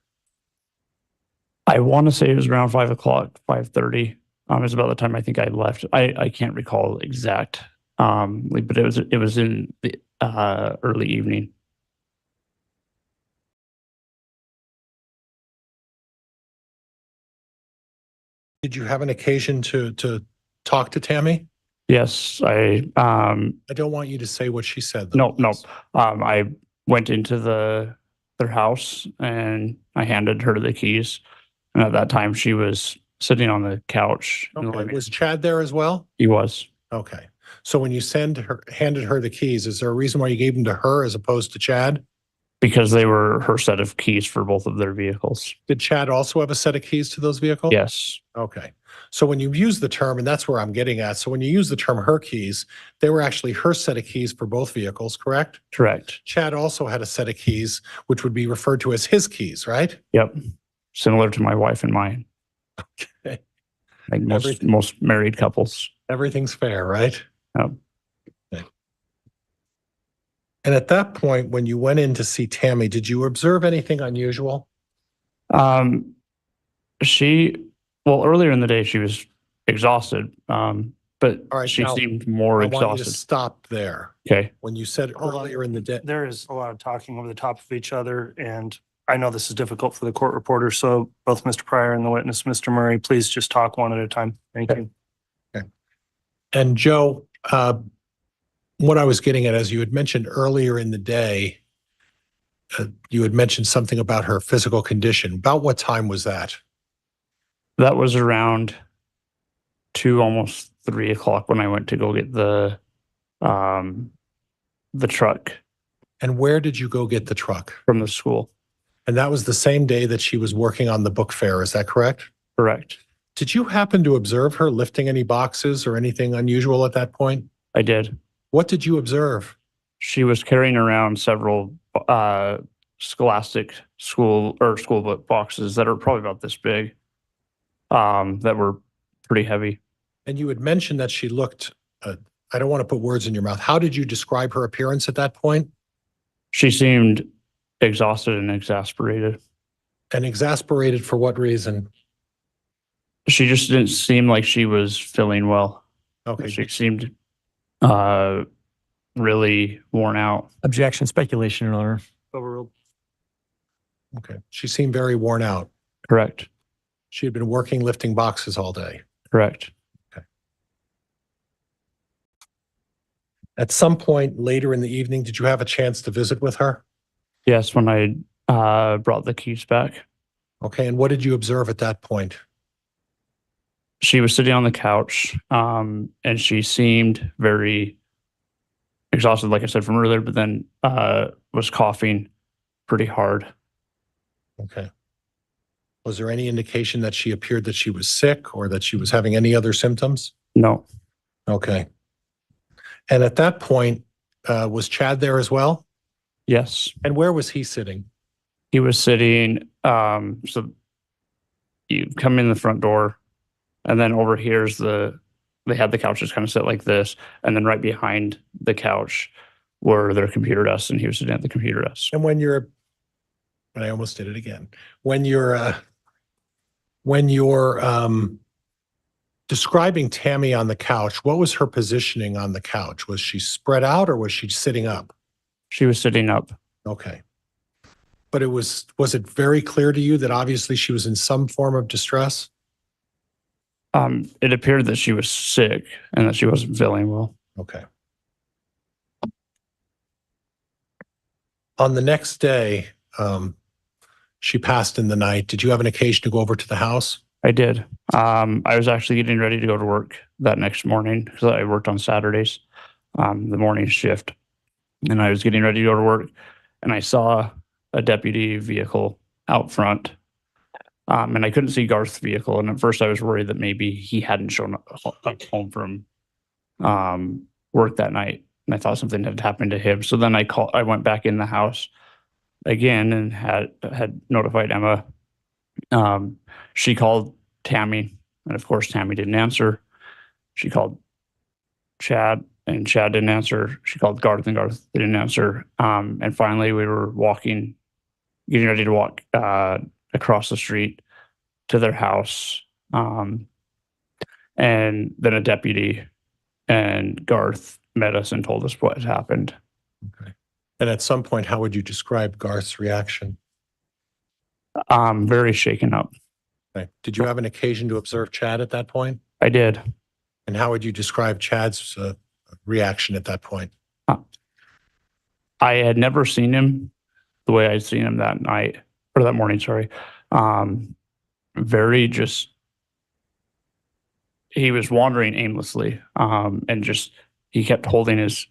Speaker 12: I want to say it was around 5 o'clock, 5:30. It was about the time I think I left. I can't recall exact, but it was in the early evening.
Speaker 3: Did you have an occasion to talk to Tammy?
Speaker 12: Yes,
Speaker 3: I don't want you to say what she said, though.
Speaker 12: No. went into their house and I handed her the keys. And at that time, she was sitting on the couch. in the
Speaker 3: Okay.
Speaker 12: living
Speaker 3: Was Chad there as well?
Speaker 12: He was.
Speaker 3: Okay. So when you handed her the keys, is there a reason why you gave them to her as opposed to Chad?
Speaker 12: Because they were her set of keys for both of their vehicles.
Speaker 3: Did Chad also have a set of keys to those vehicles?
Speaker 12: Yes,
Speaker 3: Okay. So when you use the term, and that's where I'm getting at, so when you use the term her keys, they were actually her set of keys for both vehicles, correct?
Speaker 12: correct.
Speaker 3: Chad also had a set of keys, which would be referred to as his keys, right?
Speaker 12: Yep. Similar to my wife and mine.
Speaker 3: Okay.
Speaker 12: Like most
Speaker 3: Everything-
Speaker 12: most married couples.
Speaker 3: Everything's fair, right?
Speaker 12: Yep.
Speaker 3: Okay. And at that point, when you went in to see Tammy, did you observe anything unusual?
Speaker 12: Well, earlier in the day, she was exhausted, but
Speaker 3: All right,
Speaker 12: she
Speaker 3: now,
Speaker 12: seemed more
Speaker 3: I want you to
Speaker 12: exhausted.
Speaker 3: stop there.
Speaker 12: Okay.
Speaker 3: When you said
Speaker 2: Hold on.
Speaker 3: earlier in the day,
Speaker 2: There is a lot of talking over the top of each other, and I know this is difficult for the court reporter, so both Mr. Pryor and the witness, Mr. Murray, please just talk one at a time. Thank you.
Speaker 3: and Joe, what I was getting at, as you had mentioned earlier in the day, you had mentioned something about her physical condition. About what time was that?
Speaker 12: That was around 2, almost 3 o'clock when I went to go get the truck
Speaker 3: And where did you go get the truck?
Speaker 12: from the school.
Speaker 3: And that was the same day that she was working on the book fair, is that correct?
Speaker 12: Correct.
Speaker 3: Did you happen to observe her lifting any boxes or anything unusual at that point?
Speaker 12: I did.
Speaker 3: What did you observe?
Speaker 12: She was carrying around several scholastic school book boxes that are probably about this big, that were pretty heavy.
Speaker 3: And you had mentioned that she looked, I don't want to put words in your mouth. How did you describe her appearance at that point?
Speaker 12: She seemed exhausted and exasperated.
Speaker 3: And exasperated for what reason?
Speaker 12: She just didn't seem like she was feeling well.
Speaker 3: Okay.
Speaker 12: She seemed really worn out.
Speaker 13: Objection, speculation, Your Honor.
Speaker 2: Overruled.
Speaker 3: Okay. She seemed very worn out.
Speaker 12: Correct.
Speaker 3: She had been working lifting boxes all day.
Speaker 12: Correct.
Speaker 3: At some point later in the evening, did you have a chance to visit with her?
Speaker 12: Yes, when I brought the keys back.
Speaker 3: Okay. And what did you observe at that point?
Speaker 12: She was sitting on the couch, and she seemed very exhausted, like I said from earlier, but then was coughing pretty hard.
Speaker 3: Okay. Was there any indication that she appeared that she was sick or that she was having any other symptoms?
Speaker 12: No.
Speaker 3: Okay. And at that point, was Chad there as well?
Speaker 12: Yes.
Speaker 3: And where was he sitting?
Speaker 12: He was sitting, so you come in the front door, and then over here's they had the couches kind of set like this, and then right behind the couch were their computer desks, and he was sitting at the computer desk.
Speaker 3: And I almost did it again. When you're describing Tammy on the couch, what was her positioning on the couch? Was she spread out or was she sitting up?
Speaker 12: She was sitting up.
Speaker 3: Okay. But was it very clear to you that obviously she was in some form of distress?
Speaker 12: It appeared that she was sick and that she wasn't feeling well.
Speaker 3: Okay. On the next day, she passed in the night. Did you have an occasion to go over to the house?
Speaker 12: I did. I was actually getting ready to go to work that next morning because I worked on Saturdays, the morning shift. And I was getting ready to go to work, and I saw a deputy vehicle out front. And I couldn't see Garth's vehicle. And at first I was worried that maybe he hadn't shown up home from work that night. And I thought something had happened to him. So then I went back in the house again and had notified Emma. She called Tammy, and of course Tammy didn't answer. She called Chad, and Chad didn't answer. She called Garth, and Garth didn't answer. And finally we were getting ready to walk across the street to their house. And then a deputy and Garth met us and told us what had happened.
Speaker 3: Okay. And at some point, how would you describe Garth's reaction?
Speaker 12: Very shaken up.
Speaker 3: Okay. Did you have an occasion to observe Chad at that point?
Speaker 12: I did.
Speaker 3: And how would you describe Chad's reaction at that point?
Speaker 12: I had never seen him the way I'd seen him that night or that morning, sorry. Very just, he was wandering aimlessly, and just, he kept holding his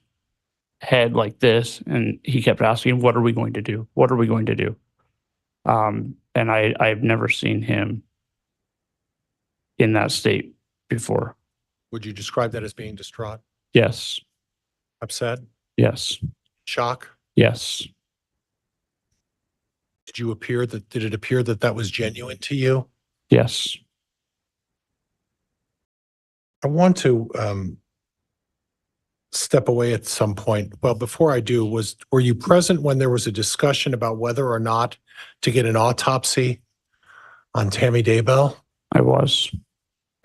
Speaker 12: head like this, and he kept asking, what are we going to do? What are we going to do? And I've never seen him in that state before.
Speaker 3: Would you describe that as being distraught,
Speaker 12: Yes,
Speaker 3: upset,
Speaker 12: yes,
Speaker 3: shock?
Speaker 12: yes.
Speaker 3: Did it appear that that was genuine to you?
Speaker 12: Yes.
Speaker 3: I want to step away at some point. Well, before I do, were you present when there was a discussion about whether or not to get an autopsy on Tammy Daybell?
Speaker 12: I was.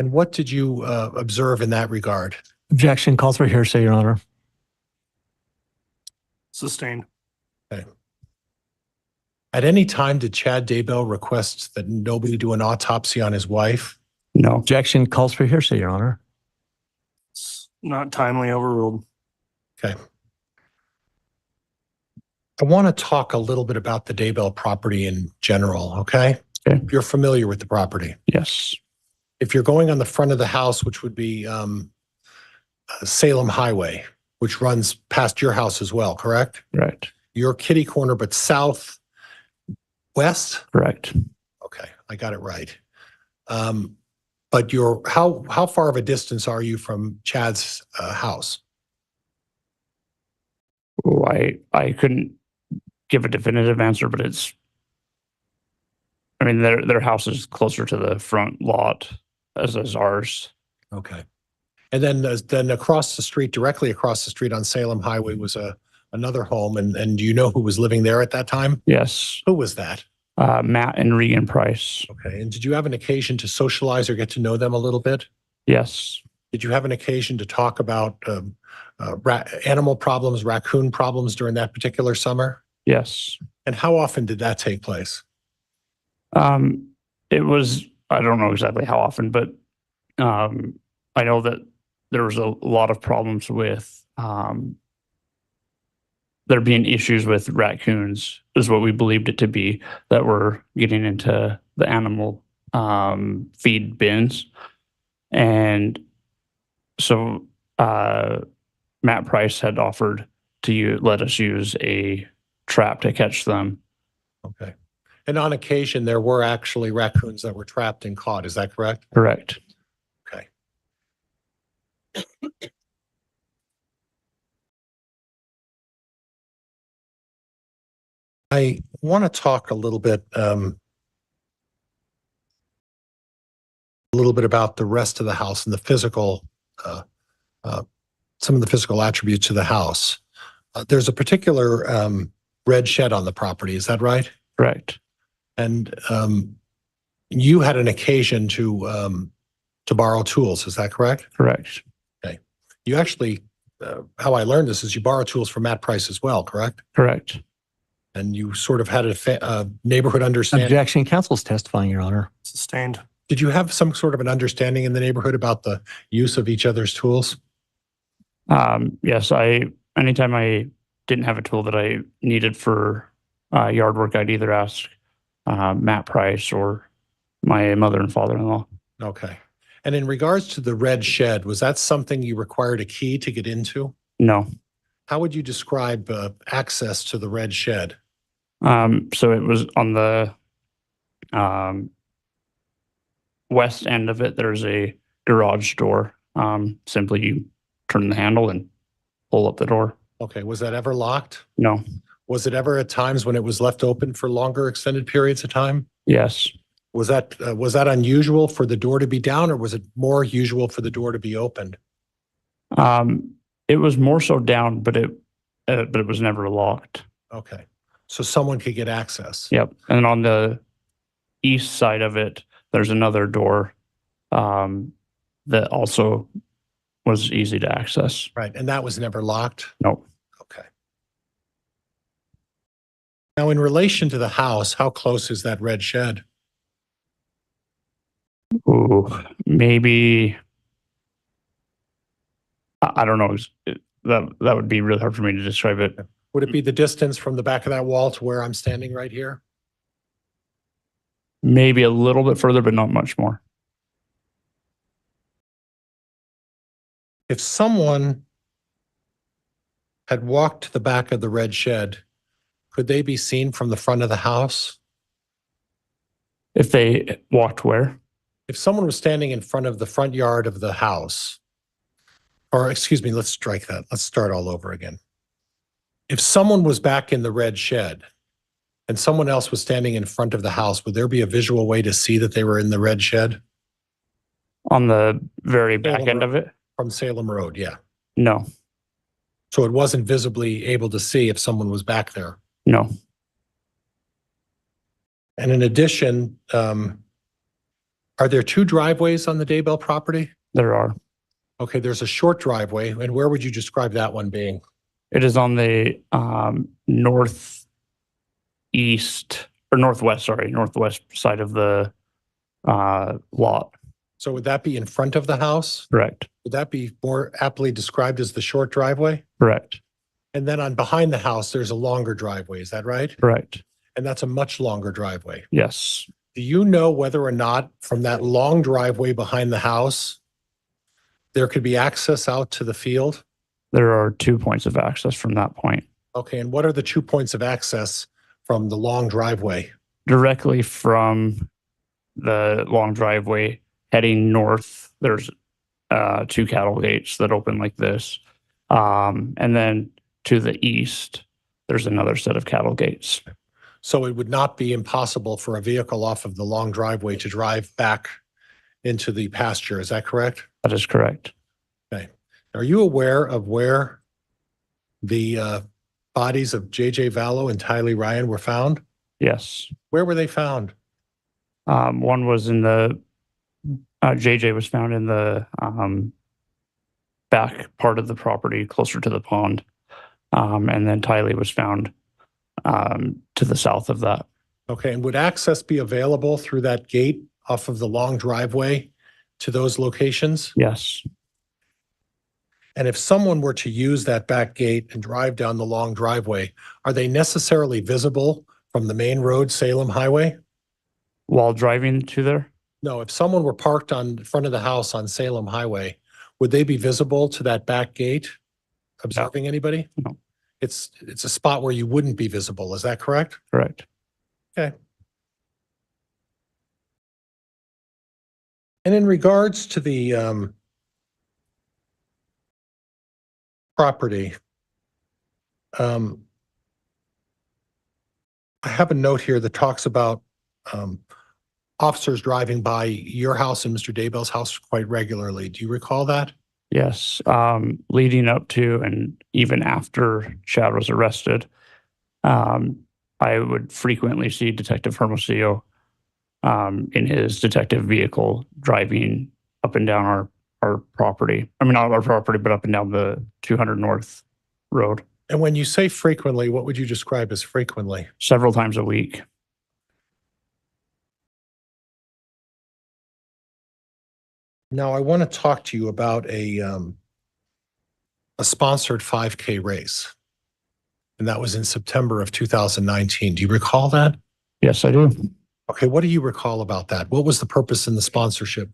Speaker 3: And what did you observe in that regard?
Speaker 13: Objection calls for hearsay, Your Honor.
Speaker 2: Sustained.
Speaker 3: Okay. At any time, did Chad Daybell request that nobody do an autopsy on his wife?
Speaker 12: No.
Speaker 13: Objection calls for hearsay, Your Honor.
Speaker 2: It's not timely overruled.
Speaker 3: Okay. I want to talk a little bit about the Daybell property in general, okay?
Speaker 12: Okay.
Speaker 3: You're familiar with the property.
Speaker 12: Yes.
Speaker 3: If you're going on the front of the house, which would be Salem Highway, which runs past your house as well, correct?
Speaker 12: Right.
Speaker 3: Your kitty corner, but southwest?
Speaker 12: Correct.
Speaker 3: Okay, I got it right. But how far of a distance are you from Chad's house?
Speaker 12: Oh, I couldn't give a definitive answer, but it's, I mean, their house is closer to the front lot as is ours.
Speaker 3: Okay. And then across the street, directly across the street on Salem Highway was another home. And do you know who was living there at that time?
Speaker 12: Yes.
Speaker 3: Who was that?
Speaker 12: Matt and Regan Price.
Speaker 3: Okay. And did you have an occasion to socialize or get to know them a little bit?
Speaker 12: Yes.
Speaker 3: Did you have an occasion to talk about animal problems, raccoon problems during that particular summer?
Speaker 12: Yes.
Speaker 3: And how often did that take place?
Speaker 12: It was, I don't know exactly how often, but I know that there was a lot of problems with there being issues with raccoons, is what we believed it to be, that were getting into the animal feed bins. And so Matt Price had offered to let us use a trap to catch them.
Speaker 3: Okay. And on occasion, there were actually raccoons that were trapped and caught. Is that correct?
Speaker 12: Correct.
Speaker 3: Okay. I want to talk a little bit about the rest of the house and the physical, some of the physical attributes of the house. There's a particular red shed on the property. Is that right?
Speaker 12: Correct.
Speaker 3: And you had an occasion to borrow tools. Is that correct?
Speaker 12: Correct.
Speaker 3: Okay. You actually, how I learned this is you borrow tools from Matt Price as well, correct?
Speaker 12: Correct.
Speaker 3: And you sort of had a neighborhood understanding.
Speaker 13: Objection, counsel's testifying, Your Honor.
Speaker 2: Sustained.
Speaker 3: Did you have some sort of an understanding in the neighborhood about the use of each other's tools?
Speaker 12: Yes, anytime I didn't have a tool that I needed for yard work, I'd either ask Matt Price or my mother and father-in-law.
Speaker 3: Okay. And in regards to the red shed, was that something you required a key to get into?
Speaker 12: No.
Speaker 3: How would you describe access to the red shed?
Speaker 12: So it was on the west end of it. There's a garage door. Simply you turn the handle and pull up the door.
Speaker 3: Okay. Was that ever locked?
Speaker 12: No.
Speaker 3: Was it ever at times when it was left open for longer extended periods of time?
Speaker 12: Yes.
Speaker 3: Was that unusual for the door to be down, or was it more usual for the door to be opened?
Speaker 12: It was more so down, but it was never locked.
Speaker 3: Okay. So someone could get access.
Speaker 12: Yep. And on the east side of it, there's another door that also was easy to access.
Speaker 3: Right. And that was never locked?
Speaker 12: Nope.
Speaker 3: Okay. Now, in relation to the house, how close is that red shed?
Speaker 12: Ooh, maybe, I don't know. That would be really hard for me to describe it
Speaker 3: Would it be the distance from the back of that wall to where I'm standing right here?
Speaker 12: Maybe a little bit further, but not much more.
Speaker 3: If someone had walked to the back of the red shed, could they be seen from the front of the house?
Speaker 12: If they walked where?
Speaker 3: If someone was standing in front of the front yard of the house, or excuse me, let's strike that. Let's start all over again. If someone was back in the red shed and someone else was standing in front of the house, would there be a visual way to see that they were in the red shed?
Speaker 12: On the very back end of it?
Speaker 3: From Salem Road, yeah.
Speaker 12: No,
Speaker 3: So it wasn't visibly able to see if someone was back there.
Speaker 12: no.
Speaker 3: And in addition, are there two driveways on the Daybell property?
Speaker 12: There are.
Speaker 3: Okay, there's a short driveway, and where would you describe that one being?
Speaker 12: It is on the northwest side of the lot.
Speaker 3: So would that be in front of the house?
Speaker 12: Correct.
Speaker 3: Would that be more aptly described as the short driveway?
Speaker 12: Correct.
Speaker 3: And then on behind the house, there's a longer driveway, is that right?
Speaker 12: Correct.
Speaker 3: And that's a much longer driveway.
Speaker 12: Yes.
Speaker 3: Do you know whether or not from that long driveway behind the house, there could be access out to the field?
Speaker 12: There are 2 points of access from that point.
Speaker 3: Okay, and what are the 2 points of access from the long driveway?
Speaker 12: Directly from the long driveway heading north, there's 2 cattle gates that open like this. And then to the east, there's another set of cattle gates.
Speaker 3: So it would not be impossible for a vehicle off of the long driveway to drive back into the pasture, is that correct?
Speaker 12: That is correct.
Speaker 3: Okay. Are you aware of where the bodies of J.J. Vallow and Tylee Ryan were found?
Speaker 12: Yes.
Speaker 3: Where were they found?
Speaker 12: One was in the, JJ was found in the back part of the property closer to the pond. And then Tylee was found to the south of that.
Speaker 3: Okay, and would access be available through that gate off of the long driveway to those locations?
Speaker 12: Yes.
Speaker 3: And if someone were to use that back gate and drive down the long driveway, are they necessarily visible from the main road, Salem Highway?
Speaker 12: While driving to there?
Speaker 3: No, if someone were parked on front of the house on Salem Highway, would they be visible to that back gate, observing anybody?
Speaker 12: No.
Speaker 3: It's a spot where you wouldn't be visible, is that correct?
Speaker 12: Correct.
Speaker 3: Okay. And in regards to the property, I have a note here that talks about officers driving by your house and Mr. Daybell's house quite regularly. Do you recall that?
Speaker 12: Yes. Leading up to and even after Chad was arrested, I would frequently see Detective Hermosillo in his detective vehicle driving up and down our property. I mean, not our property, but up and down the 200 North Road.
Speaker 3: And when you say frequently, what would you describe as frequently?
Speaker 12: Several times a week.
Speaker 3: Now, I want to talk to you about a sponsored 5K race. And that was in September of 2019. Do you recall that?
Speaker 12: Yes, I do.
Speaker 3: Okay, what do you recall about that? What was the purpose in the sponsorship?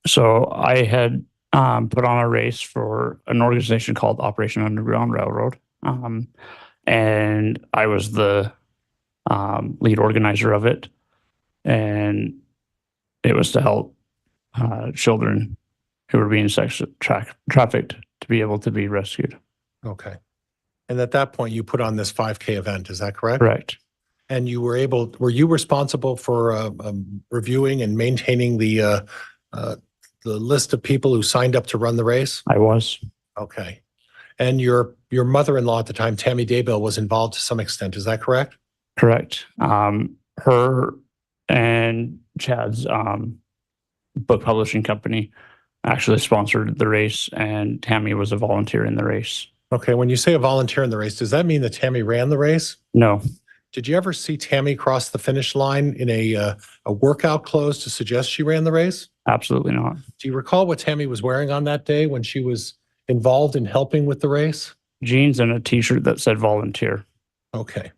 Speaker 12: So I had put on a race for an organization called Operation Underground Railroad. And I was the lead organizer of it. And it was to help children who were being trafficked to be able to be rescued.
Speaker 3: Okay. And at that point, you put on this 5K event, is that correct?
Speaker 12: Correct.
Speaker 3: And you were you responsible for reviewing and maintaining the list of people who signed up to run the race?
Speaker 12: I was.
Speaker 3: Okay. And your mother-in-law at the time, Tammy Daybell, was involved to some extent, is that correct?
Speaker 12: Correct. Her and Chad's book publishing company actually sponsored the race, and Tammy was a volunteer in the race.
Speaker 3: Okay, when you say a volunteer in the race, does that mean that Tammy ran the race?
Speaker 12: No.
Speaker 3: Did you ever see Tammy cross the finish line in a workout clothes to suggest she ran the race?
Speaker 12: Absolutely not.
Speaker 3: Do you recall what Tammy was wearing on that day when she was involved in helping with the race?
Speaker 12: jeans and a t-shirt that said volunteer.
Speaker 3: Okay.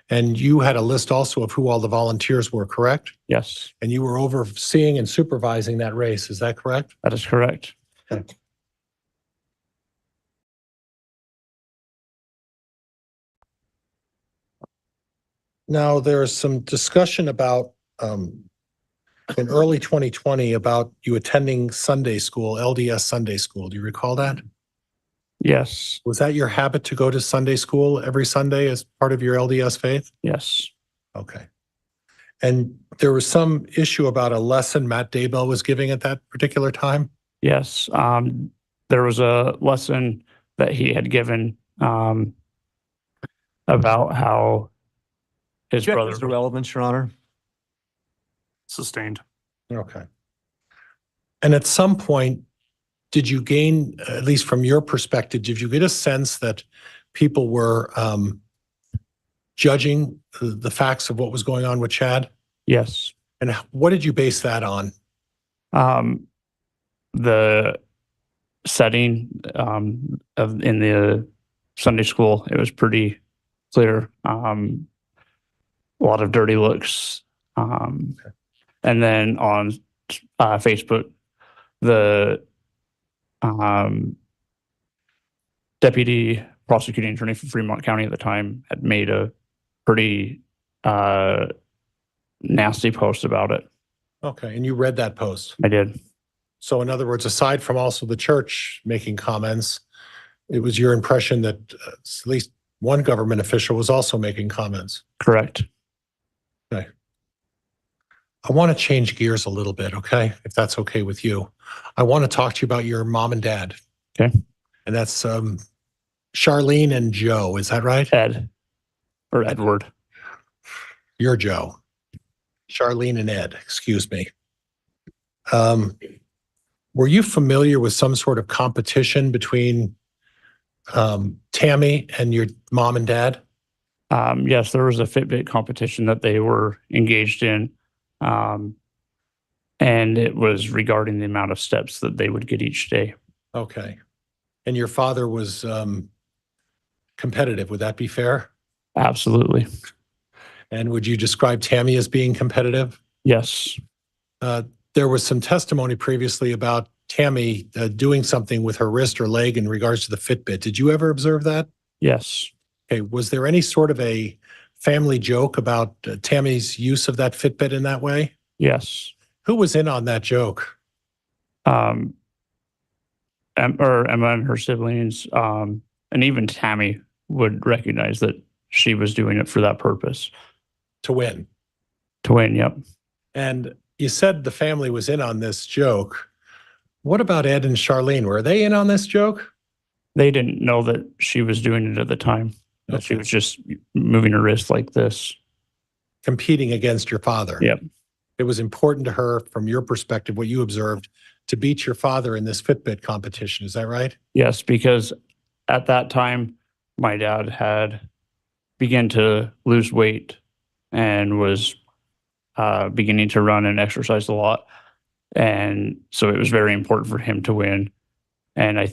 Speaker 3: And you had a list also of who all the volunteers were, correct?
Speaker 12: Yes,
Speaker 3: And you were overseeing and supervising that race, is that correct?
Speaker 12: that is correct.
Speaker 3: Now, there is some discussion about, in early 2020 about you attending Sunday school, LDS Sunday school. Do you recall that?
Speaker 12: Yes,
Speaker 3: Was that your habit to go to Sunday school every Sunday as part of your LDS faith?
Speaker 12: yes,
Speaker 3: Okay. And there was some issue about a lesson Matt Daybell was giving at that particular time?
Speaker 12: yes. There was a lesson that he had given about how his brother.
Speaker 13: The relevance, Your Honor.
Speaker 2: Sustained.
Speaker 3: Okay. And at some point, did you gain, at least from your perspective, did you get a sense that people were judging the facts of what was going on with Chad?
Speaker 12: Yes.
Speaker 3: And what did you base that on?
Speaker 12: The setting in the Sunday school, it was pretty clear. A lot of dirty looks. And then on Facebook, the deputy prosecuting attorney for Fremont County at the time had made a pretty nasty post about it.
Speaker 3: Okay, and you read that post?
Speaker 12: I did.
Speaker 3: So in other words, aside from also the church making comments, it was your impression that at least one government official was also making comments?
Speaker 12: Correct.
Speaker 3: Okay. I want to change gears a little bit, okay? If that's okay with you. I want to talk to you about your mom and dad.
Speaker 12: Okay.
Speaker 3: And that's Charlene and Joe, is that right?
Speaker 12: Ed. Or Edward.
Speaker 3: You're Joe. Charlene and Ed, excuse me. Were you familiar with some sort of competition between Tammy and your mom and dad?
Speaker 12: Yes, there was a Fitbit competition that they were engaged in. And it was regarding the amount of steps that they would get each day.
Speaker 3: Okay. And your father was competitive, would that be fair?
Speaker 12: Absolutely.
Speaker 3: And would you describe Tammy as being competitive?
Speaker 12: Yes.
Speaker 3: There was some testimony previously about Tammy doing something with her wrist or leg in regards to the Fitbit. Did you ever observe that?
Speaker 12: Yes.
Speaker 3: Okay. Was there any sort of a family joke about Tammy's use of that Fitbit in that way?
Speaker 12: Yes.
Speaker 3: Who was in on that joke?
Speaker 12: Emma and her siblings, and even Tammy would recognize that she was doing it for that purpose.
Speaker 3: To win.
Speaker 12: To win, yep.
Speaker 3: And you said the family was in on this joke. What about Ed and Charlene? Were they in on this joke?
Speaker 12: They didn't know that she was doing it at the time. That she was just moving her wrist like this.
Speaker 3: Competing against your father.
Speaker 12: Yep.
Speaker 3: It was important to her, from your perspective, what you observed, to beat your father in this Fitbit competition. Is that right?
Speaker 12: Yes, because at that time, my dad had begun to lose weight and was beginning to run and exercise a lot. And so it was very important for him to win. And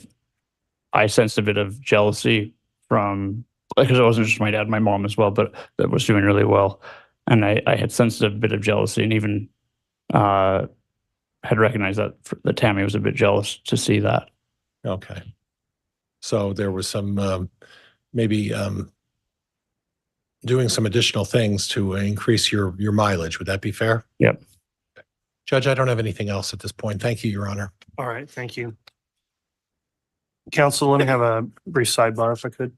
Speaker 12: I sensed a bit of jealousy from, because it wasn't just my dad, my mom as well, but that was doing really well. And I had sensed a bit of jealousy, and even had recognized that Tammy was a bit jealous to see that.
Speaker 3: Okay. So there was some maybe doing some additional things to increase your mileage. Would that be fair?
Speaker 12: Yep.
Speaker 3: Judge, I don't have anything else at this point. Thank you, Your Honor.
Speaker 2: All right, thank you. Counsel, let me have a brief sidebar if I could.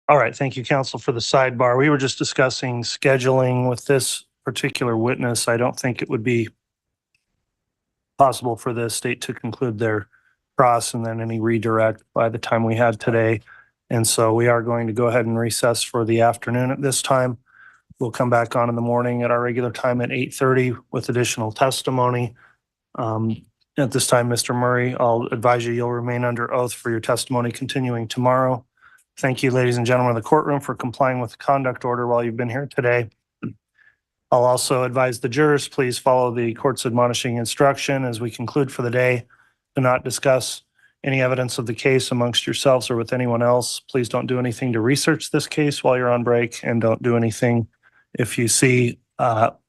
Speaker 2: All right, thank you, counsel, for the sidebar. We were just discussing scheduling with this particular witness. I don't think it would be possible for the state to conclude their cross and then any redirect by the time we had today. And so we are going to go ahead and recess for the afternoon at this time. We'll come back on in the morning at our regular time at 8:30 with additional testimony. At this time, Mr. Murray, I'll advise you, you'll remain under oath for your testimony continuing tomorrow. Thank you, ladies and gentlemen of the courtroom, for complying with the conduct order while you've been here today. I'll also advise the jurors, please follow the court's admonishing instruction as we conclude for the day to not discuss any evidence of the case amongst yourselves or with anyone else. Please don't do anything to research this case while you're on break, and don't do anything if you see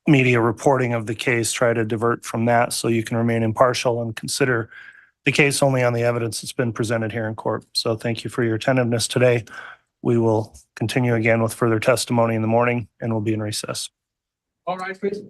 Speaker 2: media reporting of the case. Try to divert from that so you can remain impartial and consider the case only on the evidence that's been presented here in court. So thank you for your attentiveness today. We will continue again with further testimony in the morning, and we'll be in recess.
Speaker 7: All right, please.